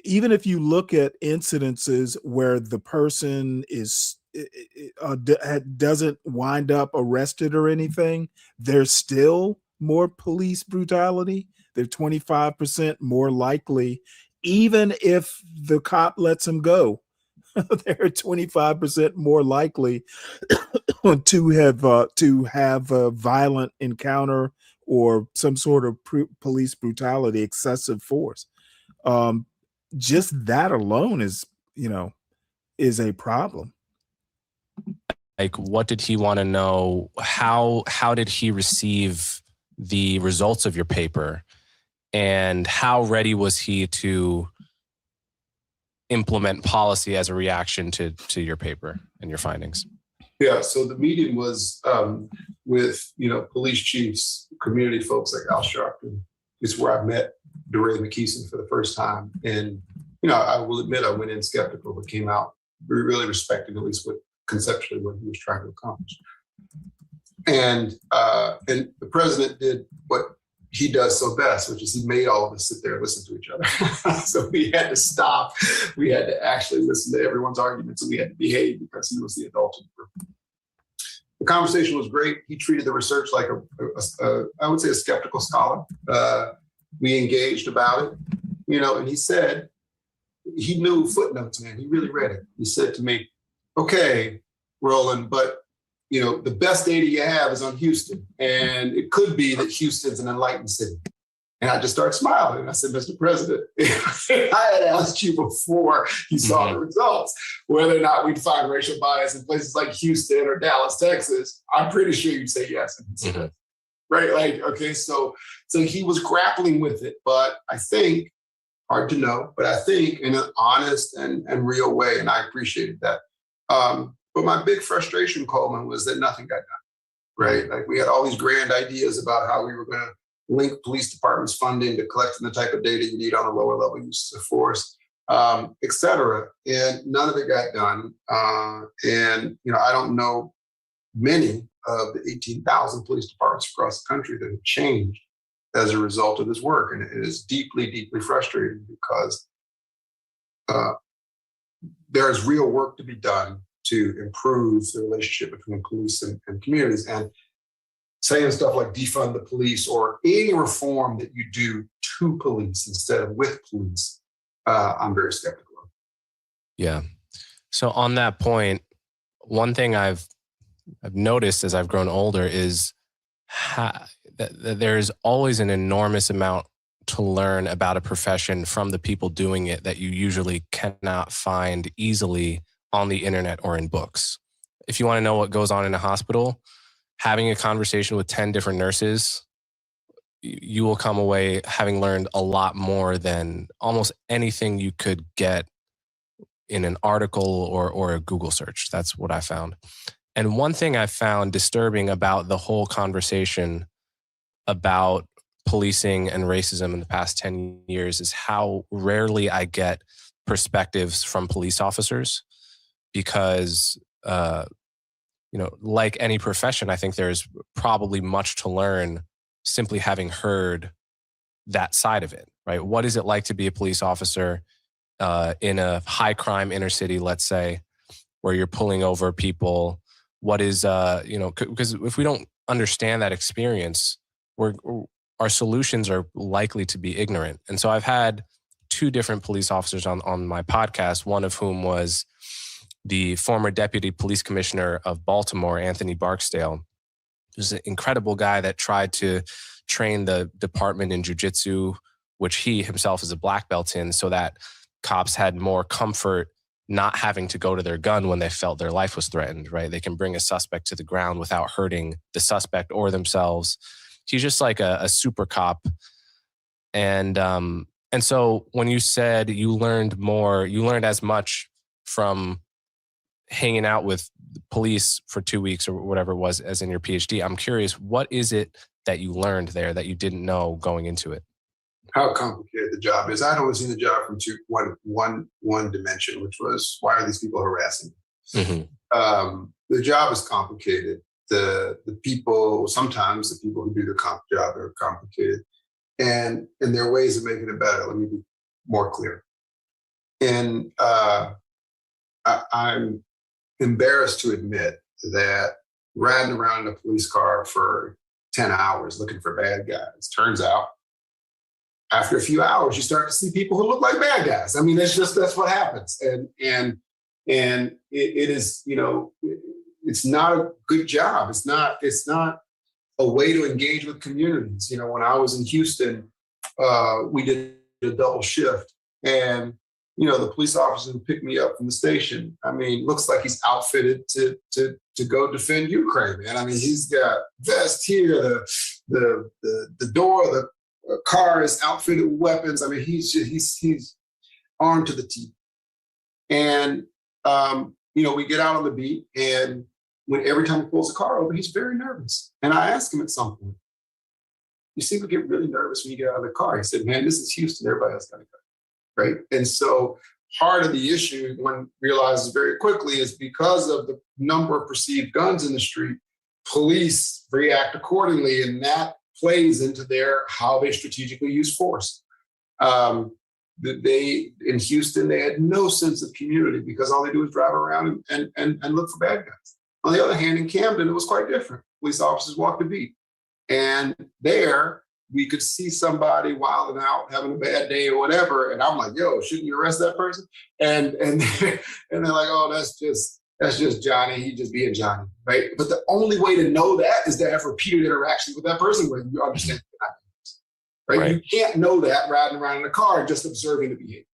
even if you look at incidences where the person is doesn't wind up arrested or anything, there's still more police brutality. They're 25% more likely, even if the cop lets him go. They're 25% more likely to have a violent encounter or some sort of police brutality, excessive force. Just that alone is a problem. Like, what did he want to know? How did he receive the results of your paper? And how ready was he to implement policy as a reaction to your paper and your findings? Yeah, so the meeting was with police chiefs, community folks like Al Sharpton. It's where I met DeRay McKeeson for the first time, and I will admit I went in skeptical, but came out really respecting at least conceptually what he was trying to accomplish. And the president did what he does so best, which is he made all of us sit there and listen to each other. So we had to stop. We had to actually listen to everyone's arguments, and we had to behave because he was the adult in the group. The conversation was great. He treated the research like I would say a skeptical scholar. We engaged about it, and he said, he knew footnotes, man. He really read it. He said to me, okay, Roland, but the best data you have is on Houston. And it could be that Houston's an enlightened city. And I just started smiling. And I said, Mr. President, I had asked you before you saw the results, whether or not we'd find racial bias in places like Houston or Dallas, Texas. I'm pretty sure you'd say yes. Right? Like, okay, so he was grappling with it. But I think, hard to know, but I think in an honest and real way, and I appreciated that. But my big frustration, Coleman, was that nothing got done, right? Like, we had all these grand ideas about how we were going to link police departments' funding to collecting the type of data you need on the lower level uses of force, et cetera. And none of it got done. And I don't know many of the 18,000 police departments across the country that have changed as a result of this work. And it is deeply, deeply frustrating because there's real work to be done to improve the relationship between police and communities. And saying stuff like defund the police or any reform that you do to police instead of with police, I'm very skeptical of. Yeah. So on that point, one thing I've noticed as I've grown older is that there's always an enormous amount to learn about a profession from the people doing it that you usually cannot find easily on the internet or in books. If you want to know what goes on in a hospital, having a conversation with 10 different nurses, you will come away having learned a lot more than almost anything you could get in an article or a Google search. That's what I found. And one thing I found disturbing about the whole conversation about policing and racism in the past 10 years is how rarely I get perspectives from police officers because, like any profession, I think there's probably much to learn simply having heard that side of it, right? What is it like to be a police officer in a high crime inner city, let's say, where you're pulling over people what is, because if we don't understand that experience, our solutions are likely to be ignorant. And so I've had two different police officers on my podcast, one of whom was the former deputy police commissioner of Baltimore, Anthony Barksdale, who's an incredible guy that tried to train the department in jiu-jitsu, which he himself is a black belt in, so that cops had more comfort not having to go to their gun when they felt their life was threatened, right? They can bring a suspect to the ground without hurting the suspect or themselves. He's just like a super cop. And so when you said you learned as much from hanging out with police for 2 weeks or whatever it was as in your PhD, I'm curious, what is it that you learned there that you didn't know going into it? How complicated the job is. I'd only seen the job from one dimension, which was, why are these people harassing me? Mm-hmm. The job is complicated. The people, sometimes the people who do the job are complicated, and there are ways of making it better. Let me be more clear. And I'm embarrassed to admit that riding around in a police car for 10 hours looking for bad guys, turns out after a few hours, you start to see people who look like bad guys. I mean, that's what happens. And it is, it's not a good job. It's not a way to engage with communities. When I was in Houston, we did a double shift, and the police officer who picked me up from the station, I mean, looks like he's outfitted to go defend Ukraine, man. I mean, he's got vest here, the door of the car is outfitted with weapons. I mean, he's armed to the teeth. And we get out on the beat, and every time he pulls the car over, he's very nervous. And I asked him at some point, "You seem to get really nervous when you get out of the car." He said, "Man, this is Houston. Everybody else got to go." Right. And so part of the issue, one realizes very quickly, is because of the number of perceived guns in the street, police react accordingly, and that plays into how they strategically use force. In Houston, they had no sense of community because all they do is drive around and look for bad guys. On the other hand, in Camden, it was quite different. Police officers walked the beat. And there, we could see somebody wilding out, having a bad day or whatever. And I'm like, yo, shouldn't you arrest that person? And they're like, oh, that's just Johnny. He just being Johnny, right? But the only way to know that is to have repeated interactions with that person where you understand right? You can't know that riding around in a car and just observing the behavior.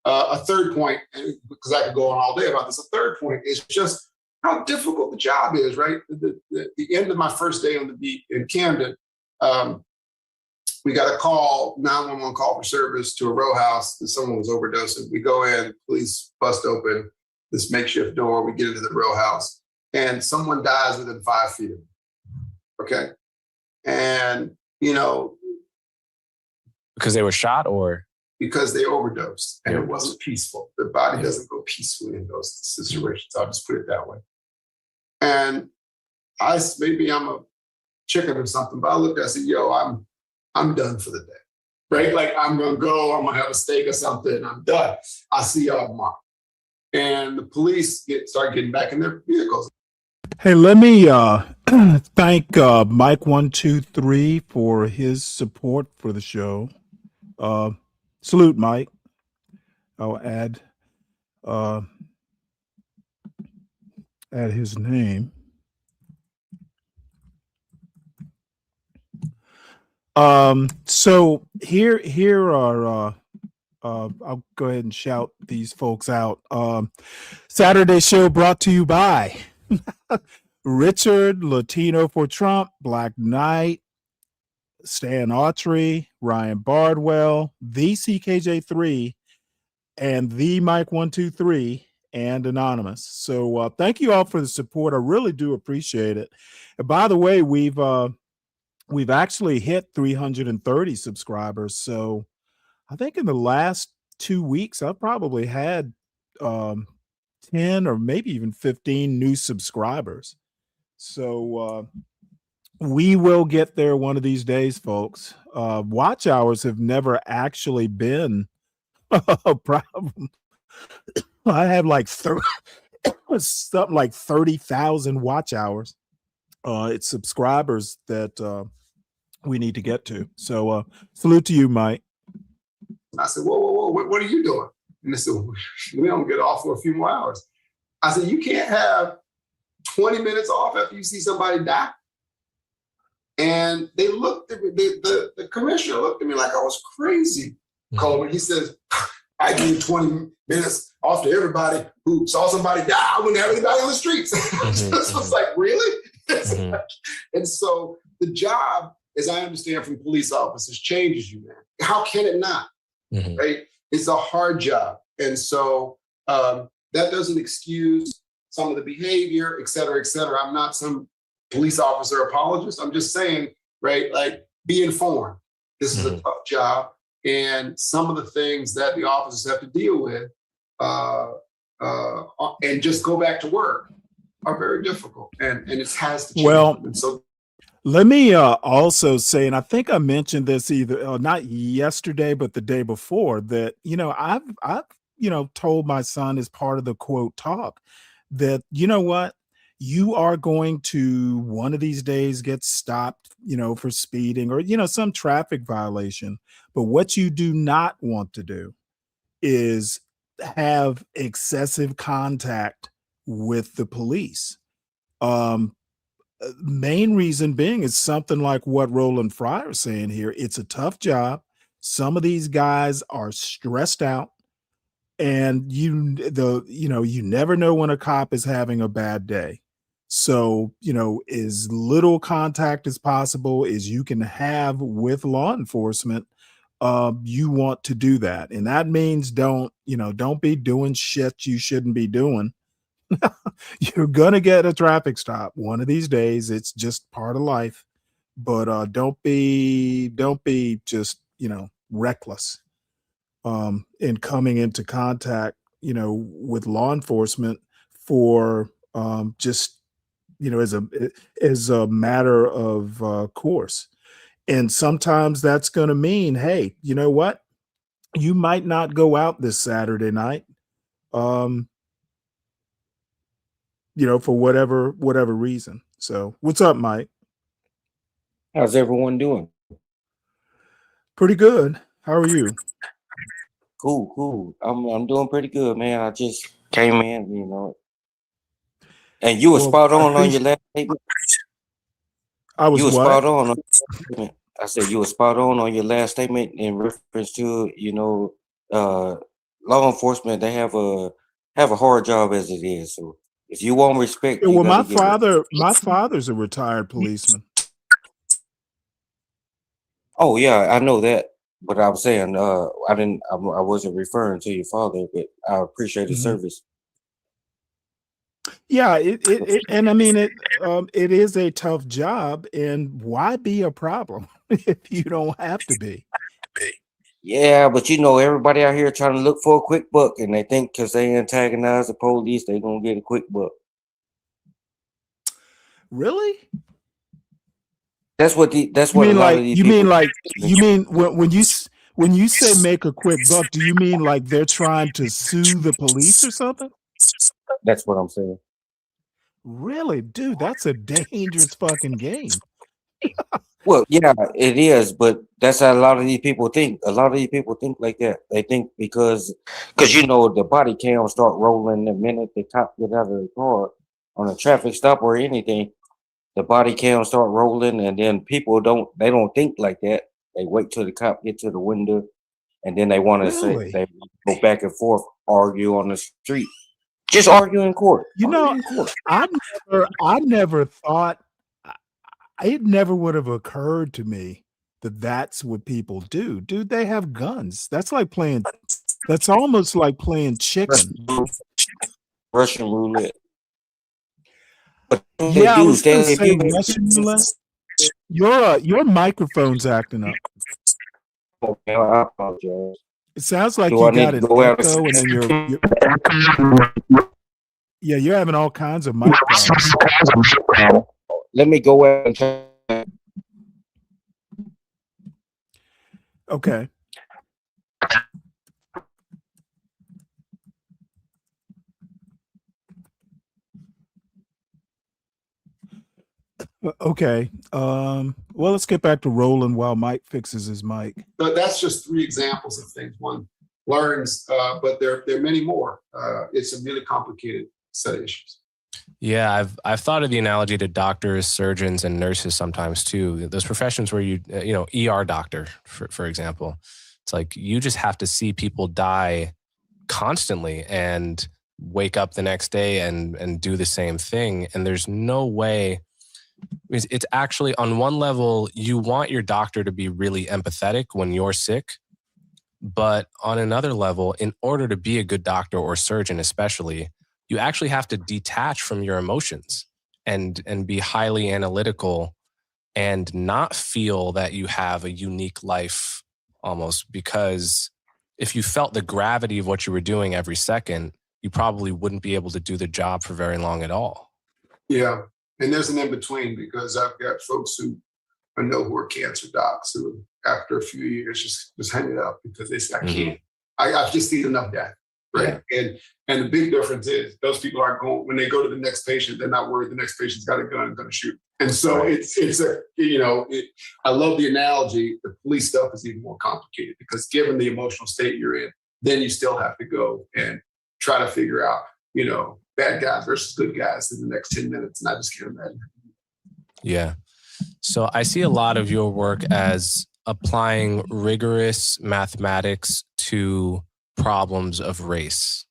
A third point, because I could go on all day about this, a third point is just how difficult the job is, right? The end of my first day on the beat in Camden, we got a call, 911 call for service to a row house that someone was overdosing. We go in, police bust open this makeshift door, we get into the row house, and someone dies within 5 feet of me, okay? And, because they were shot or? Because they overdosed, and it wasn't peaceful. The body doesn't go peacefully in those situations. I'll just put it that way. And maybe I'm a chicken or something, but I looked at it and said, yo, I'm done for the day, right? Like, I'm gonna go, I'm gonna have a steak or something, I'm done. I'll see y'all tomorrow. And the police start getting back in their vehicles. Hey, let me thank Mike123 for his support for the show. Salute, Mike. I'll add his name. So here are I'll go ahead and shout these folks out. Saturday show brought to you by Richard, Latino for Trump, Black Knight, Stan Autry, Ryan Bardwell, the CKJ3, and the Mike123, and Anonymous. So thank you all for the support. I really do appreciate it. And by the way, we've actually hit 330 subscribers. So I think in the last 2 weeks, I've probably had 10 or maybe even 15 new subscribers. So we will get there one of these days, folks. Watch hours have never actually been a problem. I have like something like 30,000 watch hours. It's subscribers that we need to get to. So salute to you, Mike. I said, whoa, whoa, whoa, what are you doing? And they said, we don't get off for a few more hours. I said, you can't have 20 minutes off after you see somebody die. And they looked at me, the commissioner looked at me like I was crazy, Coleman. He says, I give 20 minutes off to everybody who saw somebody die. I wouldn't have anybody on the streets. This was like, really? And so the job, as I understand from police officers, changes you, man. How can it not? Right? It's a hard job. And so that doesn't excuse some of the behavior, et cetera, et cetera. I'm not some police officer apologist. I'm just saying, right, like, be informed. This is a tough job. And some of the things that the officers have to deal with and just go back to work are very difficult. And it has to change. Well, and so let me also say, and I think I mentioned this either not yesterday, but the day before, that I've told my son as part of the quote talk that what, you are going to one of these days get stopped, for speeding or some traffic violation. But what you do not want to do is have excessive contact with the police. Main reason being is something like what Roland Fryer is saying here. It's a tough job. Some of these guys are stressed out, and you never know when a cop is having a bad day. So, as little contact as possible as you can have with law enforcement, you want to do that. And that means don't be doing shit you shouldn't be doing. You're gonna get a traffic stop one of these days. It's just part of life. But don't be just reckless in coming into contact with law enforcement for just as a matter of course. And sometimes that's going to mean, hey, you know what, you might not go out this Saturday night, for whatever reason. So what's up, Mike? How's everyone doing? Pretty good. How are you? Cool. I'm doing pretty good, man. I just came in, and you were spot on your last statement. I was You were what? spot on your statement. I said you were spot on your last statement in reference to, law enforcement. They have a hard job as it is. So if you want respect, Yeah, you well, got to give it. my father's a retired policeman. Oh yeah, I know that. But I was saying, I wasn't referring to your father, but I appreciate his Mhm. service. Yeah, and I mean it is a tough job, and why be a problem if you don't have to be? Yeah, but everybody out here trying to look for a quick buck, and they think because they antagonize the police, they gonna get a quick buck. Really? That's what You a mean lot like of these you people. mean like you mean when you say make a quick buck, do you mean like they're trying to sue the police or something? That's what I'm saying. Really, dude, that's a dangerous fucking game. Well, yeah, it is, but that's how a lot of these people think. A lot of these people think like that. They think because the body cam start rolling the minute the cop get out of the car on a traffic stop or anything. The body cam start rolling, and then people don't think like that. They wait till the cop get to the window, and then they want to say Really? they go back and forth, argue on the street, just argue in court. I never thought it never would have occurred to me that that's what people do. Dude, they have guns. That's almost like playing chicken. Russian roulette. But Yeah, I was gonna say Stanley, Russian roulette. Your microphone's acting up. okay, I apologize. It sounds like Do you I need got to an go out? echo, and then you're having all kinds of mic problems. Let me go out and try. Okay. Okay. Well, let's get back to Roland while Mike fixes his mic. But that's just three examples of things one learns, but there are many more. It's a really complicated set of issues. Yeah, I've thought of the analogy to doctors, surgeons, and nurses sometimes too. Those professions where ER doctor, for example, it's like you just have to see people die constantly and wake up the next day and do the same thing. And there's no way. It's actually, on one level, you want your doctor to be really empathetic when you're sick. But on another level, in order to be a good doctor or surgeon especially, you actually have to detach from your emotions and be highly analytical and not feel that you have a unique life almost, because if you felt the gravity of what you were doing every second, you probably wouldn't be able to do the job for very long at all. Yeah. And there's an in-between, because I've got folks who I know who are cancer docs who, after a few years, just hang it up because they say, I can't. I've just seen enough death, right? Yeah. And the big difference is those people aren't going, when they go to the next patient, they're not worried the next patient's got a gun and going to shoot. And so I love the analogy. The police stuff is even more complicated because given the emotional state you're in, then you still have to go and try to figure out, bad guys versus good guys in the next 10 minutes. And I just can't imagine. Yeah. So I see a lot of your work as applying rigorous mathematics to problems of race.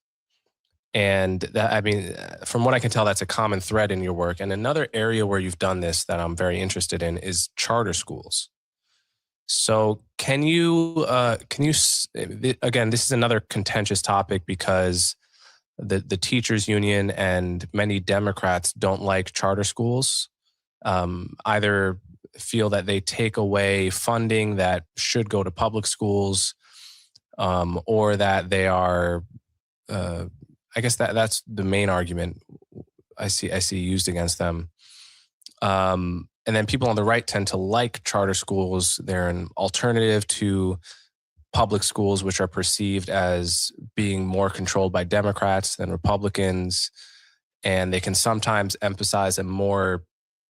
And that, from what I can tell, that's a common thread in your work. And another area where you've done this that I'm very interested in is charter schools. So can you, again, this is another contentious topic because the teachers union and many Democrats don't like charter schools, either feel that they take away funding that should go to public schools, or that they are, I guess that's the main argument I see used against them. And then people on the right tend to like charter schools. They're an alternative to public schools, which are perceived as being more controlled by Democrats than Republicans. And they can sometimes emphasize a more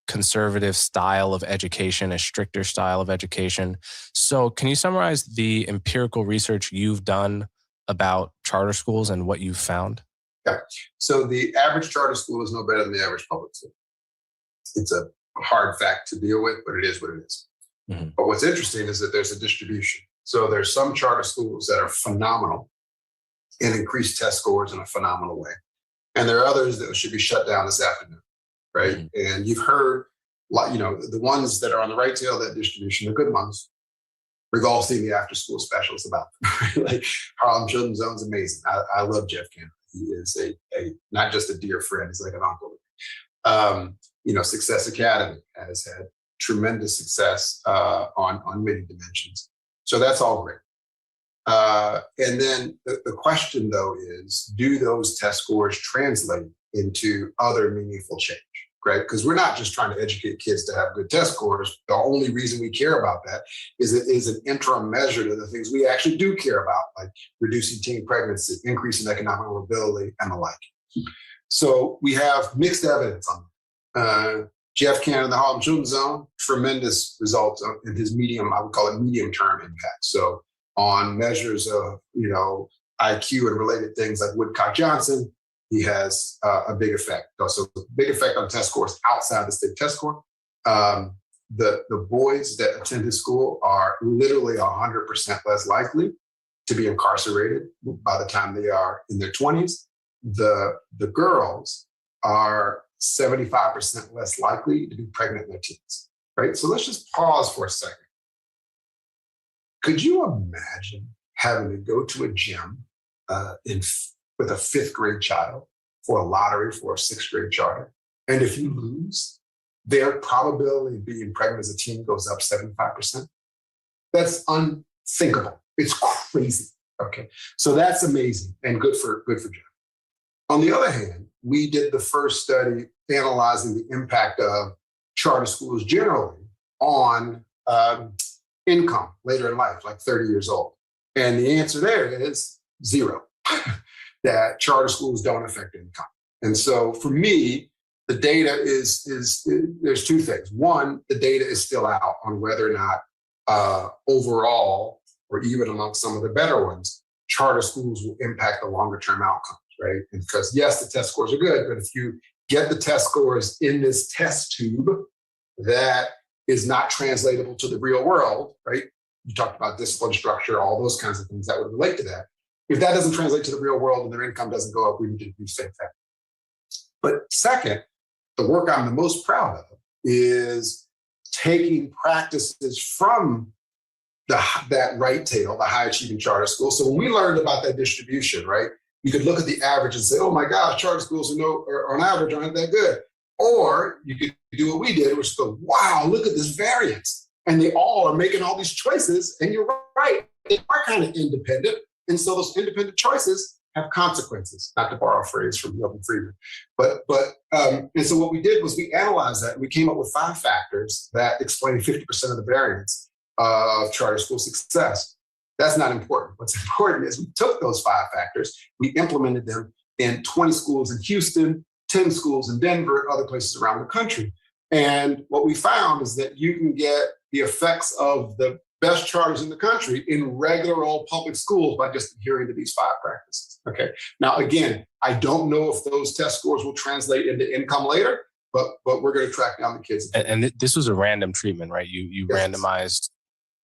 conservative style of education, a stricter style of education. So can you summarize the empirical research you've done about charter schools and what you've found? Yeah. So the average charter school is no better than the average public school. It's a hard fact to deal with, but it is what it is. Mm-hmm. But what's interesting is that there's a distribution. So there's some charter schools that are phenomenal and increase test scores in a phenomenal way. And there are others that should be shut down this afternoon, right? Mm-hmm. And you've heard, the ones that are on the right tail of that distribution, the good ones. We've all seen the after-school specials about them. Like Harlem Children's Zone's amazing. I love Jeff Kennedy. He is a not just a dear friend, he's like an uncle. Success Academy has had tremendous success on many dimensions. So that's all great. And then the question, though, is, do those test scores translate into other meaningful change, right? Because we're not just trying to educate kids to have good test scores. The only reason we care about that is it is an interim measure to the things we actually do care about, like reducing teen pregnancy, increasing economic mobility, and the like. So we have mixed evidence on that. Jeff Cannon, the Harlem Children's Zone, tremendous results in his I would call it medium-term impact. So on measures of, IQ and related things like Woodcock-Johnson, he has a big effect. So big effect on test scores outside the state test score. The boys that attend his school are literally 100% less likely to be incarcerated by the time they are in their 20s. The girls are 75% less likely to be pregnant in their teens, right? So let's just pause for a second. Could you imagine having to go to a gym with a 5th grade child for a lottery for a 6th grade charter? And if you lose, their probability of being pregnant as a teen goes up 75%. That's unthinkable. It's crazy. Okay. So that's amazing and good for Jeff. On the other hand, we did the first study analyzing the impact of charter schools generally on income later in life, like 30 years old. And the answer there is 0, that charter schools don't affect income. And so for me, the data is there's two things. One, the data is still out on whether or not overall, or even amongst some of the better ones, charter schools will impact the longer term outcomes, right? And because yes, the test scores are good, but if you get the test scores in this test tube that is not translatable to the real world, right? You talked about discipline structure, all those kinds of things that would relate to that. If that doesn't translate to the real world and their income doesn't go up, we need to do the same thing. But second, the work I'm the most proud of is taking practices from that right tail, the high achieving charter school. So when we learned about that distribution, right, you could look at the average and say, oh my gosh, charter schools are on average aren't that good. Or you could do what we did, which is go, wow, look at this variance. And they all are making all these choices. And you're right, they are kind of independent. And so those independent choices have consequences, not to borrow a phrase from Milton Friedman. And so what we did was we analyzed that and we came up with 5 factors that explain 50% of the variance of charter school success. That's not important. What's important is we took those 5 factors, we implemented them in 20 schools in Houston, 10 schools in Denver, and other places around the country. And what we found is that you can get the effects of the best charters in the country in regular old public schools by just adhering to these 5 practices. Okay. Now, again, I don't know if those test scores will translate into income later, but we're going to track down the kids. And this was a random treatment, right? You randomized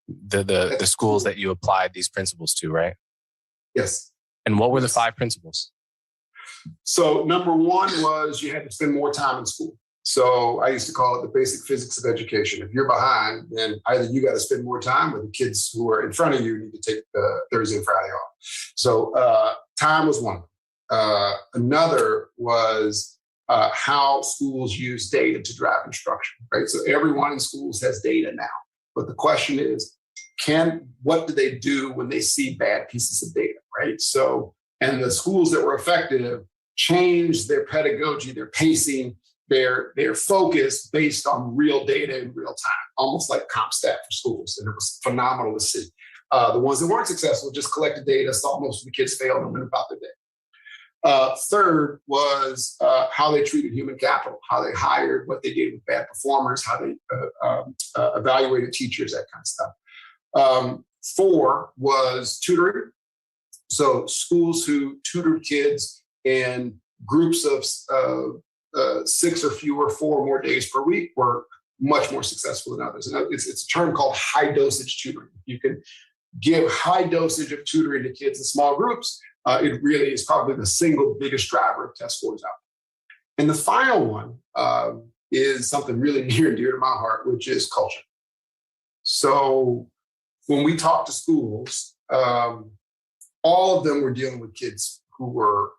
the schools that you applied these principles to, right? Yes. And what were the 5 principles? So number 1 was you had to spend more time in school. So I used to call it the basic physics of education. If you're behind, then either you got to spend more time, or the kids who are in front of you need to take Thursday and Friday off. So time was one. Another was how schools use data to drive instruction, right? So everyone in schools has data now. But the question is, what do they do when they see bad pieces of data, right? So, and the schools that were effective changed their pedagogy, their pacing, their focus based on real data in real time, almost like CompStat for schools. And it was phenomenal to see. The ones that weren't successful just collected data, saw most of the kids fail and went about their day. Third was how they treated human capital, how they hired, what they did with bad performers, how they evaluated teachers, that kind of stuff. 4 was tutoring. So schools who tutored kids in groups of 6 or fewer, 4 or more days per week were much more successful than others. And it's a term called high dosage tutoring. You can give high dosage of tutoring to kids in small groups. It really is probably the single biggest driver of test scores out there. And the final one is something really near and dear to my heart, which is culture. So when we talk to schools, all of them were dealing with kids who were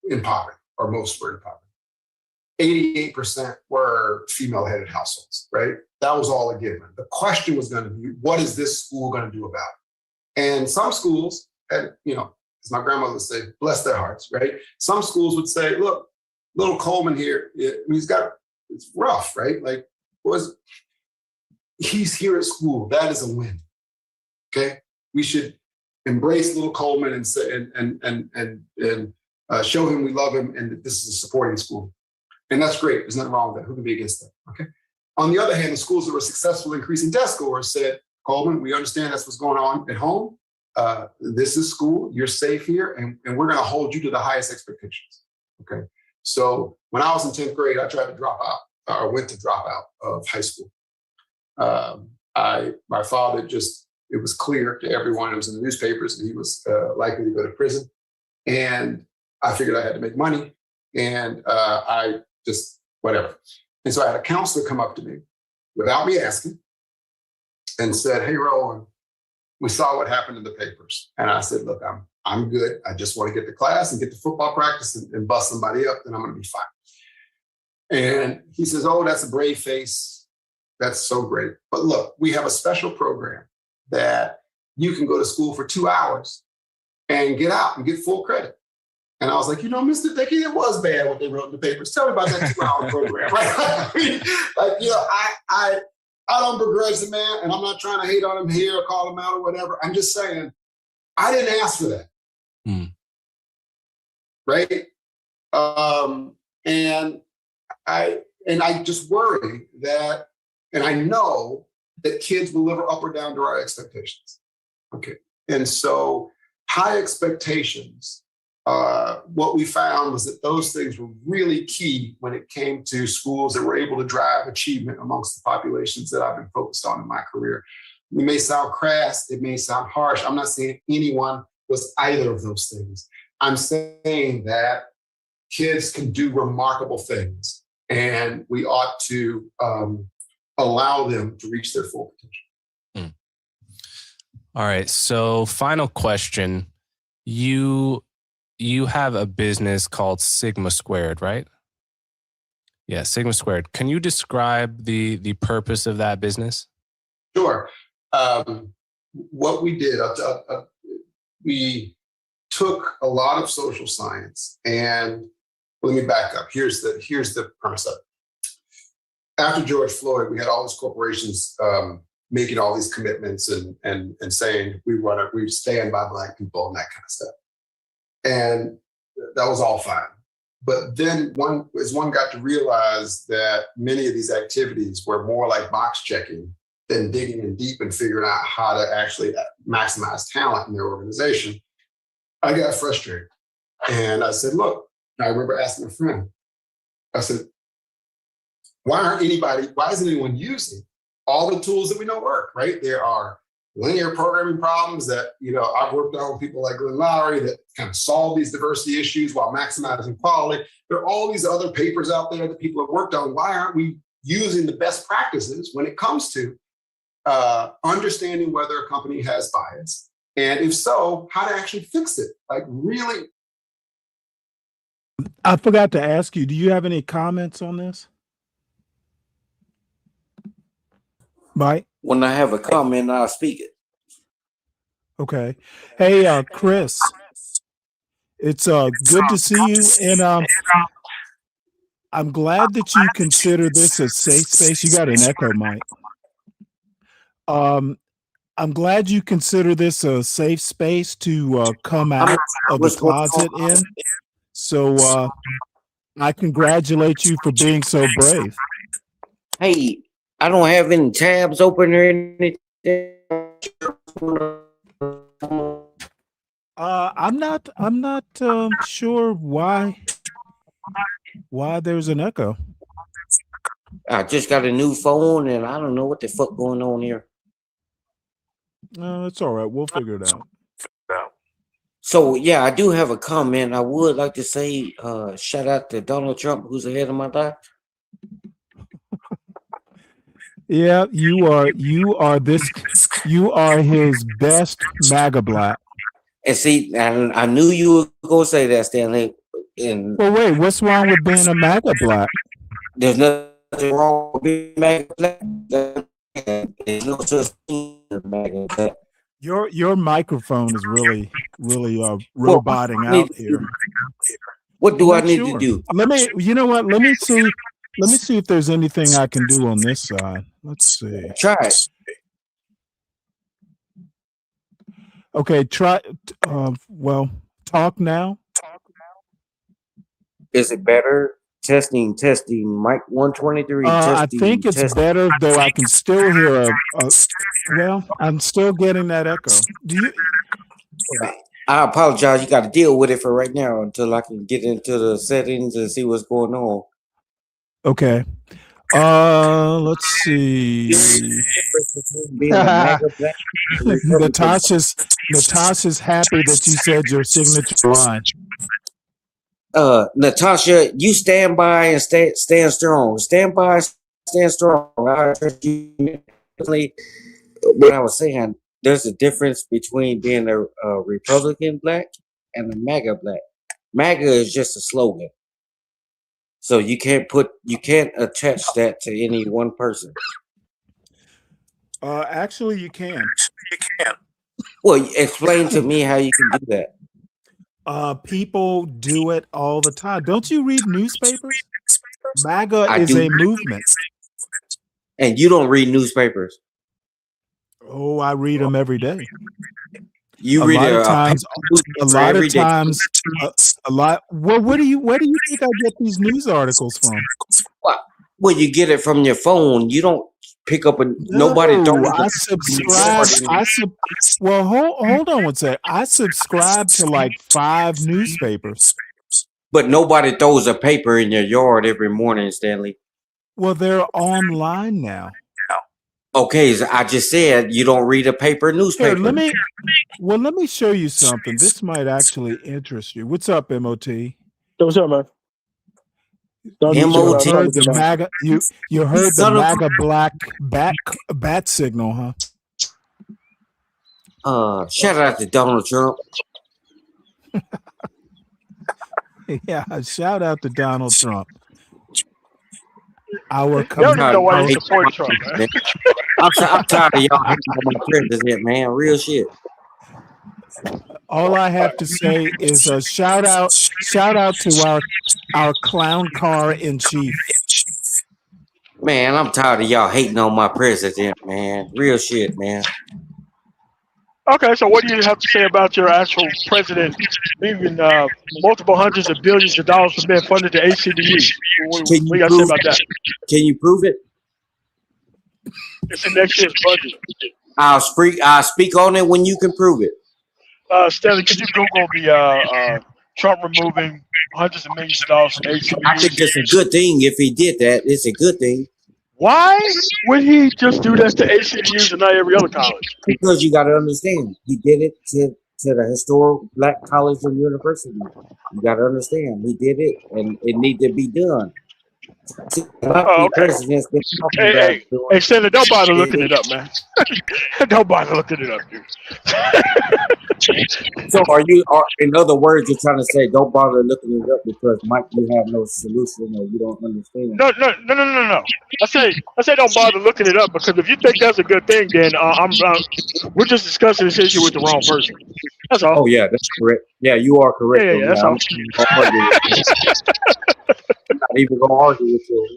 in poverty, or most were in poverty. 88% were female-headed households, right? That was all a given. The question was going to be, what is this school going to do about it? And some schools, and as my grandmother would say, bless their hearts, right? Some schools would say, look, little Coleman here, it's rough, right? Like, he's here at school. That is a win. Okay, we should embrace little Coleman and say and show him we love him and that this is a supporting school, and that's great. There's nothing wrong with that. Who can be against that? Okay. On the other hand, the schools that were successful increasing test scores said, Coleman, we understand that's what's going on at home. This is school. You're safe here, and we're going to hold you to the highest expectations. Okay. So when I was in 10th grade, I tried to drop out, or went to drop out of high school. My father it was clear to everyone, it was in the newspapers, that he was likely to go to prison. And I figured I had to make money, and I just, whatever. And so I had a counselor come up to me without me asking and said, hey, Roland, we saw what happened in the papers. And I said, look, I'm good. I just want to get to class and get to football practice and bust somebody up, then I'm going to be fine. And he says, oh, that's a brave face. That's so great. But look, we have a special program that you can go to school for 2 hours and get out and get full credit. And I was like, Mr. Dickey, it was bad what they wrote in the papers. Tell me about that 2-hour program, right? I don't begrudge the man, and I'm not trying to hate on him here or call him out or whatever. I'm just saying, I didn't ask for that. Right? And I just worry that, and I know that kids will live up or down to our expectations. Okay. And so high expectations, what we found was that those things were really key when it came to schools that were able to drive achievement amongst the populations that I've been focused on in my career. It may sound crass, it may sound harsh. I'm not saying anyone was either of those things. I'm saying that kids can do remarkable things, and we ought to allow them to reach their full potential. All right. So final question. You have a business called Sigma Squared, right? Yeah, Sigma Squared. Can you describe the purpose of that business? Sure. What we did, we took a lot of social science, and let me back up. Here's the premise of it. After George Floyd, we had all these corporations making all these commitments and saying we stand by Black people and that kind of stuff. And that was all fine. But then as one got to realize that many of these activities were more like box checking than digging in deep and figuring out how to actually maximize talent in their organization, I got frustrated. And I said, look, I remember asking a friend, I said, why isn't anyone using all the tools that we know work, right? There are linear programming problems that, I've worked on with people like Glenn Lowry that kind of solve these diversity issues while maximizing quality. There are all these other papers out there that people have worked on. Why aren't we using the best practices when it comes to understanding whether a company has bias? And if so, how to actually fix it? Like really. I forgot to ask you, do you have any comments on this? Mike? When I have a comment, I'll speak it. Okay. Hey, Chris, it's good to see you. And I'm glad that you consider this a safe space. You got an echo, Mike. I'm glad you consider this a safe space to come out of the closet in. So I congratulate you for being so brave. Hey, I don't have any tabs open or anything. I'm not sure why there's an echo. I just got a new phone and I don't know what the fuck going on here. No, it's all right. We'll figure it out. So yeah, I do have a comment. I would like to say shout out to Donald Trump, who's ahead of my life. Yeah, you are his best MAGA black. And see, I knew you were gonna say that, Stanley. And well, wait, what's wrong with being a MAGA black? There's nothing wrong with being MAGA black. There's no such thing as MAGA black. Your microphone is really roboting out here. What do I need to do? You know what? Let me see if there's anything I can do on this side. Let's see. Try it. Okay, try. Well, talk now. Is it better? Testing. Mic 123. I think it's better, though. I can still hear well, I'm still getting that echo. Do you? I apologize. You got to deal with it for right now until I can get into the settings and see what's going on. Okay. Let's see. Natasha's happy that you said your signature line. Natasha, you stand by and stand strong. Stand by, stand strong. What I was saying, there's a difference between being a Republican black and a MAGA black. MAGA is just a slogan. So you can't attach that to any one person. Actually, you can. Well, explain to me how you can do that. People do it all the time. Don't you read newspapers? MAGA is a movement. And you don't read newspapers? Oh, I read them every day. You A read lot of a times, newspaper every day. a lot. Well, where do you think I get these news articles from? Well, you get it from your phone. You don't pick up a nobody No, throws I a subscribe. Well, hold on one sec. I subscribe to like 5 newspapers. but nobody throws a paper in your yard every morning, Stanley. Well, they're online now. Okay, so I just said you don't read a paper Here, newspaper. let me show you something. This might actually interest you. What's up, MOT? What's up, man? You MOT. heard the MAGA. You heard the Son of- MAGA black bat signal, huh? Shout out to Donald Trump. Yeah, shout out to Donald Trump. Our They don't even know why they support Trump, man. I'm tired of y'all hating on my president, man. Real shit. All I have to say is a shout out to our clown car in chief. Man, I'm tired of y'all hating on my president, man. Real shit, man. Okay, so what do you have to say about your actual president leaving multiple hundreds of billions of dollars for being funded to HCBU? What do you got to say about that? Can you prove it? It's in next year's budget. I'll speak on it when you can prove it. Stanley, could you Google the Trump removing hundreds of millions of dollars from HCBU? I think it's a good thing if he did that. It's a good thing. Why would he just do that to HCBUs and not every other college? Because you got to understand, he did it to the historic black college and university. You got to understand, he did it, and it needed to be done. See, Okay. Hey, Stanley, don't bother looking it up, man. Don't bother looking it up, dude. So in other words, you're trying to say don't bother looking it up because Mike, you have no solution or you don't understand. No. I say don't bother looking it up because if you think that's a good thing, then we're just discussing this issue with the wrong person. That's all. Oh yeah, that's correct. Yeah, you are correct. Yeah, that's all. I'm not even gonna argue with you.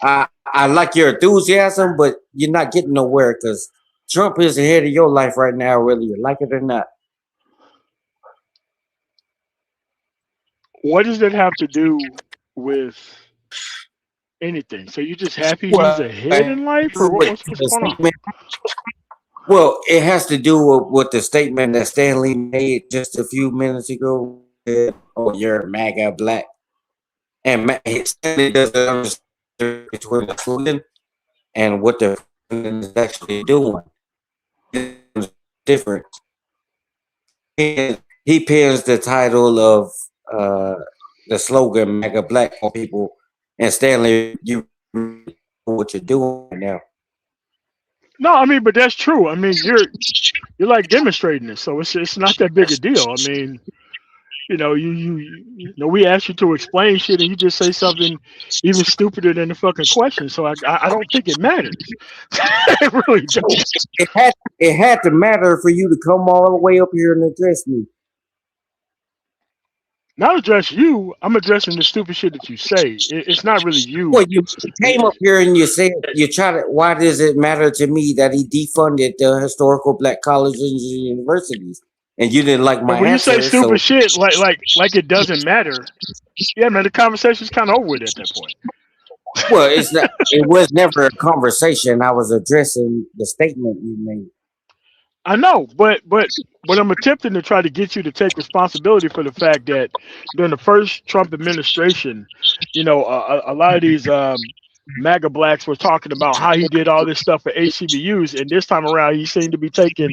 I like your enthusiasm, but you're not getting nowhere because Trump is ahead of your life right now, whether you like it or not. What does that have to do with anything? So you're just happy he's ahead in life, or what's going on? Well, it has to do with the statement that Stanley made just a few minutes ago. Oh, you're MAGA black. And Stanley doesn't understand between the slogan and what the is actually doing. It's different. He pins the title of the slogan MAGA black on people, and Stanley, you know what you're doing now. No, I mean, but that's true. I mean, you're like demonstrating it, so it's not that big a deal. I mean, you know, we asked you to explain shit, and you just say something even stupider than the fucking question. So I don't think it matters. It really don't. It had to matter for you to come all the way up here and address me. Not address you. I'm addressing the stupid shit that you say. It's not really you. Well, you came up here and you said you try to. Why does it matter to me that he defunded the historical black colleges and universities? And you didn't like my and when answer. You say stupid shit like it doesn't matter. Yeah, man, the conversation's kind of over with at that point. Well, it's not. It was never a conversation. I was addressing the statement you made. I know, but I'm attempting to try to get you to take responsibility for the fact that during the first Trump administration, you know, a lot of these MAGA blacks were talking about how he did all this stuff for HCBUs, and this time around, he seemed to be taking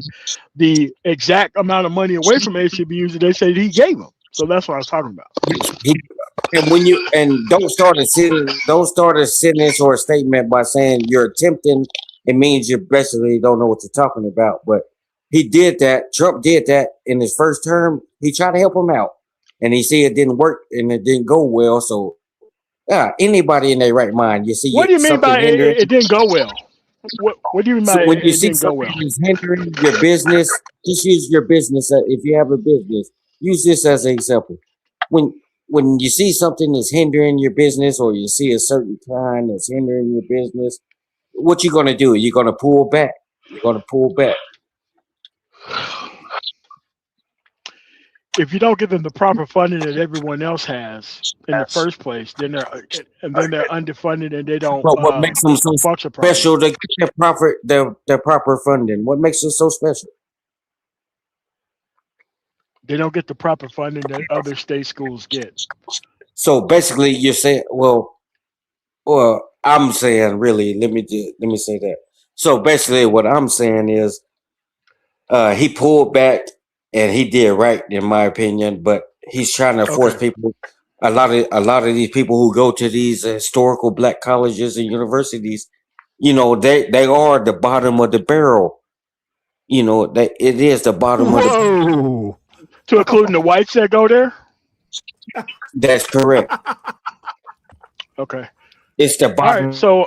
the exact amount of money away from HCBUs that they said he gave them. So that's what I was talking about. And when you don't start a sentence or a statement by saying you're attempting, it means you basically don't know what you're talking about. But he did that. Trump did that in his first term. He tried to help him out, and he said it didn't work and it didn't go well. So, yeah, anybody in their right mind, you see. What do you mean by it didn't go well? What do you mean by when you it see didn't go well? something is hindering your business, just use your business. If you have a business, use this as an example. When you see something that's hindering your business, or you see a certain kind that's hindering your business, what you gonna do? You're gonna pull back. They're going to pull back. If you don't give them the proper funding that everyone else has in the first place, then they're underfunded and they don't But what makes them so function properly. special? They get their proper funding. What makes it so special? They don't get the proper funding that other state schools get. So basically, you're saying, well, I'm saying really. Let me say that. So basically, what I'm saying is, he pulled back and he did right, in my opinion. But he's trying to force people. A lot of these people who go to these historical black colleges and universities, they are the bottom of the barrel. That it is the bottom of the barrel. To including the whites that go there? That's correct. Okay. It's the bottom. Right, so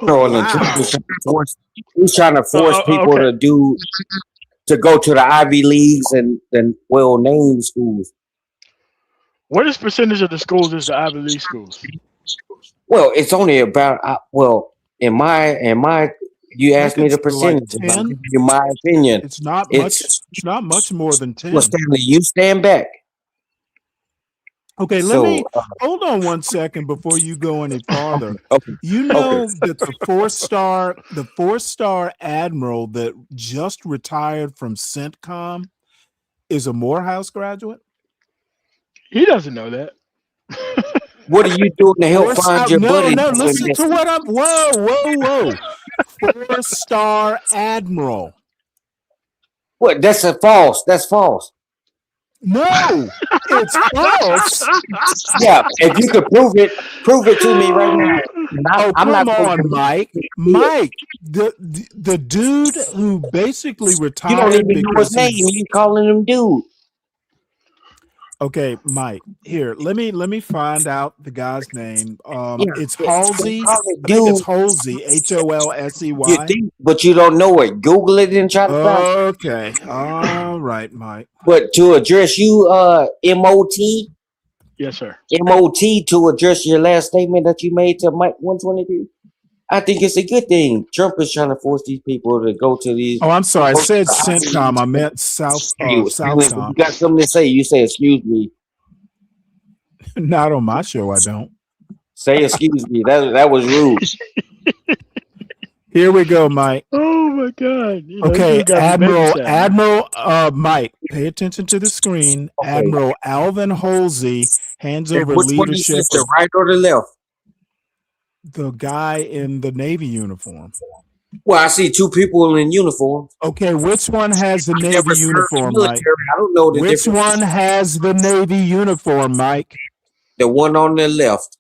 he's trying to force people to go to the Ivy Leagues and well-named schools. What is percentage of the schools is the Ivy League schools? Well, it's only about in my you asked me the percentage. Like 10? In my opinion, It's not much. It's not much more than 10. Well, Stanley, you stand back. Okay, let me hold on one second before you go any farther. You know that the four-star admiral that just retired from CENTCOM is a Morehouse graduate? He doesn't know that. What are you doing to help find your buddy? No, listen to what I'm. Whoa. Four-star admiral. What? That's false. That's false. No, it's false. Yeah, if you could prove it to me right now. Come on, Mike. Mike, the dude who basically retired. You don't even know his name. You calling him dude. Okay, Mike. Here, let me find out the guy's name. It's Halsey. I think it's Halsey. Holsey. You think, but you don't know it. Google it and try to find it. Okay. All right, Mike. But to address you, MOT. Yes, sir. MOT, to address your last statement that you made to Mike 123. I think it's a good thing. Trump is trying to force these people to go to these. Oh, I'm sorry. I said CENTCOM. I meant Southcom. You got something to say? You say excuse me. Not on my show. I don't say excuse me. That was rude. Here we go, Mike. Oh my God. Okay, Admiral Mike, pay attention to the screen. Okay. Admiral Alvin Halsey hands over leadership. The right or the left? The guy in the Navy uniform. Well, I see two people in uniform. Okay, which one has the Navy uniform, Mike? I don't know. Which one has the Navy uniform, Mike? The one on the left.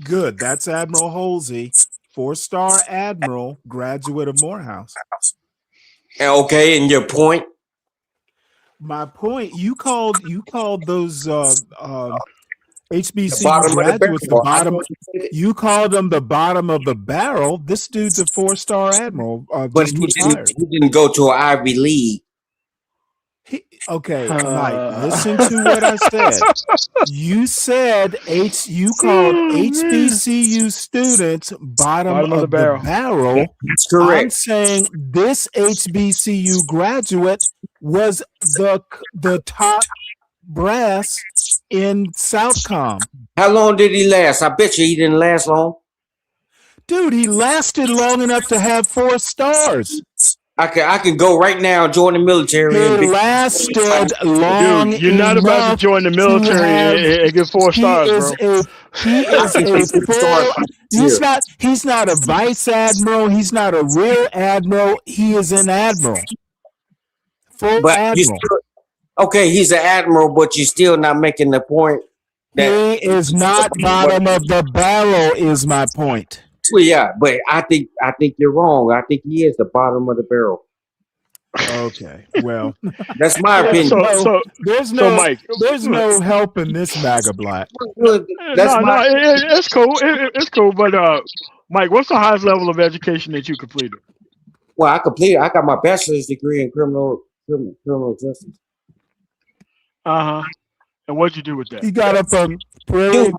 Good. That's Admiral Halsey, four-star admiral, graduate of Morehouse. Okay, and your point? My point. You called those HBCU graduates the bottom. You called them the bottom of the barrel. This dude's a four-star admiral. But he didn't go to an Ivy League. Okay, Mike, listen to what I said. You said you called HBCU students bottom of the barrel. That's correct. I'm saying this HBCU graduate was the top brass in Southcom. How long did he last? I bet you he didn't last long. Dude, he lasted long enough to have 4 stars. I can go right now and join the military. He lasted long. Dude, you're not about to join the military and get 4 stars, bro. He is a full. He's not a vice admiral. He's not a rear admiral. He is an admiral. Full admiral. Okay, he's an admiral, but you're still not making the point. He is not bottom of the barrel. Is my point. Well, yeah, but I think you're wrong. I think he is the bottom of the barrel. Okay, well, that's my opinion. So there's no help in this MAGA black. It's cool. It's cool. But Mike, what's the highest level of education that you completed? Well, I got my bachelor's degree in criminal justice. And what'd you do with that? He got up on Prairie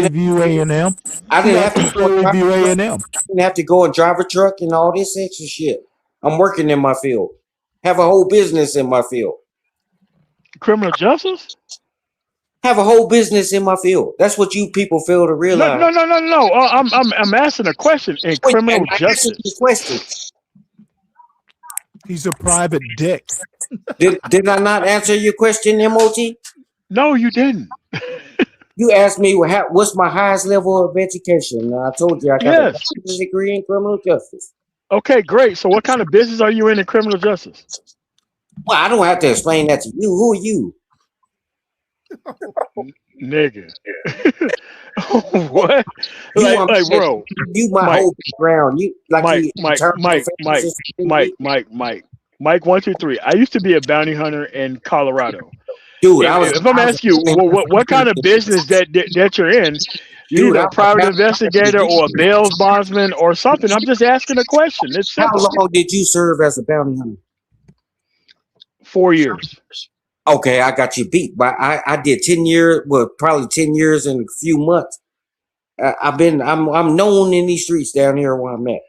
View A&M. I didn't have to go and drive a truck and all this extra shit. I'm working in my field. Have a whole business in my field. Criminal justice? Have a whole business in my field. That's what you people fail to No, realize. no, no, no, no. I'm asking a question in Wait, criminal I answered your justice. question. He's a private dick. Did I not answer your question, MOT? No, you didn't. You asked me what's my highest level of education. And I told you I got a Yes. bachelor's degree in criminal justice. Okay, great. So what kind of business are you in criminal justice? Well, I don't have to explain that to you. Who are you? Nigga. What? You Like, want me to bro. you my Mike, whole background. You like Mike, you Mike, turn Mike, your Mike, faces to Mike, me. Mike, 1, 2, 3. I used to be a bounty hunter in Colorado. Dude, If I'm asking you, what kind of business that you're in, you're Dude, either I'm a private investigator or a bail bondsman or something. I'm just asking a question. It's How simple. long did you serve as a bounty hunter? 4 years. Okay, I got you beat. But I did 10 years, well, probably 10 years and a few months. I'm known in these streets down here where I'm at.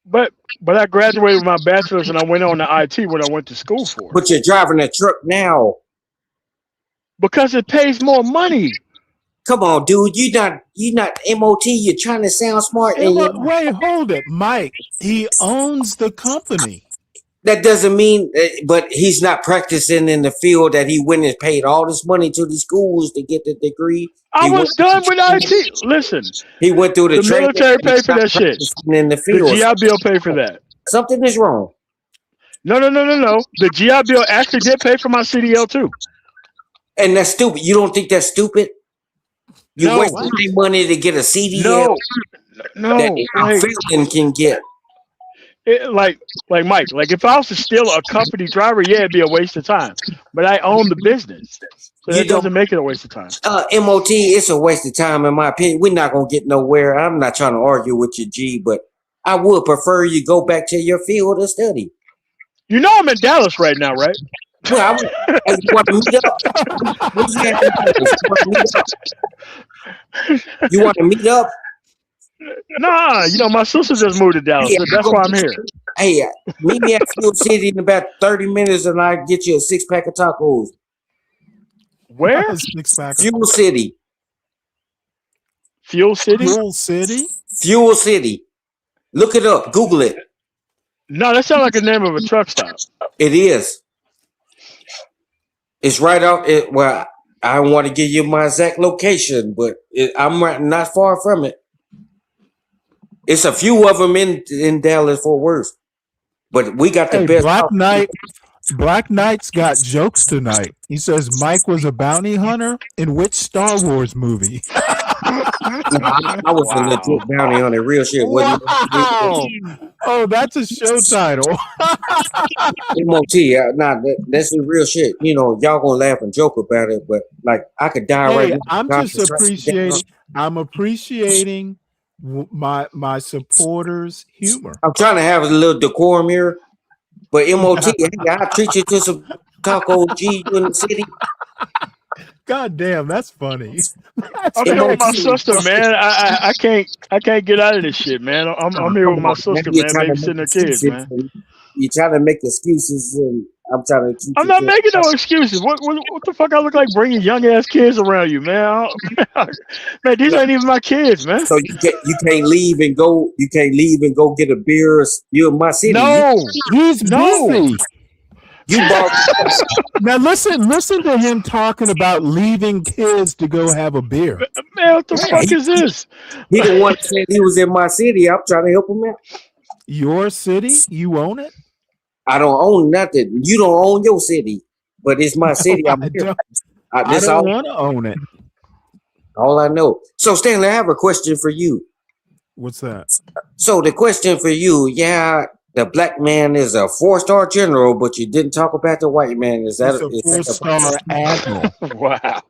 But I graduated with my bachelor's and I went on to IT what I went to school for. But you're driving a truck now. Because it pays more money. Come on, dude. You not MOT. You're trying to sound smart. And Wait, hold it, Mike. He owns the company. that doesn't mean, but he's not practicing in the field that he went and paid all this money to these schools to get the degree. I was done with IT. Listen, He went through the training. military and paid he's for not that shit. practicing in the The field. GI Bill paid for that. Something is wrong. No. The GI Bill actually did pay for my CDL too. And that's stupid. You don't think that's stupid? You No. waste money to get a CDL No. that a felon can get. Like Mike, like if I was to steal a company driver, yeah, it'd be a waste of time. But I own the business, so that doesn't make it a waste of time. MOT, it's a waste of time in my opinion. We're not gonna get nowhere. I'm not trying to argue with you, G, but I would prefer you go back to your field of study. You know I'm in Dallas right now, right? Well, you want to meet up? What you have You want to meet up? Nah, you know my sister just moved to Dallas, so that's why I'm here. Hey, meet me at Fuel City in about 30 minutes, and I get you a 6-pack of tacos. Where? Fuel City. Fuel City? Fuel City? Fuel City. Look it up. Google it. No, that sounds like the name of a truck stop. It is. It's right out. Well, I don't want to give you my exact location, but I'm not far from it. It's a few of them in Dallas Fort Worth, but we got the best. Black Knight's got jokes tonight. He says Mike was a bounty hunter in which Star Wars movie? I was a legit bounty hunter, real shit. Wow. Oh, that's a show title. MOT, that's the real shit. You know, y'all gonna laugh and joke about it, but like I could die right now. I'm appreciating my supporters' humor. I'm trying to have a little decorum here, but MOT, I'll treat you to some taco G in the city. God damn, that's funny. I'm here with my sister, man. I can't get out of this shit, man. I'm here with my sister, man, babysitting the kids, man. You're trying to make excuses, and I'm trying to. I'm not making no excuses. What the fuck I look like bringing young ass kids around you, man? Man, these ain't even my kids, man. So you can't leave and go. You can't leave and go get a beer. You're in my city. No, he's busy. You now listen to him talking about leaving kids to go have a beer. Man, what the fuck is this? He the one said he was in my city. I'm trying to help him out. Your city? You own it? I don't own nothing. You don't own your city, but it's my city. I'm here. I don't want to own it. All I know. So Stanley, I have a question for you. What's that? So the question for you, the black man is a 4-star general, but you didn't talk about the white man. Is that a 4-star admiral? Wow.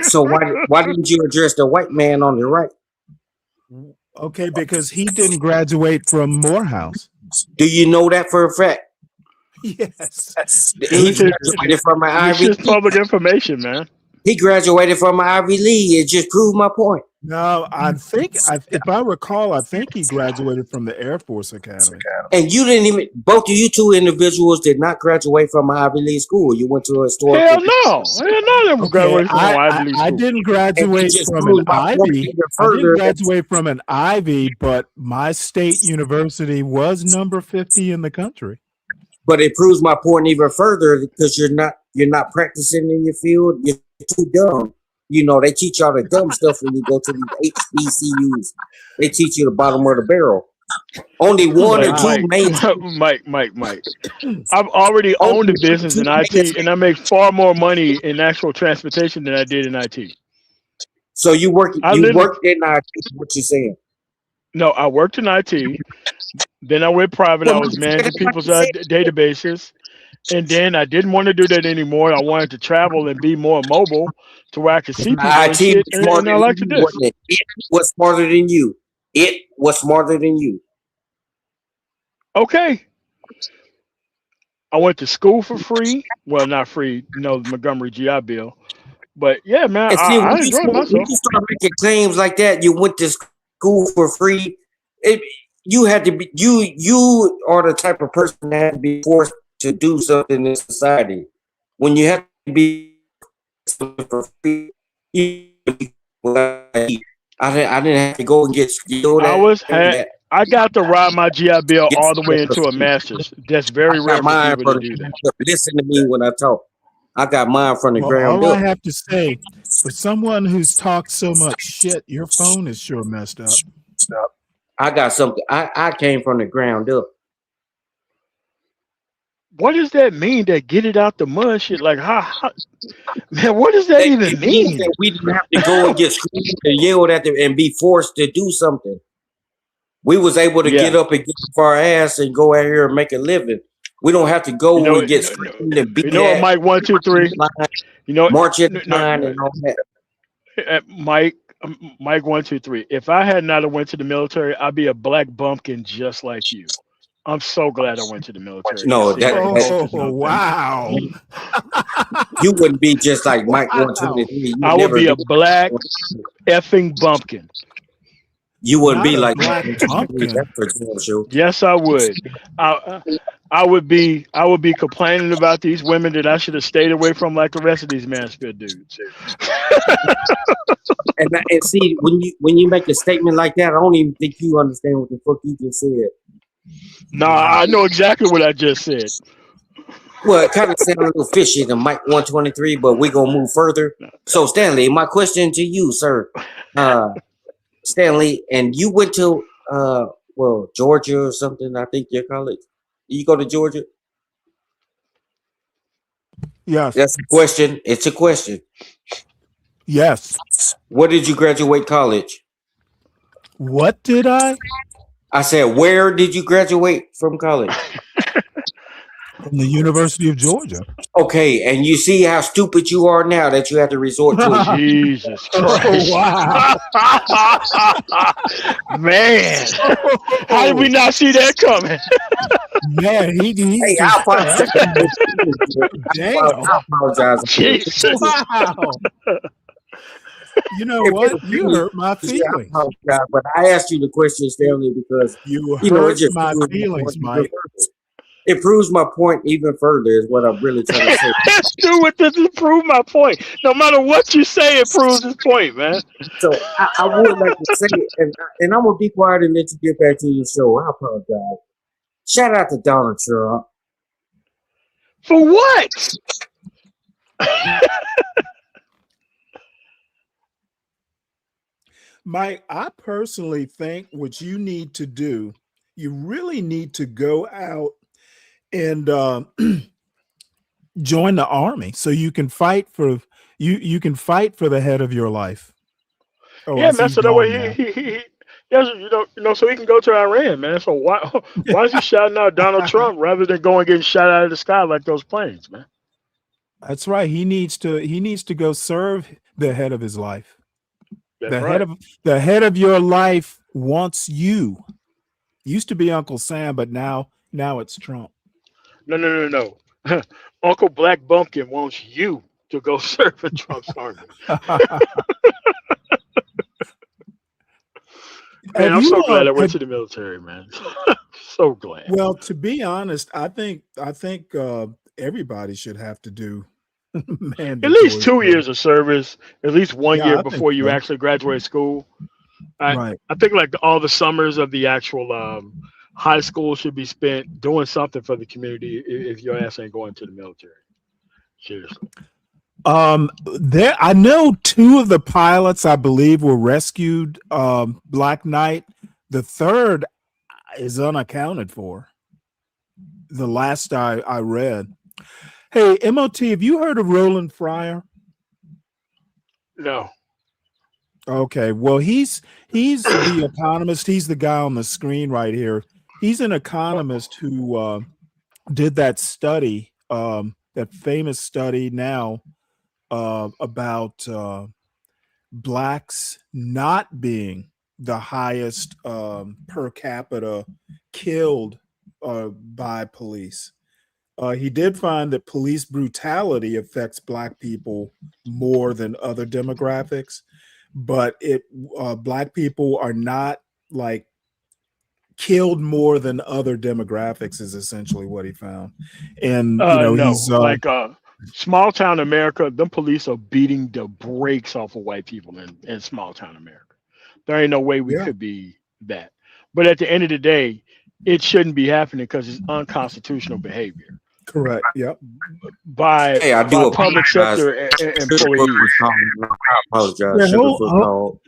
So why didn't you address the white man on the right? Okay, because he didn't graduate from Morehouse. Do you know that for a fact? Yes. He graduated from an Ivy It's just public information, man. He graduated from Ivy League. It just proved my point. No, I think, if I recall, I think he graduated from the Air Force Academy. And you didn't even, both of you two individuals did not graduate from an Ivy League school. You went to a historical. Hell no. They Okay, graduated from Ivy League I school. didn't And graduate just from an proved my point Ivy. even I didn't further. graduate from an Ivy, but my state university was number 50 in the country. But it proves my point even further because you're not practicing in your field. You're too dumb. You know, they teach y'all the dumb stuff when you go to these HBCUs. They teach you the bottom of the barrel. Only one or two major. Mike. I've already owned a business in IT, and I make far more money in actual transportation than I did in IT. So you worked in IT, what you saying? No, I worked in IT. Then I went private. I was managing people's databases. And then I didn't want to do that anymore. I wanted to travel and be more mobile to where I could see people and IT shit. was smarter And I like to than you, this. wasn't it? It was smarter than you. It was smarter than you. Okay. I went to school for free. Well, not free, the Montgomery GI Bill. But yeah, man, And see, I enjoyed when myself. you start making claims like that, you went to school for free. You had to be. You are the type of person that had to be forced to do something in society. When you have to be for free, I didn't have to go and get skilled at. I got to ride my GI Bill all the way into a master's. That's very rare for people to do that. Listen to me when I talk. I got mine from the ground All up. I have to say, for someone who's talked so much shit, your phone is sure messed up. I got something. I came from the ground up. What does that mean? That get it out the mud shit? Like how man, what does that even mean? That we didn't have to go and get screamed and yelled at them and be forced to do something. We was able to get up and get off our ass and go out here and make a living. We don't have to go and get screamed and beat. What, Mike 1 2 3. March in line and all that. Mike 1 2 3. If I had not went to the military, I'd be a black bumpkin just like you. I'm so glad I went to the military. No, wow. You wouldn't be just like Mike 123. I would be a black effing bumpkin. You wouldn't be like black bumpkin. That's for damn sure. Yes, I would. I would be complaining about these women that I should have stayed away from, like the rest of these Mansfield dudes. and see, when you make a statement like that, I don't even think you understand what the fuck you just said. Nah, I know exactly what I just said. Well, it kind of sounded a little fishy to Mike 123, but we're gonna move further. So, Stanley, my question to you, sir, Stanley, and you went to Georgia or something. I think your college. You go to Georgia? Yes. That's a question. It's a question. Yes. Where did you graduate college? What did I? I said, where did you graduate from college? From the University of Georgia. Okay, and you see how stupid you are now that you have to resort to it. Jesus Christ. Wow. Man. How did we not see that coming? Man, hey, I apologize. Jesus. Wow. You know what? You hurt my feelings. But I asked you the question, Stanley, because you hurt my proves feelings, Mike. It proves my point even further, is what I'm really trying to say. Let's do it to prove my point. No matter what you say, it proves his point, man. So I would like to say it, and I'm gonna be quiet and let you get back to your show. I apologize. Shout out to Donald Trump. For what? Mike, I personally think what you need to do, you really need to go out and join the army so you can fight for you can fight for the head of your life. Oh, yeah, man. So that way he yes, so he can go to Iran, man. So why is he shouting out Donald Trump rather than going getting shot out of the sky like those planes, man? That's right. He needs to go serve the head of his life. The head of your life wants you. Used to be Uncle Sam, but now it's Trump. No. Uncle Black Bumpkin wants you. to go serve in Trump's army. Man, Have I'm you so glad I went have, to the military, man. So glad. well, to be honest, I think everybody should have to do At least mandatory 2 years service. of service, at least 1 year Yeah, I think before you so. actually graduate school. I Right. I think like all the summers of the actual high school should be spent doing something for the community if your ass ain't going to the military. Seriously. There, I know two of the pilots, I believe, were rescued. Black Knight. The third is unaccounted for. The last I read. Hey, MOT, have you heard of Roland Fryer? No. Okay, well, he's the economist. He's the guy on the screen right here. He's an economist who did that study, that famous study now about blacks not being the highest per capita killed by police. He did find that police brutality affects black people more than other demographics, but black people are not like killed more than other demographics is essentially what he found. And No. he's Like small town America, them police are beating the brakes off of white people in small town America. There ain't no way we yeah, could be that. But at the end of the day, it shouldn't be happening because it's unconstitutional behavior correct. Yep. by Hey, I by do public apologize. sector Sugar Brook employees. was calling. I apologize. Yeah, Sugar Brook called.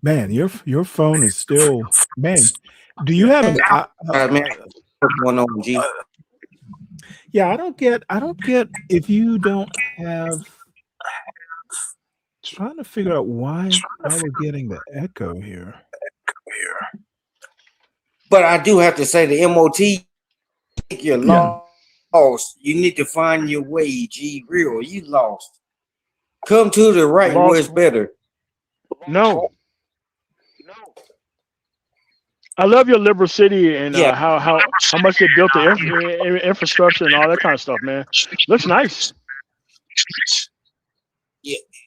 man, your phone is still, man. Do you have an? Man, what's going on, G? Yeah, I don't get if you don't have. Trying to figure out why we're getting the echo here. But I do have to say the MOT, you're Yeah. lost. You need to find your way, G. Real, you lost. Come to the right where Lost? it's better. No. I love your liberal city and Yeah. how much they built the infrastructure and all that kind of stuff, man. Looks nice.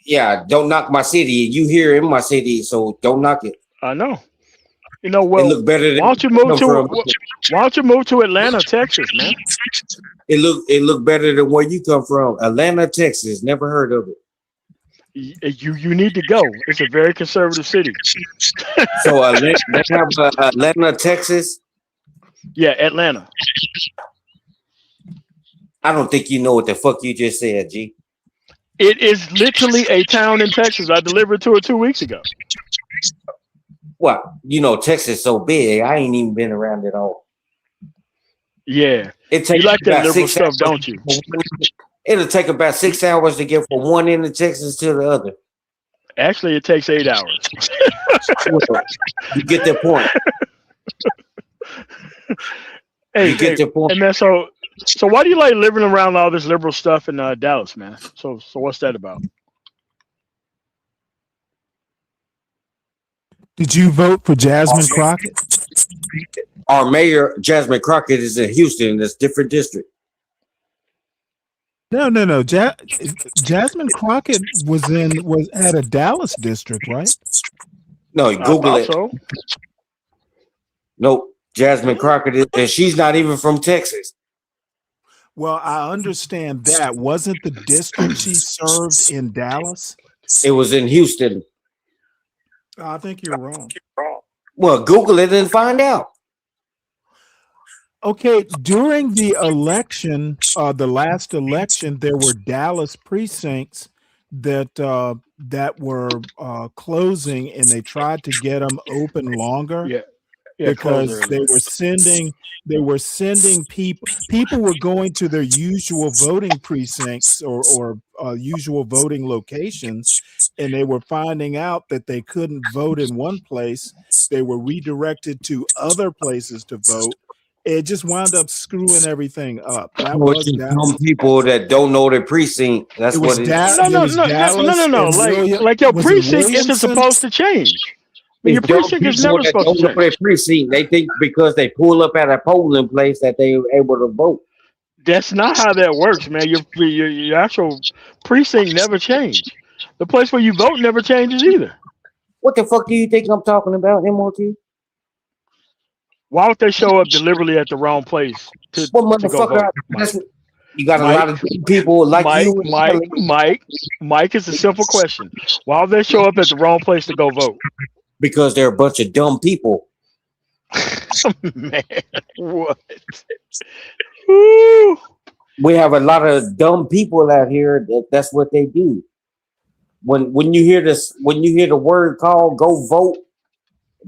Yeah, don't knock my city. You here in my city, so don't knock it. I know. You know, It well, look better than why don't you where move I come from. why don't you move to Atlanta, Texas, man? It look better than where you come from. Atlanta, Texas. Never heard of it. You need to go. It's a very conservative city. So Atlanta, Texas. Yeah, Atlanta. I don't think you know what the fuck you just said, G. It is literally a town in Texas. I delivered to it 2 weeks ago. Well, Texas so big. I ain't even been around it all. Yeah. It You takes like that about liberal 6 stuff, hours. don't you? It'll take about 6 hours to get from one end of Texas to the other. Actually, it takes 8 hours. Well, you get the point. Hey, You get the point. hey, man, so why do you like living around all this liberal stuff in Dallas, man? So what's that about? Did you vote for Jasmine Crockett? Our mayor, Jasmine Crockett, is in Houston. That's a different district. No. Jasmine Crockett was at a Dallas district, right? No, I Google thought it. so. Nope. Jasmine Crockett is, and she's not even from Texas. Well, I understand that. Wasn't the district she served in Dallas? It was in Houston. I think you're wrong. Well, Google it and find out. Okay, during the election, the last election, there were Dallas precincts that were closing, and they tried to get them open longer. Yeah, because close they early. were sending people were going to their usual voting precincts or usual voting locations, and they were finding out that they couldn't vote in one place. They were redirected to other places to vote. It just wound up screwing everything up. That was Dallas. Some people that don't know their precinct. That's what it is. No. Like your precinct isn't supposed to change. Your precinct is never supposed to change. Their precinct. They think because they pull up at a polling place that they were able to vote. That's not how that works, man. Your actual precinct never changed. The place where you vote never changes either. What the fuck do you think I'm talking about, MOT? Why would they show up deliberately at the wrong place to What go vote? motherfucker? You got a lot of people like you. Mike is a simple question. Why would they show up at the wrong place to go vote? Because they're a bunch of dumb people. Man, what? Woo. We have a lot of dumb people out here that's what they do. When you hear the word called go vote,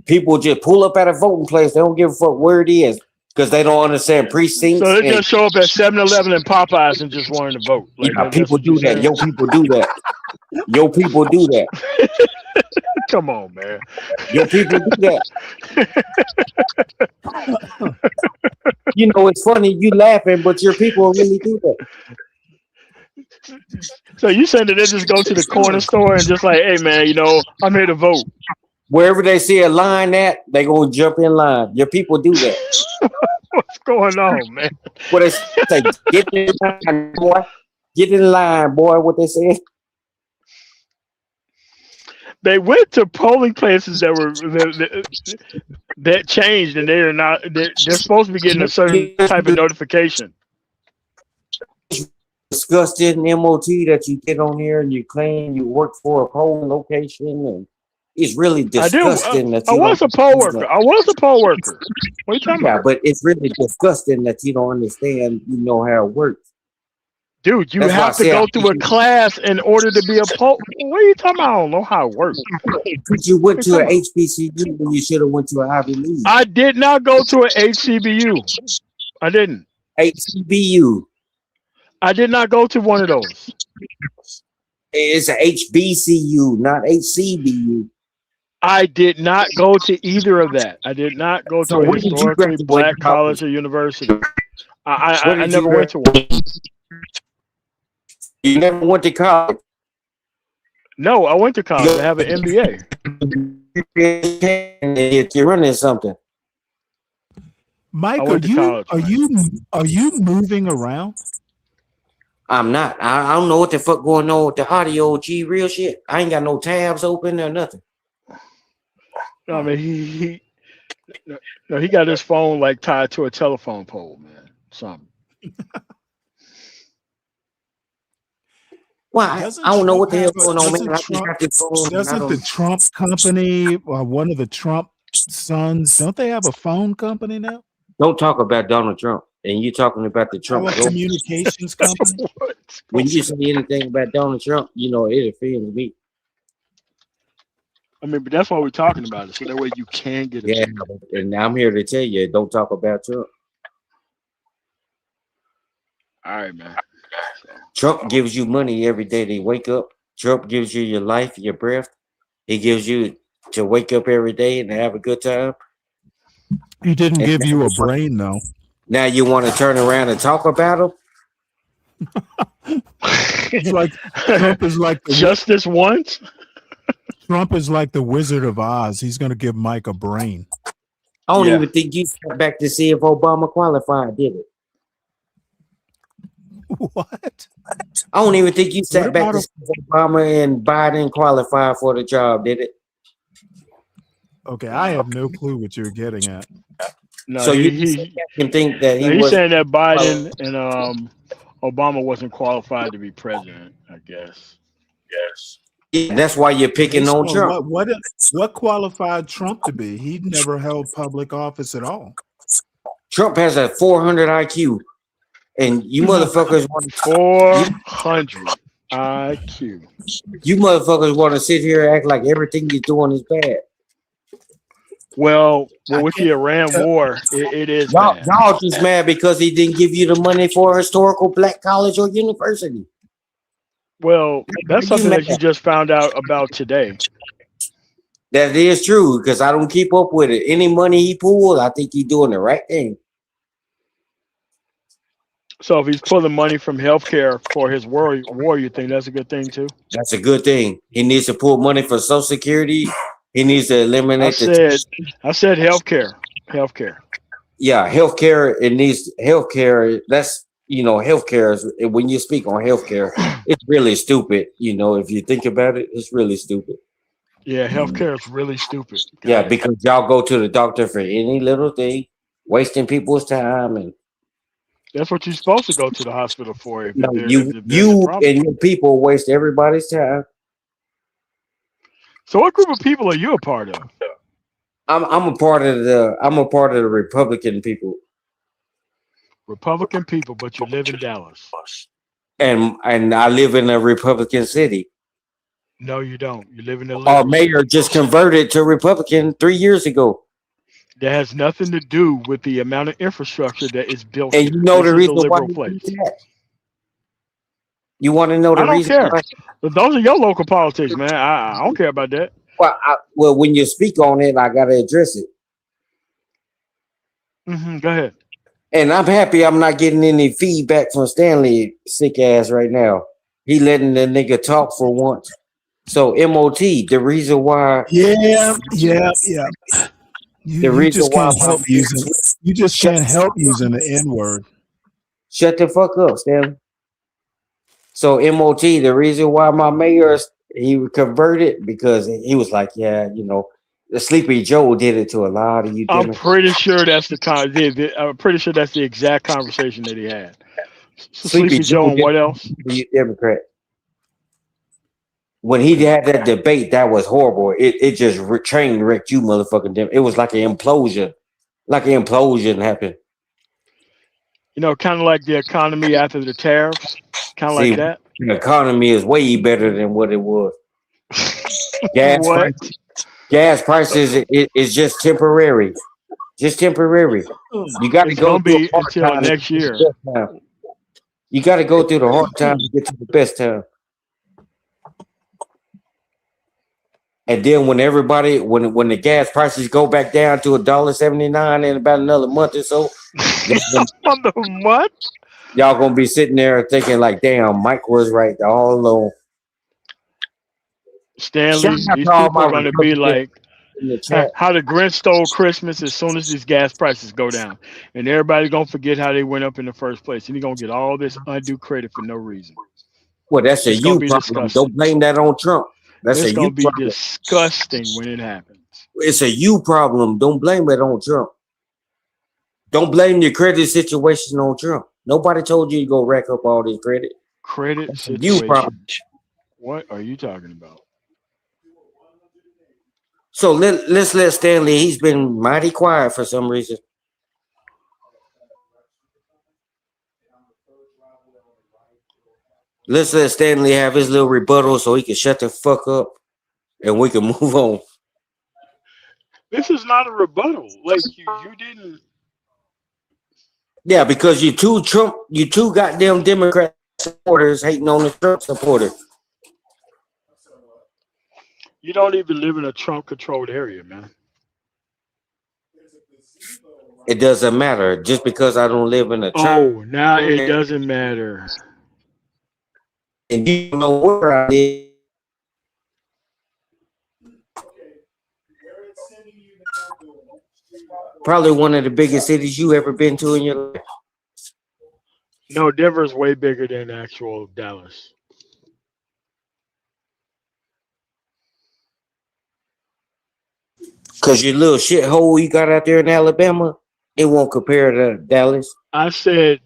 people just pull up at a voting place. They don't give a fuck where it is because they don't understand precincts. So they just show up at 7-Eleven and Popeyes and just wanting to vote. Like yeah, people do that. Yo, people do that. Yo, people do that. Come on, man. Yo, people do that. You know, it's funny you laughing, but your people really do that. So you saying that they just go to the corner store and just like, hey man, you know, I'm here to vote. Wherever they see a line at, they gonna jump in line. Your people do that. What's going on, man? What they say? Get in line, boy. Get in line, boy. What they say? They went to polling places that changed, and they're not. They're supposed to be getting a certain type of notification. Disgusted MOT that you get on here and you claim you work for a polling location, and it's really disgusting that you. I was a poll worker. I was a poll worker. What are you talking about? Yeah, but it's really disgusting that you don't understand. You know how it works. Dude, you have to go through a class in order to be a poll. What are you talking about? I don't know how it works. But you went to an HBCU when you should have went to an Ivy League. I did not go to an HCBU. I didn't. HCBU. I did not go to one of those. It's a HBCU, not HCBU. I did not go to either of that. I did not go to a historically black college or university. I never went to one. You never went to college? No, I went to college. I have an MBA. You're running something. Mike, are you moving around? I'm not. I don't know what the fuck going on with the audio. G, real shit. I ain't got no tabs open or nothing. No, I mean he got his phone like tied to a telephone pole, man. Something. Well, I don't know what the hell going on, man. Doesn't the Trump company or one of the Trump sons, don't they have a phone company now? Don't talk about Donald Trump. And you're talking about the Trump communications company. When you say anything about Donald Trump, you know, it offends me. I mean, but that's why we're talking about it. So that way you can get it. Yeah, and I'm here to tell you, don't talk about Trump. All right, man. Trump gives you money every day they wake up. Trump gives you your life, your breath. He gives you to wake up every day and have a good time. He didn't give you a brain, though. Now you want to turn around and talk about him? It's like Trump is like just this once. Trump is like the Wizard of Oz. He's going to give Mike a brain. I don't even think you sat back to see if Obama qualified, did it? What? I don't even think you sat back to see if Obama and Biden qualified for the job, did it? Okay, I have no clue what you're getting at. No, so you can think that he's saying that Biden and Obama wasn't qualified to be president, I guess. Yes. Yeah, that's why you're picking on Trump. What qualified Trump to be? He never held public office at all. Trump has a 400 IQ, and you motherfuckers want 400 IQ. You motherfuckers want to sit here and act like everything you're doing is bad. Well, with the Iran war, it is bad. Y'all just mad because he didn't give you the money for a historical black college or university. Well, that's something that you just found out about today. That is true, because I don't keep up with it. Any money he pulls, I think he's doing the right thing. So if he's pulling money from healthcare for his war, you think that's a good thing too? That's a good thing. He needs to pull money for Social Security. He needs to eliminate I said healthcare. Healthcare. Yeah, healthcare. It needs healthcare. That's healthcare is, when you speak on healthcare, it's really stupid. If you think about it, it's really stupid. Yeah, healthcare is really stupid. Yeah, Got it. because y'all go to the doctor for any little thing, wasting people's time, and That's what you're supposed to go to the hospital for if no, there's a you problem. and your people waste everybody's time. So, what group of people are you a part of? I'm a part of the Republican people, Republican people, but you live in Dallas. and I live in a Republican city. No, you don't. You live in a Our liberal mayor city. just converted to Republican 3 years ago. That has nothing to do with the amount of infrastructure that is built And you here. know This the is a reason why liberal he did place. that? You want to know I the don't reason care. why? But those are your local politics, man. I don't care about that. Well, when you speak on it, I gotta address it. Go ahead. And I'm happy I'm not getting any feedback from Stanley, sick ass, right now. He letting the nigga talk for once. So MOT, the reason why Yeah, yeah, yeah. the You reason just why can't my help using shut the N word. shut the fuck up, Stanley. So MOT, the reason why my mayor he converted because he was like, yeah, the Sleepy Joe did it to a lot of you I'm Democrats. pretty sure that's I'm pretty sure that's the exact conversation that he had. So Sleepy Sleepy Joe Joe and did what it else? to you Democrat. When he had that debate, that was horrible. It just train wrecked you, motherfucking Dem. It was like an implosion, happened. Kind of like the economy after the tariffs, kind of like See, that. the economy is way better than what it was. Gas What? prices, is just temporary. Just temporary. You got to It's go gonna through a be hard until time to get next to the year. best time. You got to go through the hard time to get to the best time. And then when the gas prices go back down to $1.79 in about another month or so, On the what? y'all gonna be sitting there thinking like, "Damn, Mike was right all along." Shout Stanley, out these to all people my are gonna be Republicans like in the chat. how the Grinch stole Christmas as soon as these gas prices go down, and everybody's gonna forget how they went up in the first place, and you're gonna get all this undue credit for no reason. Well, that's a It's gonna you be problem. disgusting. Don't blame that on Trump. That's a It's you gonna be problem. disgusting when it happens. It's a you problem. Don't blame it on Trump. Don't blame your credit situation on Trump. Nobody told you to go rack up all this credit. Credit That's a you problem. situation. What are you talking about? So let's let Stanley. He's been mighty quiet for some reason. Let's let Stanley have his little rebuttal so he can shut the fuck up and we can move on. This is not a rebuttal. Like you didn't. Yeah, because you two goddamn Democrat supporters hating on the Trump supporters. You don't even live in a Trump-controlled area, man. It doesn't matter. Just because I don't live in a Trump Oh, now it doesn't matter. and you don't know where I live. Probably one of the biggest cities you ever been to in your life. No, Denver's way bigger than actual Dallas. Cause your little shithole you got out there in Alabama, it won't compare to Dallas. I said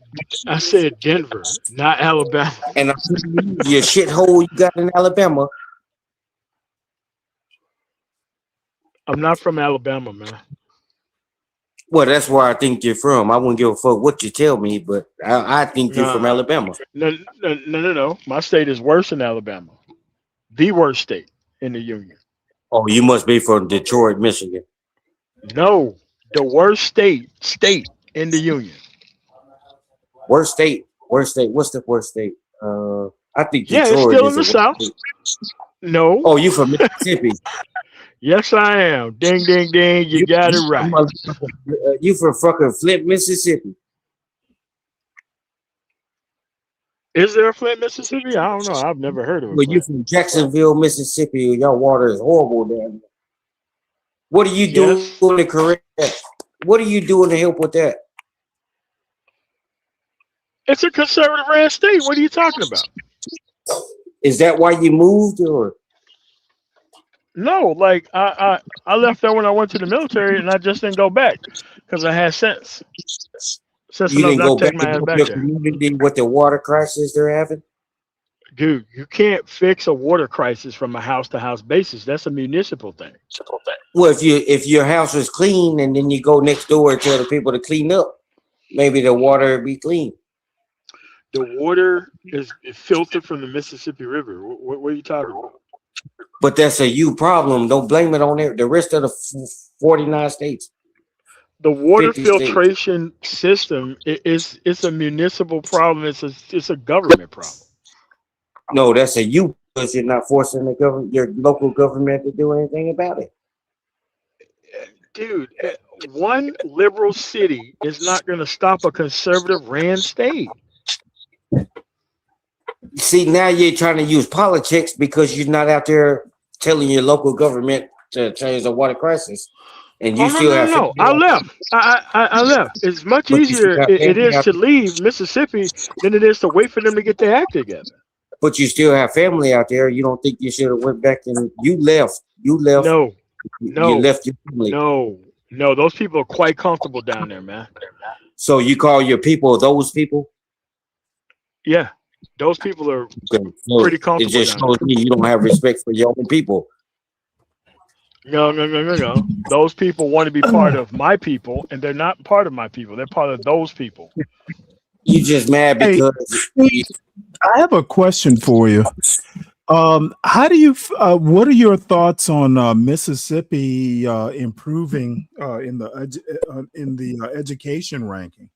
Denver, not Alabama. And your shithole you got in Alabama. I'm not from Alabama, man. Well, that's where I think you're from. I wouldn't give a fuck what you tell me, but I think you're from Alabama. No. My state is worse than Alabama. The worst state in the union. Oh, you must be from Detroit, Michigan. No, the worst state in the union. Worst state. What's the worst state? I think Yeah, it's Detroit still is in the a South. worst state. No. Oh, you from Mississippi? Yes, I am. Ding, ding, ding. You got it right. You from fucking Flint, Mississippi? Is there a Flint, Mississippi? I don't know. I've never heard of it. Well, you from Jacksonville, Mississippi? Your water is horrible down there. What are you doing to correct that? What are you doing to help with that? It's a conservative ran state. What are you talking about? Is that why you moved, or No, like I left there when I went to the military, and I just didn't go back because I had sense you enough didn't not go to take back my to ass help back your there? community with the water crisis they're having? Dude, you can't fix a water crisis from a house to house basis. That's a municipal thing. Well, if your house was clean and then you go next door and tell the people to clean up, maybe the water would be clean. The water is filtered from the Mississippi River. What are you talking about? But that's a you problem. Don't blame it on the rest of the 49 states, The water 50 states. filtration system it's a municipal problem. It's a government problem. No, that's a you because you're not forcing the government, your local government, to do anything about it. Dude, one liberal city is not going to stop a conservative ran state. See, now you're trying to use politics because you're not out there telling your local government to change the water crisis, and you Oh no still no have no! family I out there. left. I left. It's much But you still easier have it family is out to there. leave Mississippi than it is to wait for them to get their act together. But you still have family out there. You don't think you should have went back and you left? You left. No, You no, left your family. no. Those people are quite comfortable down there, man. So you call your people those people? Yeah, those people are Okay, so pretty it comfortable just down there. shows me you don't have respect for your own people. No. Those people want to be part of my people, and they're not part of my people. They're part of those people. You just mad Hey, because Steve, I have a question for you. How do you? What are your thoughts on Mississippi improving in the education ranking?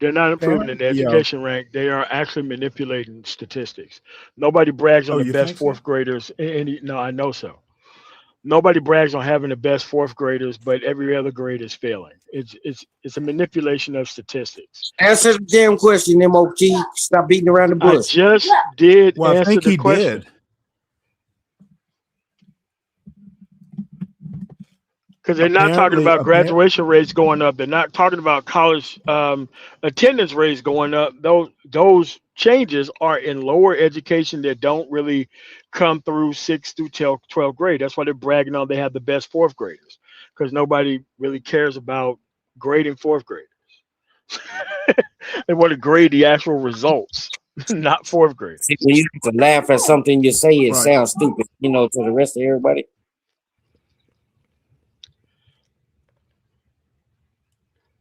They're not improving in the Apparently, education rank. They are actually manipulating statistics. Nobody brags on oh, the you best think so? fourth graders. No, I know so. Nobody brags on having the best fourth graders, but every other grade is failing. It's a manipulation of statistics. answer the damn question, MOT. Stop beating around the I bush. just did Well, I answer think the he question. did. Because they're not talking Apparently, about graduation rates going up. They're not talking about college attendance rates going up. Those changes are in lower education that don't really come through 6th through 12th grade. That's why they're bragging on they have the best fourth graders, because nobody really cares about grading fourth graders. They want to grade the actual results, not fourth graders. See, when you have to laugh at something you say, it right. sounds stupid, to the rest of everybody.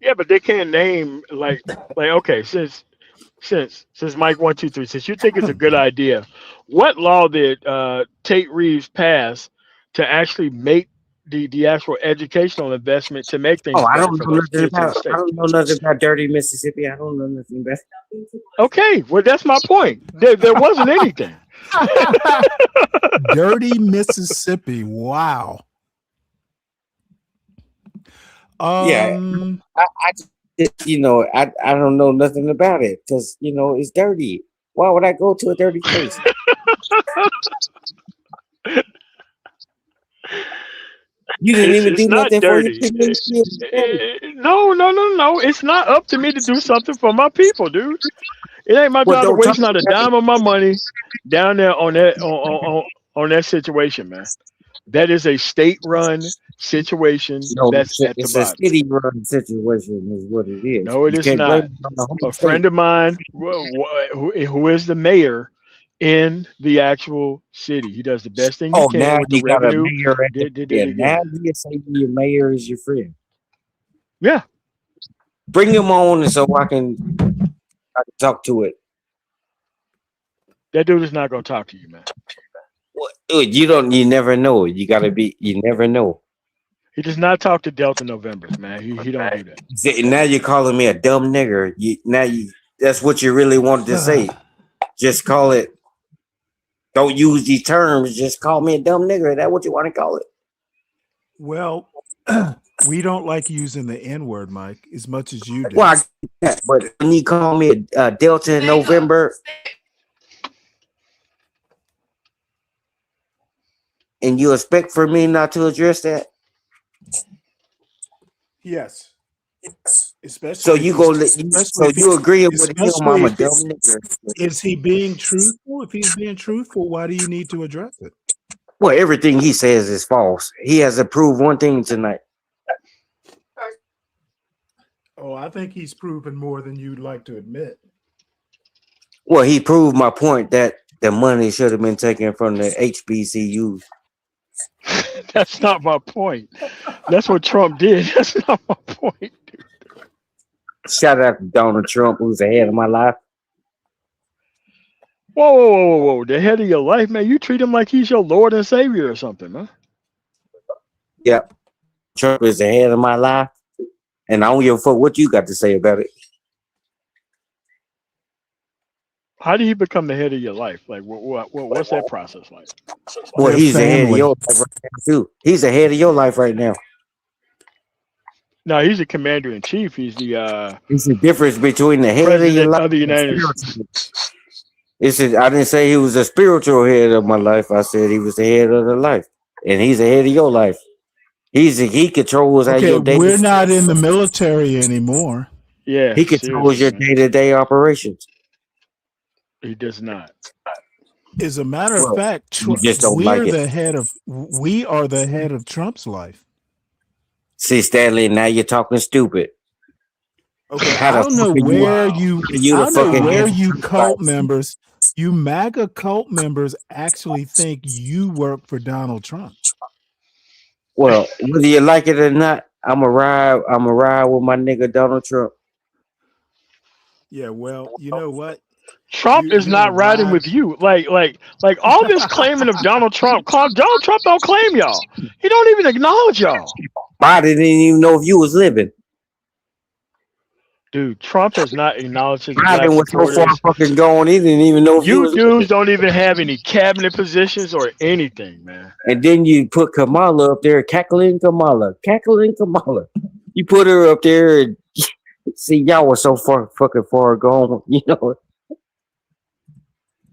Yeah, but they can't name like okay, since Mike 123, since you think it's a good idea, what law did Tate Reeves pass to actually make the actual educational investment to make Oh, things better for those kids in the I state? don't know nothing about dirty Mississippi. I don't know nothing about. Okay, well that's my point. There wasn't anything. Dirty Mississippi. Wow. Yeah, I just, I don't know nothing about it because it's dirty. Why would I go to a dirty place? You didn't even It's do not nothing for your dirty. people. No. It's not up to me to do something for my people, dude. It ain't my Well, job to don't talk waste not a about it. dime of my money down there on that situation, man. That is a state-run situation No, that's at the it's a bottom. city-run situation, is what it is. No, it You is can't blame not. it on the whole A friend state. of mine, who is the mayor in the actual city, he does the best thing he Oh, can now with the you got a revenue mayor. Yeah, they now get. you say your mayor is your friend. Yeah, Bring him on, so I can talk to it. that dude is not going to talk to you, man. Dude, you never know. You never know. He does not talk to Delta Novembers, man. He don't do that. See, now you're calling me a dumb nigger. That's what you really wanted to say. Just call it. Don't use these terms. Just call me a dumb nigger. Is that what you want to call it? Well, we don't like using the N word, Mike, as much as you do. Well, I get that, but when you call me a Delta in November, and you expect for me not to address that? Yes. Especially So if you he's go, especially so if he you agreeing with him? especially I'm a if dumb it's nigga. is he being truthful? If he's being truthful, why do you need to address it? Well, everything he says is false. He has to prove one thing tonight. Oh, I think he's proven more than you'd like to admit. Well, he proved my point that the money should have been taken from the HBCUs. That's not my point. That's what Trump did. That's not my point. Shout out to Donald Trump, who's ahead of my life. Whoa, whoa, whoa, whoa, whoa! The head of your life, man. You treat him like he's your Lord and Savior or something, man. Yep. Trump is ahead of my life. And I don't give a fuck what you got to say about it. How did he become the head of your life? Like, what's that process like? Well, Their he's ahead of family. your life right now, too. He's ahead of your life right now. No, he's the commander in chief. He's the It's the difference between the head of your president life of the and the United States. spiritual. I didn't say he was a spiritual head of my life. I said he was the head of the life. And he's ahead of your life. He controls how Okay, your day. we're not in the military anymore. Yeah, He controls seriously, your man. day-to-day operations. He does not. As a matter of Well, fact, you just don't like it. we are the head of Trump's life. See, Stanley, now you're talking stupid. Okay, How I the don't fuck know are you? where How you are you I the don't know fucking where head of you Trump's cult life? members, you MAGA cult members actually think you work for Donald Trump. Well, whether you like it or not, I'm a ride with my nigga Donald Trump. Yeah, well, you know what? Trump is You're gonna not riding ride. with you. Like all this claiming of Donald Trump. Donald Trump don't claim y'all. He don't even acknowledge y'all. Biden didn't even know if you was living. Dude, Trump has not acknowledged his black Biden was so far supporters. fucking gone, he didn't even know if you You was dudes living. don't even have any cabinet positions or anything, man. And then you put Kamala up there, cackling Kamala. You put her up there, and see, y'all were so fucking far gone, you know.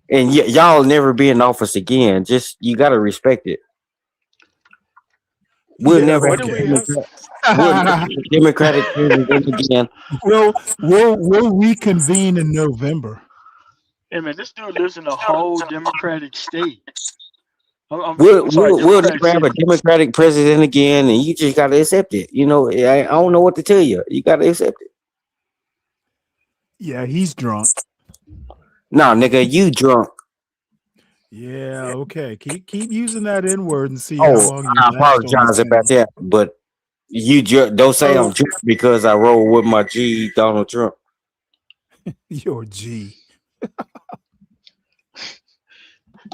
And y'all never be in office again. Just you gotta respect it. We'll Yeah, never What have do a we have? Democratic president again. we'll reconvene in November. Hey man, this dude lives in a whole Democratic state. I'm We'll, sorry, we'll, we'll Democratic never have a city. Democratic president again, and you just gotta accept it. You know, I don't know what to tell you. You gotta accept it. Yeah, he's drunk. Nah, nigga, you drunk. Yeah, okay. Keep using that N word and see how Oh, long you I last on this apologize about thing. that, but don't say So I'm drunk because I roll with my G Donald Trump. your G.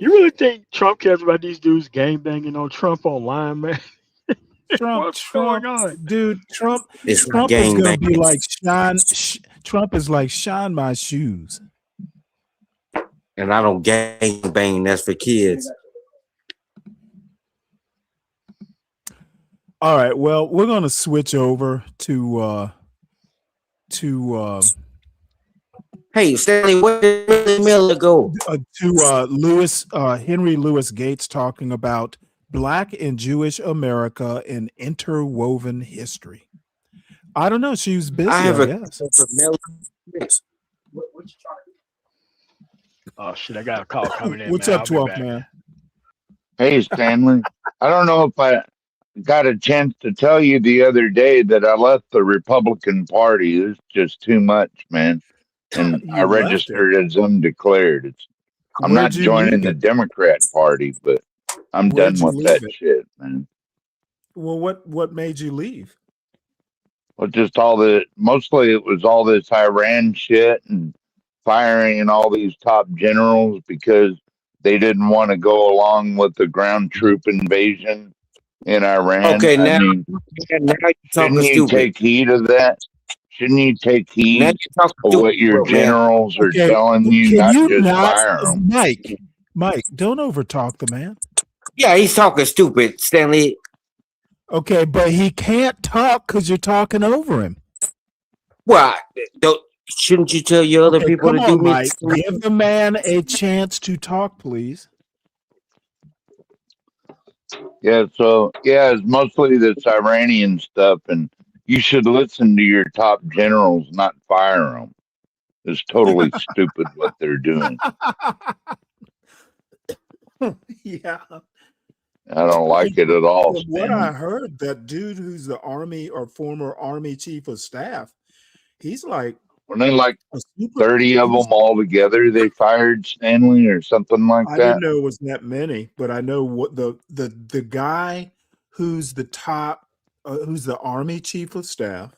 You really think Trump cares about these dudes gang banging on Trump online, man? What's going on? Dude, Trump It's not is gang gonna be banging, like Trump is like shine my shoes. and I don't gang bang. That's for kids. All right, well, we're gonna switch over to Hey, Stanley, where did Millie Miller go? Henry Louis Gates talking about Black and Jewish America and interwoven history. I don't know. She was busy, I have I a guess. question for Millie. Oh shit, I got a call coming in, What's man. up, I'll be 12th back. man? Hey, Stanley. I don't know if I got a chance to tell you the other day that I left the Republican Party. It's just too much, man. And I You left it. registered as undeclared. I'm Where'd not you leave joining the it? Democrat Party, but I'm Where'd done you with leave that it? shit, man. Well, what made you leave? Well, mostly it was all this Iran shit and firing all these top generals because they didn't want to go along with the ground troop invasion in Iran. Okay, I now mean, you're talking shouldn't you stupid. take heed of that? Shouldn't you take Now heed you're talking of what your stupid, man. generals are Okay, telling you, can not you just not, fire them? Mike, don't overtalk the man. Yeah, he's talking stupid, Stanley. Okay, but he can't talk because you're talking over him. Well, shouldn't you tell your other Okay, people come to do on, me? Mike. Give the man a chance to talk, please. Yeah, so yeah, it's mostly this Iranian stuff, and You should listen to your top generals, not fire them. It's totally stupid what they're doing. Yeah. I don't like it at all, From what Stanley. I heard, that dude who's the Army or former Army Chief of Staff, he's like When they like a super. 30 of them all together, they fired Stanley or something like I that. didn't know it was that many, but I know what the guy who's the top, who's the Army Chief of Staff.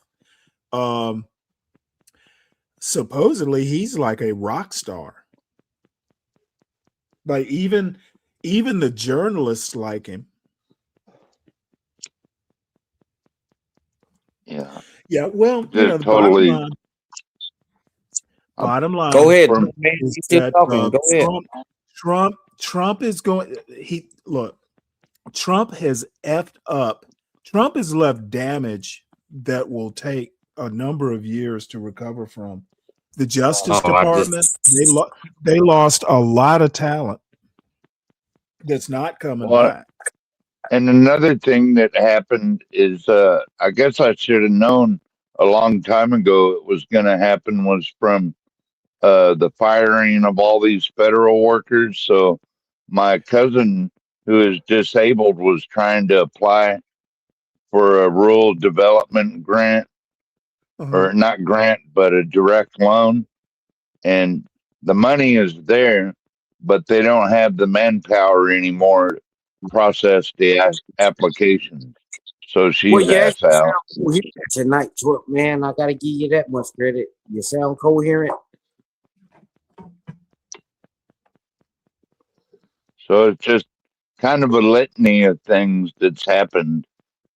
Supposedly he's like a rock star. Like even the journalists like him. Yeah. Yeah, well, They're the totally. bottom line Go ahead, From- man. is You still that talking. Go ahead. Trump is going. Trump has effed up. Trump has left damage that will take a number of years to recover from. The Justice Department, they lost a lot of talent that's not coming back. And another thing that happened is, I guess I should have known a long time ago it was going to happen, was from the firing of all these federal workers. So my cousin, who is disabled, was trying to apply for a rural development grant, or not grant, but a direct loan. And the money is there, but they don't have the manpower anymore to process the application. So she's ass out. Tonight, man, I gotta give you that much credit. You sound coherent. So it's just kind of a litany of things that's happened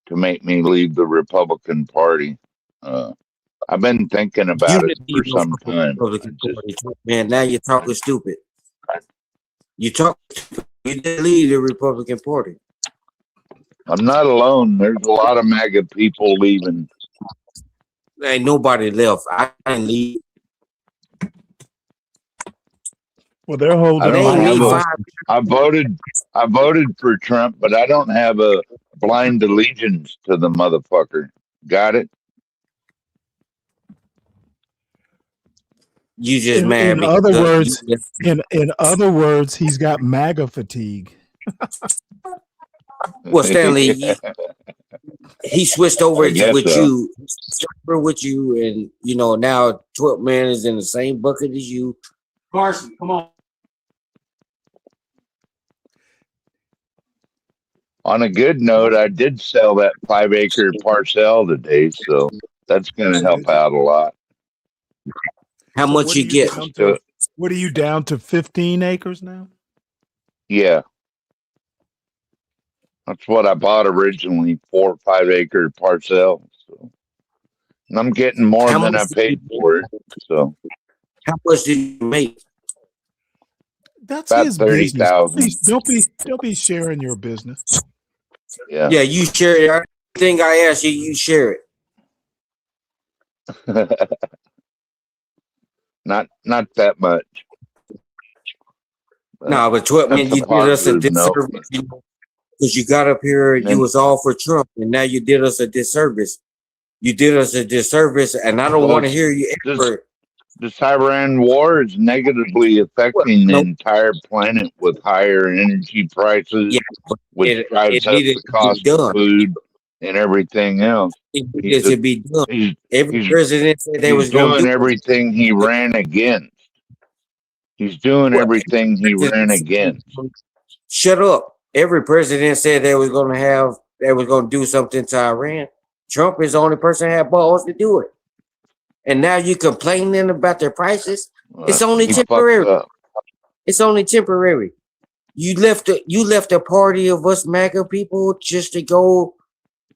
to make me leave the Republican Party. I've been thinking about it for some time. Man, now you're talking stupid. You did leave the Republican Party. I'm not alone. There's a lot of MAGA people leaving. Ain't nobody left. I didn't leave. Well, they're holding. I don't have I voted for Trump, but I don't have a blind allegiance to the motherfucker. Got it? You just In other words, in other words, he's got MAGA fatigue. Well, Stanley, he switched over with you, and now 12 man is in the same bucket as you. Carson, come on. On a good note, I did sell that 5-acre parcel today, so that's going to help out a lot. How much you get? What are you down to? 15 acres now? Yeah. That's what I bought originally, 4 or 5-acre parcel. So I'm getting more than I paid for it. So how much did you make? That's about his 30,000. business. Don't be sharing your business. Yeah. Yeah, you share everything I ask you, you share it. Not that much. No, but 12 man, you did us a disservice because you got up here, you was all for Trump, and now you did us a disservice. You did us a disservice, and I don't want to hear you ever. This Iran war is negatively affecting the entire planet with higher energy prices, which drives up the cost of food and everything else. It needed to be done. Every president said they was going to doing do everything he ran against. He's doing everything he ran against. Shut up. Every president said they was going to do something to Iran. Trump is the only person that had balls to do it. And now you complaining about their prices? It's only temporary. It's only temporary. You left a party of us MAGA people just to go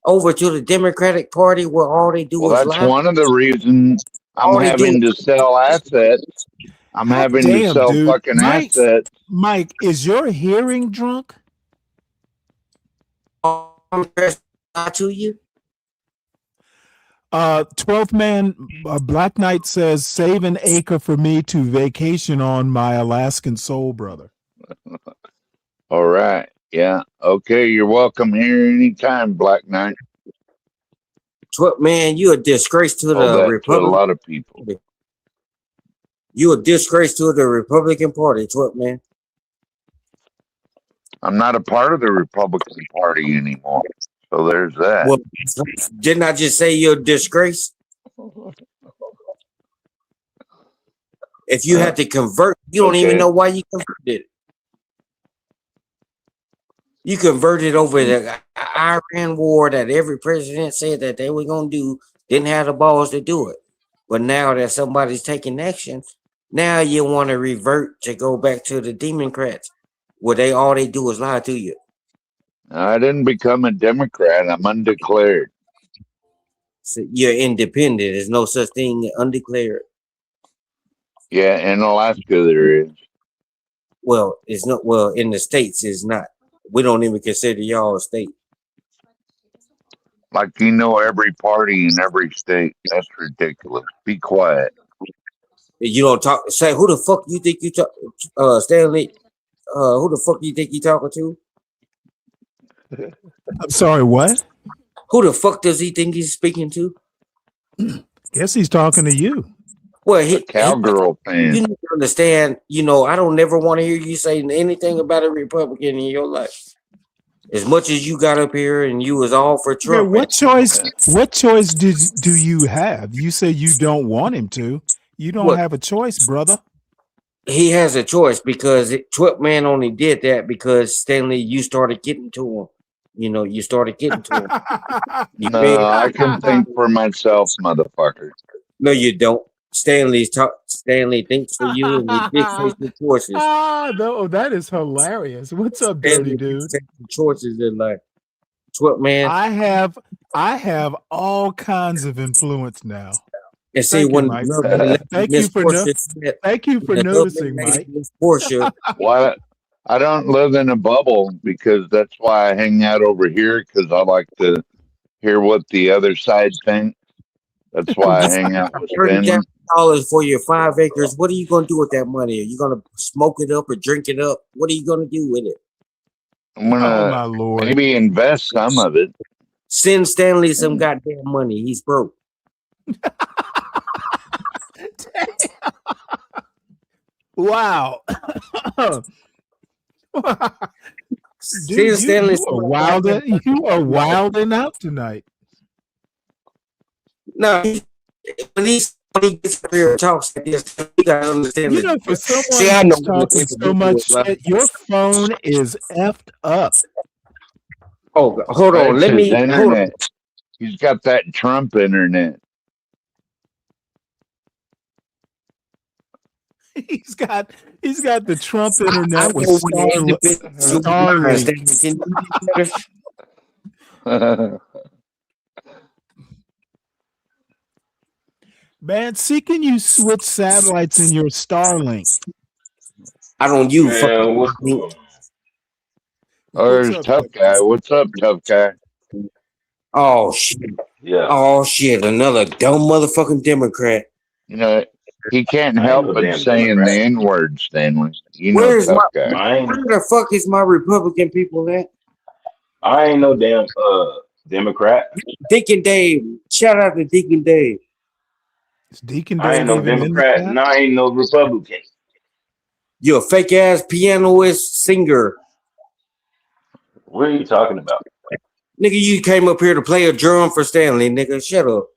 over to the Democratic Party where all they do is that's one of the reasons I'm having to sell assets. I'm having to sell fucking assets. Mike, is your hearing drunk? To you? 12th man, Black Knight says, save an acre for me to vacation on, my Alaskan soul brother. All right. Yeah. Okay. You're welcome here anytime, Black Knight. Man, you a disgrace to All the that to a Republican. lot of people. You a disgrace to the Republican Party, Twerp man. I'm not a part of the Republican Party anymore. So there's that. Well, didn't I just say you're a disgrace? If you had to convert, you don't even know why you converted. You converted over the Iran war that every president said that they were going to do, didn't have the balls to do it. But now that somebody's taking action, now you want to revert to go back to the Democrats, where all they do is lie to you. I didn't become a Democrat. I'm undeclared. So you're independent. There's no such thing as undeclared. Yeah, in Alaska there is. Well, it's not. Well, in the States, it's not. We don't even consider y'all a state. Like you know every party in every state. That's ridiculous. Be quiet. You don't talk. Say who the fuck you think you talk? Stanley. Who the fuck you think you talking to? I'm sorry, what? Who the fuck does he think he's speaking to? Guess he's talking to you. Well, cowgirl fan. You need to understand. I don't never want to hear you say anything about a Republican in your life. As much as you got up here and you was all for Trump. What choice? What choice do you have? You say you don't want him to. You don't have a choice, brother. He has a choice because Trump man only did that because Stanley, you started getting to him. You started getting to him. No, I can think for myself, motherfucker. No, you don't. Stanley thinks for you and he dictates the choices. No, that is hilarious. What's up, dirty dude? Choices are like, Trump man. I have all kinds of influence now. And see, thank you for noticing, Mike. Well, I don't live in a bubble because that's why I hang out over here because I like to hear what the other side thinks. That's why I hang out with Stanley. $30,000 for your 5 acres. What are you going to do with that money? Are you going to smoke it up or drink it up? What are you going to do with it? I'm gonna maybe invest some of it. Send Stanley some goddamn money. He's broke. Wow. Dude, you are wilding out tonight. No, when he gets up here and talks like this, you gotta understand. For someone who's talking so much shit, your phone is effed up. Oh, hold on. Let me. Internet. He's got that Trump internet. He's got the Trump internet with Starlink. Man, see, can you switch satellites in your Starlink? I don't use. There's Tough Guy. What's up, Tough Guy? Oh shit! Yeah. Oh shit! Another dumb motherfucking Democrat. He can't help but saying the N-word, Stanley. Where's Tough Guy. Where the fuck is my Republican people at? I ain't no damn Democrat. Deacon Dave. Shout out to Deacon Dave. Deacon Dave. I ain't no Democrat and I ain't no Republican. You're a fake ass pianoist singer. What are you talking about? Nigga, you came up here to play a drum for Stanley, nigga. Shut up.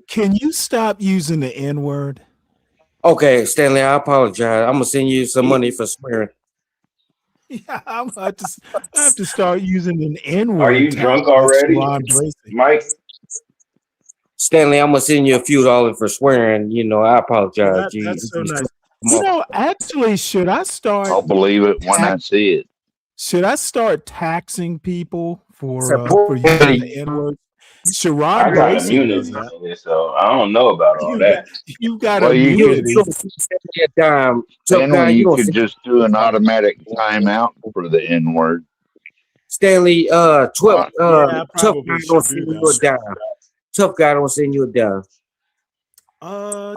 Can you stop using the N-word? Okay, Stanley, I apologize. I'm gonna send you some money for swearing. Yeah, I have to start using an N-word. Are you drunk already, Mike? Stanley, I'm gonna send you a few dollars for swearing. I apologize. That's so nice. Actually, should I start? I'll believe it when I see it. Should I start taxing people for using the N-word? I got immunity, so I don't know about all that. You got immunity. Stanley, you could just do an automatic timeout for the N-word. Stanley, Tough Guy don't send you a dime. Tough Guy don't send you a dime.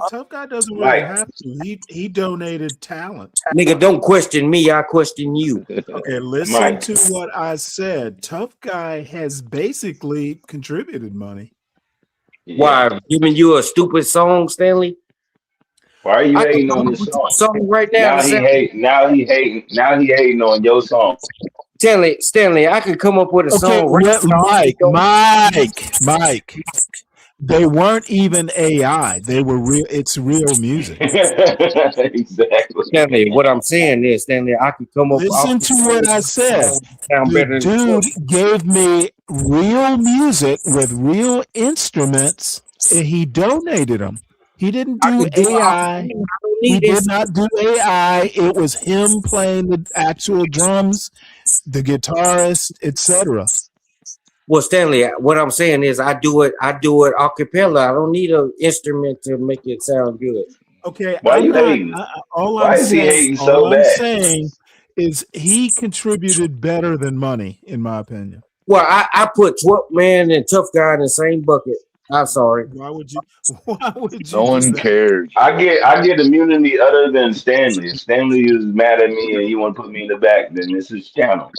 Tough Guy doesn't really have to. He donated talent. Nigga, don't question me. I question you. Okay, listen to what I said. Tough Guy has basically contributed money. Why giving you a stupid song, Stanley? Why are you I can hating come on up this with a song? song right now. Now he hate. Now he hating. Now he hating on your song. Stanley, I could come up with a Okay, song right well, now. Mike. They weren't even AI. They were real. It's real music. Exactly. Stanley, what I'm saying is, Stanley, I could come up. Listen to what I said. Sound The better than dude gave me real music with real instruments, and he donated them. He didn't do AI. He did not do AI. It was him playing the actual drums, the guitarist, etc. Well, Stanley, what I'm saying is, I do it a cappella. I don't need an instrument to make it sound good. Okay, Why I'm you not. hating? All Why I'm is he saying, hating so bad? is he contributed better than money, in my opinion. Well, I put 12 man and tough guy in the same bucket. I'm sorry. Why would you? Why would you? No one cares. I get immunity other than Stanley. If Stanley is mad at me and he want to put me in the back, then this is channel.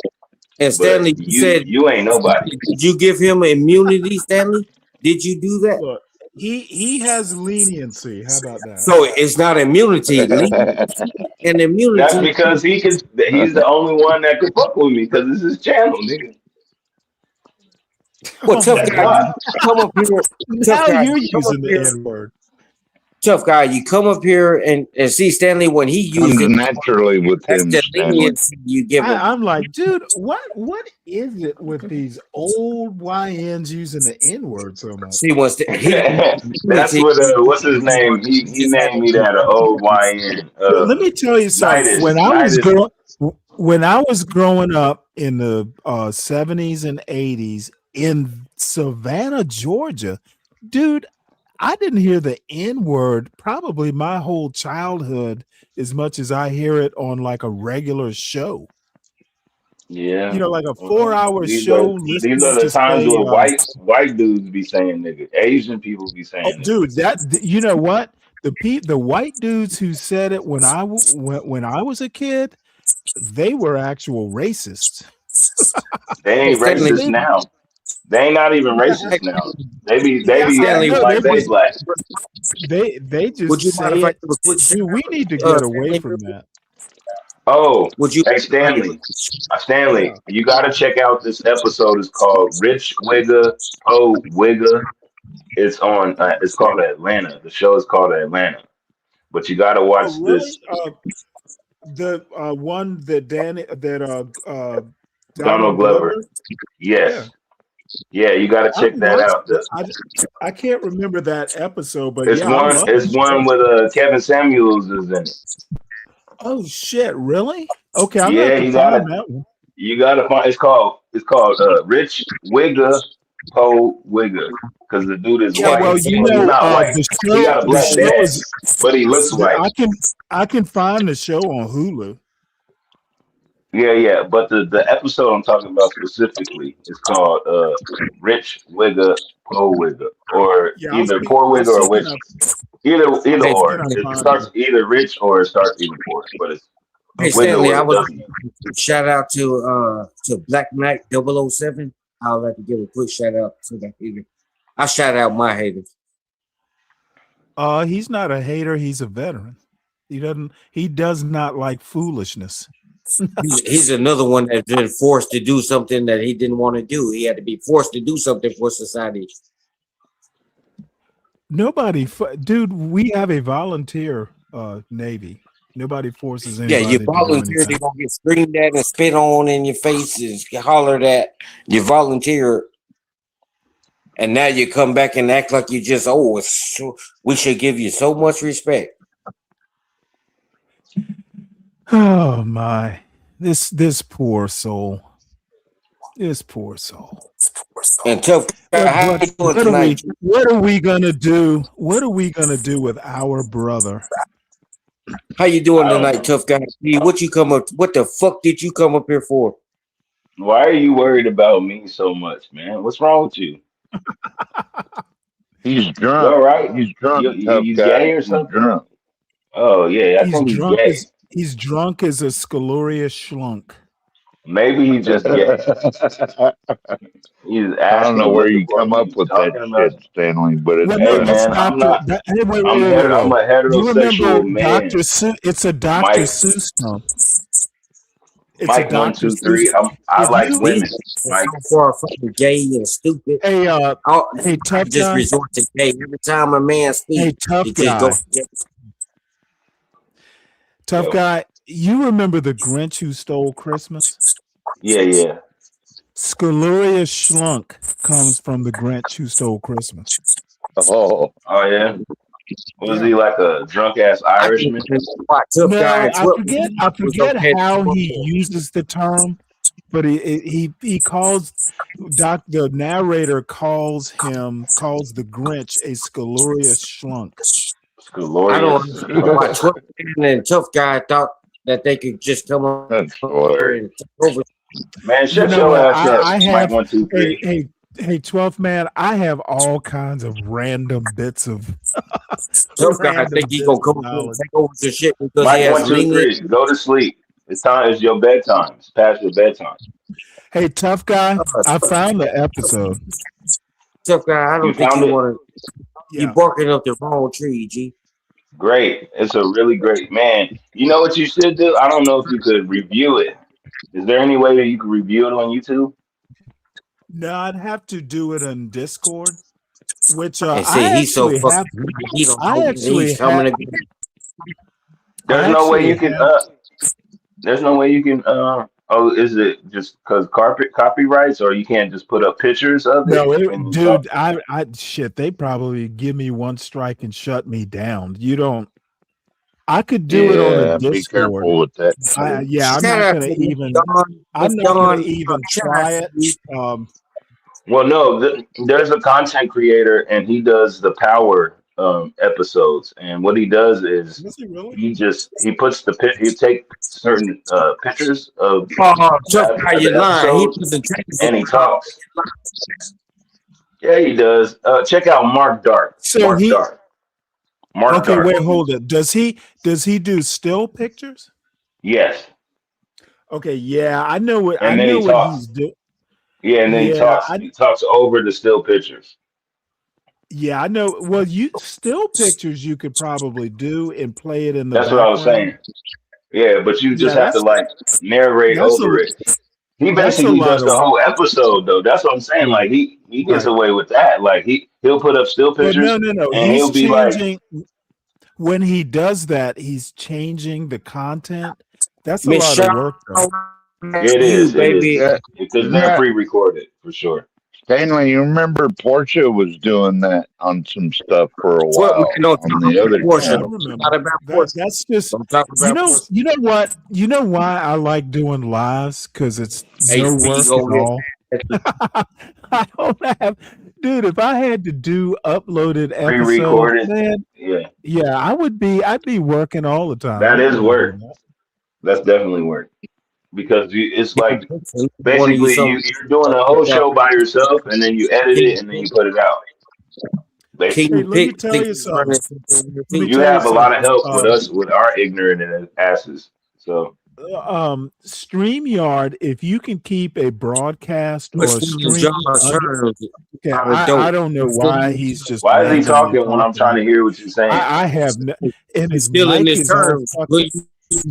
And Stanley, But you ain't nobody. Did you give him immunity, Stanley? Did you do that? Look, he has leniency. How about that? So it's not immunity. Leniency and immunity. That's because he's the only one that could fuck with me because this is channel, nigga. Well, tough That's guy, why. come up here. Now you're using the N word. Tough guy, you come up here and see Stanley when he used it naturally with him. That's the leniency you give him. I'm like, dude, what is it with these old YNs using the N word so much? See, once that's what what's his name? He named me that an old YN. Let me tell you something. When I was growing up in the 70s and 80s in Savannah, Georgia, dude, I didn't hear the N word probably my whole childhood as much as I hear it on like a regular show. Yeah, You know, like a 4-hour these show. These are the times where white dudes be saying nigga. Asian people be saying nigga. Dude, you know what? The white dudes who said it when I was a kid, they were actual racists. They ain't racist now. They ain't not even racist now. They be acting like they black. They just Would you mind if I give a quick dude, we need to get away from that. Oh, would you? Hey Stanley, you got to check out this episode. It's called Rich Wigga Po Wigga. It's on. It's called Atlanta. The show is called Atlanta. But you got to watch this. The one that Donald Glover. Yes. Yeah, you got to check that out. I can't remember that episode, but it's one with Kevin Samuels is in it. Oh shit! Really? Okay, I'm yeah, you gotta. You gotta find. It's called Rich Wigga Po Wigga because the dude is white. Well, you know, he's not white. He got a black dad, but he looks white. I can find the show on Hulu. Yeah, but the episode I'm talking about specifically is called Rich Wigga Po Wigga, or either Poor Wigga or Rich. Either or. It starts either rich or it starts either poor. But it's Hey Stanley, I would shout out to Black Knight 007. I would like to give a quick shout out to that hater. I shout out my haters. He's not a hater, he's a veteran. He does not like foolishness. He's another one that's been forced to do something that he didn't want to do. He had to be forced to do something for society. Dude, we have a volunteer Navy. Nobody forces anybody. Yeah, you volunteer, they're gonna get screamed at and spit on in your faces, hollered at. You volunteer, and now you come back and act like you just we should give you so much respect. Oh my, this poor soul. This poor soul. And tough. What are we gonna do? What are we gonna do with our brother? How you doing tonight, tough guy? What the fuck did you come up here for? Why are you worried about me so much, man? What's wrong with you? He's drunk. All right, he's drunk. You gay or something? Drunk. Oh yeah, I think he's gay. He's drunk as a scalorious schlunk. Maybe he's just gay. He's I don't know asking where what the you fuck come are up you with that talking about? shit, Stanley, but it's Well, no, Hey funny. that's man, I'm Doctor. not. Hey, wait, I'm whoa, whoa, I'm whoa! a You remember heterosexual Doctor man. Seuss? It's a Doctor Mike, Seuss song. It's a Mike, one, Doctor two, Seuss. three. I If like you, These women. are Mike, so far from gay and stupid. hey, hey, I tough just guy. resort to gay every time a man Hey, speaks. tough It just goes. guy. Tough guy. You remember the Grinch Who Stole Christmas? yeah. Scaloria Schlunk comes from the Grinch Who Stole Christmas. Oh, Yeah. Was Yeah. he like a drunk ass I can Irishman? tough guy No, and I 12 forget. I was forget okay. how he uses the term, but he calls the narrator calls the Grinch a Scaloria Schlunk. I don't Glorious. understand why 12 and tough guy thought that they could just come that's over and hilarious. take over. Man, You shut know your what? ass up, I Mike. have 1, 2, 3. hey 12th man. I have all kinds of random bits of Tough guy random think he bits gonna of come over and knowledge. take over some shit because he Mike, has 1, 2, lineage. 3. Go to sleep. It's time. It's your bedtime. It's past your bedtime. Hey, tough guy. I found the episode. Tough guy, I You don't think found you it? want to. You Yeah. barking up the wrong tree, G. Great. It's a really great man. You know what you should do? I don't know if you could review it. Is there any way that you could review it on YouTube? No, I'd have to do it on Discord, which And say I he's so actually have. fucking. He don't know I whether actually he's coming have. again. There's I no way actually you can. have. There's no way you can. Oh, is it just because copyrights, or you can't just put up pictures of it No, when you talk? dude, I shit. They probably give me one strike and shut me down. You don't. I could do it on a Yeah, be Discord. careful with that. Yeah, I'm Shut not up, gonna Miss even. Dawn. I'm Miss not gonna Dawn, even shut try up. it. Well, no. There's a content creator, and he does the power episodes. And what he does is Was he really? he puts he take certain pictures of Oh, tough guy, you the lying. He episodes, put the trains and he in. talks. Yeah, he does. Check out Mark Dark. So Mark he. Dark. Mark Okay, Dark. wait, hold it. Does he do still pictures? Yes. Okay, yeah, I know what And then he he's talks. doing. Yeah, and then he Yeah, talks. He talks over the still pictures. I know. Well, you still pictures you could probably do and play it in the That's what I was background. saying. Yeah, but you just Yeah, have to like narrate that's over it. He that's a basically lot does of the whole episode though. That's what I'm saying. Like he gets right. away with that. Like he'll put up still Well, pictures no. and He's he'll be like, changing when he does that. He's changing the content. That's a Miss lot of Shaw, work, though. it you, is, baby. because Isn't they're that pre-recorded for sure. Stanley? You remember Portia was doing that on some stuff for a What man while don't on talk the about other Yeah, Portia? I channel. remember. Not about Portia. That's just Don't talk about Portia. you know what? You know why I like doing lives? Because it's Hey, no see, work go at all. get I don't have, dude. If I had to do uploaded episodes, Pre-recorded. man, Yeah, I'd be working all the time. I that don't is want to do work. that. That's definitely work because it's like one of you basically some. you're doing a whole show by yourself and then you edit it and then you put it out. Can Hey, you Basically, let me pick tell think you you run something. this into Let me you tell you have a lot of something. help with us with our ignorant asses. So StreamYard, if you can keep a broadcast Which or a one is stream John's under, turn? okay, Our I dope. don't know why he's just why is he randomly talking when I'm talking. trying to hear what you're saying? I have no, and He's his still in mic his is all terms. fucked. Will you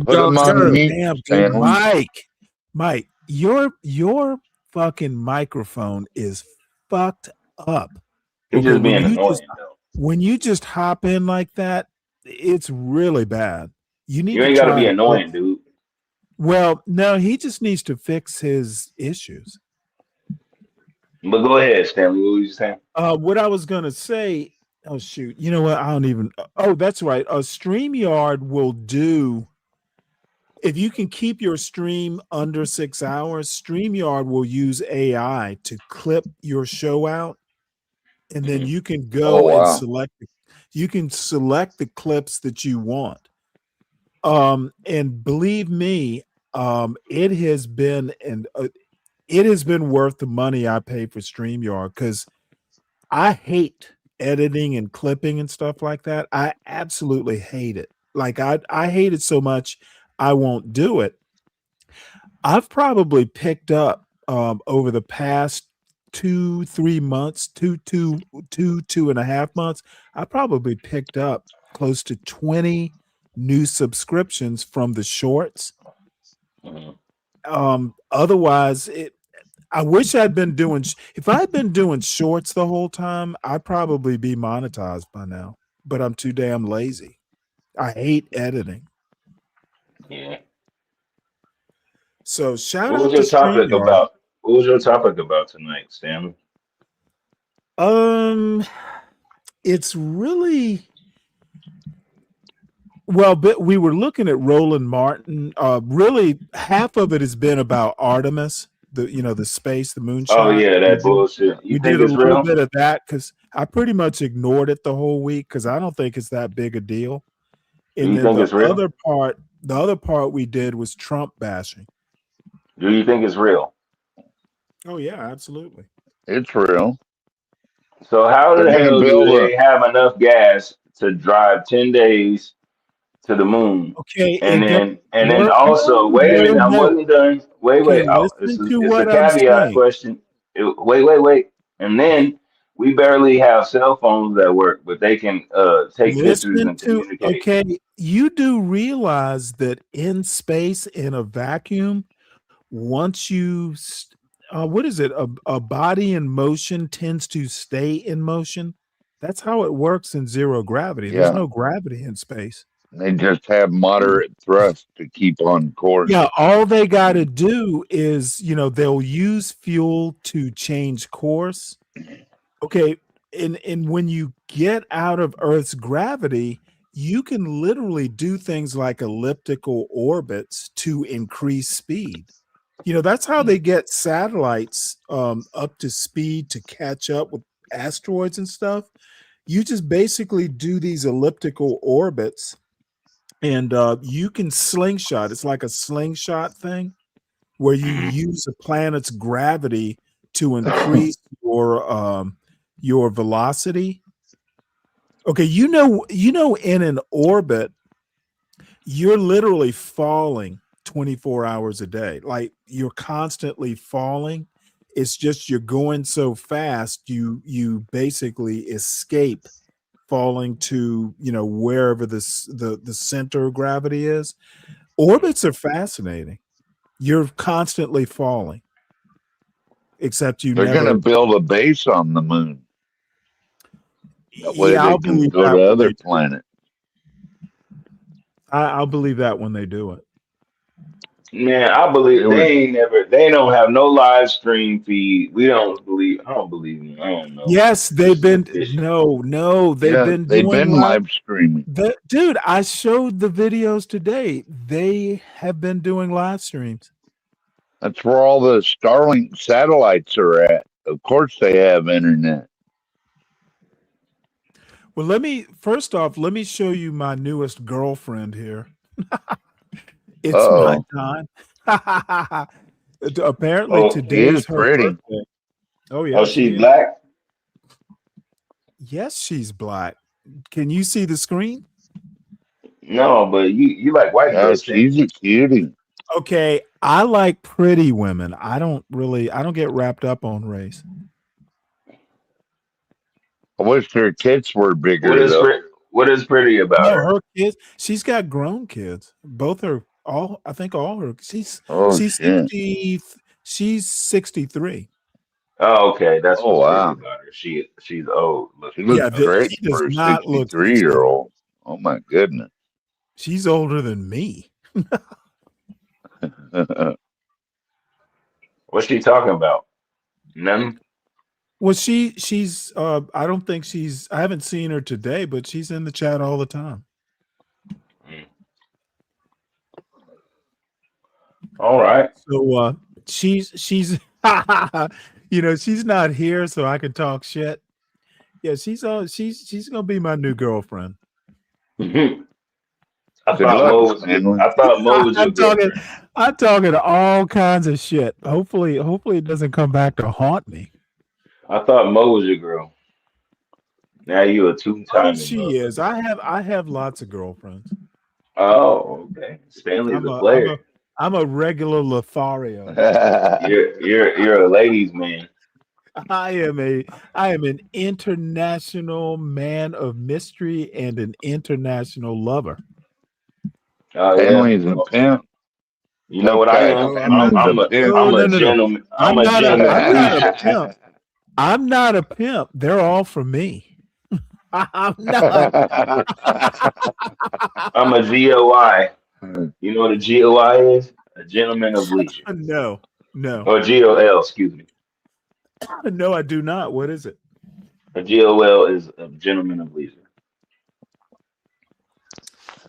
Put him John's on turn? mute, Damn, dude, Stanley. Mike, your fucking microphone is fucked up. He's Okay, just being annoying though. when you just hop in like that, it's really bad. You need You to ain't got to try be and fix. annoying, dude. Well, no, he just needs to fix his issues. But go ahead, Stanley. What were you saying? What I was gonna say, oh shoot, you know what? I don't even. Oh, that's right. A StreamYard will do. If you can keep your stream under 6 hours, StreamYard will use AI to clip your show out, and then you can Oh go and wow. select the clips that you want. And believe me, it has been worth the money I pay for StreamYard because I hate editing and clipping and stuff like that. I absolutely hate it. Like I hate it so much I won't do it. I've probably picked up over the past 2, 3 months, 2.5 months. I probably picked up close to 20 new subscriptions from the shorts. Otherwise, I wish I'd been doing. If I had been doing shorts the whole time, I'd probably be monetized by now. But I'm too damn lazy. I hate editing. Yeah. So shout What was out to your topic StreamYard. about? What was your topic about tonight, Stanley? It's really well, but we were looking at Roland Martin. Really, half of it has been about Artemis, the space, the Oh moonshot. yeah, that bullshit. You We think did a it's little real? bit of that because I pretty much ignored it the whole week because I don't think it's that big a deal. Do And you then think the it's real? other part we did was Trump bashing. Do you think it's real? Oh yeah, absolutely. It's real. So how They're the gonna hell do build a. they have enough gas to drive 10 days to the moon? Okay, And it goes then no, also, no, wait a no, minute, I no. wasn't done. Wait, Okay, wait. Oh, listen to it's a what I'm caveat saying. question. Wait. And then we barely have cell phones that work, but they can take pictures Listen and to communicate. okay, you do realize that in space in a vacuum, once what is it? A body in motion tends to stay in motion. That's how it works in zero gravity. There's Yeah, no gravity in space. they just have moderate thrust to keep on course. Yeah, all they got to do is, they'll use fuel to change course. Okay, and when you get out of Earth's gravity, you can literally do things like elliptical orbits to increase speed. That's how they get satellites up to speed to catch up with asteroids and stuff. You just basically do these elliptical orbits and you can slingshot. It's like a slingshot thing where you use a planet's gravity to increase your velocity. Okay, in an orbit, you're literally falling 24 hours a day. Like you're constantly falling. It's just you're going so fast, you basically escape falling to wherever the center of gravity is. Orbits are fascinating. You're constantly falling, except you They're gonna never. build a base on the moon. That way Yeah, they I'll can believe go that to when other they do. planets. I'll believe that when they do it. Man, I They believe were, they don't have no live stream feed. I don't believe them. I don't know. Yes, This is a fish. they've yeah, been they've doing been live streaming. dude, I showed the videos today. They have been doing live streams. That's where all the Starlink satellites are at. Of course, they have internet. Well, first off, let me show you my newest girlfriend here. It's my Oh, time. Apparently Oh, she is today's her pretty. birthday. Oh oh, yeah, she she's is. black. Yes, she's black. Can you see the screen? No, but you like white Yeah, girls, Stan. she's a cutie. Okay, I like pretty women. I don't get wrapped up on race. I wish her tits were What bigger is though. what is pretty about No, her? her kids, she's got grown kids. Both are all I think all her Oh she's shit. 63. Oh, okay, that's Oh what's pretty wow. about her. She's old She looking. looks Yeah, Okay. great she does for a not look 63-year 60. old. Oh my goodness. She's older than me. What's she talking about? Nothing. Well, she's I don't think I haven't seen her today, but she's in the chat all the time. All right. So she's she's not here so I can talk shit. Yeah, she's gonna be my new girlfriend. I Good thought luck, Mo was your, Stanley. I thought Mo was your I'm talking girlfriend. I'm talking all kinds of shit. Hopefully it doesn't come back to haunt me. I thought Mo was your girl. Now you a Oh, two-timing she is. motherfucker. I have lots of girlfriends. Oh, okay. Stanley's I'm a a I'm a player. I'm a regular Lothario. You're a ladies' man. I am an international man of mystery and an international lover. Oh yeah. Stanley's a pimp. You know what I am? Stanley's a pimp. I'm a No. gentleman. I'm I'm a not gentleman of a leisure. pimp. I'm not a pimp. They're all for me. I'm not. I'm a GOI. You know what a GOI is? A gentleman of leisure. No. Or GOL, excuse me. No, I do not. What is it? A GOL is a gentleman of leisure.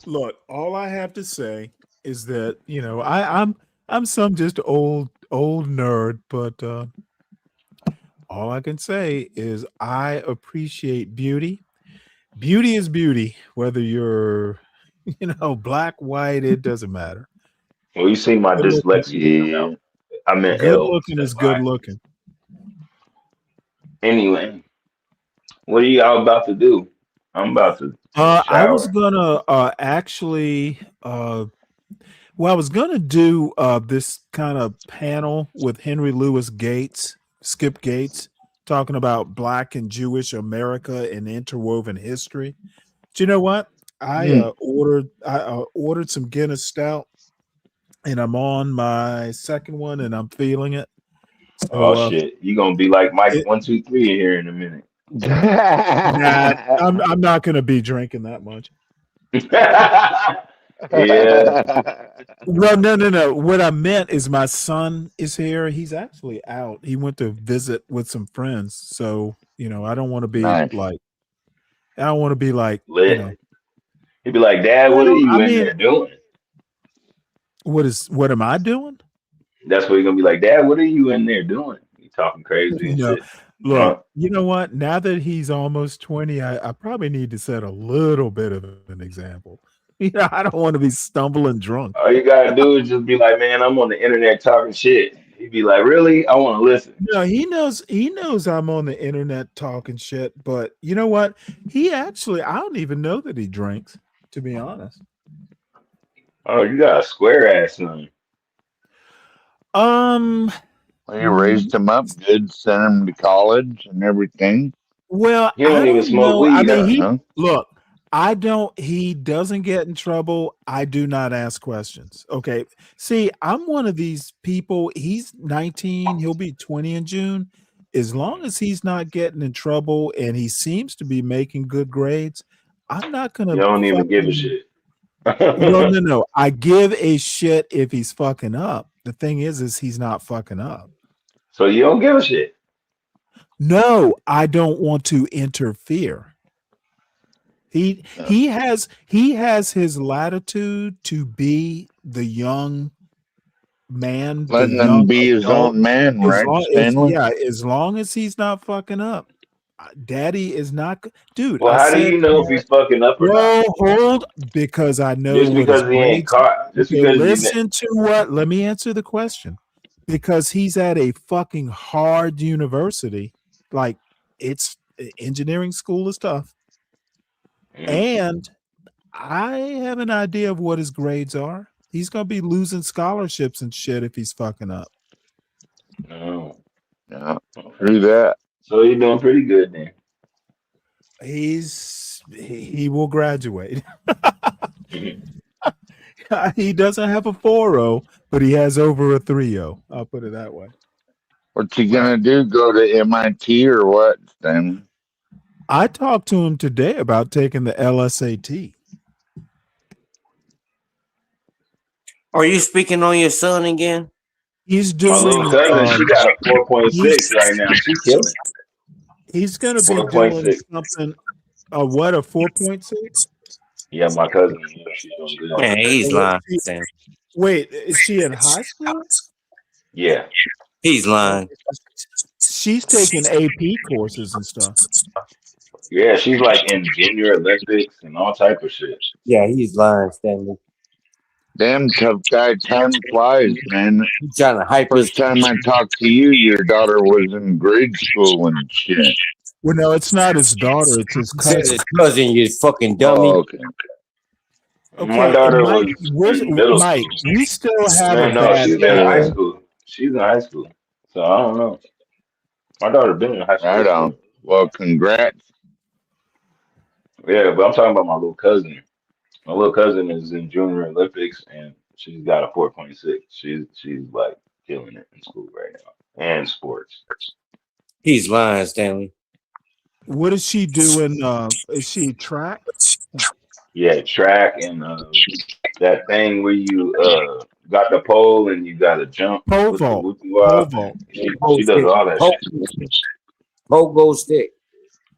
Look, all I have to say is that, I'm some just old nerd, but all I can say is I appreciate beauty. Beauty is beauty, whether you're, black, white, it doesn't matter. Well, you see my Good looking, dyslexia. I meant good L looking instead is of good I. looking. Anyway, what are y'all about to do? I'm about to take a I was shower. gonna actually I was gonna do this kind of panel with Henry Louis Gates, Skip Gates, talking about Black and Jewish America and interwoven history. Do you know what? I ordered some Guinness Stout, and I'm on my second one, and I'm feeling it. Oh So shit, you gonna be like Mike it, 123 in here in a minute. nah, I'm not gonna be drinking that much. Yeah. Well, no. What I meant is my son is here. He's actually out. He went to visit with some friends. So, I don't want to be Nice. like, I don't want to be like, Lit. He'd be like, Dad, what are well, you I in mean, there doing? what am I doing? That's what you're gonna be like, Dad, what are you in there doing? You talking crazy and No, shit. look, Drunk. you know what? Now that he's almost 20, I probably need to set a little bit of an example. I don't want to be stumbling drunk. All you gotta do is just be like, man, I'm on the internet talking shit. He'd be like, really? I want to listen. No, he knows I'm on the internet talking shit, but you know what? I don't even know that he drinks, to be honest. Oh, you got a square ass son. Um, Well, you raised him up good, sent him to college and everything. well, He I don't even don't smoke know. I weed, mean, huh? Huh? look, he doesn't get in trouble. I do not ask questions. Okay. See, I'm one of these people. He's 19, he'll be 20 in June. As long as he's not getting in trouble and he seems to be making good grades, I'm not You gonna don't even give a fucking shit. well, no. I give a shit if he's fucking up. The thing is he's not fucking up. So you don't give a shit. No, I don't want to interfere. He has his latitude to be the young man, the Letting him young be his adult, own man, right, Stanley? as long as he's not fucking up. Daddy is not, dude. Well, I how do said, you know if he's fucking up or not? well, hold, because I know Just what his because he ain't grades. caught. Just Okay, because you. listen to what. Let me answer the question. Because he's at a fucking hard university, like it's engineering school is tough, and I have an idea of what his grades are. He's gonna be losing scholarships and shit if he's fucking up. No. Yeah, through that. So you're doing pretty good then. He will graduate. He doesn't have a 4.0, but he has over a 3.0. I'll put it that way. What's he gonna do? Go to MIT or what, Stanley? I talked to him today about taking the LSAT. Are you speaking on your son again? He's My doing. little cousin, she got a 4.6 right now. She killing. He's gonna be doing 4.6. something. What, a 4.6? Yeah, my cousin. Yeah, she's doing good. Man, he's lying. Wait, is she in high school? Yeah. He's lying. She's taking AP courses and stuff. Yeah, she's like in junior Olympics and all type of shit. Yeah, he's lying, Stanley. Damn tough guy, time flies, man. He's trying to hype First time I talked to you, your daughter was in grade school and shit. Well, no, it's not his daughter; it's his cousin. His cousin, you fucking dummy. Oh, okay. My Okay, and daughter Mike, was where's in middle Mike? school. We still have a Man, no, bad she's in high echo. school. She's in high school. So I don't know. My daughter been in high school Right for. on. Well, congrats. Yeah, but I'm talking about my little cousin. My little cousin is in Junior Olympics and she's got a 4.6. She's like killing it in school right now and sports. He's lying, Stanley. What is she doing? Is she track? Yeah, track and that thing where you got the pole and you got to jump Pole with the vault. whoopie Pole wop vault. and she does all that shit. Pogo stick.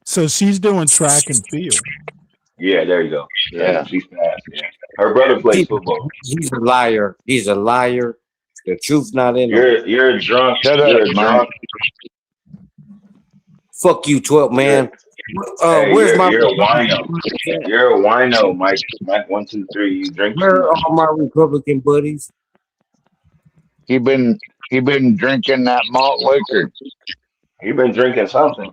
So she's doing track and field. Yeah, there you go. Yeah. She's fast. Yeah, her brother plays football. He's a liar. He's a liar. The truth not in him. You're a drunk. Shut up, You're a Mike. drunk. Fuck you, 12 man. Hey, Where's my you're a wino. You're a wino, Mike. Mike 123. You drink too Where are much. all my Republican buddies? He been drinking that malt liquor. He been drinking something.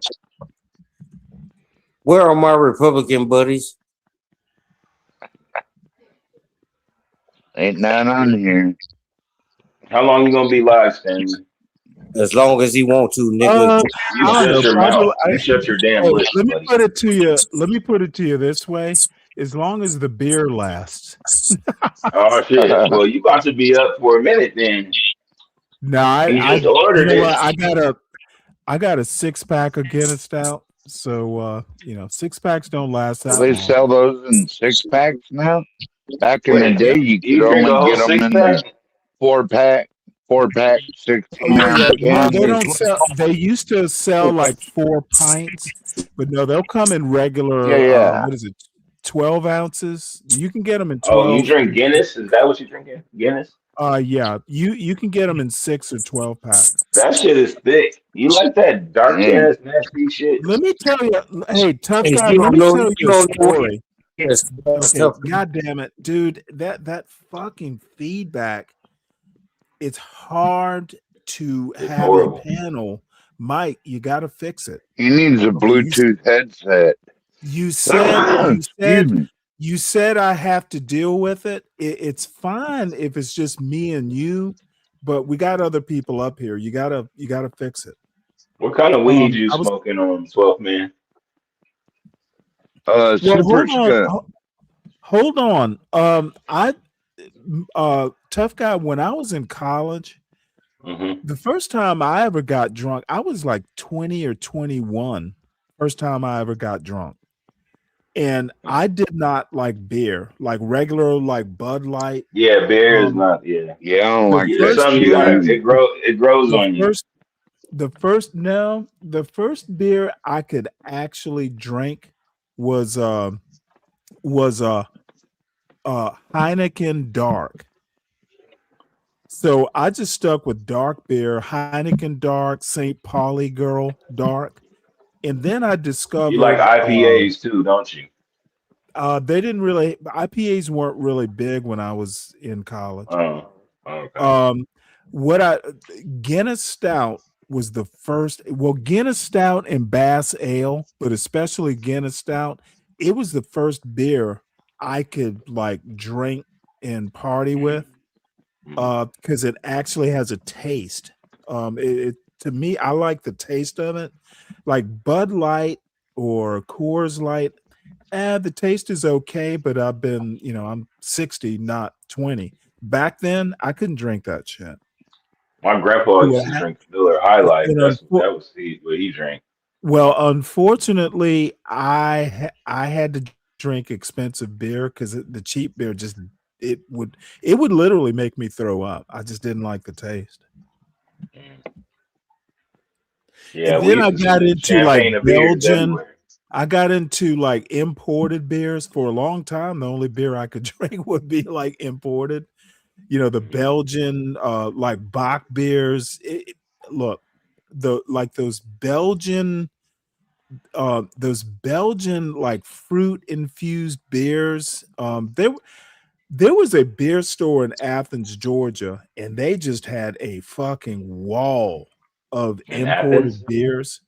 Where are my Republican buddies? Ain't none on here. How long you gonna be live, Stanley? As long as he want to, nigga. You shut your mouth. You shut your damn lips, let me buddy. put it to you. Let me put it to you this way: as long as the beer lasts. Oh shit! Well, you about to be up for a minute then. No, You just ordered you know it. what? I got a 6-pack of Guinness Stout. So 6-packs don't last that They long. sell those in 6-packs now. Back in the Wait, day, you you could drink a only whole get them in the 6-pack? 4-pack, 16-ounce No, they cans. don't sell. They used to sell like 4 pints, but no, they'll come in regular. Yeah. What is it? 12 ounces. You can get them in Oh, you 12. drink Guinness? Is that what you drinking? Guinness? Yeah. You can get them in 6 or 12 packs. That shit is thick. You like that dark Damn. ass nasty shit? Let me tell you. Hey, tough Hey, guy. you Let don't me know. tell You you a don't know. story. Yes, Okay. tough. God damn it, dude. That fucking feedback. It's hard to It's have a horrible. panel. Mike, you got to fix it. He needs a Okay, Bluetooth headset. you said Excuse me. you said I have to deal with it. It's fine if it's just me and you, but we got other people up here. You gotta fix it. What kind of weed you I was smoking on 12th man? well. Super skunk. Hold on. Tough guy. When I was in college, Mm-hmm. the first time I ever got drunk, I was like 20 or 21. First time I ever got drunk. And I did not like beer, like regular, like Bud Light. Yeah, beer is not. Yeah, Yeah, I don't like it's that something shit you gotta. either. It grows on you. The first beer I could actually drink was Heineken Dark. So I just stuck with dark beer, Heineken Dark, St. Pauli Girl Dark, and then I discovered You like IPAs too, don't you? they didn't really IPAs weren't really big when I was in college. Oh, okay. Guinness Stout was the first. Well, Guinness Stout and Bass Ale, but especially Guinness Stout, it was the first beer I could like drink and party with because it actually has a taste. To me, I like the taste of it. Like Bud Light or Coors Light, the taste is okay, but I'm 60, not 20. Back then, I couldn't drink that shit. My grandpa used to drink Miller High Life. That was what he drank. Well, unfortunately, I had to drink expensive beer because the cheap beer it would literally make me throw up. I just didn't like the taste. Yeah, And we then used I to got see into like champagne and beers Belgian. everywhere. I got into like imported beers for a long time. The only beer I could drink would be like imported. The Belgian like Bach beers. Look, those Belgian like fruit infused beers. There was a beer store in Athens, Georgia, and they just had a fucking wall of In imported Athens? beers.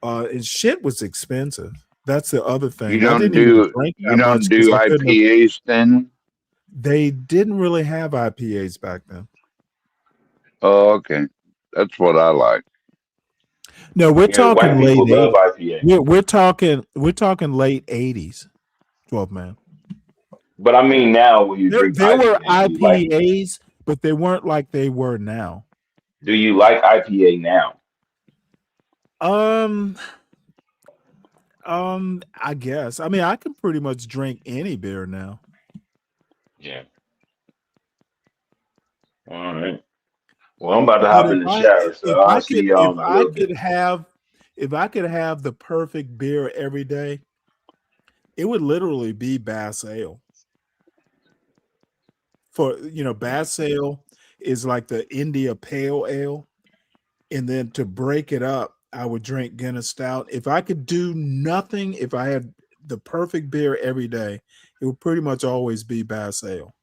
And shit was expensive. That's the other You thing. I don't didn't even do drink you that don't much because do I couldn't have. IPAs then? They didn't really have IPAs back then. Oh, okay. That's what I like. No, we're Yeah, white talking people late love 80s. IPA. We're talking late 80s. 12 man. But I mean, now when you drink There were IPA, do you like it? IPAs, but they weren't like they were now. Do you like IPA now? Um, I guess. I mean, I can pretty much drink any beer now. Yeah. All right. Well, I'm about to But hop in if the I shower, so if I'll I see could y'all if in a I little bit. could have if I could have the perfect beer every day, it would literally be Bass Ale. Bass Ale is like the India Pale Ale, and then to break it up, I would drink Guinness Stout. If I could do nothing, if I had the perfect beer every day, it would pretty much always be Bass Ale.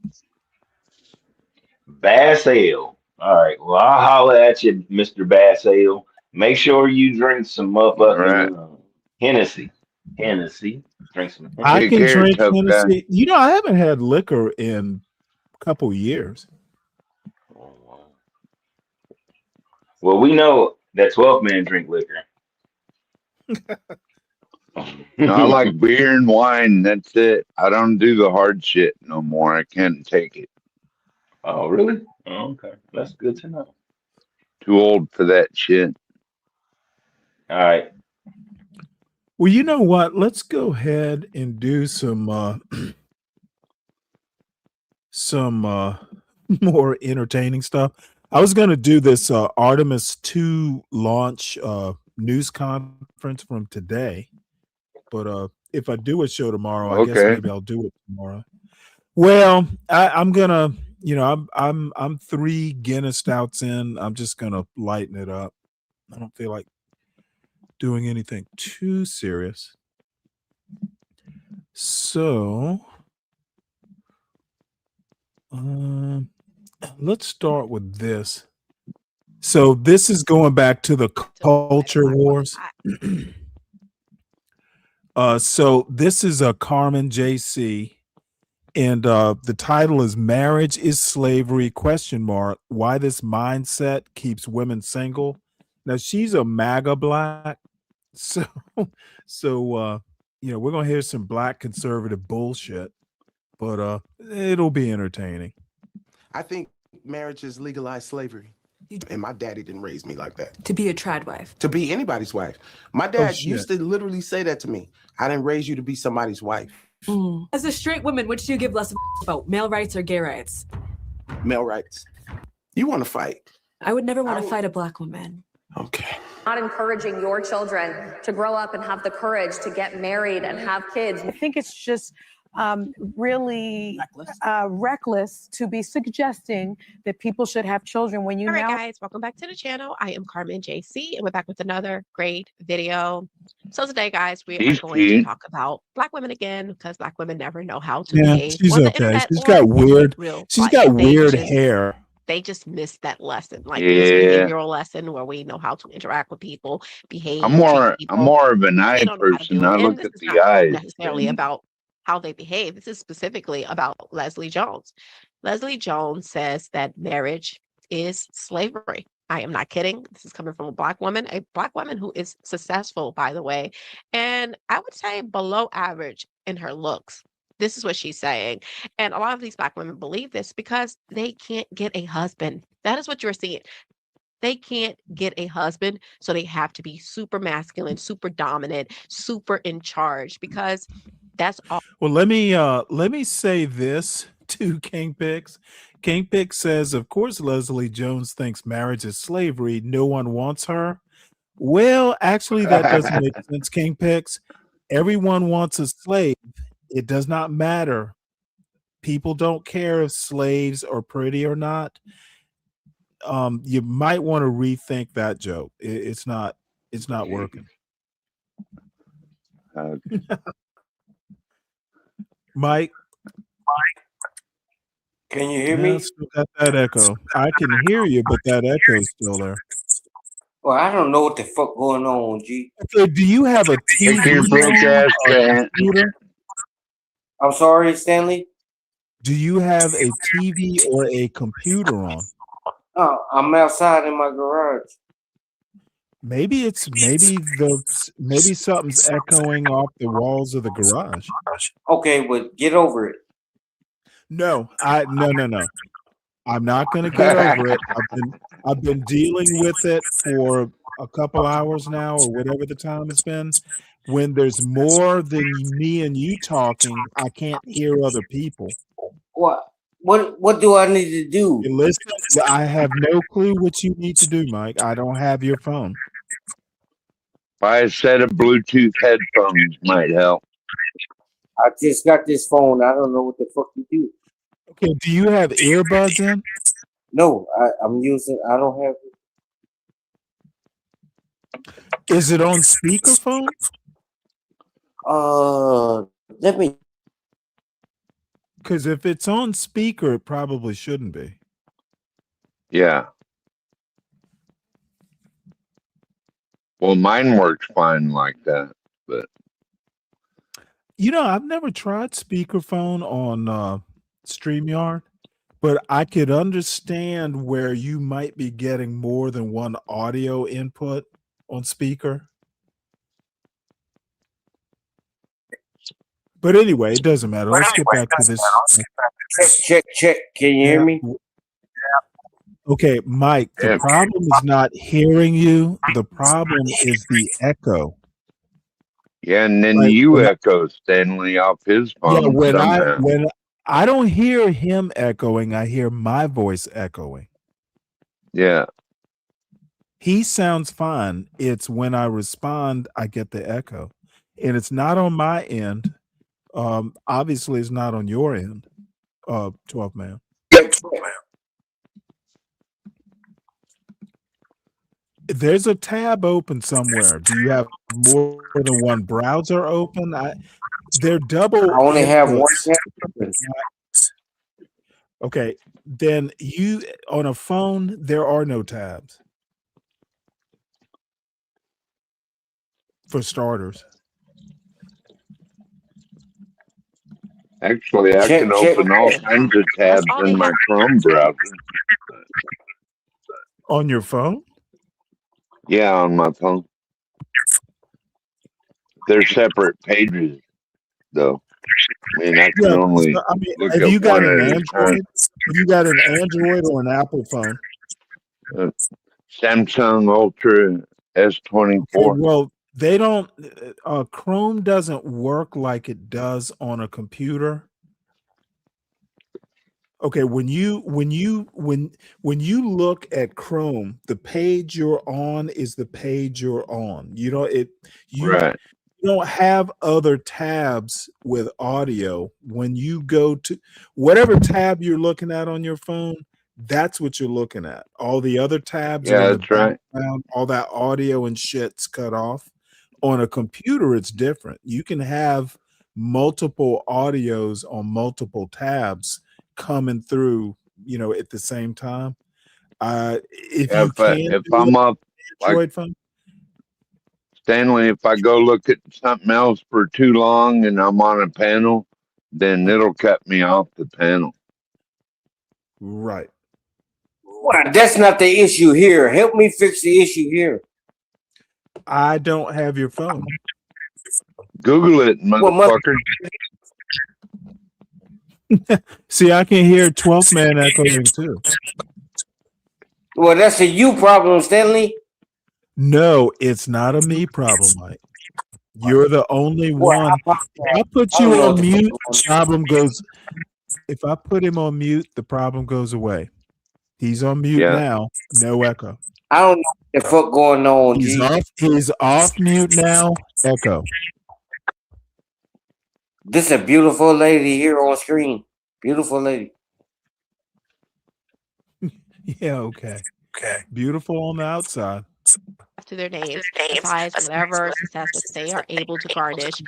Bass Ale. All right. Well, I'll holler at you, Mr. Bass Ale. Make sure you drink some All right. motherfucking Hennessy. Hennessy. Drink some I Take Hennessy. can care, drink tough guy. Hennessy. I haven't had liquor in a couple years. Oh, wow. Well, we know that 12 man drink liquor. No, I like beer and wine. That's it. I don't do the hard shit no more. I can't take it. Oh, really? Oh, okay. That's good to know. Too old for that shit. All right. Well, you know what? Let's go ahead and do some more entertaining stuff. I was going to do this Artemis 2 launch news conference from today, but if I do a show tomorrow, I guess Okay. maybe I'll do it tomorrow. Well, I'm gonna, I'm 3 Guinness stouts in. I'm just gonna lighten it up. I don't feel like doing anything too serious. So, let's start with this. So this is going back to the culture wars. So this is a Carmen JC, and the title is "Marriage is Slavery?" ? Why this mindset keeps women single. Now she's a MAGA black, so we're gonna hear some black conservative bullshit, but it'll be entertaining. I think marriage is legalized slavery. And my daddy didn't raise me like that. To be a trad wife. To be anybody's wife. My Oh dad shit! used to literally say that to me. I didn't raise you to be somebody's wife. As a straight woman, which do you give less of a about, male rights or gay rights? Male rights. You want to fight. I would never want to fight a black woman. Okay. Not encouraging your children to grow up and have the courage to get married and have kids. I think it's just really reckless to be suggesting that people should have children when you All right, now. guys, welcome back to the channel. I am Carmen JC, and we're back with another great video. So today, guys, we are She's going to cute. talk about black women again, because black women never know how to Yeah, behave she's on the okay. internet She's or got in weird. real She's life. got They weird just hair. they just missed that lesson, like this Yeah. behavioral lesson where we know how to interact with people, behave, I'm treat more people. of an They eye don't know how to person. do it. I And look this at is the not eyes. necessarily about how they behave. This is specifically about Leslie Jones. Leslie Jones says that marriage is slavery. I am not kidding. This is coming from a black woman who is successful, by the way, and I would say below average in her looks. This is what she's saying. And a lot of these black women believe this because they can't get a husband. That is what you're seeing. They can't get a husband, so they have to be super masculine, super dominant, super in charge, because that's all. Well, let me say this to King Pix. King Pix says, of course, Leslie Jones thinks marriage is slavery. No one wants her. Well, actually, that doesn't make sense, King Pix. Everyone wants a slave. It does not matter. People don't care if slaves are pretty or not. You might want to rethink that joke. It's not working. Mike, Can you hear yeah, me? still got that echo. I can hear you, but that echo is still there. Well, I don't know what the fuck going on, G. Okay, do you have a Take your TV brick on ass or a cat. computer? I'm sorry, Stanley. Do you have a TV or a computer on? Oh, I'm outside in my garage. Maybe maybe something's echoing off the walls of the garage. Okay, but get over it. No. I'm not going to get over it. I've been dealing with it for a couple hours now, or whatever the time has been. When there's more than me and you talking, I can't hear other people. What do I need to do? Listen, I have no clue what you need to do, Mike. I don't have your phone. Buy a set of Bluetooth headphones might help. I just got this phone. I don't know what the fuck to do. Okay, do you have earbuds in? No, I'm using. I don't have. Is it on speakerphone? Let me. Because if it's on speaker, it probably shouldn't be. Yeah. Well, mine works fine like that, but You know, I've never tried speakerphone on StreamYard, but I could understand where you might be getting more than one audio input on speaker. But anyway, it doesn't matter. Let's get back to this. Check. Can you hear me? Okay, Mike, the problem is not hearing you. The problem is the echo. yeah, and then you echo Stanley off his phone. Yeah, somehow. when I don't hear him echoing, I hear my voice echoing. Yeah. He sounds fine. It's when I respond, I get the echo. And it's not on my end. Obviously, it's not on your end, 12 man. There's a tab open somewhere. Do you have more than one browser open? They're double. I only have one inputs. tab open. Okay, then you on a phone, there are no tabs. For starters. Actually, I can open all kinds of tabs in my Chrome browser. On your phone? Yeah, on my phone. They're separate pages, though. I mean, I can only look have at you got one an at a Android? time. Have you got an Android or an Apple phone? Samsung Ultra S24. Okay, well, they don't. Chrome doesn't work like it does on a computer. Okay, when you look at Chrome, the page you're on is the page you're on. You don't have other tabs with audio. When you go to whatever tab you're looking at on your phone, that's what you're looking at. All the other tabs are in the background, all that audio and shit's cut off. On a computer, it's different. You can have multiple audios on multiple tabs coming through, at the same time. If I'm up, Android phone, Stanley, if I go look at something else for too long and I'm on a panel, then it'll cut me off the panel. Right. Well, that's not the issue here. Help me fix the issue here. I don't have your phone. Google it, motherfucker. See, I can hear 12th man echoing too. Well, that's a you problem, Stanley. No, it's not a me problem, Mike. You're the only one. If I put you on mute, the problem goes. If I put him on mute, the problem goes away. He's on mute now. No echo. I don't know what the fuck going on. He's off mute now. Echo. This is a beautiful lady here on screen. Beautiful lady. Yeah, okay. Beautiful on the outside. To their names, besides whatever success that they are able to garnish,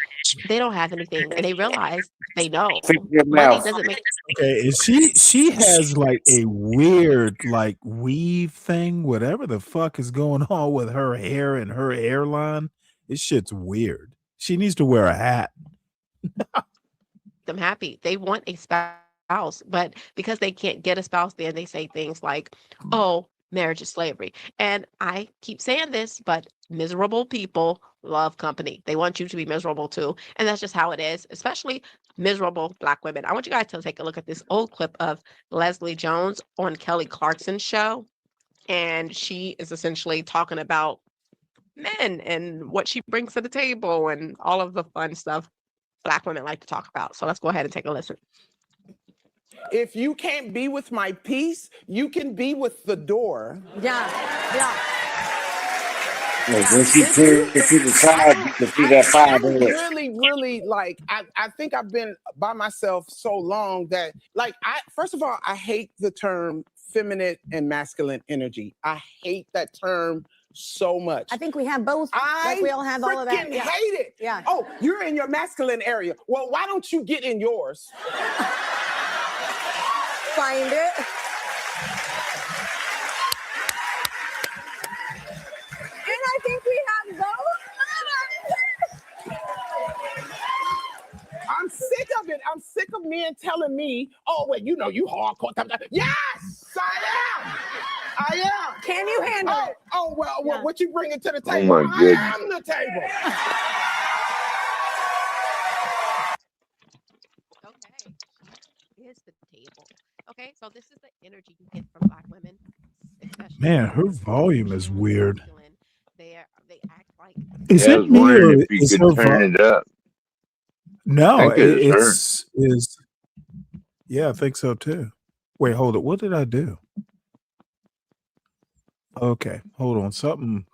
they don't have anything, and they realize they know Fix your money mouth. doesn't make. Okay, and she has like a weird like weave thing, whatever the fuck is going on with her hair and her hairline. This shit's weird. She needs to wear a hat. Them happy. They want a spouse, but because they can't get a spouse, then they say things like, "Oh, marriage is slavery." And I keep saying this, but miserable people love company. They want you to be miserable too, and that's just how it is. Especially miserable Black women. I want you guys to take a look at this old clip of Leslie Jones on Kelly Clarkson's show, and she is essentially talking about men and what she brings to the table and all of the fun stuff Black women like to talk about. So let's go ahead and take a listen. If you can't be with my peace, you can be with the door. When she turned to the side, you can see that fire I'm there. really like, I think I've been by myself so long that like first of all, I hate the term feminine and masculine energy. I hate that term so much. I think we have both. Like we all have all of that. freaking hate it. Yeah. Oh, you're in your masculine area. Well, why don't you get in yours? Find it. And I think we have both. I'm sick of it. I'm sick of men telling me, oh, well, you know, you hardcore. Yes, I am. I am. Can you handle it? Oh, well, Yeah. what you bringing to the Oh, table? my I goodness. am the table. Okay. Here's the table. Okay, so this is the energy you get from Black women. Especially Man, her volume is weird. they act like Is Yeah, I it was me or wondering if you is could her turn it up. No, I think it is her. it's is yeah, I think so too. Wait, hold it. What did I do? Okay, hold on. Something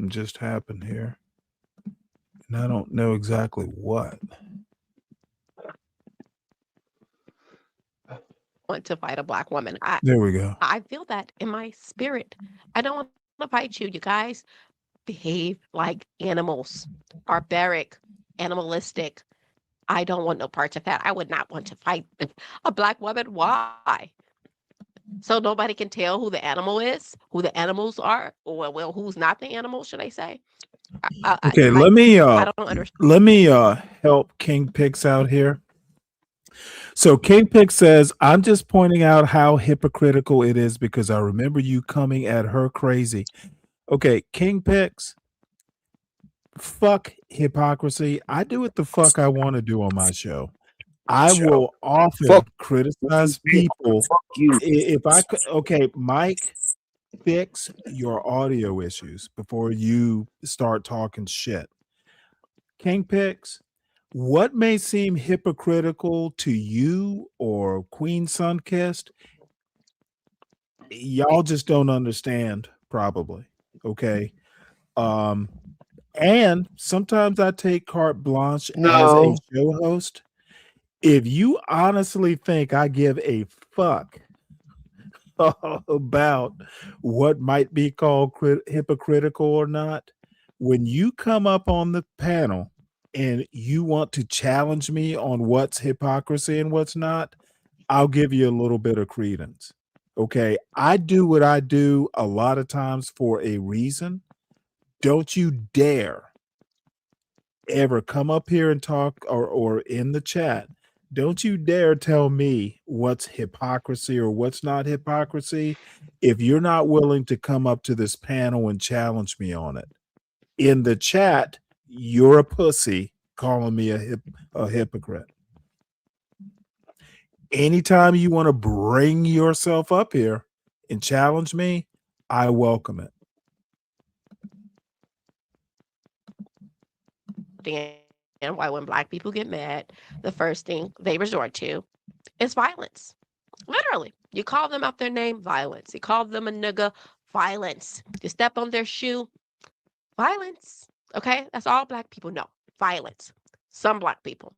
just happened here. And I don't know exactly what. want to fight a Black woman. There we go. I feel that in my spirit. I don't want to fight you. You guys behave like animals, barbaric, animalistic. I don't want no parts of that. I would not want to fight a Black woman. Why? So nobody can tell who the animal is, who the animals are, or well, who's not the animal, should I say? Okay, in my- I don't understand. let me help King Pix out here. So King Pix says, I'm just pointing out how hypocritical it is because I remember you coming at her crazy. Okay, King Pix, fuck hypocrisy. I do what the fuck I want to do on my show. I will often criticize people. If I could, okay, Mike, fix your audio issues before you start talking shit. King Pix, what may seem hypocritical to you or Queen Sunkissed, y'all just don't understand, probably. Okay. And sometimes I take carte blanche as a show host. If you honestly think I give a fuck about what might be called hypocritical or not, when you come up on the panel and you want to challenge me on what's hypocrisy and what's not, I'll give you a little bit of credence. Okay. I do what I do a lot of times for a reason. Don't you dare ever come up here and talk or in the chat. Don't you dare tell me what's hypocrisy or what's not hypocrisy if you're not willing to come up to this panel and challenge me on it. In the chat, you're a pussy calling me a hypocrite. Anytime you want to bring yourself up here and challenge me, I welcome it. And why when Black people get mad, the first thing they resort to is violence. Literally, you call them out their name, violence. You call them a nigga, violence. You step on their shoe, violence. Okay, that's all Black people know, violence. Some Black people.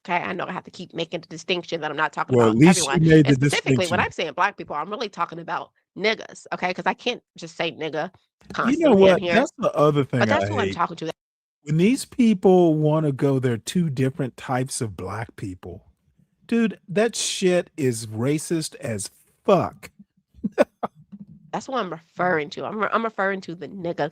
Okay, I know I have to keep making the distinction that I'm not talking Well, at about least everyone. you made the And specifically, when distinction. I'm saying Black people, I'm really talking about niggas. Okay, because I can't just say nigga You constantly know what? in here. That's the other thing But that's I who I'm hate. talking to. When these people want to go, they're two different types of Black people. Dude, that shit is racist as fuck. That's what I'm referring to. I'm referring to the nigga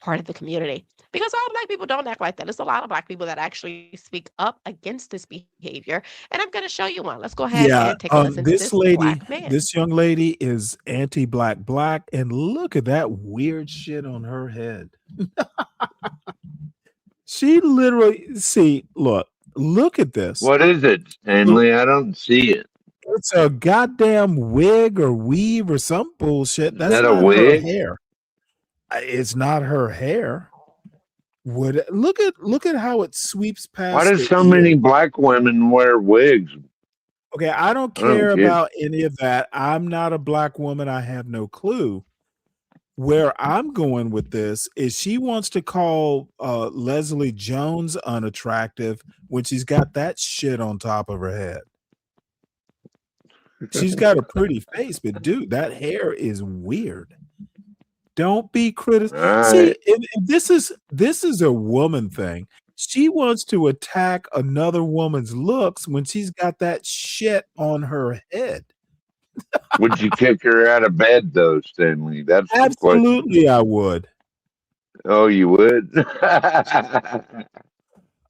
part of the community because all black people don't act like that. There's a lot of black people that actually speak up against this behavior, and I'm going to show you one. Let's go ahead Yeah, and take a listen to this this lady, black man. this young lady is anti-black, and look at that weird shit on her head. She literally, see, look at this. What is it, Stanley? I don't see it. It's a goddamn wig or weave or some bullshit. Is That's that a not her wig? hair. It's not her hair. Look at how it sweeps Why past do the so ear. many black women wear wigs? Okay, I don't I don't care get about any of that. I'm not a black woman. I have no clue. Where I'm going with this is she wants to call Leslie Jones unattractive when she's got that shit on top of her head. She's got a pretty face, but dude, that hair is weird. Don't be critical. All See, right. and this is a woman thing. She wants to attack another woman's looks when she's got that shit on her head. Would you kick her out of bed though, Stanley? That's the question. Absolutely, I would. Oh, you would?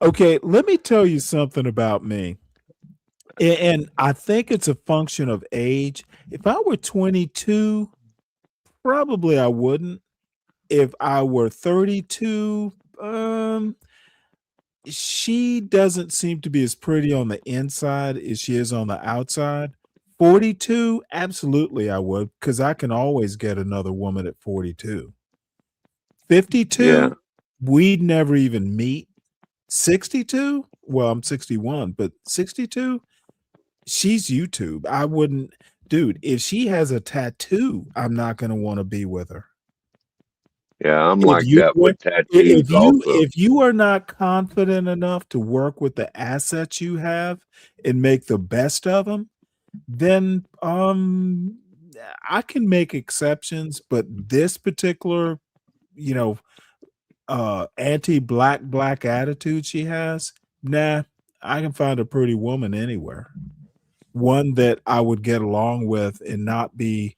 Okay, let me tell you something about me. And I think it's a function of age. If I were 22, probably I wouldn't. If I were 32, she doesn't seem to be as pretty on the inside as she is on the outside. 42, absolutely I would, because I can always get another woman at 42. 52, Yeah. we'd never even meet. 62, well, I'm 61, but 62, she's YouTube. I wouldn't, dude, if she has a tattoo, I'm not going to want to be with her. Yeah, I'm If like you that were- with tattoos also. if you are not confident enough to work with the assets you have and make the best of them, then I can make exceptions, but this particular, anti-black attitude she has, nah, I can find a pretty woman anywhere. One that I would get along with and not be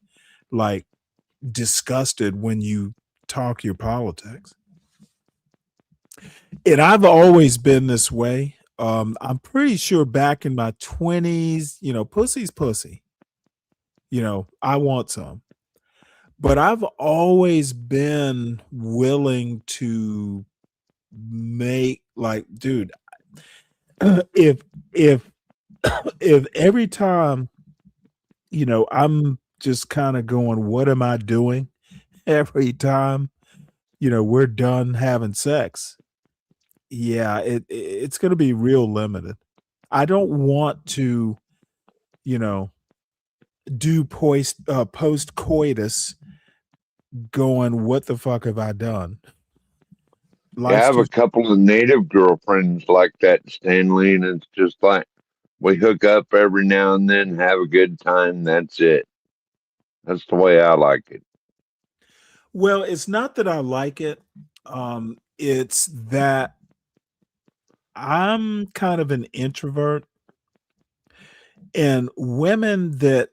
like disgusted when you talk your politics. And I've always been this way. I'm pretty sure back in my 20s, pussy's pussy. I want some. But I've always been willing to make dude, if if every time, I'm just kind of going, what am I doing? Every time, we're done having sex. Yeah, it's going to be real limited. I don't want to, do post coitus going, what the fuck have I done? I have too a couple of native girlfriends like that, Stanley, and it's just like we hook up every now and then, have a good time. That's it. That's the way I like it. Well, it's not that I like it. It's that I'm kind of an introvert, and women that,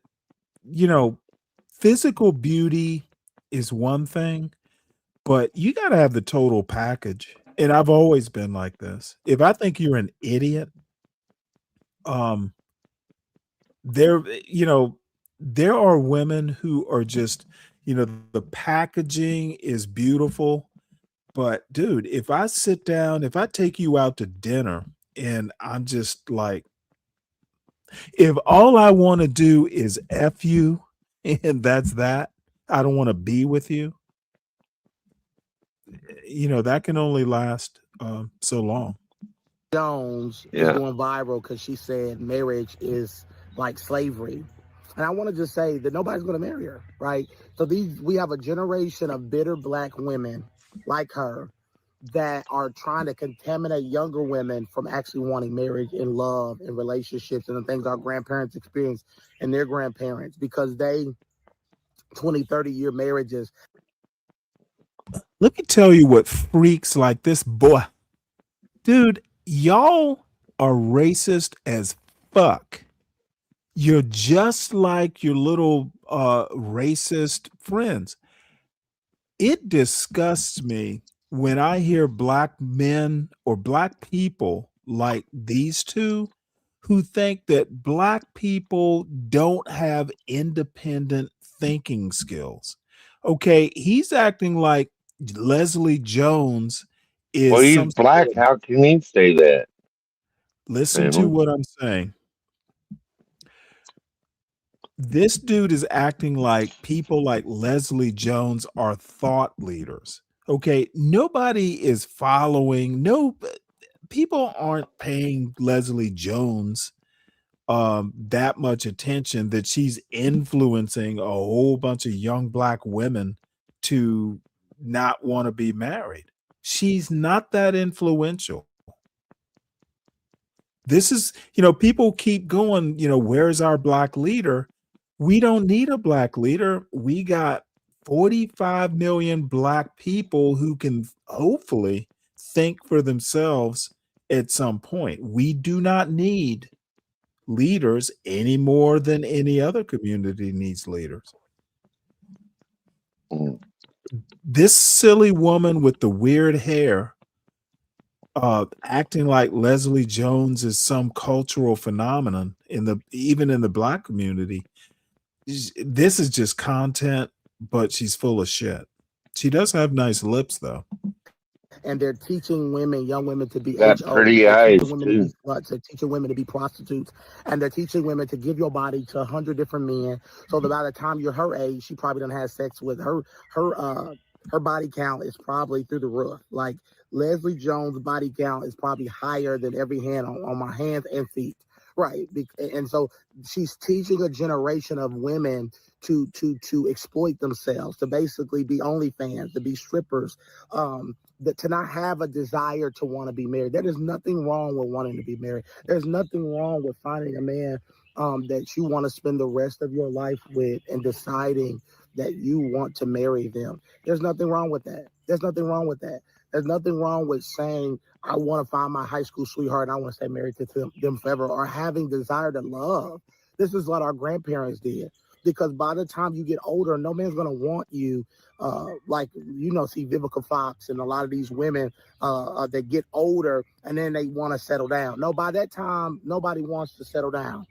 physical beauty is one thing, but you got to have the total package. And I've always been like this. If I think you're an idiot, there are women who are just, the packaging is beautiful. But dude, if I sit down, if I take you out to dinner and I'm just like, if all I want to do is F you and that's that, I don't want to be with you, that can only last so long. Jones is going viral because she said marriage is like slavery. And I want to just say that nobody's going to marry her, right? So we have a generation of bitter black women like her that are trying to contaminate younger women from actually wanting marriage and love and relationships and the things our grandparents experienced and their grandparents, because 20, 30-year marriages. Let me tell you what freaks like this boy. Dude, y'all are racist as fuck. You're just like your little racist friends. It disgusts me when I hear black men or black people like these two who think that black people don't have independent thinking skills. Okay, he's acting like Leslie Jones Well, is he's some sort black. of, How can he say that? listen to Family. what I'm saying. This dude is acting like people like Leslie Jones are thought leaders. Okay, nobody is following, no people aren't paying Leslie Jones that much attention that she's influencing a whole bunch of young black women to not want to be married. She's not that influential. This is, people keep going, where's our black leader? We don't need a black leader. We got 45 million black people who can hopefully think for themselves at some point. We do not need leaders any more than any other community needs leaders. This silly woman with the weird hair acting like Leslie Jones is some cultural phenomenon even in the black community. This is just content, but she's full of shit. She does have nice lips though. And they're teaching women, young women, to be Got HOs. pretty They're teaching eyes women to be too. sluts. They're teaching women to be prostitutes. And they're teaching women to give your body to 100 different men. So that by the time you're her age, she probably done had sex with her body count is probably through the roof. Like Leslie Jones' body count is probably higher than every hand on my hands and feet. Right. And so she's teaching a generation of women to exploit themselves, to basically be OnlyFans, to be strippers, to not have a desire to want to be married. There is nothing wrong with wanting to be married. There's nothing wrong with finding a man that you want to spend the rest of your life with and deciding that you want to marry them. There's nothing wrong with that. There's nothing wrong with that. There's nothing wrong with saying, I want to find my high school sweetheart and I want to stay married to them forever, or having desire to love. This is what our grandparents did. Because by the time you get older, no man's going to want you. See Vivica Fox and a lot of these women that get older and then they want to settle down. No, by that time, nobody wants to settle down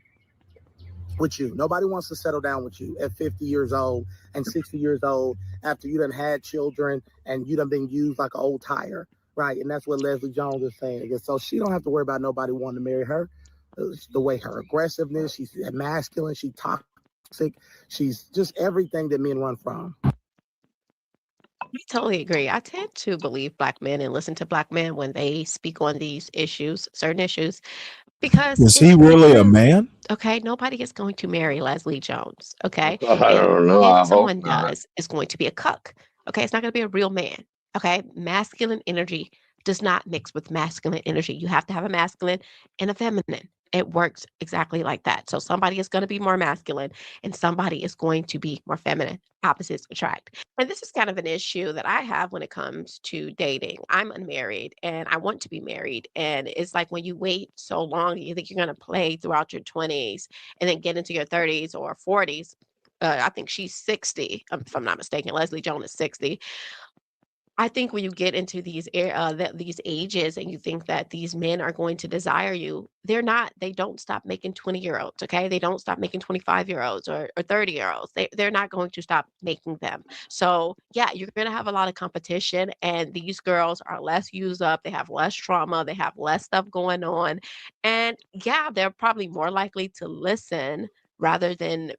with you. Nobody wants to settle down with you at 50 years old and 60 years old after you done had children and you done been used like an old tire, right? And that's what Leslie Jones is saying. And so she don't have to worry about nobody wanting to marry her. The way her aggressiveness, she's masculine, she's toxic, she's just everything that men run from. I totally agree. I tend to believe black men and listen to black men when they speak on these issues, certain issues, because Is it's he really a women. man? Okay, nobody is going to marry Leslie Jones. Okay, I and don't know. if I hope someone not. does, it's going to be a cuck. Okay, it's not going to be a real man. Okay, masculine energy does not mix with masculine energy. You have to have a masculine and a feminine. It works exactly like that. So somebody is going to be more masculine and somebody is going to be more feminine. Opposites attract. And this is kind of an issue that I have when it comes to dating. I'm unmarried and I want to be married. And it's like when you wait so long, you think you're going to play throughout your 20s and then get into your 30s or 40s. I think she's 60, if I'm not mistaken. Leslie Jones is 60. I think when you get into these ages and you think that these men are going to desire you, they're not. They don't stop making 20-year-olds, okay? They don't stop making 25-year-olds or 30-year-olds. They're not going to stop making them. So yeah, you're gonna have a lot of competition, and these girls are less used up. They have less trauma. They have less stuff going on, and yeah, they're probably more likely to listen rather than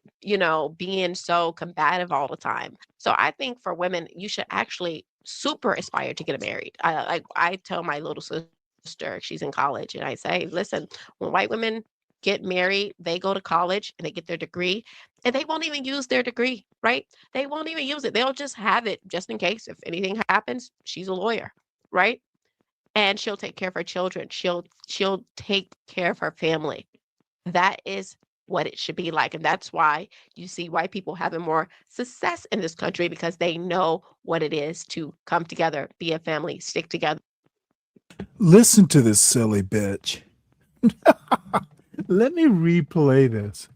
being so combative all the time. So I think for women, you should actually super aspire to get married. I tell my little sister, she's in college, and I say, listen, when white women get married, they go to college and they get their degree, and they won't even use their degree, right? They won't even use it. They'll just have it just in case if anything happens. She's a lawyer, right? And she'll take care of her children. She'll take care of her family. That is what it should be like. And that's why you see white people having more success in this country, because they know what it is to come together, be a family, stick together. Listen to this silly bitch. Let me replay this.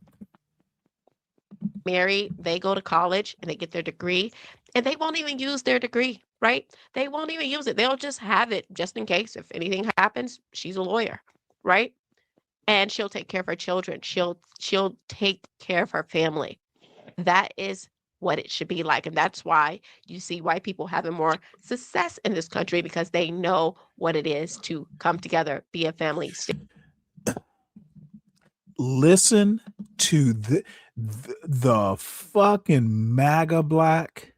married, they go to college and they get their degree, and they won't even use their degree, right? They won't even use it. They'll just have it just in case if anything happens. She's a lawyer, right? And she'll take care of her children. She'll take care of her family. That is what it should be like. And that's why you see white people having more success in this country, because they know what it is to come together, be a family. Listen to the fucking MAGA black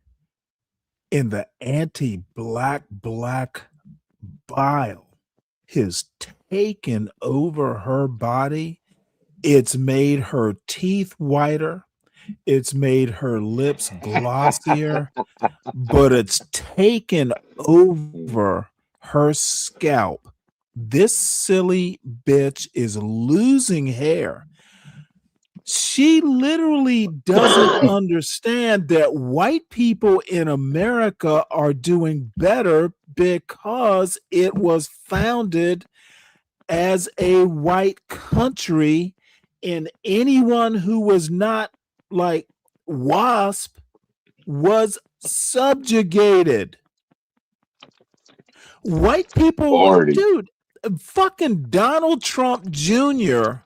in the anti-black bile has taken over her body. It's made her teeth whiter. It's made her lips glossier, but it's taken over her scalp. This silly bitch is losing hair. She literally doesn't understand that white people in America are doing better because it was founded as a white country, and anyone who was not like WASP was subjugated. White people, dude, fucking Donald Trump Jr.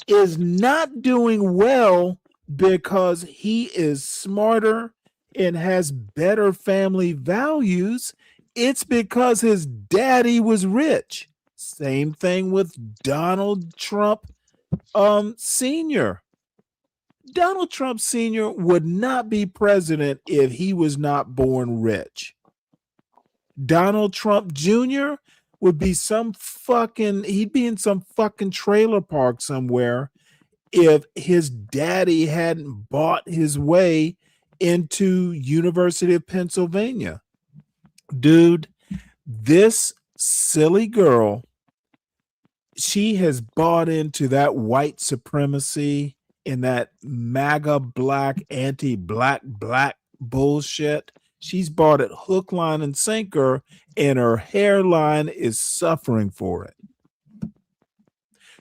is not doing well because he is smarter and has better family values. It's because his daddy was rich. Same thing with Donald Trump Sr. Donald Trump Sr. would not be president if he was not born rich. Donald Trump Jr. would be he'd be in some fucking trailer park somewhere if his daddy hadn't bought his way into University of Pennsylvania. Dude, this silly girl, she has bought into that white supremacy and that MAGA black, anti-black bullshit. She's bought it hook, line, and sinker, and her hairline is suffering for it.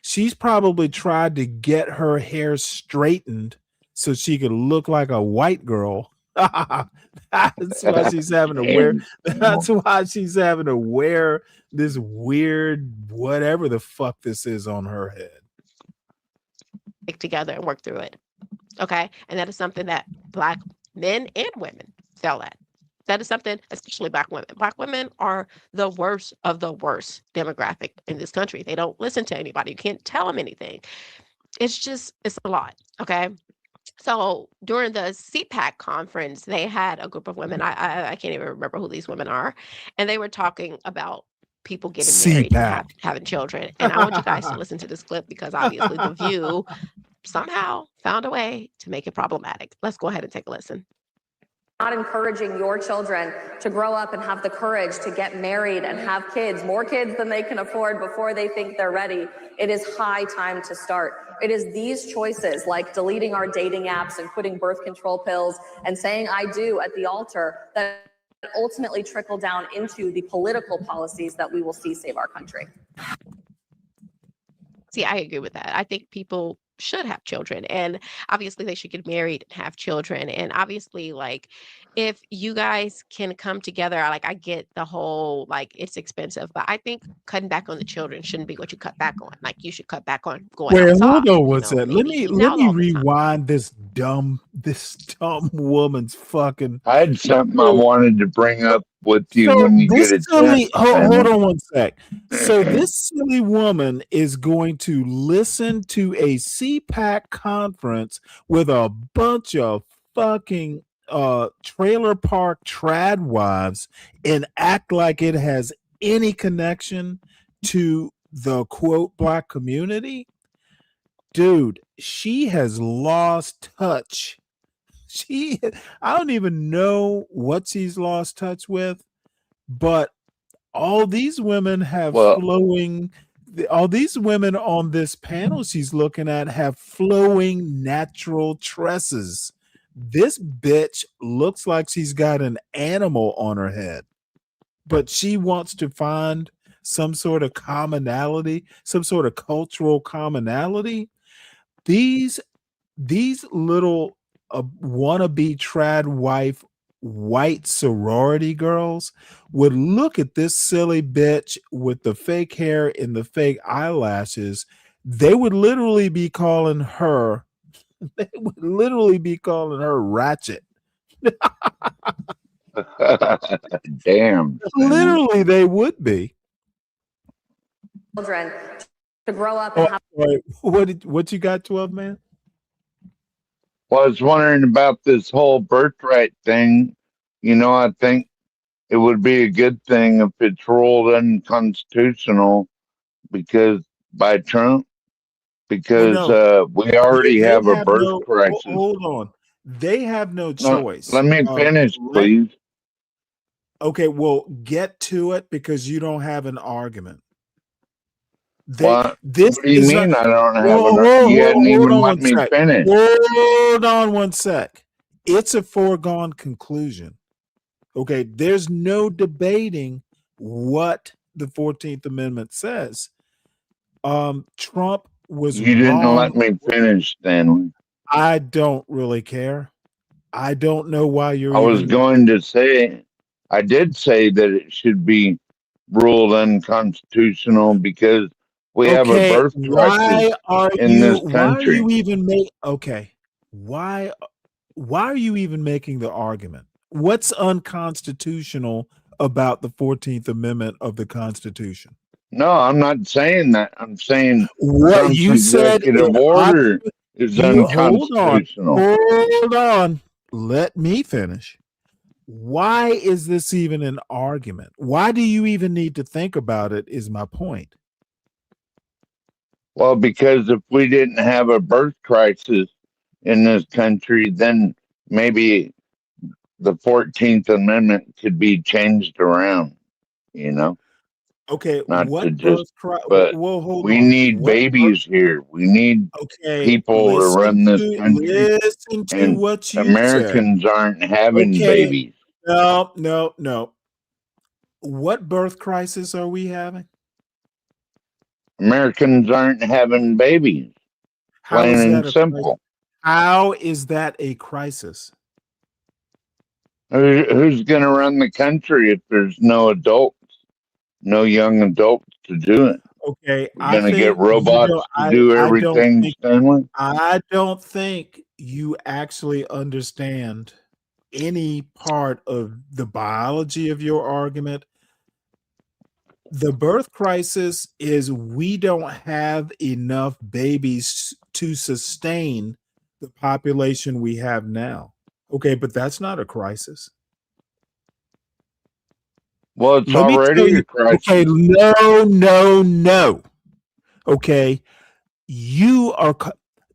She's probably tried to get her hair straightened so she could look like a white girl. That's why she's having to wear. That's why she's having to wear this weird whatever the fuck this is on her head. Together and work through it. Okay. And that is something that Black men and women fail at. That is something, especially Black women. Black women are the worst of the worst demographic in this country. They don't listen to anybody. You can't tell them anything. It's a lot. Okay. So during the CPAC conference, they had a group of women. I can't even remember who these women are. And they were talking about people getting married and having children. And I want you guys to listen to this clip because obviously The View somehow found a way to make it problematic. Let's go ahead and take a listen. Not encouraging your children to grow up and have the courage to get married and have kids, more kids than they can afford before they think they're ready. It is high time to start. It is these choices, like deleting our dating apps and putting birth control pills and saying I do at the altar, that ultimately trickle down into the political policies that we will see save our country. See, I agree with that. I think people should have children, and obviously they should get married and have children. And obviously, like, if you guys can come together, I get the whole, like, it's expensive, but I think cutting back on the children shouldn't be what you cut back on. Like, you should cut back on going Wait, outside. hold on one second. Let maybe me eating out all the time. rewind this dumb woman's fucking. I had something I wanted to bring up with you when you get a chance. Hold on one sec. So this silly woman is going to listen to a CPAC conference with a bunch of fucking trailer park trad wives and act like it has any connection to the quote Black community. Dude, she has lost touch. I don't even know what she's lost touch with, but all these women have all these women on this panel she's looking at have flowing natural tresses. This bitch looks like she's got an animal on her head, but she wants to find some sort of commonality, some sort of cultural commonality. These these little wannabe trad wife white sorority girls would look at this silly bitch with the fake hair and the fake eyelashes. They would literally be calling her ratchet. Damn. Literally, they would be. Children to grow up and have. What you got, 12 man? Well, I was wondering about this whole birthright thing. I think it would be a good thing if it's ruled unconstitutional by Trump, because we already They have a have birth no. crisis. Hold on. They have no No, choice. let me finish, please. Okay, well, get to it because you don't have an argument. What This do you is mean not. I don't have you hadn't Hold even on let one me sec. finish. Hold on one sec. It's a foregone conclusion. Okay, there's no debating what the 14th Amendment says. Trump was You didn't wrong. let me finish, Stanley. I don't really care. I don't know why you're I was even. going to say, I did say that it should be ruled unconstitutional because we have a Okay, birth crisis why are in you this country. even why are you even making the argument? What's unconstitutional about the 14th Amendment of the Constitution? No, I'm not saying that. I'm saying What Trump's you said executive order is you hold unconstitutional. on. Let me finish. Why is this even an argument? Why do you even need to think about it is my point. Well, because if we didn't have a birth crisis in this country, then maybe the 14th Amendment could be changed around, Okay, not to what just, birth cry? but Well, hold we on. need babies here. We need Okay, people to run this country, listen to and what you said. Americans aren't having Okay, babies. no. What birth crisis are we having? Americans aren't having babies, How plain is that and a crisis? simple. How is that a crisis? Who's going to run the country if there's no adults, no young adults to do it? Okay, We're I going to get think robots to do everything, Stanley? I don't think you actually understand any part of the biology of your argument. The birth crisis is we don't have enough babies to sustain the population we have now. Okay, but that's not a crisis. Well, it's Let me tell already you. a crisis. Okay, no. Okay,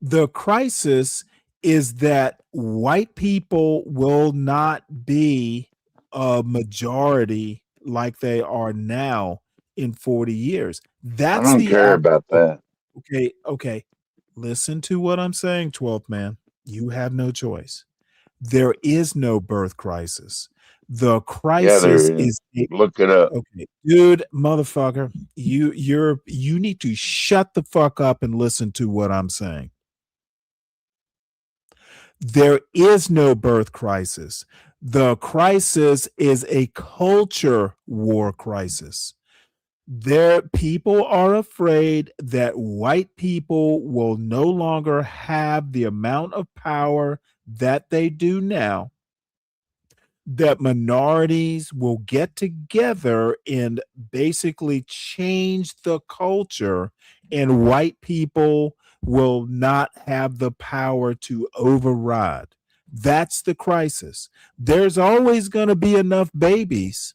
the crisis is that white people will not be a majority like they are now in 40 years. I That's don't the care about that. Okay. Listen to what I'm saying, 12th man. You have no choice. There is no birth crisis. The Yeah, crisis there is. is Look it up. okay, dude, motherfucker. You need to shut the fuck up and listen to what I'm saying. There is no birth crisis. The crisis is a culture war crisis. People are afraid that white people will no longer have the amount of power that they do now, that minorities will get together and basically change the culture, and white people will not have the power to override. That's the crisis. There's always going to be enough babies,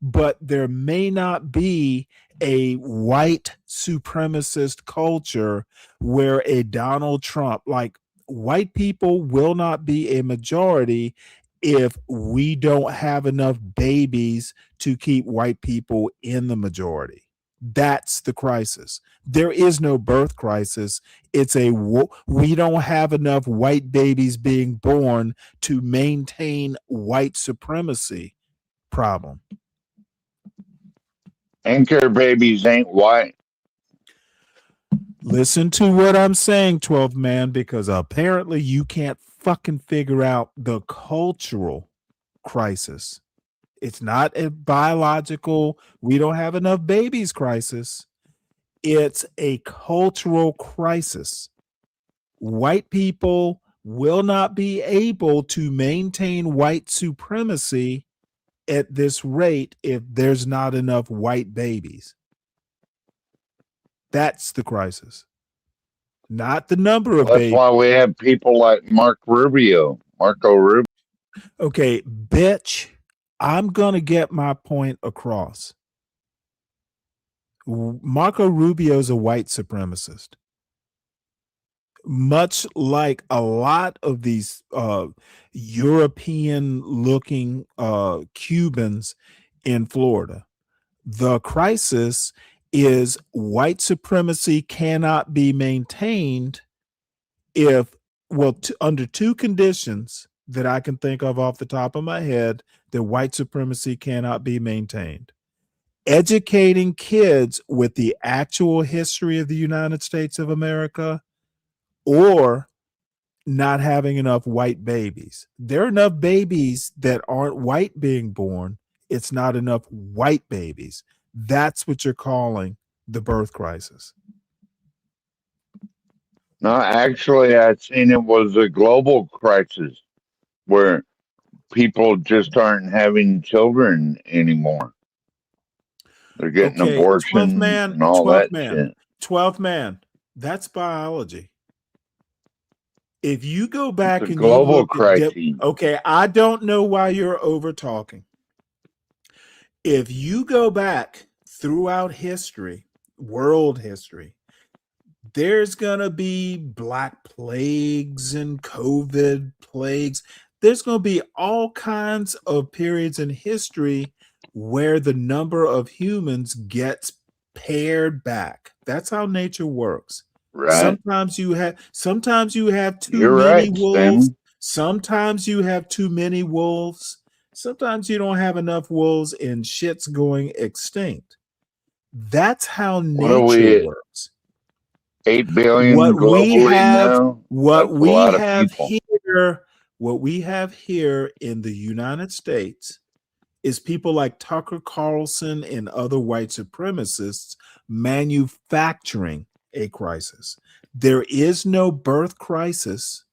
but there may not be a white supremacist culture where a Donald Trump, like white people will not be a majority if we don't have enough babies to keep white people in the majority. That's the crisis. There is no birth crisis. It's we don't have enough white babies being born to maintain white supremacy problem. Anchor babies ain't white. Listen to what I'm saying, 12th man, because apparently you can't fucking figure out the cultural crisis. It's not a biological, we don't have enough babies crisis. It's a cultural crisis. White people will not be able to maintain white supremacy at this rate if there's not enough white babies. That's the crisis. Not the number of That's babies. why we have people like Marco Rubio. Okay, bitch, I'm going to get my point across. Marco Rubio's a white supremacist. Much like a lot of these European looking Cubans in Florida. The crisis is white supremacy cannot be maintained if, well, under two conditions that I can think of off the top of my head, that white supremacy cannot be maintained. Educating kids with the actual history of the United States of America, or not having enough white babies. There are enough babies that aren't white being born. It's not enough white babies. That's what you're calling the birth crisis. No, actually, I seen it was a global crisis where people just aren't having children anymore. They're getting Okay, 12th abortions man, and all 12th that man, shit. 12th man. That's biology. If you go It's back a and you global look at crisis. okay, I don't know why you're over talking. If you go back throughout history, world history, there's going to be black plagues and COVID plagues. There's going to be all kinds of periods in history where the number of humans gets pared back. That's how nature works. Right. Sometimes you have too You're many right, wolves. Stanley. Sometimes you have too many wolves. Sometimes you don't have enough wolves and shit's going extinct. That's how What are nature we? works. 8 billion What we globally have, now. what That's a we lot of have people. here, what we have here in the United States is people like Tucker Carlson and other white supremacists manufacturing a crisis. There is no birth crisis.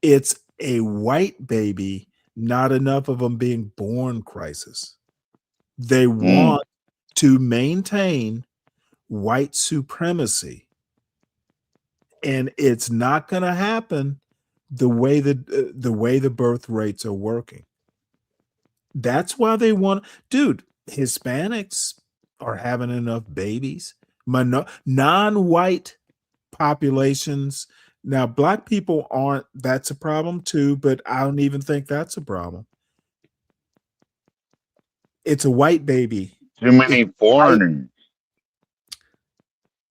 It's a white baby, not enough of them being born crisis. They want to maintain white supremacy. And it's not going to happen the way the birth rates are working. That's why they want, dude, Hispanics are having enough babies. Non-white populations. Now, black people aren't, that's a problem too, but I don't even think that's a problem. It's a white baby. Too many foreigners.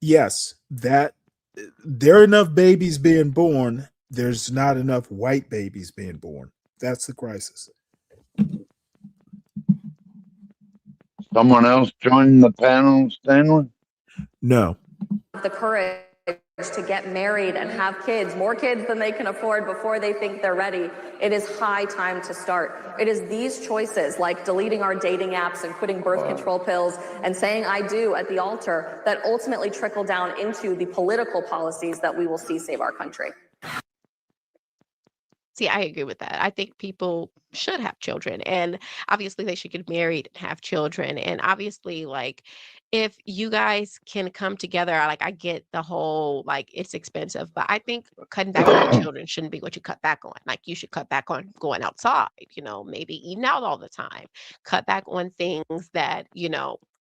Yes, that there are enough babies being born. There's not enough white babies being born. That's the crisis. Someone else joining the panel, Stanley? No. The courage to get married and have kids, more kids than they can afford before they think they're ready. It is high time to start. It is these choices, like deleting our dating apps and quitting birth control pills and saying I do at the altar, that ultimately trickle down into the political policies that we will see save our country. See, I agree with that. I think people should have children, and obviously they should get married and have children. And obviously, like, if you guys can come together, I get the whole, like, it's expensive, but I think cutting back on your children shouldn't be what you cut back on. Like, you should cut back on going outside, maybe eating out all the time, cut back on things that,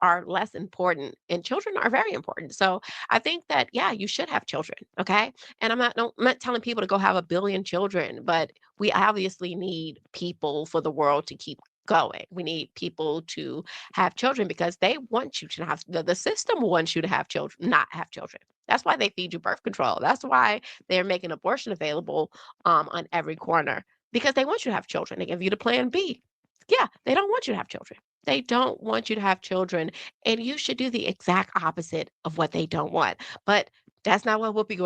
are less important, and children are very important. So I think that, yeah, you should have children. Okay. And I'm not telling people to go have a billion children, but we obviously need people for the world to keep going. We need people to have children because they want you to have, the system wants you to have children, not have children. That's why they feed you birth control. That's why they're making abortion available on every corner, because they want you to have children. They give you the plan B. Yeah, they don't want you to have children. They don't want you to have children, and you should do the exact opposite of what they don't want. But That's not what Whoopi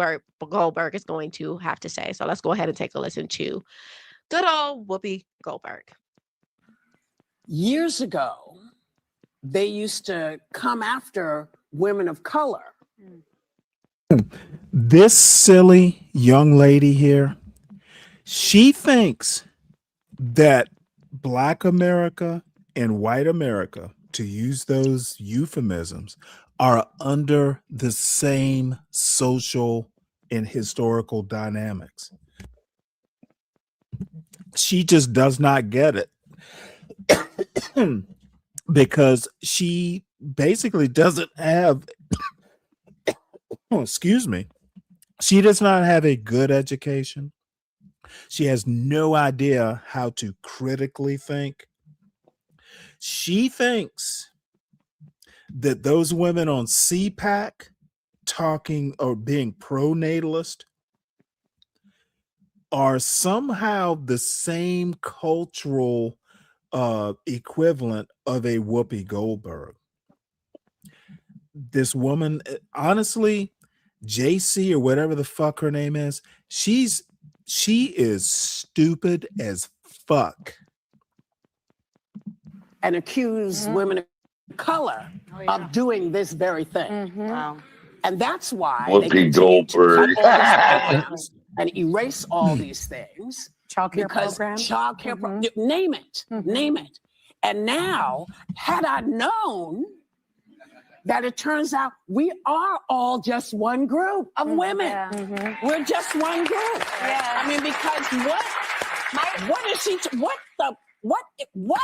Goldberg is going to have to say. So let's go ahead and take a listen to good old Whoopi Goldberg. Years ago, they used to come after women of color. This silly young lady here, she thinks that Black America and white America, to use those euphemisms, are under the same social and historical dynamics. She just does not get it because she basically doesn't have, excuse me, she does not have a good education. She has no idea how to critically think. She thinks that those women on CPAC talking or being pro-natalist are somehow the same cultural equivalent of a Whoopi Goldberg. This woman, honestly, JC or whatever the fuck her name is, she is stupid as fuck. And accuse women of color of doing this very thing. Wow. And that's why they Whoopi continue to cut Goldberg. all these programs and erase all these things. Childcare because programs? childcare name it, name it. And now, had I known that it turns out we are all just one group of women. We're just one group. Yeah. I mean, because what is she, what?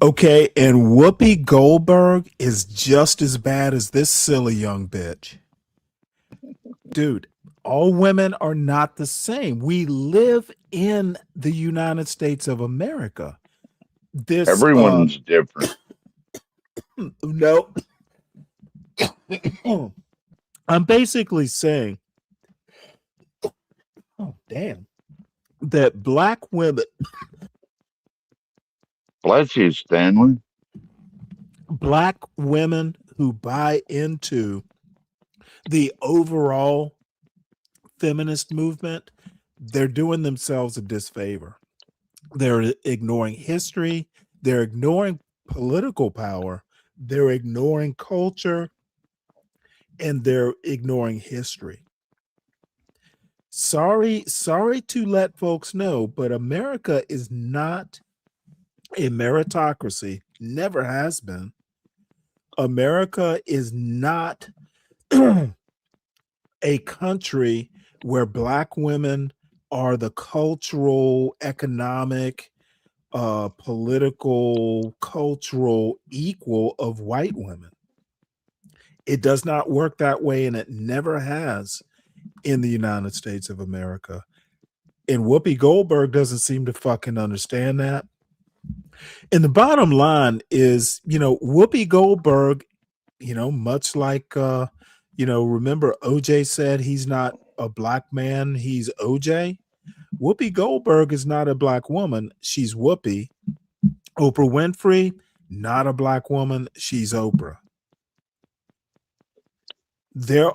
Okay, and Whoopi Goldberg is just as bad as this silly young bitch. Dude, all women are not the same. We live in the United States of America. Everyone's different. No. I'm basically saying, oh, damn, that Black women, Bless you, Stanley. Black women who buy into the overall feminist movement, they're doing themselves a disfavor. They're ignoring history. They're ignoring political power. They're ignoring culture. And they're ignoring history. Sorry to let folks know, but America is not a meritocracy, never has been. America is not a country where Black women are the cultural, economic, political, cultural equal of white women. It does not work that way, and it never has in the United States of America. And Whoopi Goldberg doesn't seem to fucking understand that. And the bottom line is, Whoopi Goldberg, much like, remember OJ said he's not a Black man, he's OJ. Whoopi Goldberg is not a Black woman, she's Whoopi. Oprah Winfrey, not a Black woman, she's Oprah. There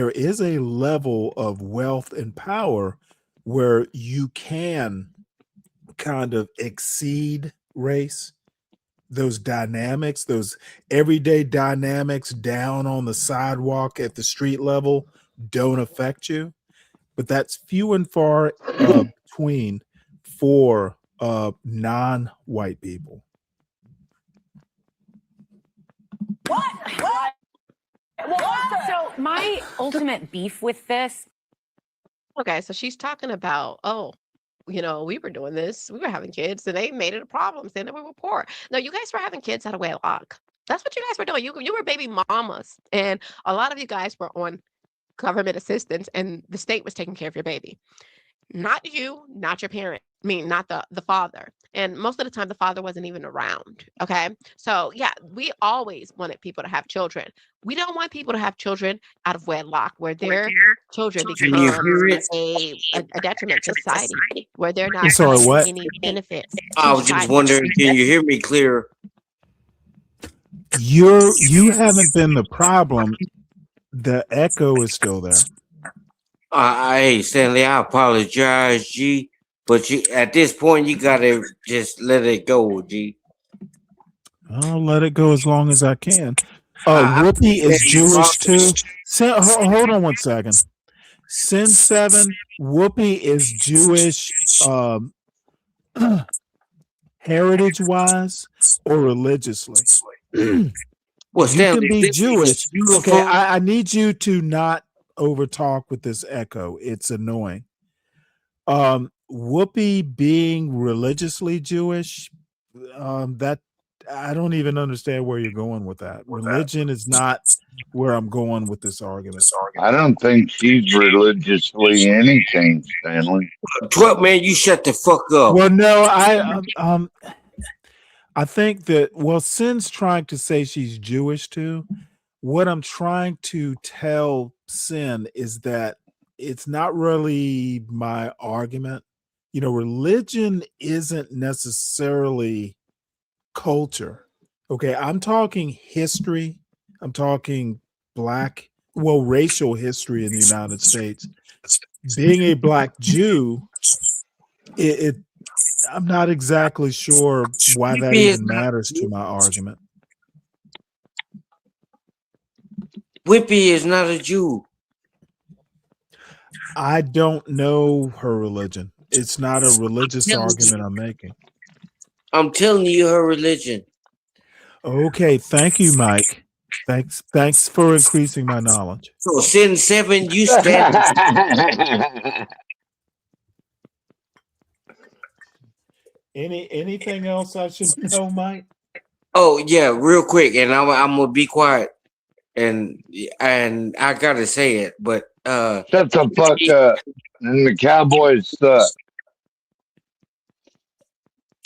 is a level of wealth and power where you can kind of exceed race. Those dynamics, those everyday dynamics down on the sidewalk at the street level don't affect you. But that's few and far between for non-white people. What? So my ultimate beef with this. Okay, so she's talking about, we were doing this, we were having kids, and they made it a problem, saying that we were poor. No, you guys were having kids out of wedlock. That's what you guys were doing. You were baby mamas, and a lot of you guys were on government assistance, and the state was taking care of your baby. Not you, not your parent. I mean, not the father. And most of the time, the father wasn't even around. Okay. So, yeah, we always wanted people to have children. We don't want people to have children out of wedlock where their children become a detriment to society, where they're not getting any benefits. I was just wondering, can you hear me clear? You haven't been the problem. The echo is still there. Hey, Stanley, I apologize, G. But you, at this point, you gotta just let it go, G. I'll let it go as long as I can. Whoopi is Jewish too. Hold on one second. Sin 7, Whoopi is Jewish heritage wise or religiously. Well, You can Stanley, be Jewish. beautiful. Okay, I need you to not overtalk with this echo. It's annoying. Whoopi being religiously Jewish, that I don't even understand where you're going with that. Religion is not where I'm going with this argument. I don't think she's religiously anything, Stanley. 12, man, you shut the fuck up. Well, no, I think that Sin's trying to say she's Jewish too. What I'm trying to tell Sin is that it's not really my argument. Religion isn't necessarily culture. Okay, I'm talking history. I'm talking racial history in the United States. Being a Black Jew, I'm not exactly sure why that even matters to my argument. Whippy is not a Jew. I don't know her religion. It's not a religious argument I'm making. I'm telling you her religion. Okay, thank you, Mike. Thanks for increasing my knowledge. So Sin 7, you stand. Anything else I should know, Mike? Oh yeah, real quick, and I'm gonna be quiet, and I gotta say it, but shut the fuck up. And the Cowboys suck.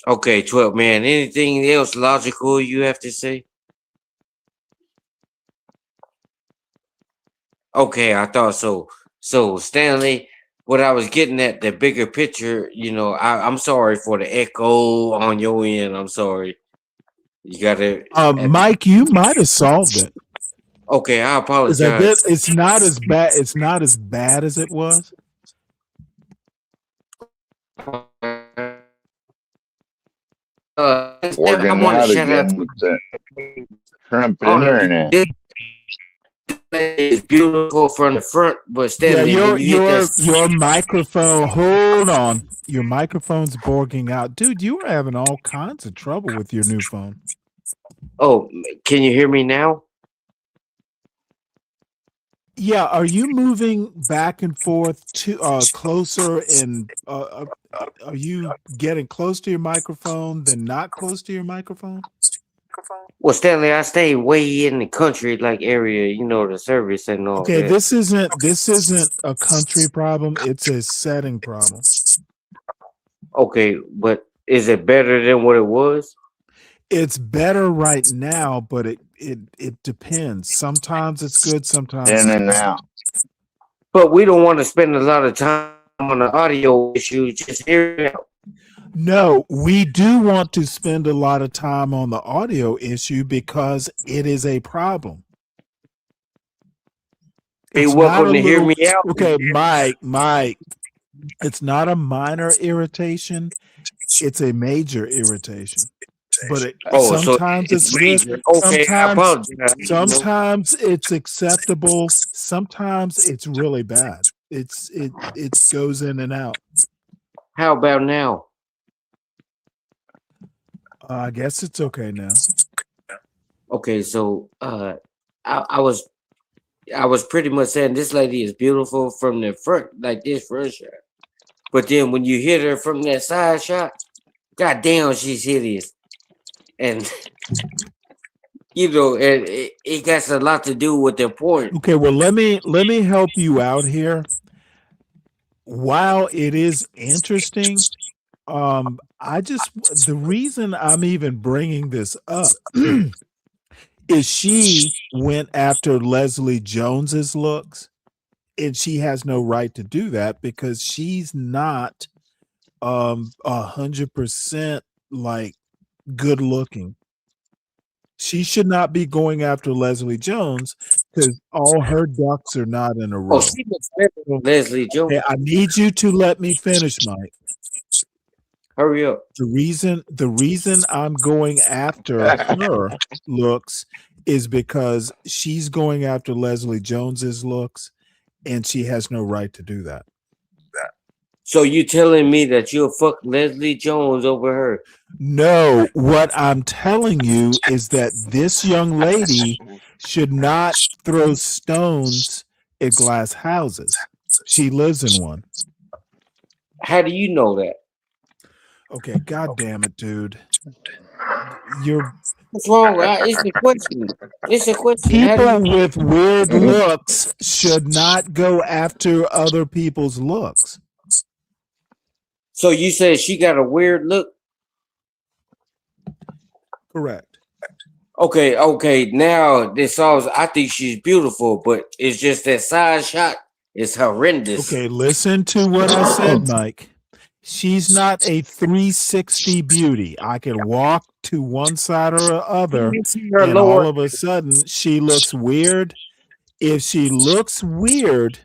Okay, 12, man. Anything else logical you have to say? Okay, I thought so. So Stanley, what I was getting at, the bigger picture, I'm sorry for the echo on your end. I'm sorry. You gotta Mike, you might have solved it. Okay, I apologize. It's not as bad. It's not as bad as it was. Working out again with the Trump internet. It's beautiful from the front, but Stanley, your microphone. Hold on, your microphone's borging out, dude. You were having all kinds of trouble with your new phone. Oh, can you hear me now? Yeah, are you moving back and forth to closer, and are you getting close to your microphone, then not close to your microphone? Well, Stanley, I stay way in the country like area, the service and all. Okay, that. this isn't a country problem, it's a setting problem. Okay, but is it better than what it was? It's better right now, but it depends. Sometimes it's good, sometimes in and out. But we don't want to spend a lot of time on the audio issue. Just hear it out. No, we do want to spend a lot of time on the audio issue because it is a problem. You're welcome to hear me out. Okay, Mike, it's not a minor irritation. It's a major irritation. But sometimes it's good. Okay, sometimes it's acceptable. Sometimes it's really bad. It goes in and out. How about now? I guess it's okay now. Okay, so I was pretty much saying this lady is beautiful from the front, like this first shot. But then when you hit her from that side shot, goddamn, she's hideous. And it got a lot to do with the point. Okay, well let me help you out here. While it is interesting, the reason I'm even bringing this up is she went after Leslie Jones's looks, and she has no right to do that because she's not 100% like good looking. She should not be going after Leslie Jones because all her ducks are not in a Oh, row. she looks better than Leslie Jones. Okay, I need you to let me finish, Mike. Hurry up. The reason I'm going after her looks is because she's going after Leslie Jones's looks, and she has no right to do that. So you telling me that you'll fuck Leslie Jones over her? No, what I'm telling you is that this young lady should not throw stones at glass houses. She lives in one. How do you know that? Okay, god damn it, dude. You're What's wrong? It's a question. It's a question. people with weird looks should not go after other people's looks. So you said she got a weird look? Correct. Okay. Now this solves. I think she's beautiful, but it's just that side shot is horrendous. Okay, listen to what I said, Mike. She's not a 360 beauty. I can walk to one side or the other, and all of a sudden she looks weird. If she looks weird,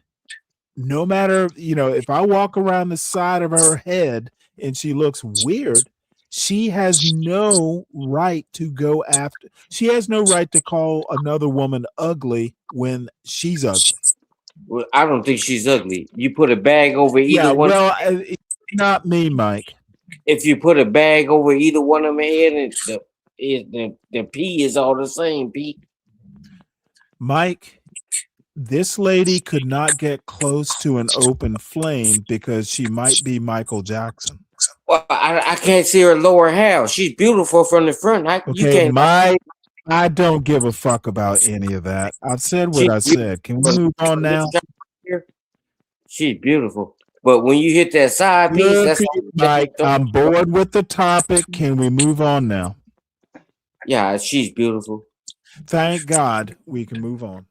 no matter, if I walk around the side of her head and she looks weird, she has no right to go after. She has no right to call another woman ugly when she's ugly. Well, I don't think she's ugly. You put a bag over either one. Well, not me, Mike. If you put a bag over either one of them head, and the pee is all the same pee. Mike, this lady could not get close to an open flame because she might be Michael Jackson. Well, I can't see her lower half. She's beautiful from the front. You Okay, can't. Mike, I don't give a fuck about any of that. I've said what I said. Can we move on now? She's beautiful. But when you hit that side piece, Good that's for you, Mike. I'm bored with the topic. Can we move on now? Yeah, she's beautiful. Thank God we can move on.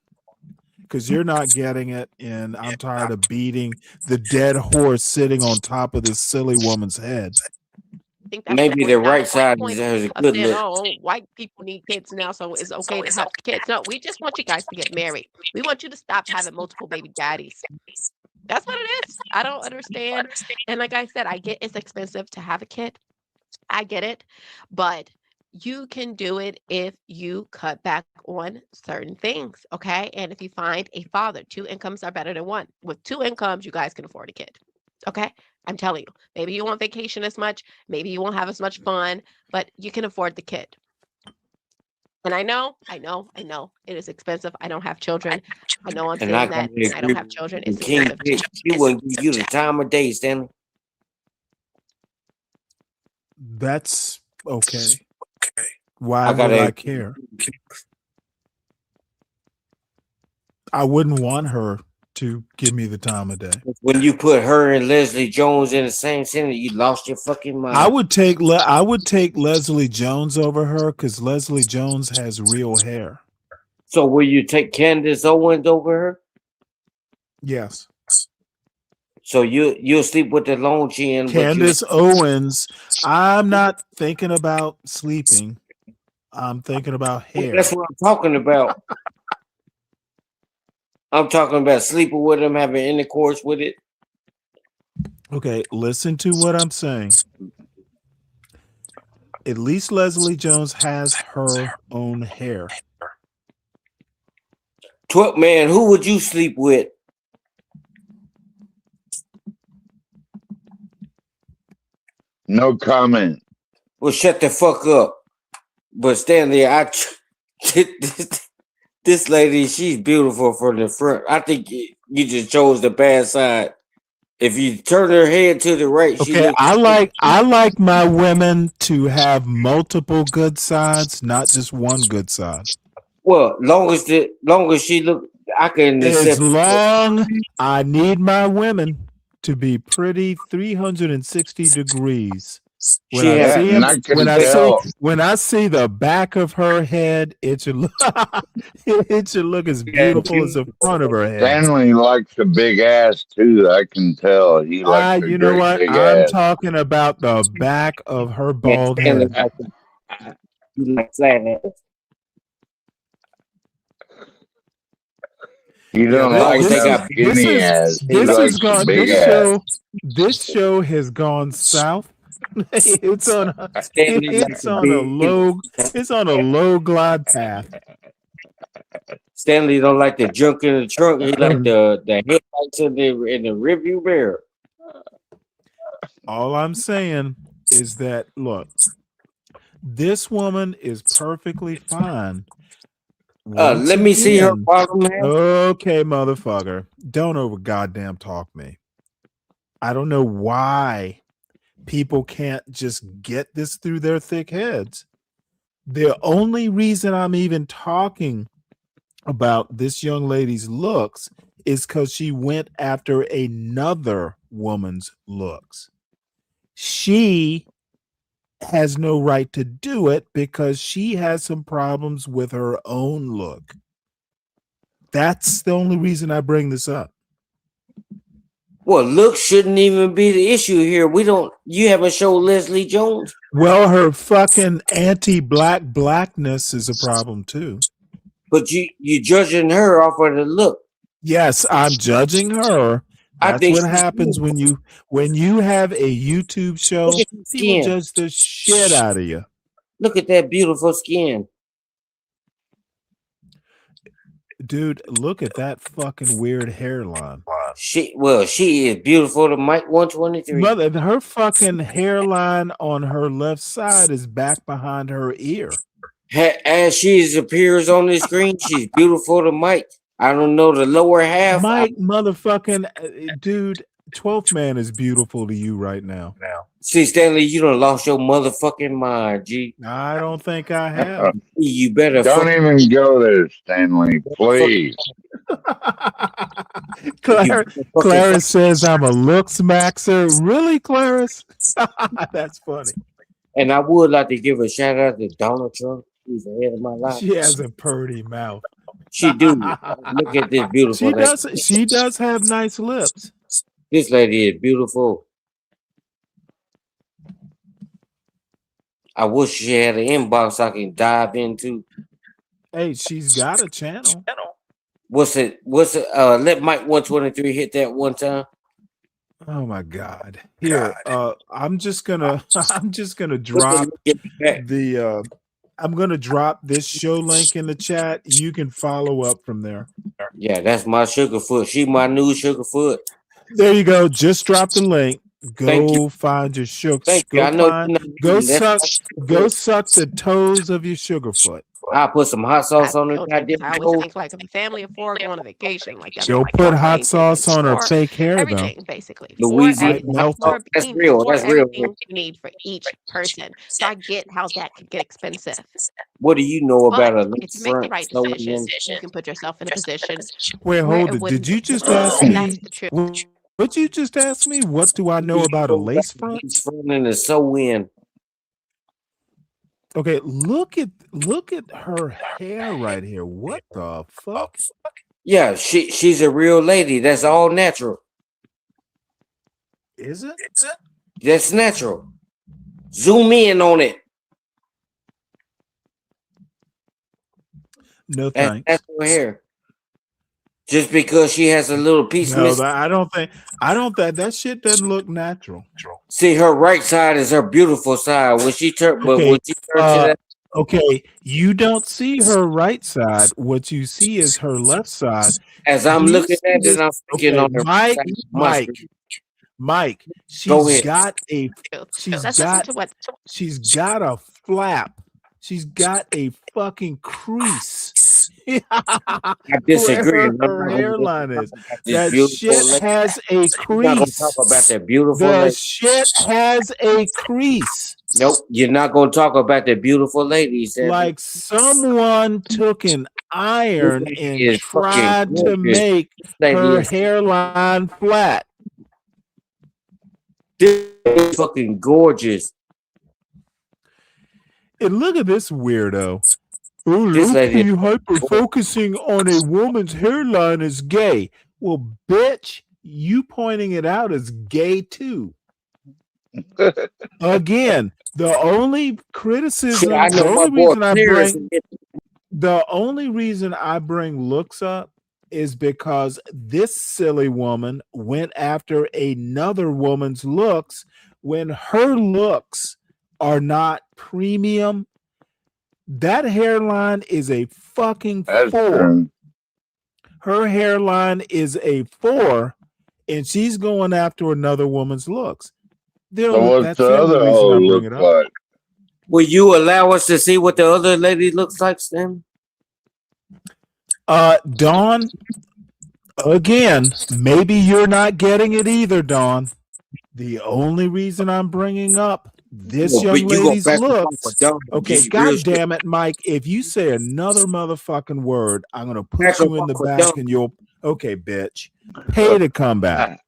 Because you're not getting it, and I'm tired of beating the dead horse sitting on top of this silly woman's head. I think that's Maybe the right side is a good saying, look. oh, white people need kids now, so it's okay to have kids. No, we just want you guys to get married. We want you to stop having multiple baby daddies. That's what it is. I don't understand. And like I said, I get it's expensive to have a kid. I get it. But you can do it if you cut back on certain things. Okay. And if you find a father, 2 incomes are better than 1. With 2 incomes, you guys can afford a kid. Okay. I'm telling you, maybe you won't vacation as much. Maybe you won't have as much fun, but you can afford the kid. And I know it is expensive. I don't have children. I know I'm saying that. I don't have children. It's expensive. She wouldn't give you the time of day, Stanley. That's okay. Why would I care? I wouldn't want her to give me the time of day. When you put her and Leslie Jones in the same sentence, you lost your fucking mind. I would take Leslie Jones over her because Leslie Jones has real hair. So will you take Candace Owens over her? Yes. So you'll sleep with the long chin. Candace Owens. I'm not thinking about sleeping. I'm thinking about hair. That's what I'm talking about. I'm talking about sleeping with him, having intercourse with it. Okay, listen to what I'm saying. At least Leslie Jones has her own hair. Man, who would you sleep with? No comment. Well, shut the fuck up. But Stanley, this lady, she's beautiful from the front. I think you just chose the bad side. If you turn her head to the right, okay, I like my women to have multiple good sides, not just one good side. Well, long as she look, I can accept. As long I need my women to be pretty 360 degrees. When I see the back of her head, it should look as beautiful as the front of her head. Stanley likes a big ass too. I can tell. He likes you know what? I'm talking about the back of her bald head. You Yeah, don't like the skinny ass. He likes the big ass. this show has gone south. it's on a, Stanley like it's the on a big. low glide path. Stanley don't like the junk in the trunk. He like the headlights in the rearview mirror. All I'm saying is that look, this woman is perfectly fine. Let me see her bottom half. Okay, motherfucker. Don't over goddamn talk me. I don't know why people can't just get this through their thick heads. The only reason I'm even talking about this young lady's looks is because she went after another woman's looks. She has no right to do it because she has some problems with her own look. That's the only reason I bring this up. Well, look shouldn't even be the issue here. You haven't showed Leslie Jones. Well, her fucking anti-blackness is a problem too. But you judging her off of the look. Yes, I'm judging her. That's what happens when you have a YouTube show. People judge the shit out of you. Look at that beautiful skin. Dude, look at that fucking weird hairline. She is beautiful to Mike 123. Mother, her fucking hairline on her left side is back behind her ear. As she appears on the screen, she's beautiful to Mike. I don't know the lower half. Mike, motherfucking dude, 12th man is beautiful to you right now. See, Stanley, you done lost your motherfucking mind, G. I don't think I have. You better don't even go there, Stanley, please. Clarice says I'm a looks maxer. Really, Clarice? That's funny. And I would like to give a shout out to Donald Trump. He's ahead of my life. She has a purty mouth. She do. Look at this beautiful lady. She does have nice lips. This lady is beautiful. I wish she had an inbox I can dive into. Hey, she's got a channel. What's it? Let Mike 123 hit that one time. Oh my God! Here, I'm just gonna drop I'm gonna drop this show link in the chat. You can follow up from there. Yeah, that's my Sugarfoot. She my new Sugarfoot. There you go. Just drop the link. Go find your sugar. Go suck the toes of your Sugarfoot. I'll put some hot sauce on it. I always think like a family of four going on a vacation like that. Go put hot sauce on her fake hair, everything, though. basically. That's real. That's real. Everything you need for each person. So I get how that could get expensive. What do you know about a if you make the right decision, you can put yourself in a position. Wait, hold it. Did you just ask me? What you just ask me? What do I know about a lace front? Lace front and a sew-in. Okay, look at her hair right here. What the fuck? Yeah, she's a real lady. That's all natural. Is it? That's natural. Zoom in on it. No thanks. That's her hair. Just because she has a little piece missing. I don't think that shit doesn't look natural. See, her right side is her beautiful side. When she turn, but when she turns to that. Okay, you don't see her right side. What you see is her left side. As I'm looking at it, I'm thinking on her Mike, she's got a flap. She's got a fucking crease. I disagree. Her hairline is. That shit has a crease. You're not gonna talk about that beautiful lady. Shit has a crease. Nope, you're not gonna talk about the beautiful ladies. Like someone took an iron and tried to make her hairline flat. This is fucking gorgeous. And look at this weirdo. Oh, look at you hyper focusing on a woman's hairline is gay. Well, bitch, you pointing it out is gay too. Again, the only criticism, the only reason I bring looks up is because this silly woman went after another woman's looks when her looks are not premium. That hairline is a fucking That's 4. true. Her hairline is a 4, and she's going after another woman's looks. So what's That's the the only other reason hoe I bring look it up. like? Will you allow us to see what the other lady looks like, Stan? Dawn, again, maybe you're not getting it either, Dawn. The only reason I'm bringing up this But young you gonna lady's back and forth looks. with Dawn, Okay, just real god shit. damn it, Mike. If you say another motherfucking word, I'm gonna put Back you and in the forth with back Dawn. and you'll okay, bitch. Pay to come back.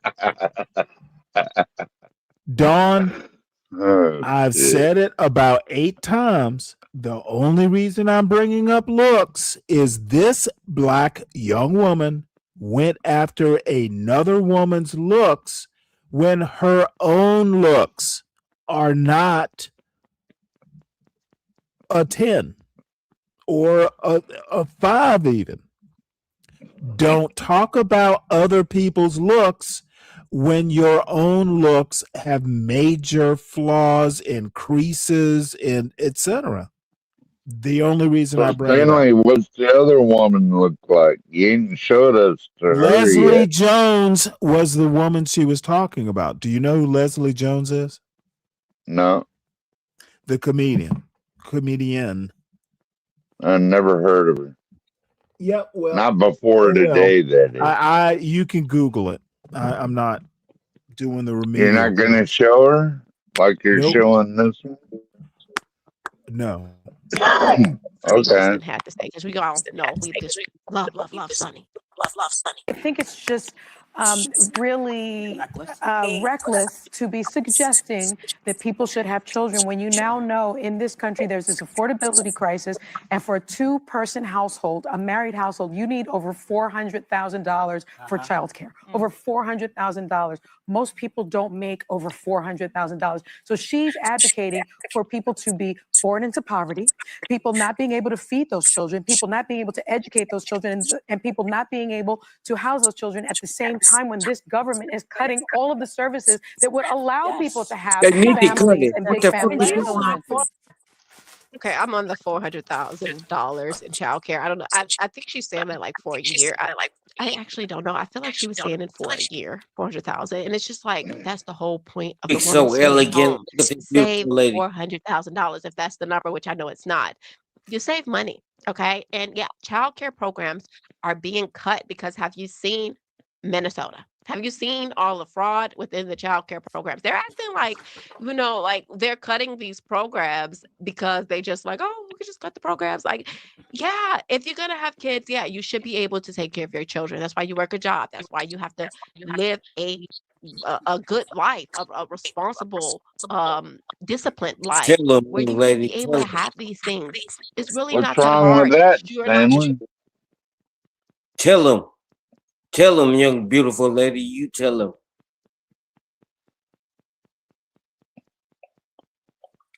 Dawn, Oh, I've shit. said it about 8 times. The only reason I'm bringing up looks is this black young woman went after another woman's looks when her own looks are not a 10 or a 5 even. Don't talk about other people's looks when your own looks have major flaws and creases and etc. The only reason I So bring it up. Stanley, what's the other woman look like? You ain't showed us to her Leslie yet. Jones was the woman she was talking about. Do you know who Leslie Jones is? No, The comedian. I never heard of her. Yeah, well, Not before today, that is. You can Google it. I'm not doing the You're remedial not going to work. show her like you're Nope. showing this one? No. What Okay. Kristen had to say, because we all know we just love Sonny. I think it's just really reckless to be suggesting that people should have children when you now know in this country there's this affordability crisis, and for a 2-person household, a married household, you need over $400,000 for childcare. Over $400,000. Most people don't make over $400,000. So she's advocating for people to be born into poverty, people not being able to feed those children, people not being able to educate those children, and people not being able to house those children at the same time when this government is cutting all of the services that would allow people to have They need to cut families it. and What big the fuck families is and going on? children. Okay, I'm on the $400,000 in childcare. I don't know. I think she's saying that like for a year. I actually don't know. I feel like she was saying it for a year, 400,000, and it's just like that's the whole point of the She's woman so staying elegant. home. Look at this Save beautiful lady. $400,000 if that's the number, which I know it's not. You save money, okay? And yeah, childcare programs are being cut because have you seen Minnesota? Have you seen all the fraud within the childcare programs? They're acting like, like they're cutting these programs because they just like, oh, we could just cut the programs. Like, yeah, if you're gonna have kids, yeah, you should be able to take care of your children. That's why you work a job. That's why you have to live a good life, a responsible, disciplined life Tell them, where young you will lady. be able Tell to them. have these things. It's really What's not that wrong with hard. that, You're not. Stanley? Tell them. Tell them, young beautiful lady. You tell them.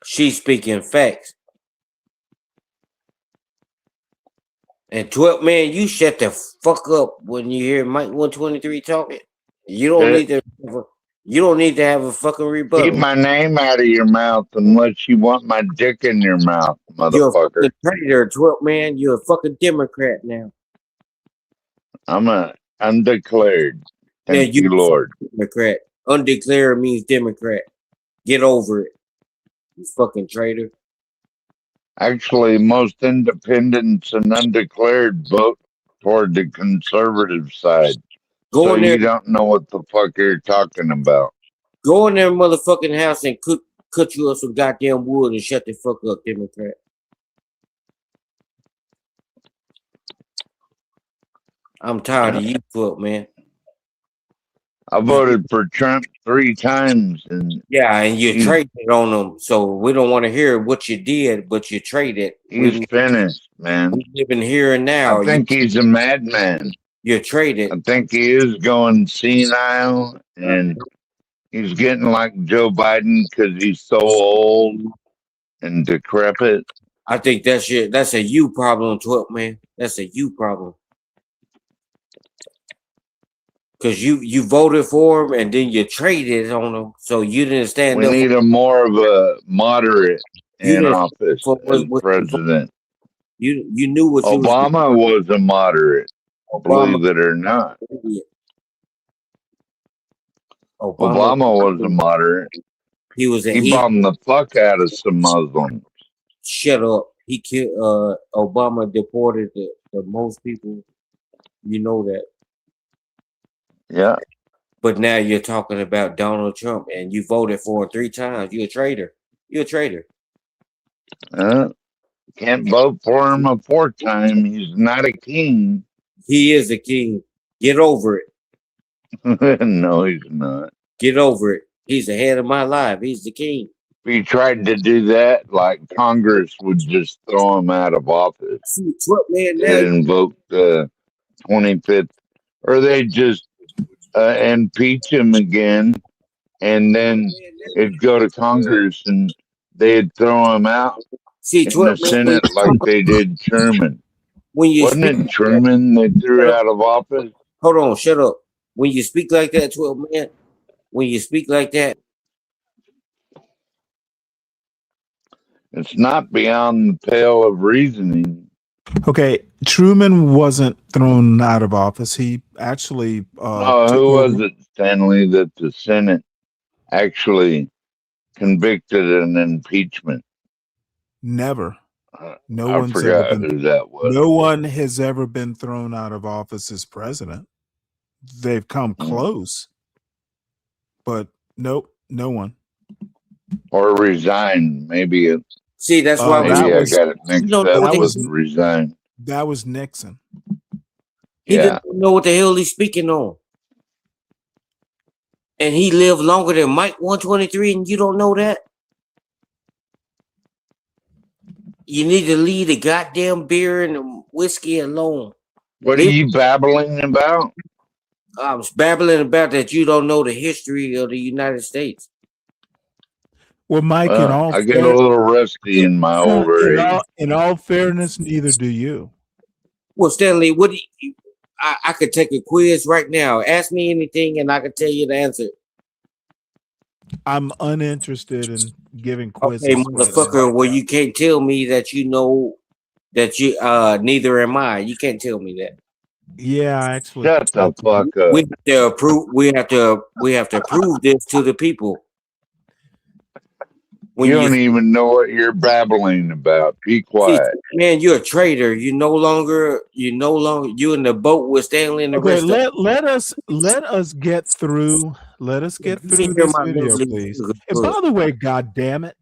She's speaking facts. And 12, man, you shut the fuck up when you hear Mike 123 talking. You don't need to. You don't need to have a fucking Keep rebuttal. my name out of your mouth unless you want my dick in your mouth, You're a motherfucker. fucking traitor, 12, man. You're a fucking Democrat now. I'm a undeclared. Yeah, Thank you, you a Lord. fucking Democrat. Undeclared means Democrat. Get over it, you fucking traitor. Actually, most independents and undeclared vote toward the conservative side. Go So in there. you don't know what the fuck you're talking about. Go in their motherfucking house and cut you up some goddamn wood and shut the fuck up, Democrat. I'm tired of you, fuck, man. I voted for Trump 3 times, and yeah, and you traded on them. So we don't want to hear what you did, but you traded. He's finished, man. We living here and now. I think he's a madman. You're traded. I think he is going senile, and he's getting like Joe Biden because he's so old and decrepit. I think that's a you problem, 12, man. That's a you problem. Because you voted for him and then you traded on him, so you didn't stand We up. need a more of a moderate in office as president. You knew what you was doing. Obama was a moderate, Obama, believe it or not. Obama was a moderate. He was He bombed the fuck out of some Muslims. Shut up. He killed. Obama deported the most people. You know that. Yeah. But now you're talking about Donald Trump, and you voted for him 3 times. You're a traitor. You're a traitor. Can't vote for him a 4th time. He's not a king. He is a king. Get over it. No, he's not. Get over it. He's the head of my life. He's the king. If he tried to do that, like Congress would just throw him out of office. They'd invoke the 25th, or they just impeach him again, and then it'd go to Congress and they'd throw him out in the Senate like they did Truman. Wasn't it Truman they threw out of office? Hold on, shut up. When you speak like that, 12 man, when you speak like that, it's not beyond the pale of reasoning. Okay, Truman wasn't thrown out of office. He actually who was it, Stanley, that the Senate actually convicted an impeachment? Never. No I one's forgot ever been, who that was. No one has ever been thrown out of office as president. They've come close, but nope, no one. Or resigned, maybe. See, that's why maybe I got it mixed up. that Was resigned. That was Nixon. He didn't know what the hell he's speaking on. And he lived longer than Mike 123, and you don't know that? You need to leave the goddamn beer and the whiskey alone. What are you babbling about? I was babbling about that you don't know the history of the United States. Well, Mike, I get a little rusty in my older age. In all fairness, neither do you. Well, Stanley, what do you, I could take a quiz right now. Ask me anything, and I could tell you the answer. I'm uninterested in giving quizzes. Okay, motherfucker. Well, you can't tell me that you know that you. Neither am I. You can't tell me that. Yeah, actually. Shut the fuck up. We have to approve. We have to prove this to the people. You don't even know what you're babbling about. Be quiet. See, man, you're a traitor. You no longer you in the boat with Stanley and the rest of let us get through. Let us get through this video, please. And by the way, God damn it.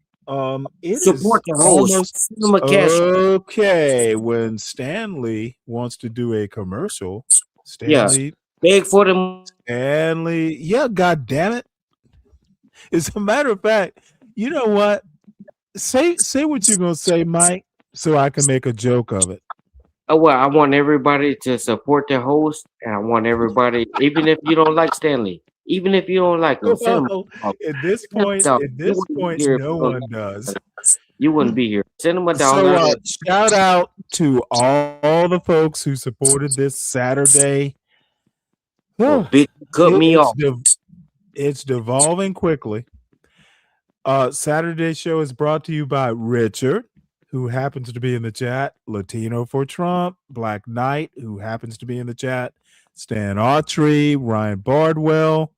It support is the host. almost okay when Stanley wants to do a commercial. Stanley, beg for them. Stanley, yeah, God damn it. As a matter of fact, you know what? Say what you're gonna say, Mike, so I can make a joke of it. Oh well, I want everybody to support the host, and I want everybody, even if you don't like Stanley, even if you don't like him, send him at this point, no one does. You wouldn't be here. Send him a So dollar. shout out to all the folks who supported this Saturday. Bitch, cut me off. It's devolving quickly. Saturday's show is brought to you by Richard, who happens to be in the chat, Latino for Trump, Black Knight, who happens to be in the chat, Stan Autry, Ryan Bardwell,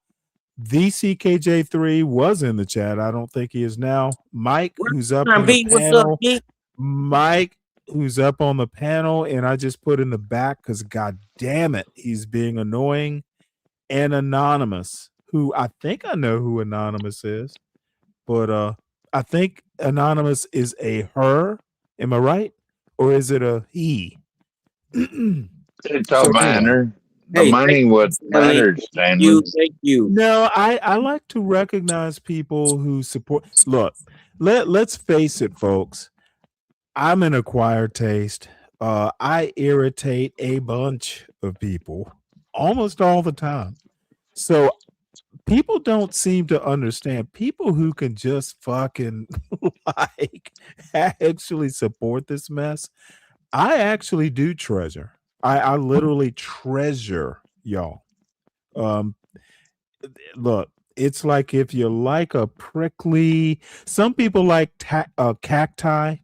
VCKJ3 was in the chat. I don't think he is now. Mike, who's up on the panel. Mike, who's up on the panel, and I just put in the back because God damn it, he's being annoying. And Anonymous, who I think I know who Anonymous is. But I think Anonymous is a her. Am I right? Or is it a he? It's a matter. The money what matters, Stanley. Thank you. No, I like to recognize people who support. Look, let's face it, folks. I'm an acquired taste. I irritate a bunch of people almost all the time. So people don't seem to understand. People who can just fucking actually support this mess, I actually do treasure. I literally treasure y'all. Um, look, it's like if you like a prickly, some people like cacti,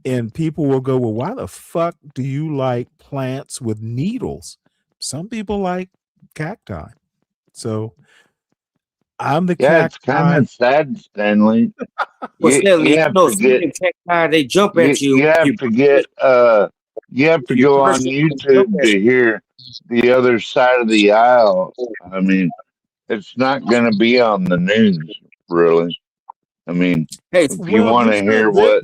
and people will go, well, why the fuck do you like plants with needles? Some people like cacti. So I'm the Yeah, it's kind cacti. of sad, Stanley. Well, Stanley, You you have know, to some of get them cacti, they jump at you. you have to get you have If to you go curse on them, they jump YouTube at to hear the other side of the aisle. I mean, it's not going to be on the news, really. I mean, Hey, if you Well, want to hear what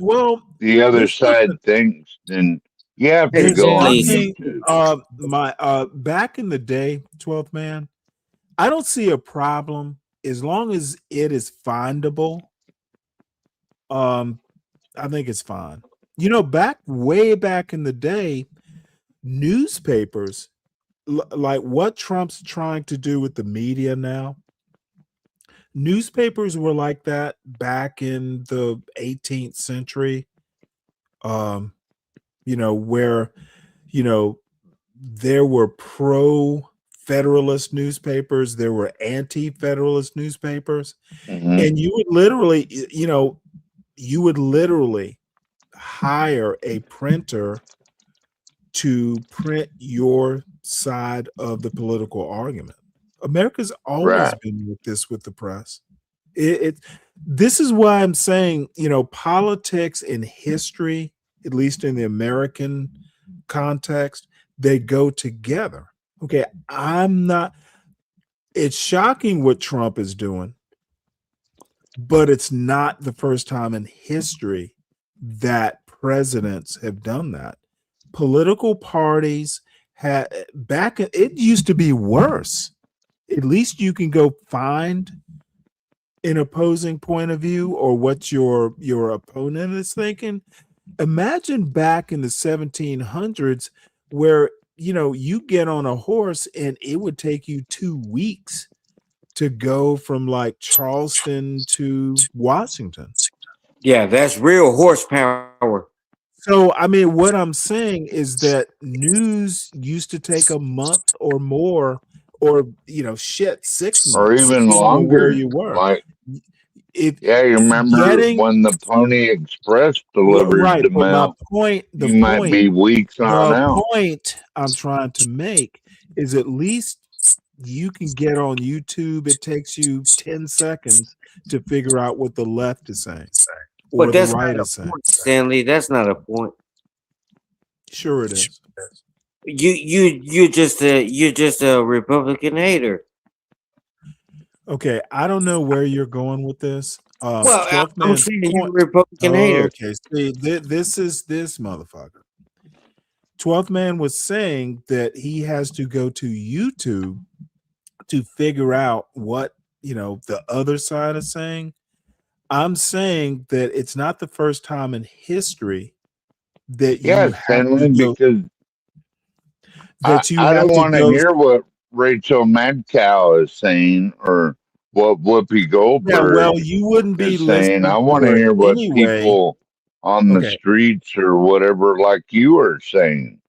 the other this side thinks, then you have to hey, they're go on Stanley. talking YouTube. my back in the day, 12th man. I don't see a problem as long as it is findable. Um, I think it's fine. You know, way back in the day, newspapers, like what Trump's trying to do with the media now, newspapers were like that back in the 18th century. Um, where, you know, there were pro Federalist newspapers, there were anti Federalist newspapers, Hmm. and you would literally, you would literally hire a printer to print your side of the political argument. America's always Right. been with this with the press. This is why I'm saying, politics and history, at least in the American context, they go together. Okay, it's shocking what Trump is doing, but it's not the first time in history that presidents have done that. Political parties it used to be worse. At least you can go find an opposing point of view or what your opponent is thinking. Imagine back in the 1700s where you get on a horse and it would take you 2 weeks to go from like Charleston to Washington. Yeah, that's real horsepower. So, I mean, what I'm saying is that news used to take a month or more, or 6 Or months, even depending on where longer. you were. Like, If yeah, you remember getting when the Pony Express delivered right, the but mail? You might be weeks on out. the point I'm trying to make is at least you can get on YouTube. It takes you 10 seconds to figure out what the left is saying or But the that's right not a is saying. point, Stanley. That's not a point. Sure, it is. You're just a Republican hater. Okay, I don't know where you're going with this. Well, 12th I'm man's saying you're a point. Republican hater. Okay, see, this is this motherfucker. 12th man was saying that he has to go to YouTube to figure out what the other side is saying. I'm saying that it's not the first time in history that Yeah, you have to Stanley, go because I don't want to hear what Rachel Madcow is saying or what Whoopi Yeah, well, Goldberg you wouldn't be is saying. I listening want to to her hear what anyway. people on the Okay, streets or whatever, like you are saying.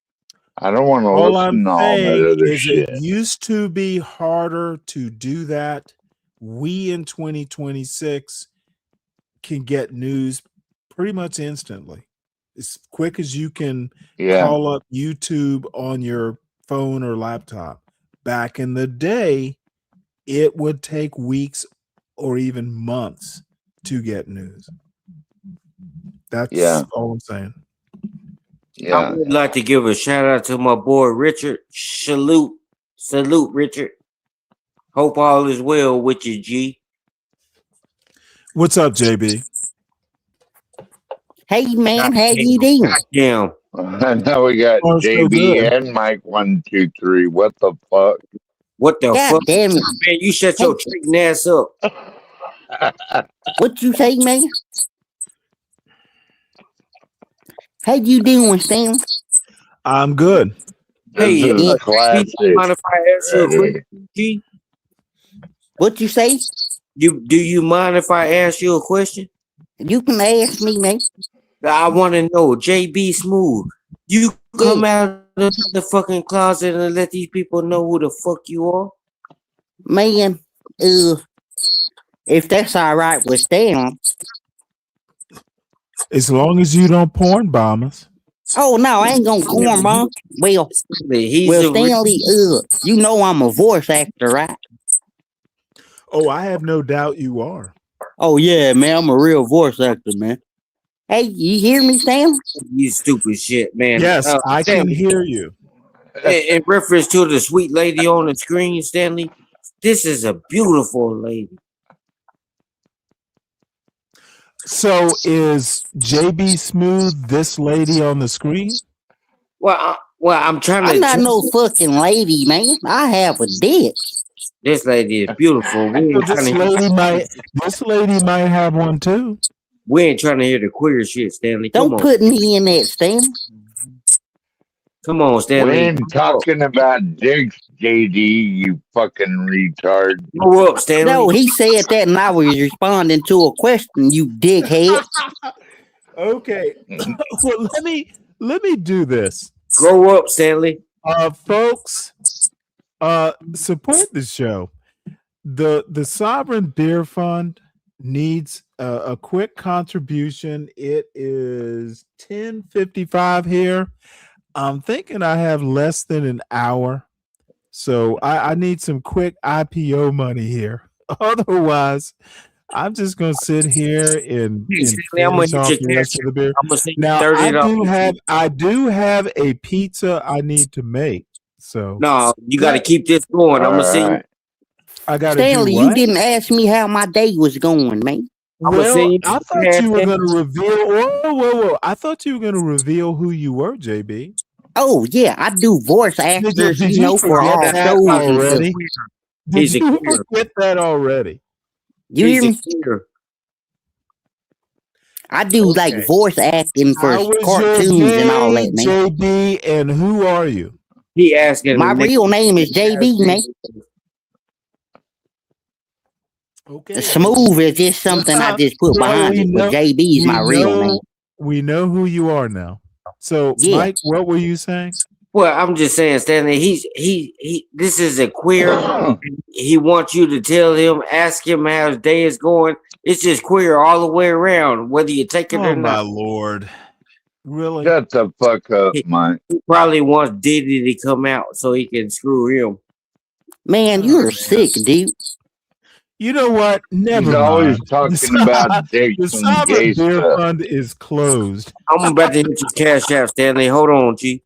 I don't want to all I'm listen to all that saying other is it shit. used to be harder to do that. We in 2026 can get news pretty much instantly. As quick as you can Yeah, call up YouTube on your phone or laptop. Back in the day, it would take weeks or even months to get news. That's yeah, all I'm saying. I yeah. would like to give a shout out to my boy Richard. Salute, Richard. Hope all is well with you, G. What's up, JB? Hey man, how you doing? Damn. Now we got Oh, so JB good. and Mike 123. What the fuck? What the God fuck? damn it. Man, you shut your treating ass up. What you say, man? How you doing, Stan? I'm good. This Hey, is Yeah. classic. mind if I ask you a Ready? question, G? What you say? Do you mind if I ask you a question? You can ask me, man. I want to know, JB Smooth. You come out of the fucking closet and let these people know who the fuck you are? Man, if that's all right with Stanley. As long as you don't porn bomb us. Oh no, I ain't gonna corn bomb. Well, Stanley, you know I'm a voice actor, right? Oh, I have no doubt you are. Oh yeah, man, I'm a real voice actor, man. Hey, you hear me, Stanley? You stupid shit, man. Yes, I can Stanley, hear you. in reference to the sweet lady on the screen, Stanley, this is a beautiful lady. So is JB Smooth this lady on the screen? Well, I'm trying to. I'm not no fucking lady, man. I have a dick. This lady is beautiful. This lady might have one too. We ain't trying to hear the queer shit, Stanley. Come Don't on. put me in that, Stanley. Come on, Stanley. We ain't talking about dicks, JD, you fucking retard. Grow up, Stanley. No, he said that and I was responding to a question, you dickhead. Okay. Well, let me do this. Grow up, Stanley. Folks, support the show. The Sovereign Beer Fund needs a quick contribution. It is 10:55 here. I'm thinking I have less than an hour, so I need some quick IPO money here. Otherwise, I'm just gonna sit here and finish off the rest of the beer. Now, I do have a pizza I need to make. So no, you got to keep this going. I'm gonna see. I got Stanley, do you what? didn't ask me how my day was going, man. Well, I thought you were going to reveal. Whoa! I thought you were going to reveal who you were, JB. Oh yeah, I do voice actors, Did you know, for all that shows already? Did He's a you queer. forget that already? You hear me? Queer. I do like voice acting for How was cartoons your and all day, that, man. JB, and who are you? He asking. My real name is JB, man. Okay. Smooth is just something I just put behind it, but JB is my real name. We know who you are now. So, Yeah. Mike, what were you saying? Well, I'm just saying, Stanley. He. This is a queer. He wants you to tell him, ask him how his day is going. It's just queer all the way around, whether you take it or Oh my not. Lord! Really? Shut the fuck up, Mike. He probably wants Diddy to come out so he can screw him. Man, you're sick, dude. You know what? Never He's always mind. talking about dicks The and Sovereign gay Beer stuff. Fund is closed. I'm about to hit your cash out, Stanley. Hold on, G.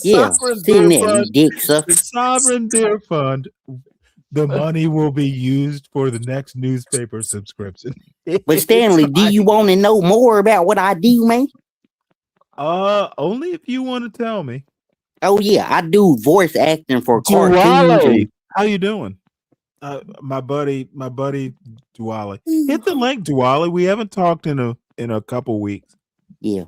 Yeah, Sovereign sitting Beer there, you Fund, dick sucker. the Sovereign Beer Fund, the money will be used for the next newspaper subscription. But Stanley, do you want to know more about what I do, man? Only if you want to tell me. Oh yeah, I do voice acting for cartoons. Duale, how you doing? My buddy Duale. Hit the link, Duale. We haven't talked in a couple weeks. Yeah.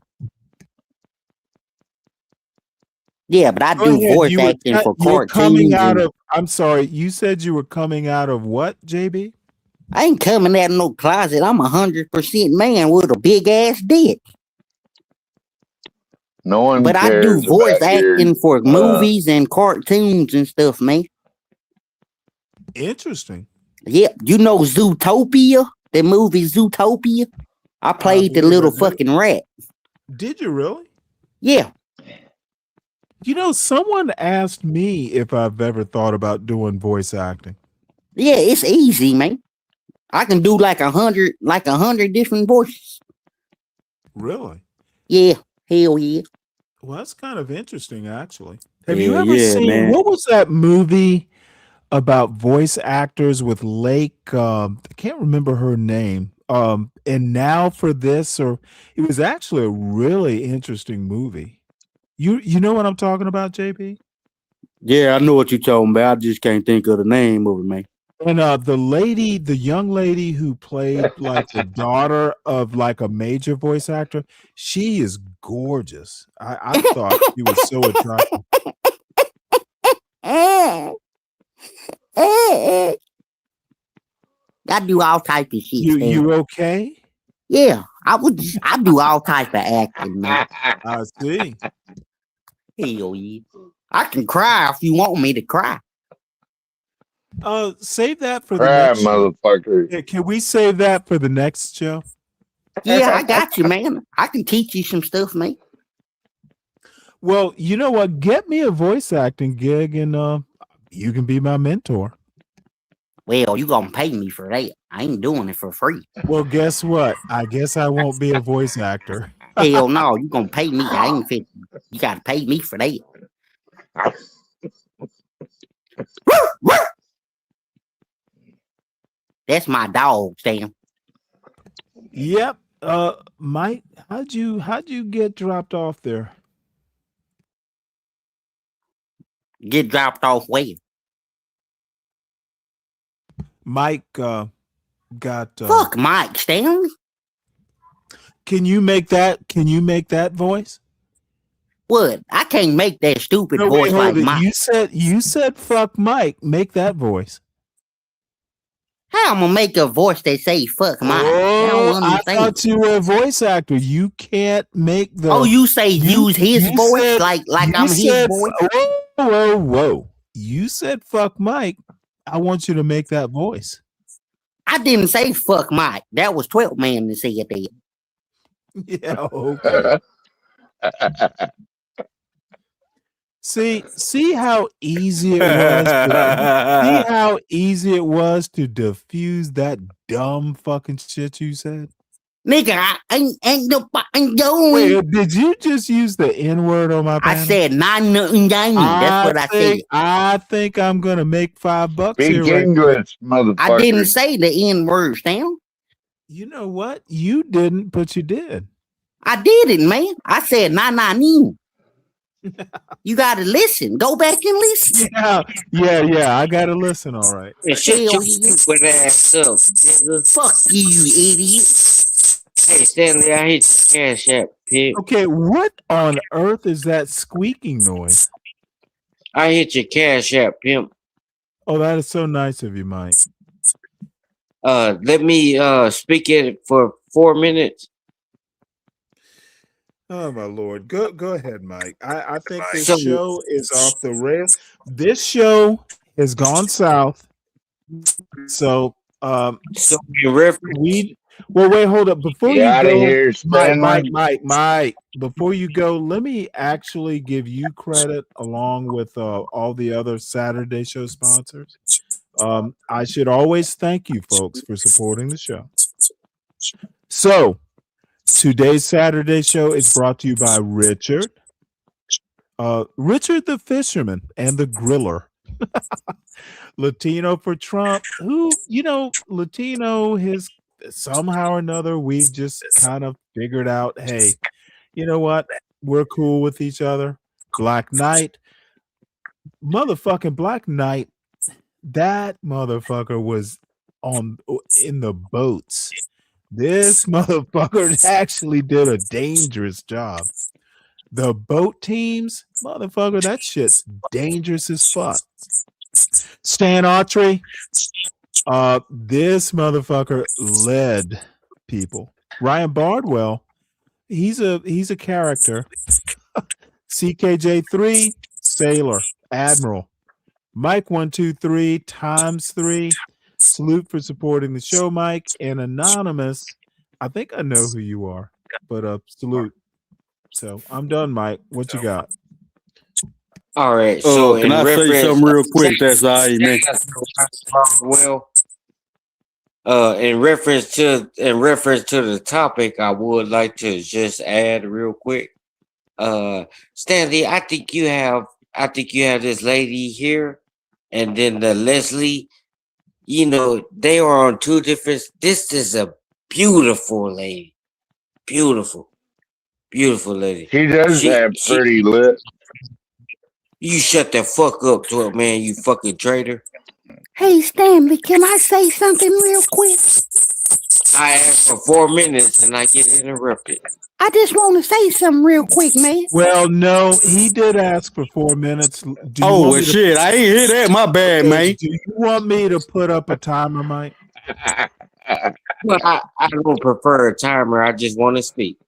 Yeah, but I do voice acting for cartoons. Coming out of. I'm sorry, you said you were coming out of what, JB? I ain't coming out of no closet. I'm 100% man with a big ass dick. No one But I cares do voice about your, acting for movies and cartoons and stuff, man. Interesting. Yeah, you know Zootopia? The movie Zootopia? I played the little fucking rat. Did you really? Yeah. You know, someone asked me if I've ever thought about doing voice acting. Yeah, it's easy, man. I can do like 100 different voices. Really? Yeah, hell yeah. Well, that's kind of interesting, actually. Have Yeah, you ever yeah, seen man. what was that movie about voice actors with Lake? I can't remember her name. And Now for This, or it was actually a really interesting movie. You know what I'm talking about, JP? Yeah, I know what you're talking about. I just can't think of the name of it, man. And the young lady who played like the daughter of like a major voice actor, she is gorgeous. I thought she was so attractive. I do all type of shit. You okay? Yeah, I do all type of acting, man. I see. Hell yeah. I can cry if you want me to cry. Save that for the Right, next show. motherfucker. Yeah, can we save that for the next show? Yeah, I got you, man. I can teach you some stuff, man. Well, you know what? Get me a voice acting gig, and you can be my mentor. Well, you gonna pay me for that. I ain't doing it for free. Well, guess what? I guess I won't be a voice actor. Hell no, you gonna pay me. I ain't fit. You gotta pay me for that. That's my dog, Stan. Yep. Mike, how'd you get dropped off there? Get dropped off where? Mike got Fuck Mike, Stanley. Can you make that voice? What? I can't make that stupid No, voice wait, like hold it. Mike. You said fuck Mike. Make that voice. How I'm gonna make a voice that say fuck Mike? I don't I understand. thought you were a voice actor. You can't make the. Oh, you say use his voice like I'm his voice? Whoa. You said fuck Mike. I want you to make that voice. I didn't say fuck Mike. That was 12 man that said that. Yeah, okay. See how easy it was. See how easy it was to diffuse that dumb fucking shit you said. Nigga, I ain't no fucking doing. Wait, did you just use the N word on my panel? I said nothing. That's what I said. I think I'm gonna make $5 Speak here. English, motherfucker. I didn't say the N word, Stan. You know what? You didn't, but you did. I didn't, man. I said nah. You gotta listen. Go back and listen. Yeah. I gotta listen. All right. Yeah, shut your stupid ass up, nigga. Fuck you idiot. Hey, Stanley, I hit your cash app, pimp. Okay, what on earth is that squeaking noise? I hit your cash app, pimp. Oh, that is so nice of you, Mike. Let me speak it for 4 minutes. Oh my Lord. Go ahead, Mike. I think this show is off the rails. This show has gone south. So wait, hold up. Before you go, here, Mike, before you go, let me actually give you credit along with all the other Saturday show sponsors. I should always thank you folks for supporting the show. So today's Saturday show is brought to you by Richard the Fisherman and the Griller. Latino for Trump, who, Latino, his somehow or another, we've just kind of figured out, hey, you know what? We're cool with each other. Black Knight, motherfucking Black Knight, that motherfucker was in the boats. This motherfucker actually did a dangerous job. The boat teams, motherfucker, that shit's dangerous as fuck. Stan Autry, this motherfucker led people. Ryan Bardwell, he's a character. CKJ3, sailor, admiral. Mike 123 times 3. Salute for supporting the show, Mike. And Anonymous, I think I know who you are, but salute. So I'm done, Mike. What you got? All right. So can I say something real quick? That's all right, man. Well, in reference to the topic, I would like to just add real quick. Stanley, I think you have this lady here, and then the Leslie. They are on two different. This is a beautiful lady, beautiful lady. She does have pretty lips. You shut the fuck up to it, man. You fucking traitor. Hey, Stanley, can I say something real quick? I asked for 4 minutes and I get interrupted. I just want to say something real quick, man. Well, no, he did ask for 4 minutes. Shit, I ain't hear that. My bad, man. Do you want me to put up a timer, Mike? Well, I don't prefer a timer. I just want to speak.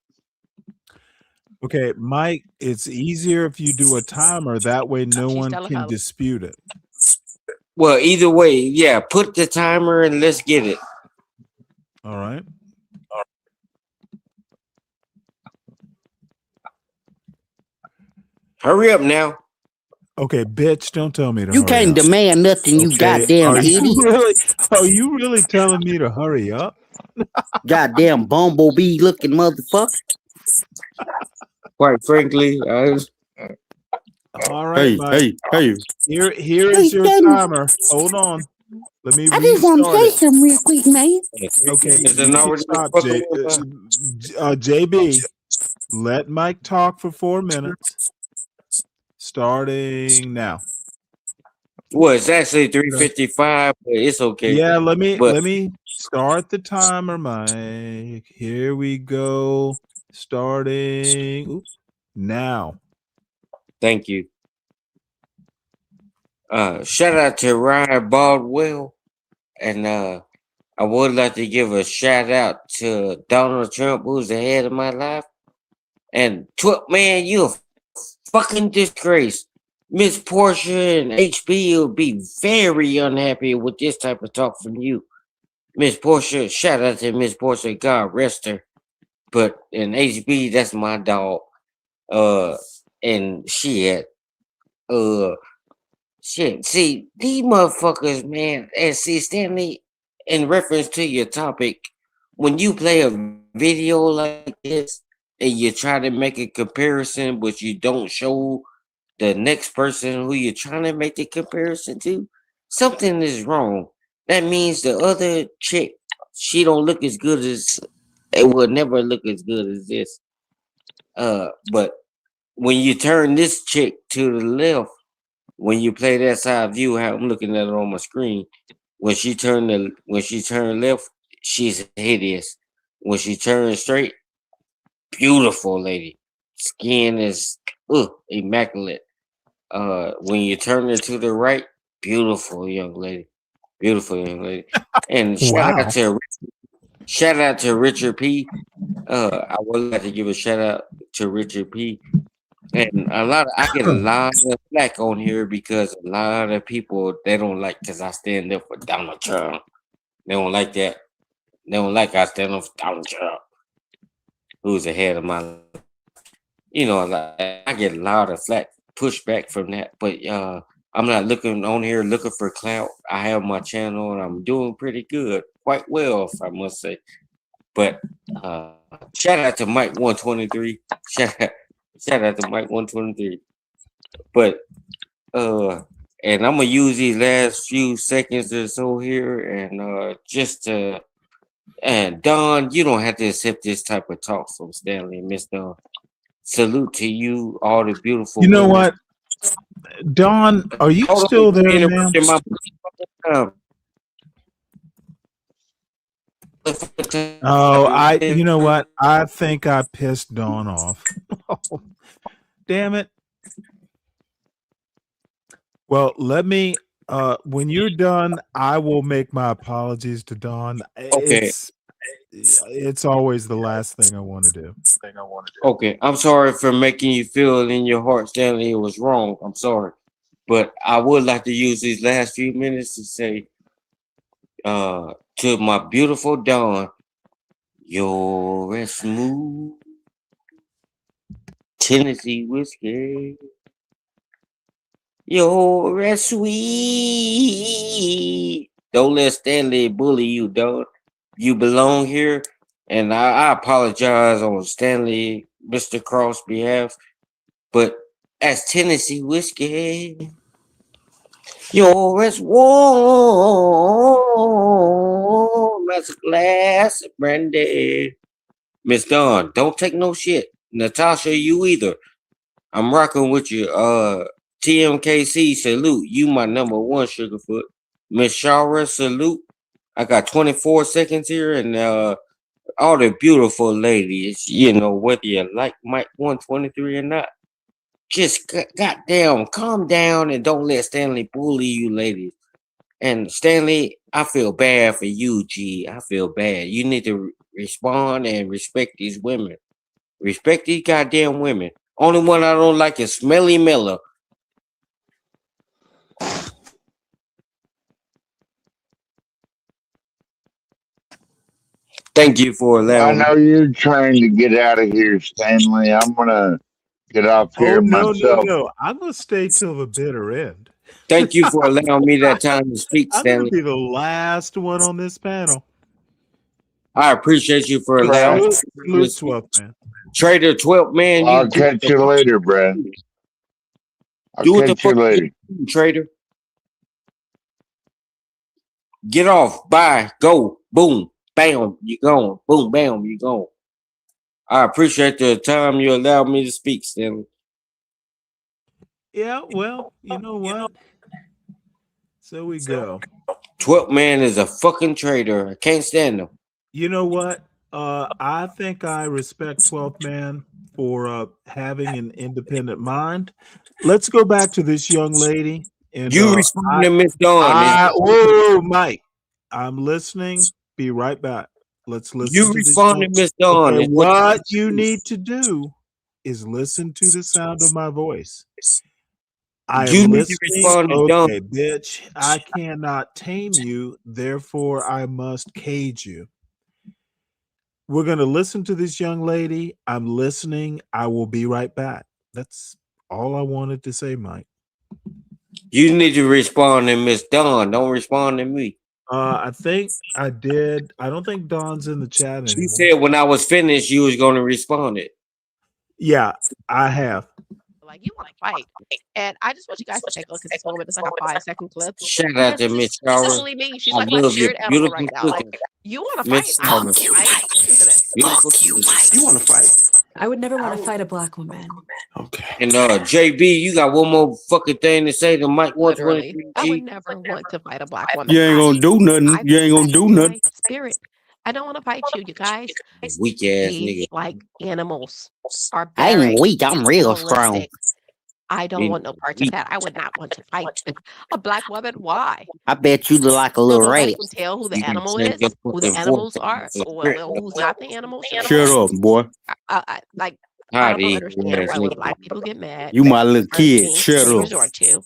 Okay, Mike, it's easier if you do a timer. That way no one can dispute it. Well, either way, yeah. Put the timer and let's get it. All right. Hurry up now. Okay, bitch, don't tell me to You hurry can't up. demand nothing, you Okay, goddamn idiot. are you really telling me to hurry up? Goddamn bumblebee looking motherfucker. Quite frankly, All right, Mike. Hey. Here Hey, is your Stanley. timer. Hold on. Let me I just want to restart say it. something real quick, man. Okay, Is you it can already stop, fucking with JB. Let Mike talk for 4 minutes. Starting now. Well, it's actually 3:55, but it's okay. Yeah, let But me start the timer, Mike. Here we go. Starting now. thank you. Shout out to Ryan Baldwell, and I would like to give a shout out to Donald Trump, who's the head of my life. And man, you a fucking disgrace. Miss Portia and HB will be very unhappy with this type of talk from you. Miss Portia, shout out to Miss Portia, God rest her. But in HB, that's my dog. And shit. Shit. See, these motherfuckers, man. And see, Stanley, in reference to your topic, when you play a video like this and you try to make a comparison, but you don't show the next person who you're trying to make the comparison to, something is wrong. That means the other chick, she don't look as good as, it will never look as good as this. But when you turn this chick to the left, when you play that side view, how I'm looking at it on my screen, when she turned left, she's hideous. When she turns straight, beautiful lady. Skin is immaculate. When you turn it to the right, beautiful young lady. Beautiful young lady. And Wow. shout out to Richard P. I would like to give a shout out to Richard P. And I get a lot of flack on here because a lot of people, they don't like because I stand up for Donald Trump. They don't like that. They don't like I stand up for Donald Trump, who's ahead of my life. You know, I get a lot of flack pushback from that. But I'm not looking on here looking for clout. I have my channel and I'm doing pretty good, quite well, if I must say. But shout out to Mike 123. Shout out to Mike 123. But and I'm gonna use these last few seconds or so here and just to and Don, you don't have to accept this type of talk from Stanley and Miss Don. Salute to you, all the beautiful You know women. what? Don, are you Hold on, still there, man? interrupting my Oh, you know what? I think I pissed Dawn off. Damn it. Well, let me when you're done, I will make my apologies to Dawn. Okay. It's always the last thing I want to do. Okay, I'm sorry for making you feel in your heart, Stanley, it was wrong. I'm sorry. But I would like to use these last few minutes to say to my beautiful Dawn, you're a smooth Tennessee whiskey. You're a sweet. Don't let Stanley bully you, Dawn. You belong here. And I apologize on Stanley, Mr. Cross' behalf. But as Tennessee whiskey, you're as warm as a glass of brandy. Miss Dawn, don't take no shit. Natasha, you either. I'm rocking with you. TMKC, salute. You my number one, Sugarfoot. Miss Shara, salute. I got 24 seconds here, and all the beautiful ladies, you know, whether you like Mike 123 or not, just goddamn calm down and don't let Stanley bully you ladies. And Stanley, I feel bad for you, G. I feel bad. You need to respond and respect these women. Respect these goddamn women. Only one I don't like is Smelly Miller. Thank you for I allowing me. know you're trying to get out of here, Stanley. I'm gonna get off here Oh no, myself. no! I'm gonna stay till the bitter end. Thank you for allowing me that time to speak, I'm gonna Stanley. be the last one on this panel. I appreciate you for All allowing right. me Salute to 12th man. Trader 12th man. I'll catch you later, Brad. I'll Do what the catch you fuck later. you do, Trader. Get off. Bye. Go. Boom. Bam. You gone. Boom. Bam. You gone. I appreciate the time you allowed me to speak, Stanley. Yeah, well, you know what? So we go. 12th man is a fucking traitor. I can't stand him. You know what? I think I respect 12th man for having an independent mind. Let's go back to this young lady. And You respond to Miss Dawn. whoa, Mike. I'm listening. Be right back. Let's listen You to this respond to young- Miss Dawn. Okay, is what you need to do is listen to the sound of my voice. I You am need to listening. respond to Dawn. Okay, bitch. I cannot tame you, therefore I must cage you. We're going to listen to this young lady. I'm listening. I will be right back. That's all I wanted to say, Mike. You need to respond to Miss Dawn. Don't respond to me. I think I did. I don't think Dawn's in the chat anymore. She said when I was finished, you was going to respond it. Yeah, I have. Like, you want to fight. And I just want you guys to take a look at this moment. It's like a 5-second clip. Shout out to Miss She doesn't Charles. believe me. She's I like my love your spirit animal beautiful right now. Like, cooking. you want to Miss fight. Charles. Listen to this. Beautiful cooking. You want to fight? I would never want to fight a black woman. Okay. And JB, you got one more fucking thing to say to Mike Literally, 123? I would never want to fight a black woman. You ain't gonna do nothing. You ain't gonna do nothing. Spirit. I don't want to fight you, you guys. Weak ass We, nigga. like animals, are I ain't barbaric, weak. I'm real strong. animalistic. I don't want no parts of that. I would not want to fight a black woman. Why? I bet you look like a So little nobody rat. can tell who the You can animal send is, your who the fucking animals voice are, on or the well, who's not the animals. Shut up, boy. Like, I Howdy, don't understand ass why when nigga. black people get mad, You my little first kid. thing Shut they up. resort to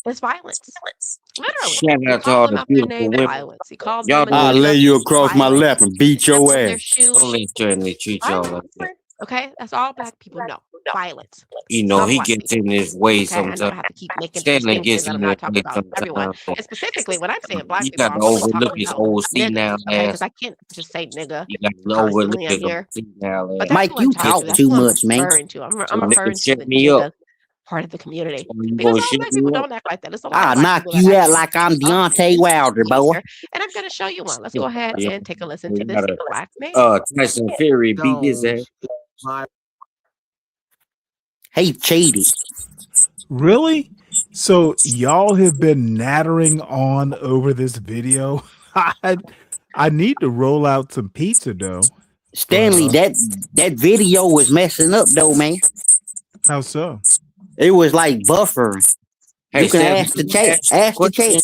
is violence. Literally, Shout he out to called all them the out their beautiful name, women. violence. He called Y'all them a I'll don't lay nigga, you across my violence. lap and beat Step your on their ass. shoe, let Stanley treat y'all like that. okay? That's all black people know. Violence. You know, Some he black gets people. in his way Okay, I know I sometimes. have to keep making Stanley distinctions, gets and in I'm his not talking way about everyone. sometimes. And specifically, when I'm saying black You people, got I'm to only overlook talking his about old niggas, senile okay? ass. Because I can't just say nigga You got to overlook constantly on his here. old senile But ass. that's Mike, who I'm you talking talk to. That's too who I'm much, man. referring to. I'm So nigga referring to shut the me up. nigga part of the community. So you Because gonna all shut black people me up? don't act like that. There's a lot of I'll black knock people that you act out like like I'm that. Deontay Wilder, boy. And I'm going to show you one. Let's go ahead Yeah. and take a listen We to this gotta black man. Tyson Fury beat his ass. He cheated. Really? So y'all have been nattering on over this video. I need to roll out some pizza dough. Stanley, that video was messing up though, man. How so? It was like buffering. Hey, You can Stanley, ask the chat. Ask the chat.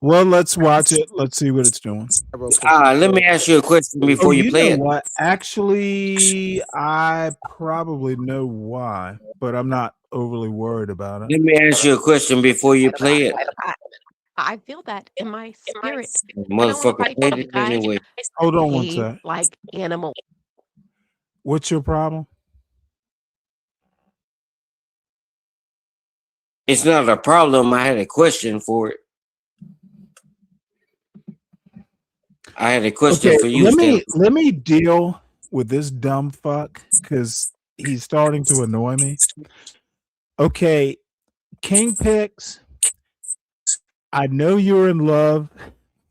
Well, let's watch it. Let's see what it's doing. Let me ask you a question before you play know it. what? Actually, I probably know why, but I'm not overly worried about it. Let me ask you a question before you play it. I feel that in my spirit. Motherfucker played you it guys. anyway. Hold on one Behave sec. like animals. What's your problem? It's not a problem. I had a question for it. I had a question for you, Stanley. Let me deal with this dumb fuck because he's starting to annoy me. Okay, King Picks. I know you're in love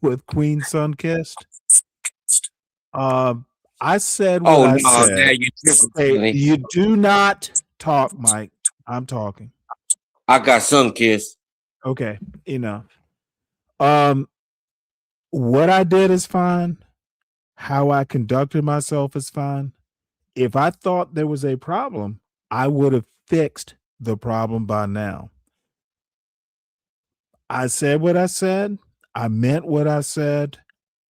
with Queen Sunkissed. I said what I said. Now you're tripping, Stanley. You do not talk, Mike. I'm talking. I got Sunkissed. Okay, enough. What I did is fine. How I conducted myself is fine. If I thought there was a problem, I would have fixed the problem by now. I said what I said. I meant what I said.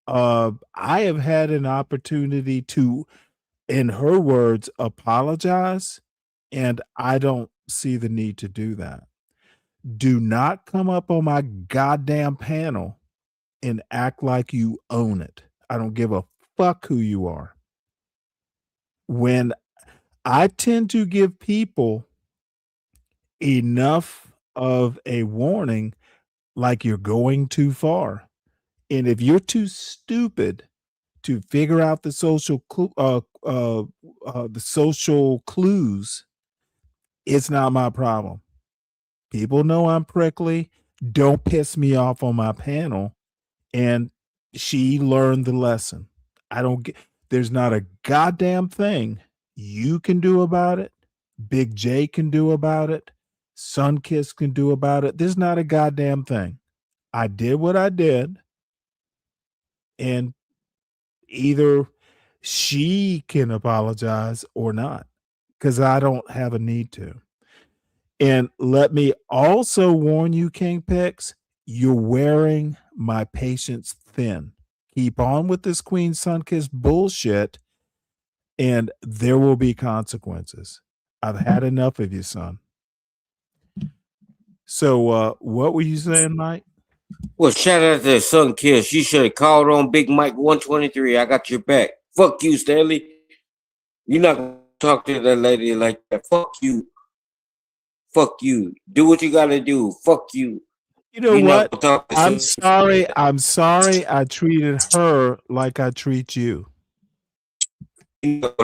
I have had an opportunity to, in her words, apologize, and I don't see the need to do that. Do not come up on my goddamn panel and act like you own it. I don't give a fuck who you are. When I tend to give people enough of a warning, like you're going too far. And if you're too stupid to figure out the social the social clues, it's not my problem. People know I'm prickly. Don't piss me off on my panel. And she learned the lesson. I don't get, there's not a goddamn thing you can do about it. Big J can do about it. Sunkiss can do about it. There's not a goddamn thing. I did what I did. And either she can apologize or not, because I don't have a need to. And let me also warn you, King Pix, you're wearing my patience thin. Keep on with this Queen Sunkiss bullshit, and there will be consequences. I've had enough of you, son. So, what were you saying, Mike? Well, shout out to Sunkiss. You should have called on Big Mike 123. I got your back. Fuck you, Stanley. You're not gonna talk to that lady like that. Fuck you. Fuck you. Do what you gotta do. Fuck you. You know what? I'm sorry. I'm sorry I treated her like I treat you. Your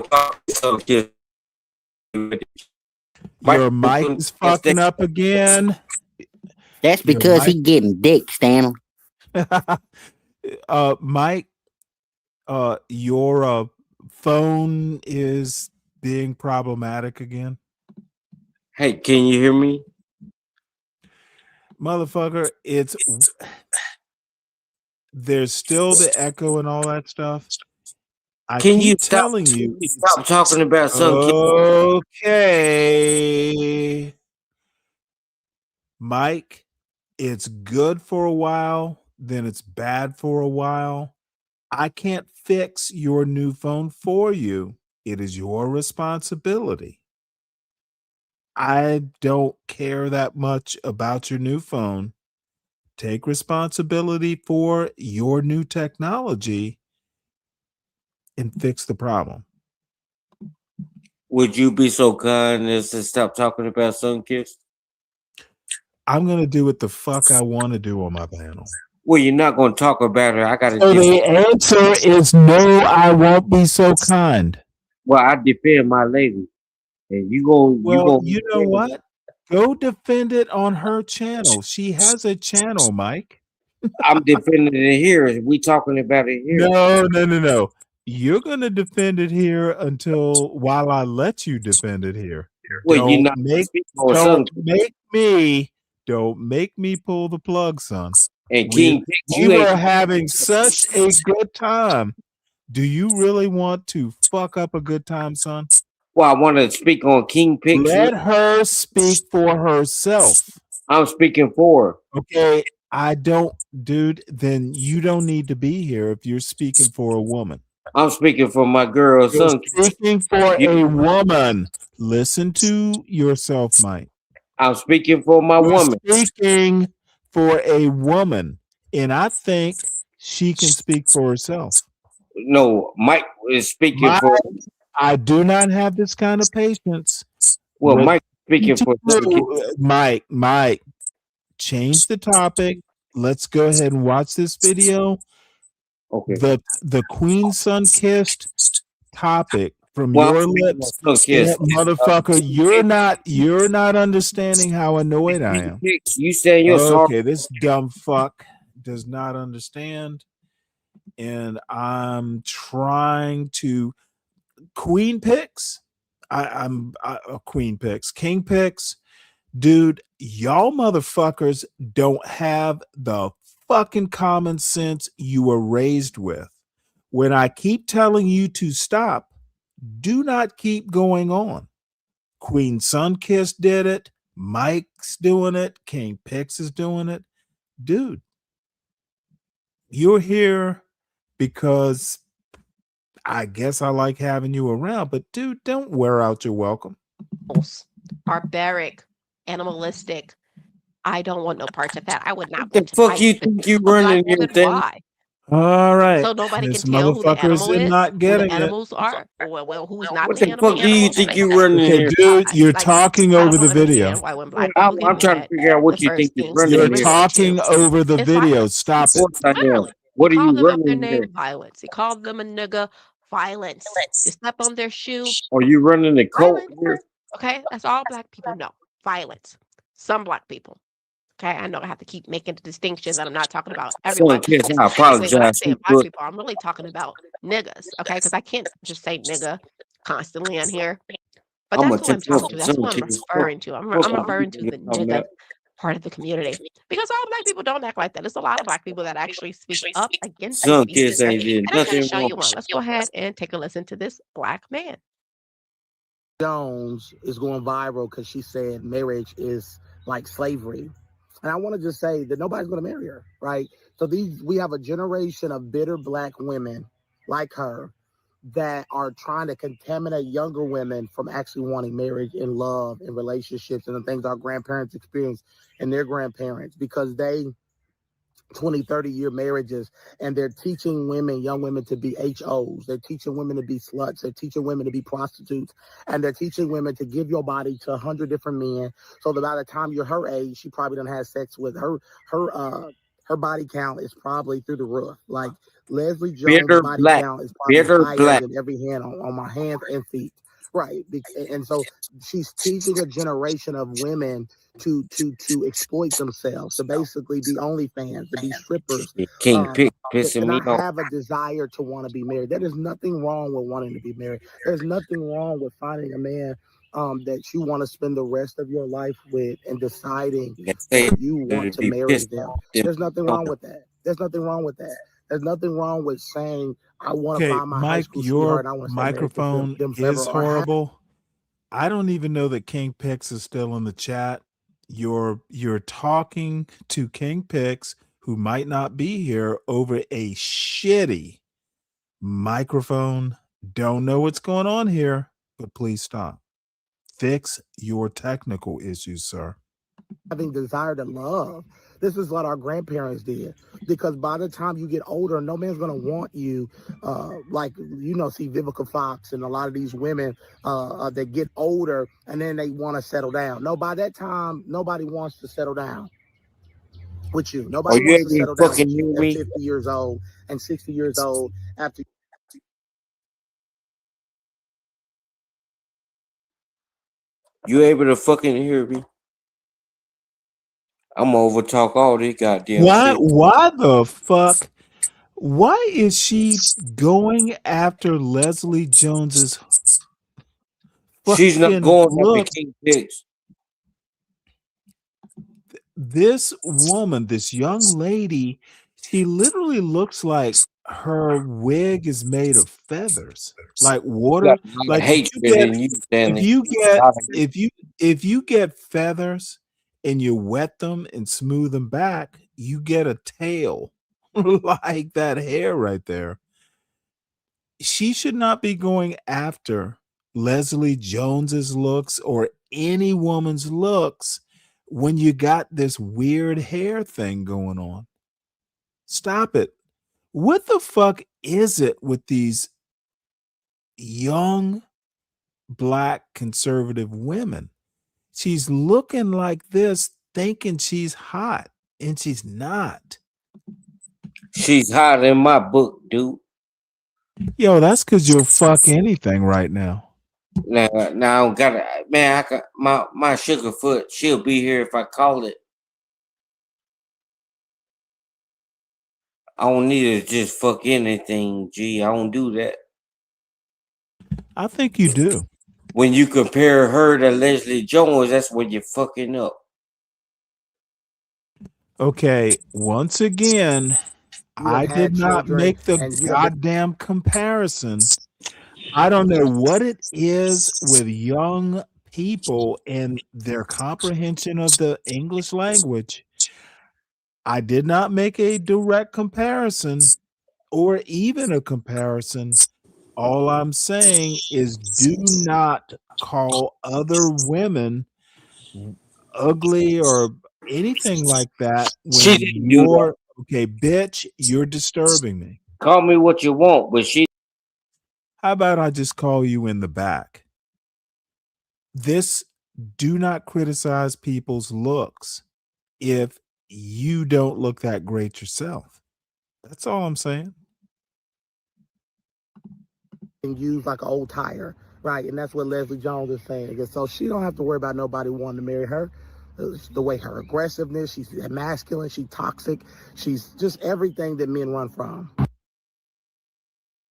mic is fucking up again. That's because he getting dick, Stanley. Mike, your phone is being problematic again. Hey, can you hear me? Motherfucker, there's still the echo and all that stuff. I Can keep you telling you. Stop talking about Okay. Mike, it's good for a while, then it's bad for a while. I can't fix your new phone for you. It is your responsibility. I don't care that much about your new phone. Take responsibility for your new technology and fix the problem. Would you be so kind as to stop talking about Sunkiss? I'm going to do what the fuck I want to do on my panel. Well, you're not going to talk about her. I got to. So the answer is no, I won't be so kind. Well, I defend my lady. And you go. Well, you know what? Go defend it on her channel. She has a channel, Mike. I'm defending it here. We talking about it here. No. You're going to defend it here while I let you defend it here. Well, Don't make me pull the plug, son. And King, we were having such a good time. Do you really want to fuck up a good time, son? Well, I want to speak on King Pix. Let her speak for herself. I'm speaking for her. Okay, I don't, dude. Then you don't need to be here if you're speaking for a woman. I'm speaking for my girl, son. Speaking for a woman. Listen to yourself, Mike. I'm speaking for my woman. Speaking for a woman, and I think she can speak for herself. No, Mike is speaking for. I do not have this kind of patience. Well, Mike speaking for Mike. Change the topic. Let's go ahead and watch this video. Okay. The Queen Sunkissed topic from your lips, motherfucker. You're not understanding how annoyed I am. You saying you're sorry? Okay, this dumb fuck does not understand, and I'm trying to. Queen Pix. I'm Queen Pix. King Pix. Dude, y'all motherfuckers don't have the fucking common sense you were raised with. When I keep telling you to stop, do not keep going on. Queen Sunkiss did it. Mike's doing it. King Pix is doing it. Dude, you're here because I guess I like having you around, but dude, don't wear out your welcome. Barbaric, animalistic. I don't want no parts of that. I would not. What the fuck you think you running your thing? Why? All right. So nobody This can tell who the motherfucker is animal is, not who the getting it. animals are. Well, who's not What the the animal? fuck do you Animals. think Like, you okay. running Okay, here? dude, you're Like, talking I over don't the video. understand why when black people get I'm trying to mad, figure out the what you think first you're things running You're they here. resort to talking over the is video. violence. Stop Of it. course I am. Literally. He What are called you them out their running here? name, violence. He called them a nigga, violence. You step on their shoe, Are you running a cult violence. here? Okay, that's all black people know. Violence. Some black people. Okay, I know I have to keep making the distinction that I'm not talking about everyone. Son, kids, And I specifically when I apologize. say You black good. people, I'm really talking about niggas. Okay, because I can't just say nigga constantly on here. But I'm that's gonna who I'm take you up talking to. for That's who some I'm kids. referring to. I'm Fuck referring to you the talking nigga about. part of the community. Because all black people don't act like that. There's a lot of black people that actually speak up against these Some pieces. kids ain't did And I'm going to nothing show wrong. you one. Let's go ahead and take a listen to this black man. Jones is going viral because she said marriage is like slavery. And I want to just say that nobody's going to marry her, right? So we have a generation of bitter black women like her that are trying to contaminate younger women from actually wanting marriage and love and relationships and the things our grandparents experienced and their grandparents, because they 20, 30-year marriages, and they're teaching women, young women, to be HOs. They're teaching women to be sluts. They're teaching women to be prostitutes. And they're teaching women to give your body to 100 different men. So that by the time you're her age, she probably done had sex with her body count is probably through the roof. Like Leslie Jones' Bitter body black. count is probably Bitter higher black. than every hand on my hands and feet. Right. And so she's teaching a generation of women to exploit themselves, to basically be OnlyFans, to be strippers, King Pick to pissing me not off. have a desire to want to be married. There is nothing wrong with wanting to be married. There's nothing wrong with finding a man that you want to spend the rest of your life with and deciding that you want to Be marry pissed them. off. There's nothing wrong with that. There's nothing wrong with that. There's nothing wrong with saying, I want to Okay, find my high Mike, school your sweetheart and I want to stay married to microphone them forever. is Or have horrible. I don't even know that King Pix is still in the chat. You're talking to King Pix, who might not be here, over a shitty microphone. Don't know what's going on here, but please stop. Fix your technical issues, sir. having desire to love. This is what our grandparents did. Because by the time you get older, no man's gonna want you. Like see Vivica Fox and a lot of these women that get older and then they want to settle down. No, by that time, nobody wants to settle down with you. Are Nobody you wants to able to settle down fucking with hear you at me? 50 years old and 60 years old after. You able to fucking hear me? I'm gonna overtalk all this goddamn shit. Why the fuck? Why is she going after Leslie Jones's She's not fucking going after looks? King Pigs. This woman, this young lady, she literally looks like her wig is made of feathers, like You water. got a lot of Like hatred in you, Stanley. if you get feathers and you wet them and smooth them back, you get a tail like that hair right there. She should not be going after Leslie Jones's looks or any woman's looks when you got this weird hair thing going on. Stop it. What the fuck is it with these young black conservative women? She's looking like this, thinking she's hot, and she's not. She's hot in my book, dude. Yo, that's because you'll fuck anything right now. Now I don't gotta, man. I got my sugar foot. She'll be here if I call it. I don't need to just fuck anything, G. I don't do that. I think you do. When you compare her to Leslie Jones, that's when you're fucking up. Okay, once again, I did not make the goddamn comparison. I don't know what it is with young people and their comprehension of the English language. I did not make a direct comparison or even a comparison. All I'm saying is do not call other women ugly or anything like that She when didn't do that. Okay, bitch, you're disturbing me. Call me what you want, but she. How about I just call you in the back? Do not criticize people's looks if you don't look that great yourself. That's all I'm saying. And used like an old tire, right? And that's what Leslie Jones is saying. And so she don't have to worry about nobody wanting to marry her. The way her aggressiveness, she's masculine, she's toxic, she's just everything that men run from.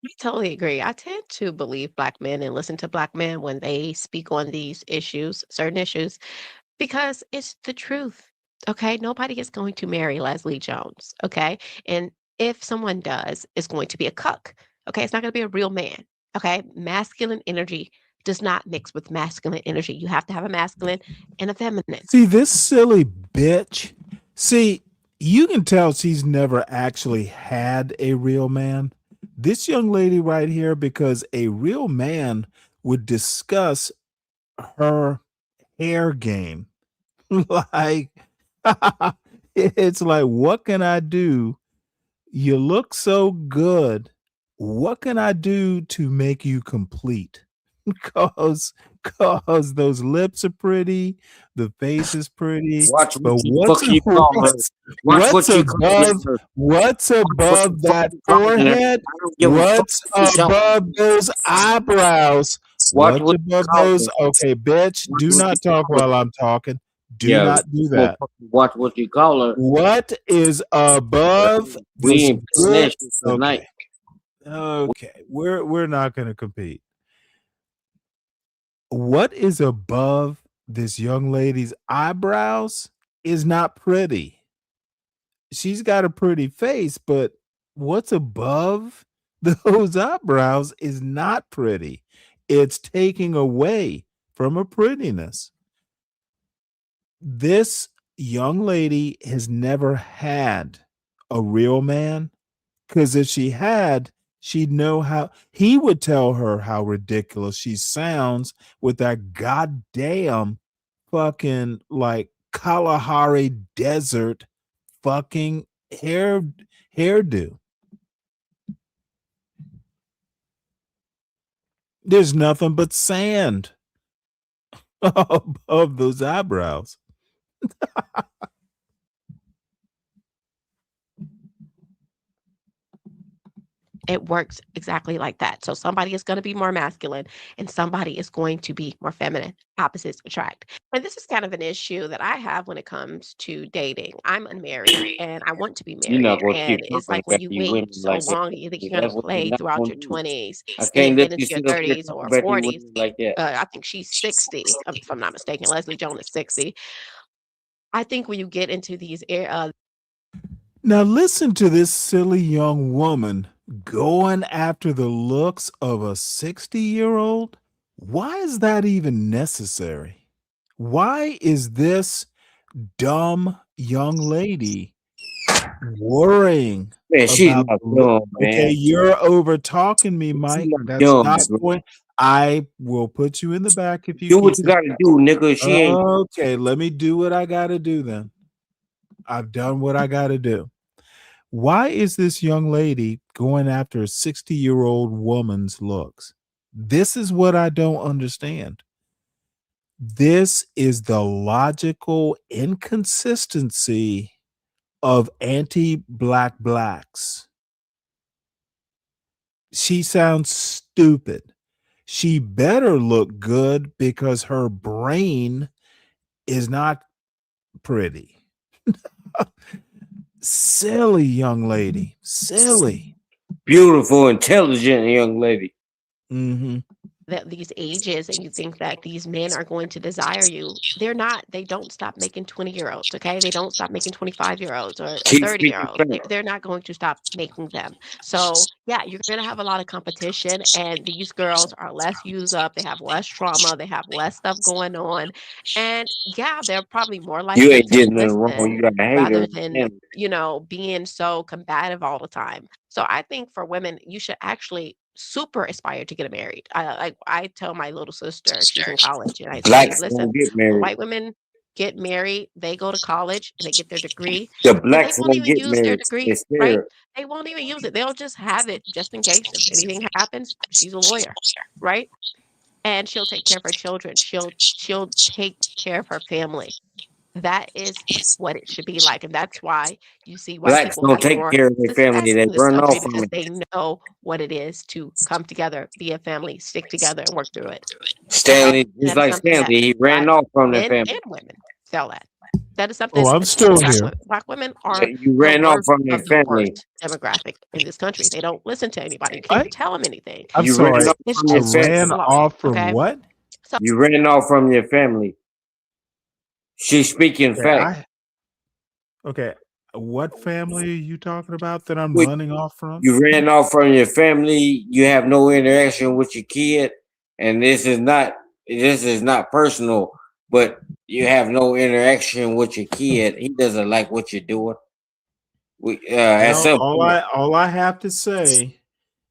I totally agree. I tend to believe Black men and listen to Black men when they speak on these issues, certain issues, because it's the truth. Okay. Nobody is going to marry Leslie Jones. Okay. And if someone does, it's going to be a cuck. Okay. It's not going to be a real man. Okay. Masculine energy does not mix with masculine energy. You have to have a masculine and a feminine. See, this silly bitch. See, you can tell she's never actually had a real man. This young lady right here, because a real man would discuss her hair game. Like, it's like, what can I do? You look so good. What can I do to make you complete? Cause those lips are pretty, the face is pretty, Watch but what you fuck you call her. Watch what's what you call her. what's above that calling her. I forehead? don't give a fuck What's what you above those eyebrows? Watch What's what you above call those? her. Okay, bitch, Watch do what not you talk call her. while I'm talking. Do Yeah, not do that. watch what you call her. What is above We this ain't playing good? that shit tonight. Okay, we're not gonna compete. What is above this young lady's eyebrows is not pretty. She's got a pretty face, but what's above those eyebrows is not pretty. It's taking away from her prettiness. This young lady has never had a real man, because if she had, she'd know how he would tell her how ridiculous she sounds with that goddamn fucking like Kalahari Desert fucking hairdo. There's nothing but sand above those eyebrows. It works exactly like that. So somebody is going to be more masculine and somebody is going to be more feminine. Opposites attract. And this is kind of an issue that I have when it comes to dating. I'm unmarried and I want to be You're not married. gonna And keep it's talking like when about you these wait women so like that. long, you think you're going That's to what you're play not throughout gonna your do. 20s I and can't then get let you into your sit up here 30s talking or about these 40s. women like that. I think she's 60, if I'm not mistaken. Leslie Jones is 60. I think when you get into these Now listen to this silly young woman going after the looks of a 60-year-old. Why is that even necessary? Why is this dumb young lady worrying Man, she's about not the look? dumb, Okay, man. you're over talking me, Mike. She's not That's dumb, not bro. point. I will put you in the back if you Do what keep you this. gotta do, nigga. She ain't. Okay, let me do what I gotta do then. I've done what I gotta do. Why is this young lady going after a 60-year-old woman's looks? This is what I don't understand. This is the logical inconsistency of anti-black blacks. She sounds stupid. She better look good because her brain is not pretty. Silly young lady. Silly. Beautiful, intelligent young lady. Mm-hmm. that these ages and you think that these men are going to desire you, they're not. They don't stop making 20-year-olds, okay? They don't stop making 25-year-olds or Keep speaking 30-year-olds. facts. They're not going to stop making them. So yeah, you're gonna have a lot of competition and these girls are less used up, they have less trauma, they have less stuff going on. And yeah, they're probably more You likely ain't to did nothing wrong. listen You got a hater. rather than, being so combative all the time. So I think for women, you should actually super aspire to get married. I tell my little sister, she's in college, and I say, Blacks listen, don't get for married. white women, get married, they go to college and they get their degree, The and they blacks won't won't even get use their married. degree, They're right? scared. They won't even use it. They'll just have it just in case if anything happens. She's a lawyer, right? And she'll take care of her children. She'll take care of her family. That is what it should be like, and that's why you see white Blacks people don't have take more care of their family. success They in this run country off from because it. they know what it is to come together, be a family, stick together, and work through it. Stanley, just That is like something that Stanley, he ran black off from their men family. and women feel that. That is something Oh, I'm still black here. women. Black women Yeah, are you the ran off worst from their of the family. worst demographic in this country. They don't listen to anybody. You I, can't tell them anything. I'm You ran sorry. off It's from I your just ran family. slow. off from Okay. what? So You ran off from your family. She's speaking Okay, fact. okay. What family are you talking about that I'm Wait, running off from? you ran off from your family. You have no interaction with your kid, and this is not personal, but you have no interaction with your kid. He doesn't like what you're doing. At Well, some point, all I have to say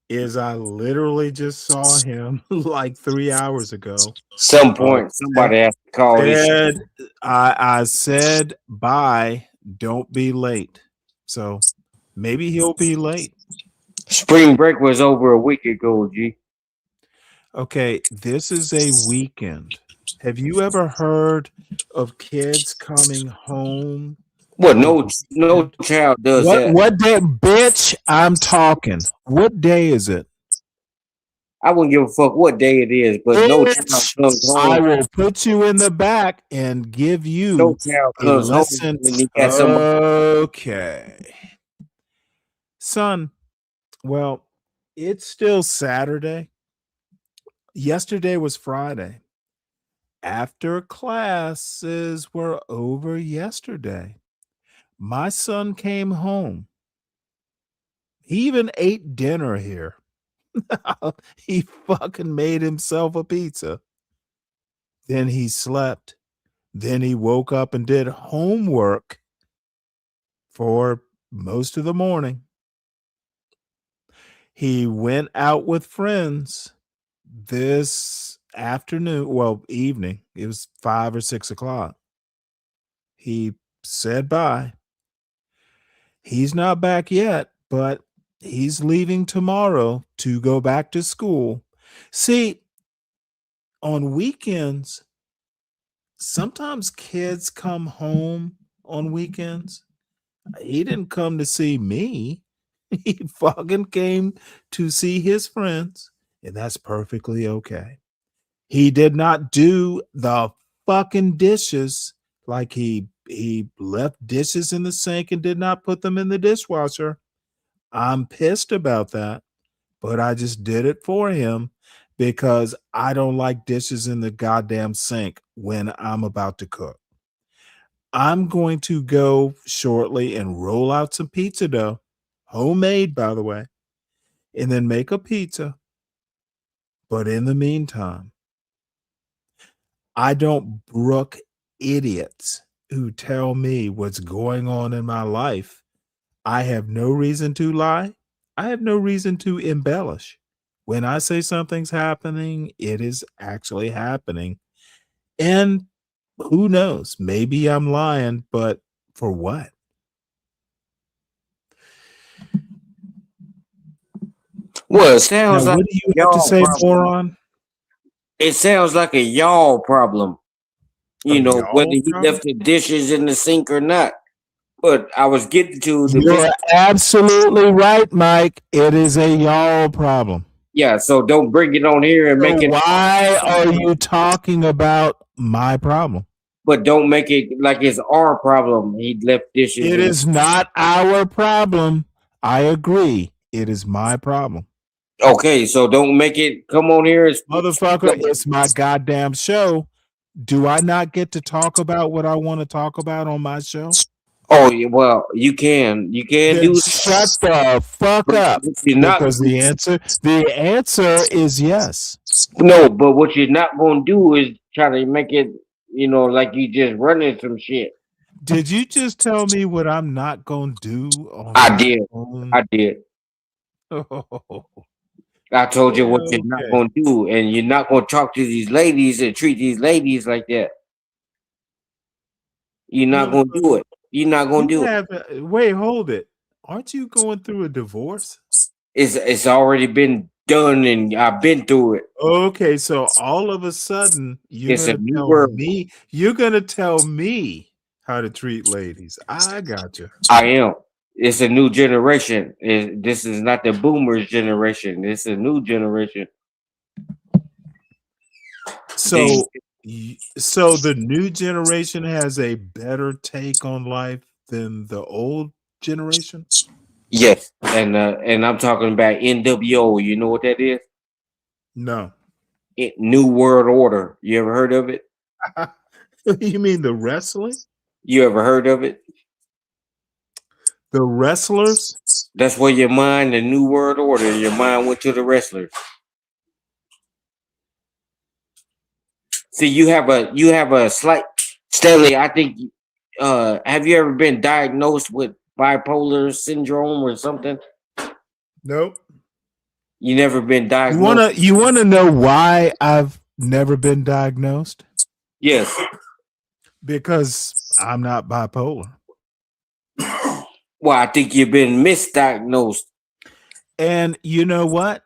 is I literally just saw him like 3 hours ago. some Uh, point, somebody has to call this shit. said I said bye. Don't be late. So maybe he'll be late. Spring break was over a week ago, G. Okay, this is a weekend. Have you ever heard of kids coming home What? on the No weekend? child does that. What day, bitch? I'm talking. What day is it? I wouldn't give a fuck what day it is, but no child Bitch, comes I home. will put you in the back and give No you child a comes home lesson. when he got somebody. Okay. Son, well, it's still Saturday. Yesterday was Friday. After classes were over yesterday, my son came home. He even ate dinner here. He fucking made himself a pizza. Then he slept. Then he woke up and did homework for most of the morning. He went out with friends this afternoon, well, evening. It was 5 or 6 o'clock. He said bye. He's not back yet, but he's leaving tomorrow to go back to school. See, on weekends, sometimes kids come home on weekends. He didn't come to see me. He fucking came to see his friends, and that's perfectly okay. He did not do the fucking dishes, like he left dishes in the sink and did not put them in the dishwasher. I'm pissed about that, but I just did it for him because I don't like dishes in the goddamn sink when I'm about to cook. I'm going to go shortly and roll out some pizza dough, homemade, by the way, and then make a pizza. But in the meantime, I don't brook idiots who tell me what's going on in my life. I have no reason to lie. I have no reason to embellish. When I say something's happening, it is actually happening. And who knows? Maybe I'm lying, but for what? Well, it sounds Now, like what do you have to y'all say, problem. moron? It sounds like a y'all problem. A You know, whether y'all he problem? left the dishes in the sink or not. But I was getting to the You're big. absolutely right, Mike. It is a y'all problem. Yeah, so don't bring it on here and So make it. why are you talking about my problem? But don't make it like it's our problem. He left dishes. It is not our problem. I agree. It is my problem. Okay, so don't make it come on here and Motherfucker, it's my goddamn show. Do I not get to talk about what I want to talk about on my show? Oh, well, you can Then do. shut the fuck But up. what you're not Because the answer is yes. no, but what you're not gonna do is try to make it, like you just running some shit. Did you just tell me what I'm not gonna do on I my did. own? I did. Oh, I told you what you're okay. not gonna do, and you're not gonna talk to these ladies and treat these ladies like that. You're not gonna do it. You're not gonna do it. Wait, hold it. Aren't you going through a divorce? It's already been done, and I've been through it. Okay, so all of a sudden It's a new world. you're gonna tell me how to treat ladies. I got you. I am. It's a new generation. This is not the boomers generation. It's a new generation. So the new generation has a better take on life than the old generation? Yes, and I'm talking about NWO. You know what that is? No. New World Order. You ever heard of it? You mean the wrestling? You ever heard of it? The wrestlers? That's where your mind, the New World Order, your mind went to the wrestlers. See, you have a slight Stanley, I think have you ever been diagnosed with bipolar syndrome or something? Nope. You never been diagnosed? You wanna know why I've never been diagnosed? Yes. Because I'm not bipolar. Well, I think you've been misdiagnosed. And you know what?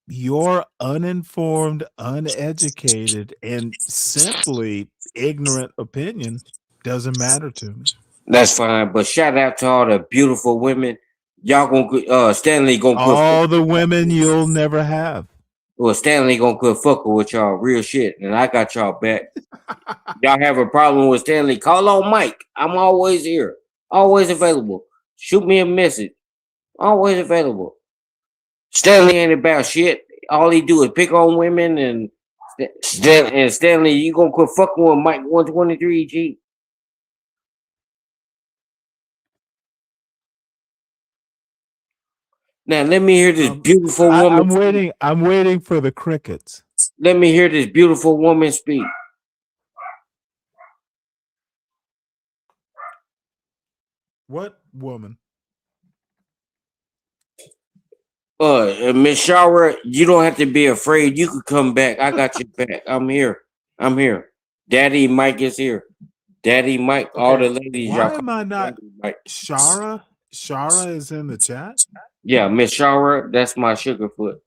Your uninformed, uneducated, and simply ignorant opinion doesn't matter to me. That's fine, but shout out to all the beautiful women. Y'all gonna Stanley gonna quit all the women you'll never have. Well, Stanley gonna quit fucking with y'all, real shit, and I got y'all back. Y'all have a problem with Stanley? Call on Mike. I'm always here, always available. Shoot me a message. Always available. Stanley ain't about shit. All he do is pick on women, and Stanley, you gonna quit fucking with Mike 123 G? Now let me hear this beautiful woman. I'm waiting for the crickets. Let me hear this beautiful woman speak. What woman? Miss Shara, you don't have to be afraid. You could come back. I got your back. I'm here. I'm here. Daddy Mike is here. Daddy Mike, all the ladies. Why am I not? Shara? Shara is in the chat? Yeah, Miss Shara, that's my sugarfoot.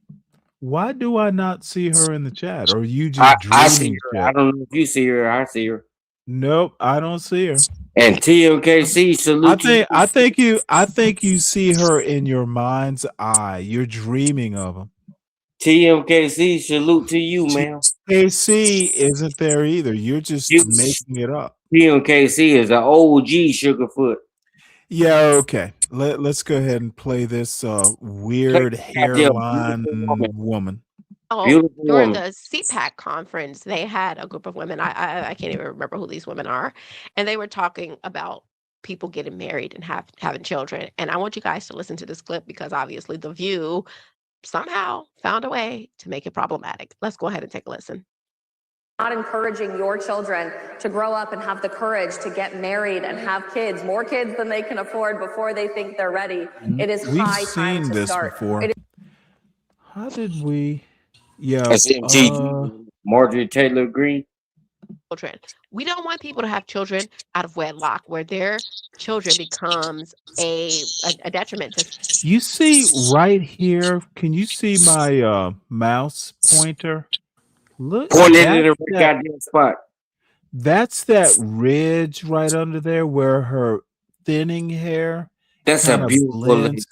Why do I not see her in the chat? Or are you just dreaming? I see her. I don't know if you see her. I see her. Nope, I don't see her. And TMKC, salute. I think you see her in your mind's eye. You're dreaming of them. TMKC, salute to you, man. TMKC isn't there either. You're just making it up. TMKC is an OG sugarfoot. Yeah, okay. Let's go ahead and play this weird hairline woman. Oh, during the CPAC conference, they had a group of women. I can't even remember who these women are, and they were talking about people getting married and having children. And I want you guys to listen to this clip because obviously The View somehow found a way to make it problematic. Let's go ahead and take a listen. Not encouraging your children to grow up and have the courage to get married and have kids, more kids than they can afford before they think they're ready. It is high time to start. Before. How did we? Yeah, SMT, Marjorie Taylor Greene. Children. We don't want people to have children out of wedlock where their children becomes a detriment to. You see right here, can you see my mouse pointer? Look, point it in the goddamn spot. That's that ridge right under there where her thinning hair. That's a beautiful lady.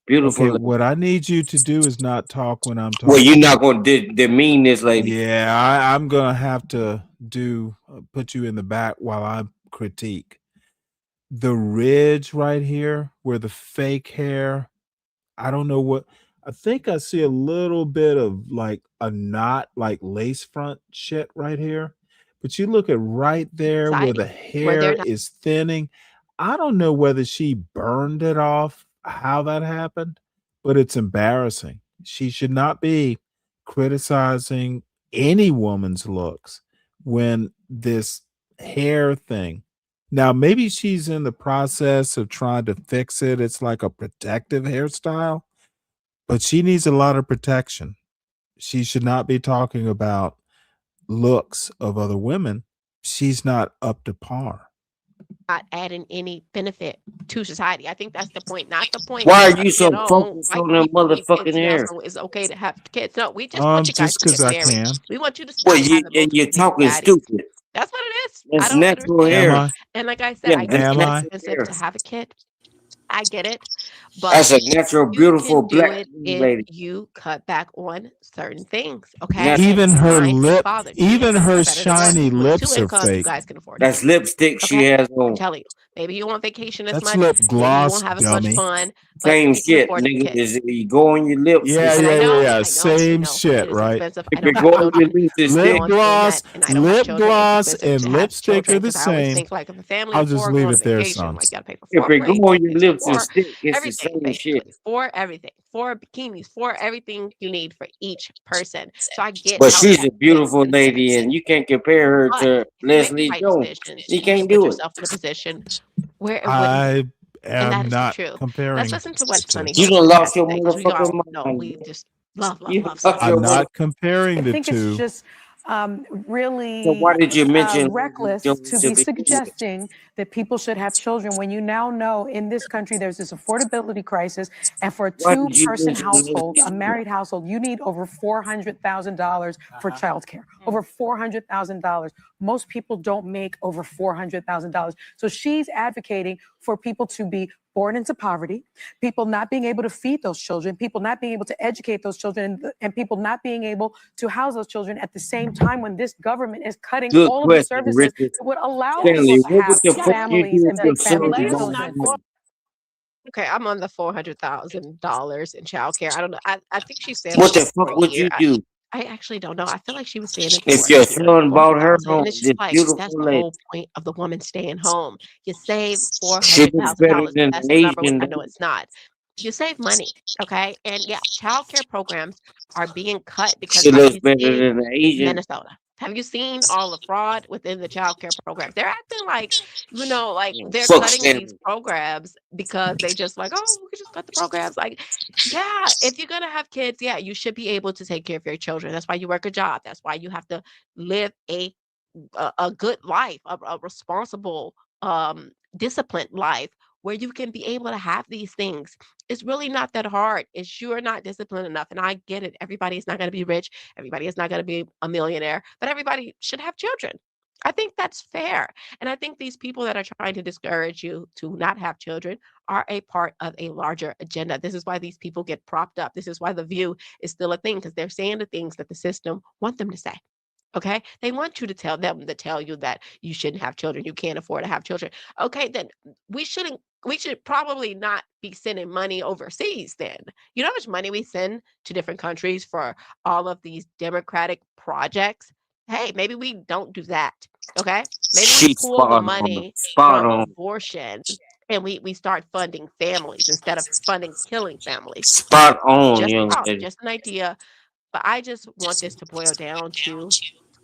Beautiful. Okay, what I need you to do is not talk when I'm talking. Well, you're not going to demean this lady. Yeah, I'm going to have to put you in the back while I critique. The ridge right here where the fake hair, I don't know what. I think I see a little bit of like a knot, like lace front shit right here. But you look at right there where the hair is thinning. I don't know whether she burned it off, how that happened, but it's embarrassing. She should not be criticizing any woman's looks when this hair thing. Now, maybe she's in the process of trying to fix it. It's like a protective hairstyle. But she needs a lot of protection. She should not be talking about looks of other women. She's not up to par. adding any benefit to society. I think that's the point, not the point. Why Of, are you so focused white on them people need kids motherfucking now, hair? so it's okay to have kids. No, we just want you guys Just to get because I married. can. We want you to Well, stop having multiple you're baby talking daddies. stupid. That's what it is. I That's don't natural understand. Am hair. I? And like I said, Yeah, I get that's it's Am I? expensive natural to hair. have a kid. I get it, but That's a natural, you beautiful can do black it if lady. you cut back on certain things. Okay, Natural. and Even her find a lip, father. even Jesus her is better than one. shiny With two lips are incomes, you fake. guys can afford That's kids. lipstick she Okay, has I'm on. telling you. Maybe you won't vacation as That's much. lip Maybe you won't gloss, have as much dummy. fun, but Same you can shit, afford the nigga. kid. Is you go on your lips and Yeah, And yeah, yeah, yeah. I Same know shit, it is right? expensive. if I you don't go have on your children. lips and Go Lip stick. on the internet, gloss, and I don't have lip children. It's gloss, expensive and to have lipstick children are the because I always same. think like if a family I'll of just four leave go on a it there, vacation, like sons. you gotta pay for If 4 you go plane on your tickets, lips and for stick, it's the everything, same shit. basically, for everything, for bikinis, for everything you need for each person. So I get But how she's that a makes beautiful sense. lady, and you can't compare her But to if you make the Leslie right Jones. decisions, You you can can't put do it. yourself in a position where it wouldn't be. I And that am is the not truth. Let's comparing listen to what the Sunny two. You has done to lost your say, because we all motherfucking know mind. we just love You Sunny. lost your I'm mother. not comparing I the think it's two. just So really why did you mention Leslie reckless Jones to to be begin with? suggesting that people should have children when you now know in this country there's this affordability crisis, and for a Why did you two-person mention household, Leslie a Jones? married household, you need over $400,000 for childcare. Over $400,000. Most people don't make over $400,000. So she's advocating for people to be born into poverty, people not being able to feed those children, people not being able to educate those children, and people not being able to house those children at the same time when this government is cutting Good all of the question, services Richard. that would allow people Stanley, to what have the fuck you families do and with your big son families with Let's about not children. go. Okay, I'm on the $400,000 in childcare. I don't know. I think she's saying what like the fuck for a would year. you do I actually don't know. I feel like she was saying it if for a your year, son bought her 400,000, home? and it's This just like beautiful that's the lady. whole point of the woman staying home. You save She looks better $400,000. than That's an the number. Asian. I know it's not. You save money, okay? And yeah, childcare programs are being cut because She have looks you better seen than an Asian. Minnesota? Have you seen all the fraud within the childcare programs? They're acting like, like they're Fuck cutting these Stanley. programs because they just like, oh, we can just cut the programs. Like, yeah, if you're gonna have kids, yeah, you should be able to take care of your children. That's why you work a job. That's why you have to live a good life, a responsible, disciplined life where you can be able to have these things. It's really not that hard. It's you're not disciplined enough. And I get it. Everybody is not going to be rich. Everybody is not going to be a millionaire, but everybody should have children. I think that's fair. And I think these people that are trying to discourage you to not have children are a part of a larger agenda. This is why these people get propped up. This is why the view is still a thing, because they're saying the things that the system want them to say. Okay, they want you to tell you that you shouldn't have children, you can't afford to have children. Okay, then we should probably not be sending money overseas then. You know how much money we send to different countries for all of these democratic projects? Hey, maybe we don't do that. Okay, maybe we She's pull the spot on. money Spot from on. abortion and we start funding families instead of funding killing families. Spot on, Just a young thought, lady. just an idea. But I just want this to boil down to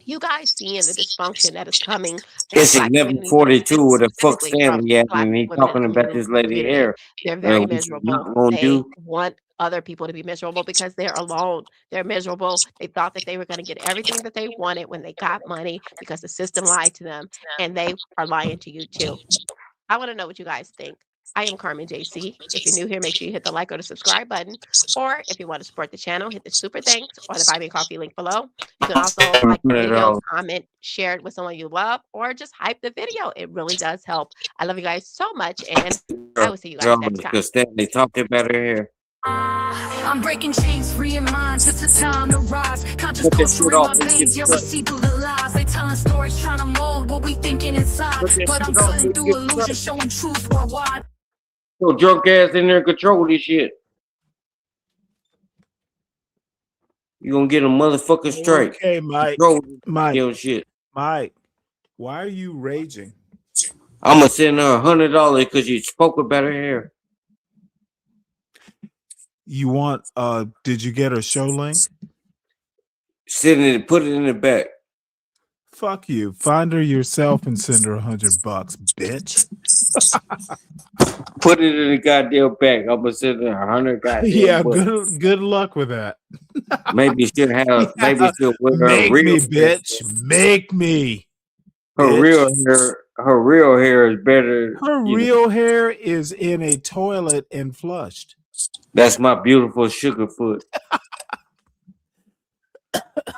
you guys seeing the dysfunction that is coming from It's Black 11:42 with a fuck specifically from Stanley at, Black and he women talking in about the this lady community. hair. They're very What you miserable. not gonna They do? want other people to be miserable because they're alone. They're miserable. They thought that they were going to get everything that they wanted when they got money because the system lied to them, and they are lying to you too. I want to know what you guys think. I am Carmen JC. If you're new here, make sure you hit the like or the subscribe button. Or if you want to support the channel, hit the super thanks or the Buy Me Coffee link below. You can also like the video, comment, share it with someone you love, or just hype the video. It really does help. I love you guys so much, and I will see you guys next time. Because Stanley talking about her hair. I'm breaking chains, freeing minds. It's the time to rise. Conscious Put that thoughts shit in off my and veins. get Yeah, we cut. see through the lies. They telling stories, trying to mold what we thinking inside. Put that But I'm shit off cutting and through get illusion, cut. showing truth worldwide. So drunk ass in there and control this shit. You gonna get a motherfucker straight. Okay, Mike. Your shit. Mike, why are you raging? I'm gonna send her $100 because you spoke about her hair. You want did you get her show link? Send it, put it in the back. Fuck you. Find her yourself and send her $100, bitch. Put it in the goddamn back. I'm gonna send her 100 goddamn. Yeah, bucks. good luck with that. Maybe she'll have. Maybe she'll wear her Make real me, hair. bitch. Make me. Her bitch. real hair her real hair is better. Her real hair is in a toilet and flushed. That's my beautiful sugar foot.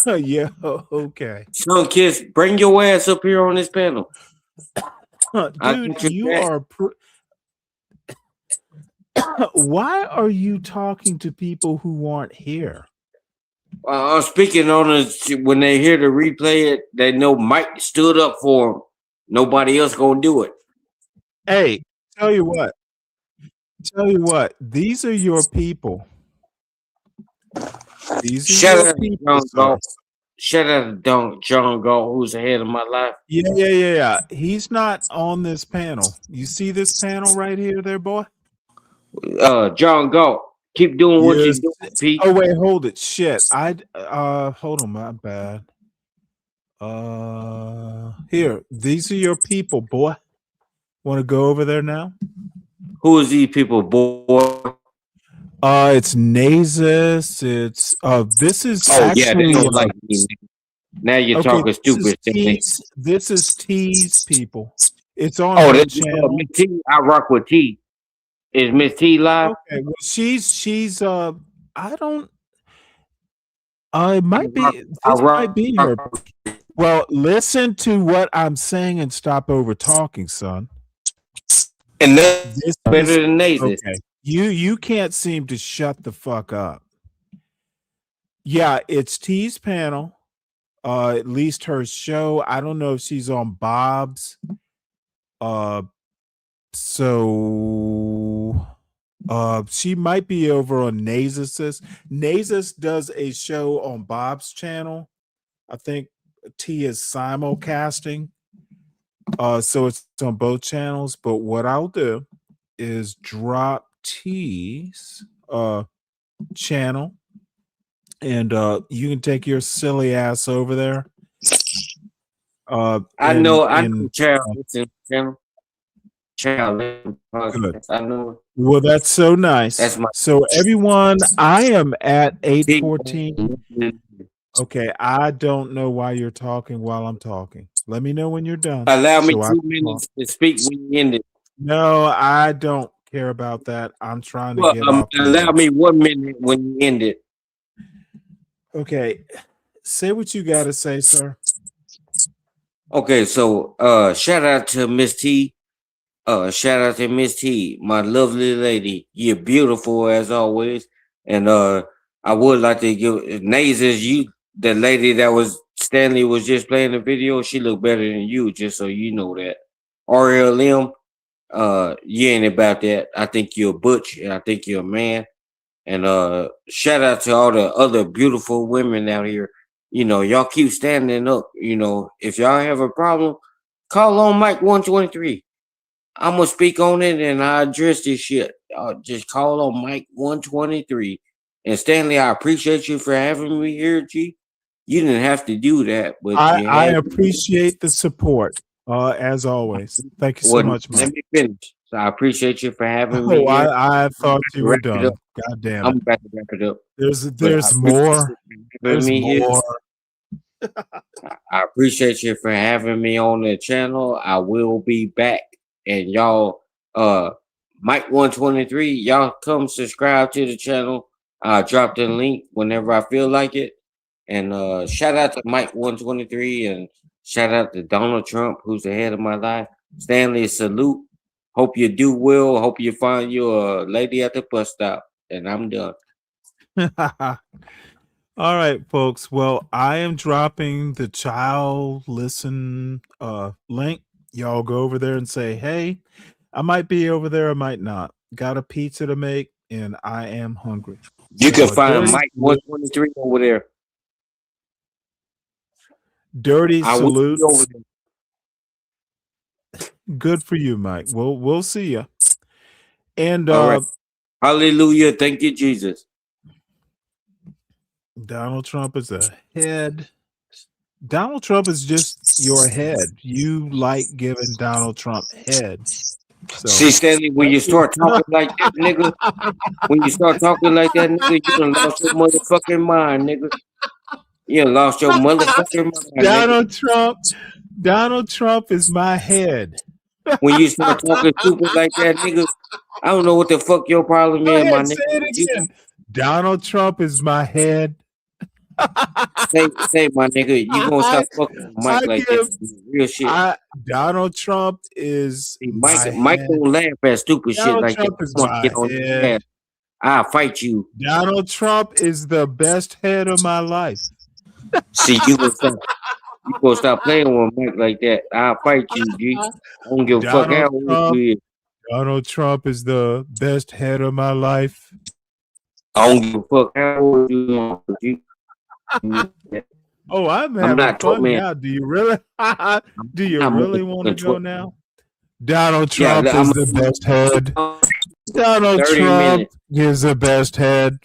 Yeah, okay. Son Kiss, bring your ass up here on this panel. Dude, you are... Why are you talking to people who aren't here? I'm speaking on it when they hear the replay it, they know Mike stood up for him. Nobody else gonna do it. Hey, tell you what. These are your people. These are your people, sir. Shout out to John Galt, who's ahead of my life. Yeah. He's not on this panel. You see this panel right here, there, boy? John Galt, keep doing what you're doing, Pete. Oh wait, hold it. Shit. Hold on, my bad. Here, these are your people, boy. Want to go over there now? Who is these people, boy? It's Nasus. It's this is they don't like me. Now you're talking stupid. This is T's people. It's on the channel. Miss T. I rock with T. Is Miss T live? Okay, well she's I don't. It might be. This might be her. Well, listen to what I'm saying and stop over talking, son. And that's better than Nasus. Okay. You can't seem to shut the fuck up. Yeah, it's T's panel. At least her show. I don't know if she's on Bob's. So she might be over on Nasus's. Nasus does a show on Bob's channel. I think T is simulcasting. So it's on both channels. But what I'll do is drop T's channel, and you can take your silly ass over there. I know channel. Good. I know. Well, that's so nice. So everyone, I am at 8:14. Okay, I don't know why you're talking while I'm talking. Let me know when you're done. Allow me 2 minutes to speak when you end it. No, I don't care about that. I'm trying to get off. Allow me 1 minute when you end it. Okay, say what you got to say, sir. Okay, so shout out to Miss T. Shout out to Miss T, my lovely lady. You're beautiful as always. And I would like to give Nasus, the lady that was Stanley was just playing the video, she looked better than you, just so you know that. RLM, you ain't about that. I think you're a butch and I think you're a man. And shout out to all the other beautiful women out here. You know, y'all keep standing up. You know, if y'all have a problem, call on Mike 123. I'm gonna speak on it and I address this shit. Just call on Mike 123. And Stanley, I appreciate you for having me here, G. You didn't have to do that, but I appreciate the support, as always. Thank you so much, Mike. Let me finish. So I appreciate you for having me. I thought you were done. God damn it. I'm about to wrap it up. There's more. There's more. I appreciate you for having me on the channel. I will be back. And y'all, Mike 123, y'all come subscribe to the channel. I'll drop the link whenever I feel like it. And shout out to Mike 123 and shout out to Donald Trump, who's the head of my life. Stanley, salute. Hope you do well. Hope you find you a lady at the bus stop. And I'm done. All right, folks. Well, I am dropping the child listen link. Y'all go over there and say, hey, I might be over there, I might not. Got a pizza to make, and I am hungry. You can find Mike 123 over there. Dirty salute. Good for you, Mike. We'll see you. And all right. Hallelujah. Thank you, Jesus. Donald Trump is a head. Donald Trump is just your head. You like giving Donald Trump head. So. See, Stanley, when you start talking like that, nigga, you done lost your motherfucking mind, nigga. You done lost your motherfucking mind. Donald Trump Donald Trump is my head. When you start talking stupid like that, nigga, I don't know what the fuck your problem Go is, my ahead, say nigga. it again. Donald Trump is my head. Say, my nigga, you gonna stop fucking with Mike like that? Real shit. Donald Trump is Mike my head. don't laugh at stupid shit Donald like Trump that. is I want my to get on your head. ass. I'll fight you. Donald Trump is the best head of my life. See, you gonna stop playing with Mike like that. I'll fight you, G. I don't give a fuck how old you is. Donald Trump is the best head of my life. I don't give a fuck how old you are, G. Oh, I'm having not fun man. now. Do you really? Do you I'm really more want to than go 12. now? Donald Yeah, Trump is the best head. Donald 30 Trump minutes. gives the best head.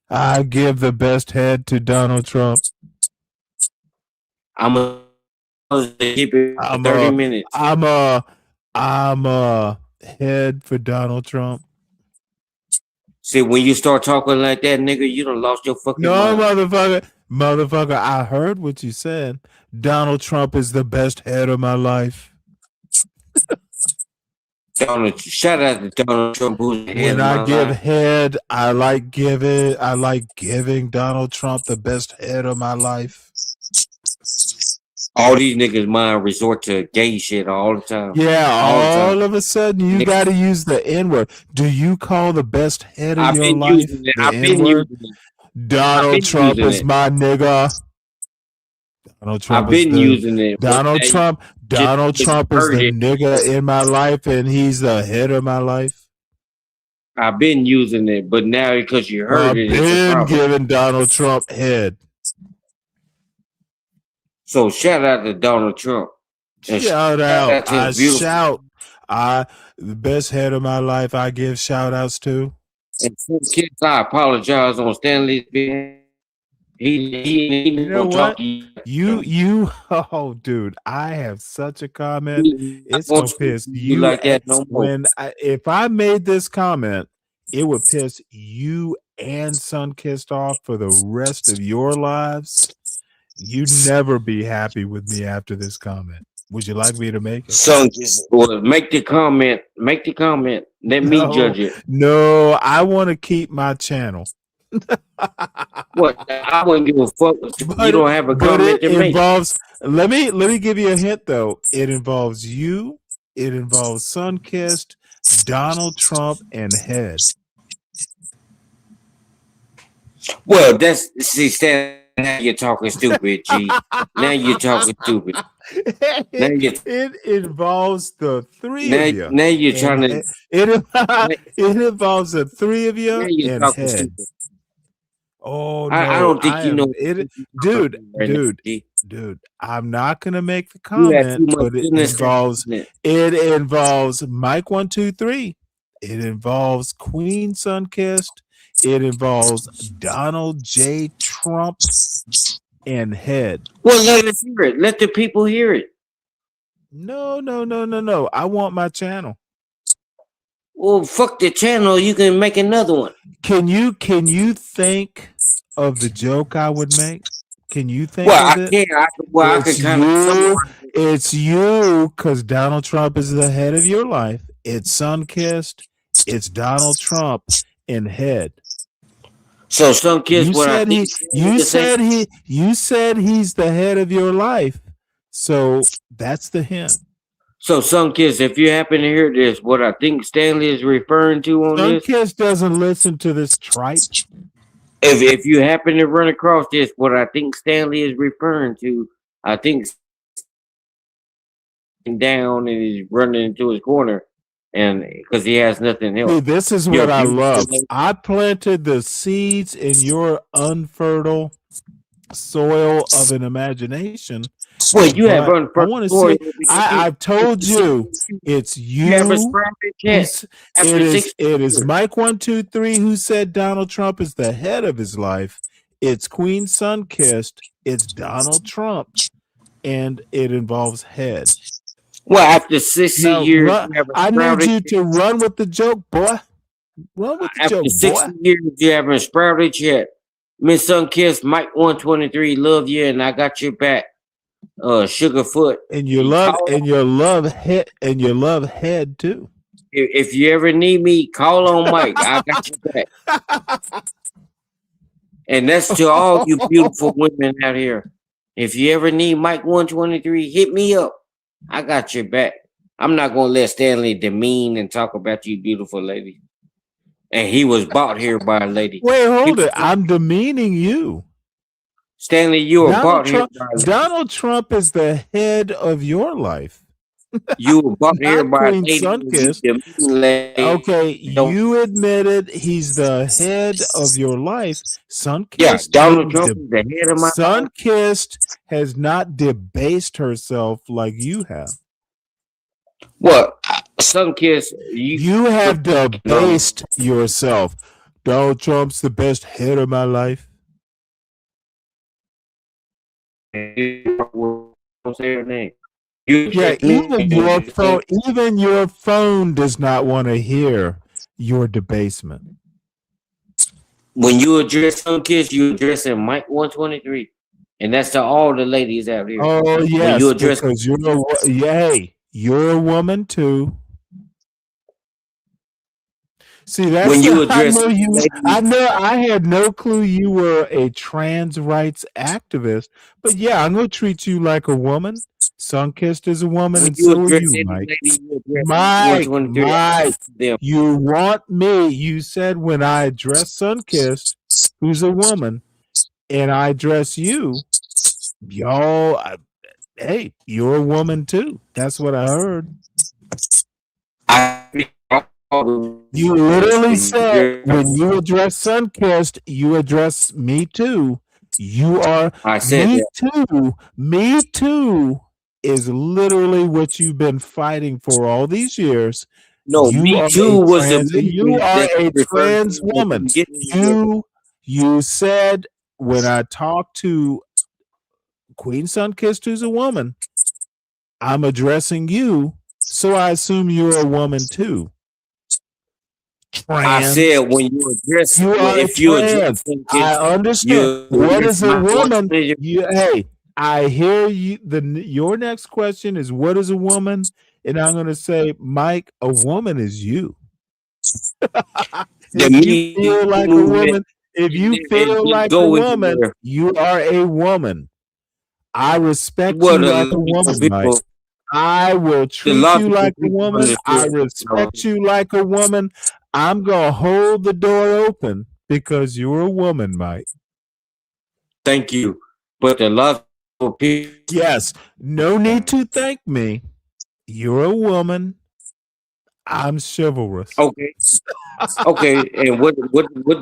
I give the best head to Donald Trump. I'm gonna keep it 30 minutes. I'm a head for Donald Trump. See, when you start talking like that, nigga, you done lost your fucking No, mind. motherfucker, I heard what you said. Donald Trump is the best head of my life. Shout out to Donald Trump, who's the head When of my I give life. head, I like giving Donald Trump the best head of my life. All these niggas mind resort to gay shit all the time. Yeah, all the time. all of a sudden you got to use the N-word. Do you call the best head of I've your been life using it. the I've been N-word? using it. Donald Trump using is it. my nigga. Donald Trump I've been is using it. Donald Trump is heard the it. nigga in my life, and he's the head of my life. I've been using it, but now because you heard I've it, it's a been problem. giving Donald Trump head. So shout out to Donald Trump. And Shout out. to his beautiful The best head of my life I give shout outs to. and some kids. I apologize on Stanley's behalf. He You know gonna what? talk to you. Oh, dude, I have such a comment. It's gonna gonna piss you you like that no more. if I made this comment, it would piss you and Sunkissed off for the rest of your lives. You'd never be happy with me after this comment. Would you like me to make it? Well, make the comment. Make the comment. Let me judge it. No, I want to keep my channel. What? I wouldn't give a fuck. You don't have a comment it to make. involves. Let me give you a hint though. It involves you. It involves Sunkissed, Donald Trump, and Head. Well, Stan. Now you're talking stupid, G. Now you're talking stupid. It involves the three of you. Now you're trying to. It involves the three of you Now you're and talking Head. stupid. Oh no! I don't think you know it, dude. I'm not gonna make the You have too comment, much but it involves Mike 123. It involves Queen Sunkissed. It involves Donald J. Trump and Head. Well, let us hear it. Let the people hear it. No. I want my channel. Well, fuck the channel. You can make another one. Can you think of the joke I would make? Can you think well, of I it? can. I can kind of. It's you, because Donald Trump is the head of your life. It's Sunkissed. It's Donald Trump and Head. So Sunkissed, what I think you said he's the head of your life. So that's the hint. So Sunkissed, if you happen to hear this, what I think Stanley is referring to on this. Sunkissed doesn't listen to this tripe. If you happen to run across this, what I think Stanley is referring to, I think down and he's running into his corner, and because he has nothing else. Dude, this is what I love. I planted the seeds in your unfertile soil of an imagination. Well, you have unfertile soil. I've told you, it's you. You haven't sprouted yet. It is Mike 123 who said Donald Trump is the head of his life. It's Queen Sunkissed. It's Donald Trump, and it involves Head. Well, after 60 years, I need you to run with the joke, boy. Run with the joke, 60 boy. years, you haven't sprouted yet. Miss Sunkissed, Mike 123, love you, and I got your back. Sugarfoot. And you love head too. If you ever need me, call on Mike. I got your back. And that's to all you beautiful women out here. If you ever need Mike 123, hit me up. I got your back. I'm not gonna let Stanley demean and talk about you beautiful lady. And he was bought here by a lady. Wait, hold it. I'm demeaning you. Stanley, you were bought here by a lady. Donald Trump is the head of your life. You were bought here by a Queen lady. Sunkist. Okay, you admitted he's the head of your life. Sunkist, yeah, Donald Trump is the head of my life. Sunkist has not debased herself like you have. What? Sunkist, you have debased yourself. Donald Trump's the best head of my life. Don't say her name. Yeah, even your phone does not want to hear your debasement. When you address Sunkist, you addressing Mike 123, and that's to all the ladies out here. Oh yes, when you address because you're a woman too. See, that's when you address. I had no clue you were a trans rights activist, but yeah, I'm gonna treat you like a woman. Sunkist is a woman, and so are you, Mike. Mike, you want me? You said when I address Sunkist, who's a woman, and I address you, y'all. Hey, you're a woman too. That's what I heard. You literally said when you address Sunkist, you address me too. You are me too. Me too is literally what you've been fighting for all these years. No, Me Too was you are a trans woman. You said when I talked to Queen Sunkist, who's a woman, I'm addressing you, so I assume you're a woman too. Trans. I said when you address, if you address, I understand. What is a woman? Hey, I hear you. Your next question is what is a woman, and I'm going to say, Mike, a woman is you. If you feel like a woman, you are a woman. I respect you like a woman, Mike. I will treat you like a woman. I respect you like a woman. I'm going to hold the door open because you're a woman, Mike. Thank you. But a lot of people. Yes. No need to thank me. You're a woman. I'm chivalrous. Okay. Okay. And what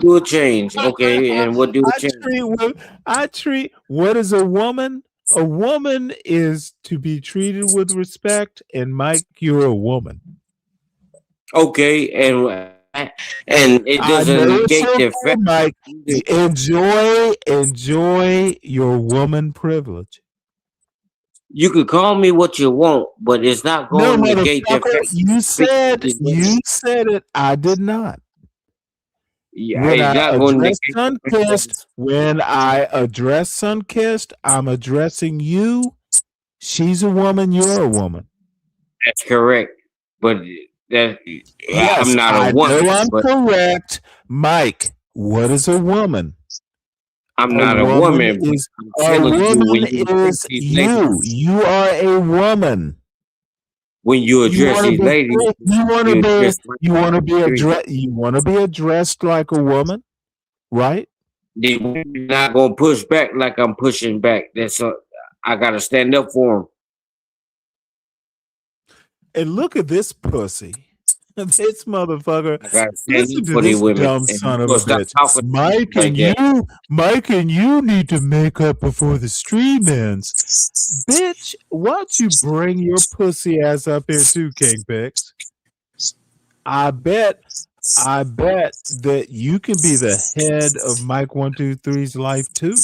do it change? Okay. And what do it change? What is a woman? A woman is to be treated with respect, and Mike, you're a woman. Okay, and it doesn't negate the fact. Mike, enjoy your woman privilege. You could call me what you want, but it's not going to negate the fact. You said it. I did not. Yeah, when I address Sunkist, I'm addressing you. She's a woman. You're a woman. That's correct. But I'm not a woman. I'm correct, Mike. What is a woman? I'm not a woman. A woman is you. You are a woman. When you address these ladies, you want to be addressed like a woman, right? They're not gonna push back like I'm pushing back. I gotta stand up for them. And look at this pussy. This motherfucker. Listen to this dumb son of a bitch. Mike and you need to make up before the stream ends. Bitch, why don't you bring your pussy ass up here too, King Pix? I bet that you can be the head of Mike 123's life too.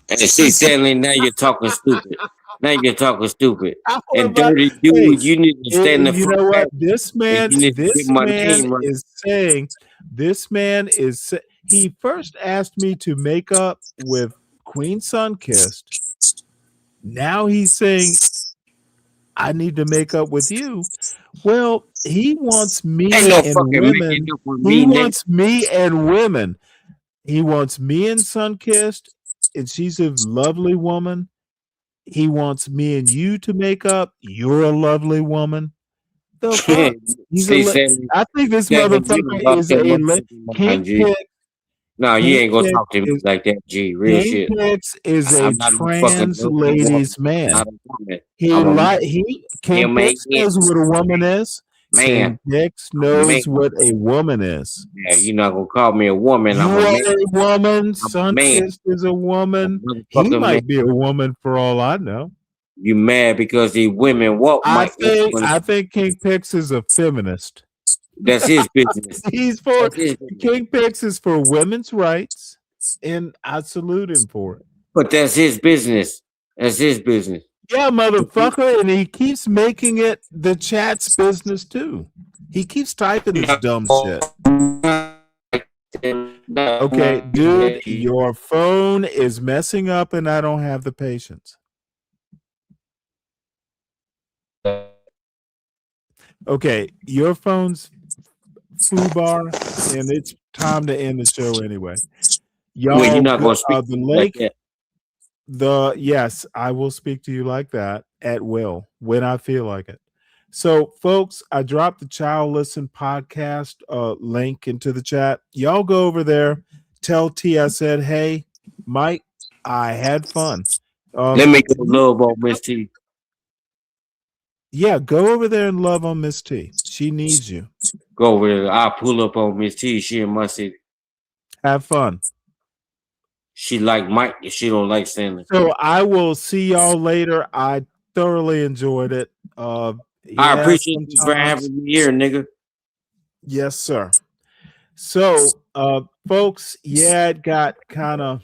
And see, Stanley, now you're talking stupid. And dirty dude, you need to stand the front. You know what? This man is he first asked me to make up with Queen Sunkist, Now he's saying, I need to make up with you. Well, he wants me Ain't no and fucking women. making up with He me, nigga. wants me and women. He wants me and Sunkissed, and she's a lovely woman. He wants me and you to make up. You're a lovely woman. The fuck? I think this motherfucker is King Pix. No, you King ain't gonna Pix talk to me is like that, G. Real King shit. Pix is a I'm not no fucking trans ladies man. not a woman. I'm a man. King Pix knows what a woman is. Man. King Pix knows what a woman is. Yeah, you're not gonna call me a woman. You I'm a are man. a woman. man. Sunkissed is a woman. He Motherfucker, might man. be a woman for all I know. You mad because these women I think King Pix is a feminist. That's his business. He's for King Pix is for women's rights, and I salute him for it. But that's his business. That's his business. Yeah, motherfucker, and he keeps making it the chat's business too. He keeps typing this dumb shit. Okay, dude, your phone is messing up, and I don't have the patience. Okay, your phone's foobar, and it's time to end the show anyway. Y'all, Well, you're not gonna speak the like link. Yes, I will speak to you like that at will when I feel like it. So, folks, I dropped the Child Listen podcast link into the chat. Y'all go over there, tell T I said, hey, Mike, I had fun. Let me go love on Miss T. Yeah, go over there and love on Miss T. She needs you. Go over there. I'll pull up on Miss T. She in my city. Have fun. She like Mike and she don't like Stanley. So I will see y'all later. I thoroughly enjoyed it. I appreciate you for having me here, nigga. Yes, sir. So, folks, yeah, it got kind of,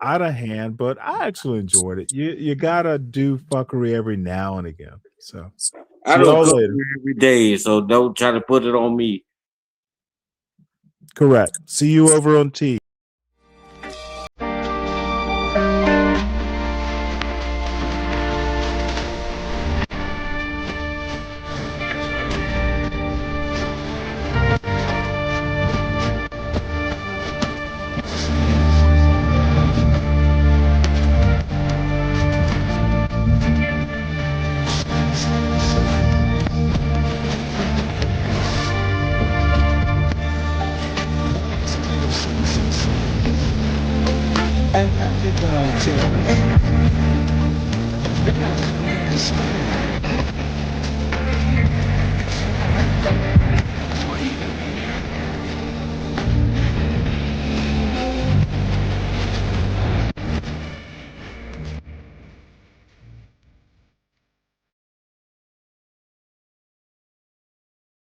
out of hand, but I actually enjoyed it. You gotta do fuckery every now and again. So I don't go here every day, so don't try to put it on me. Correct. See you over on T.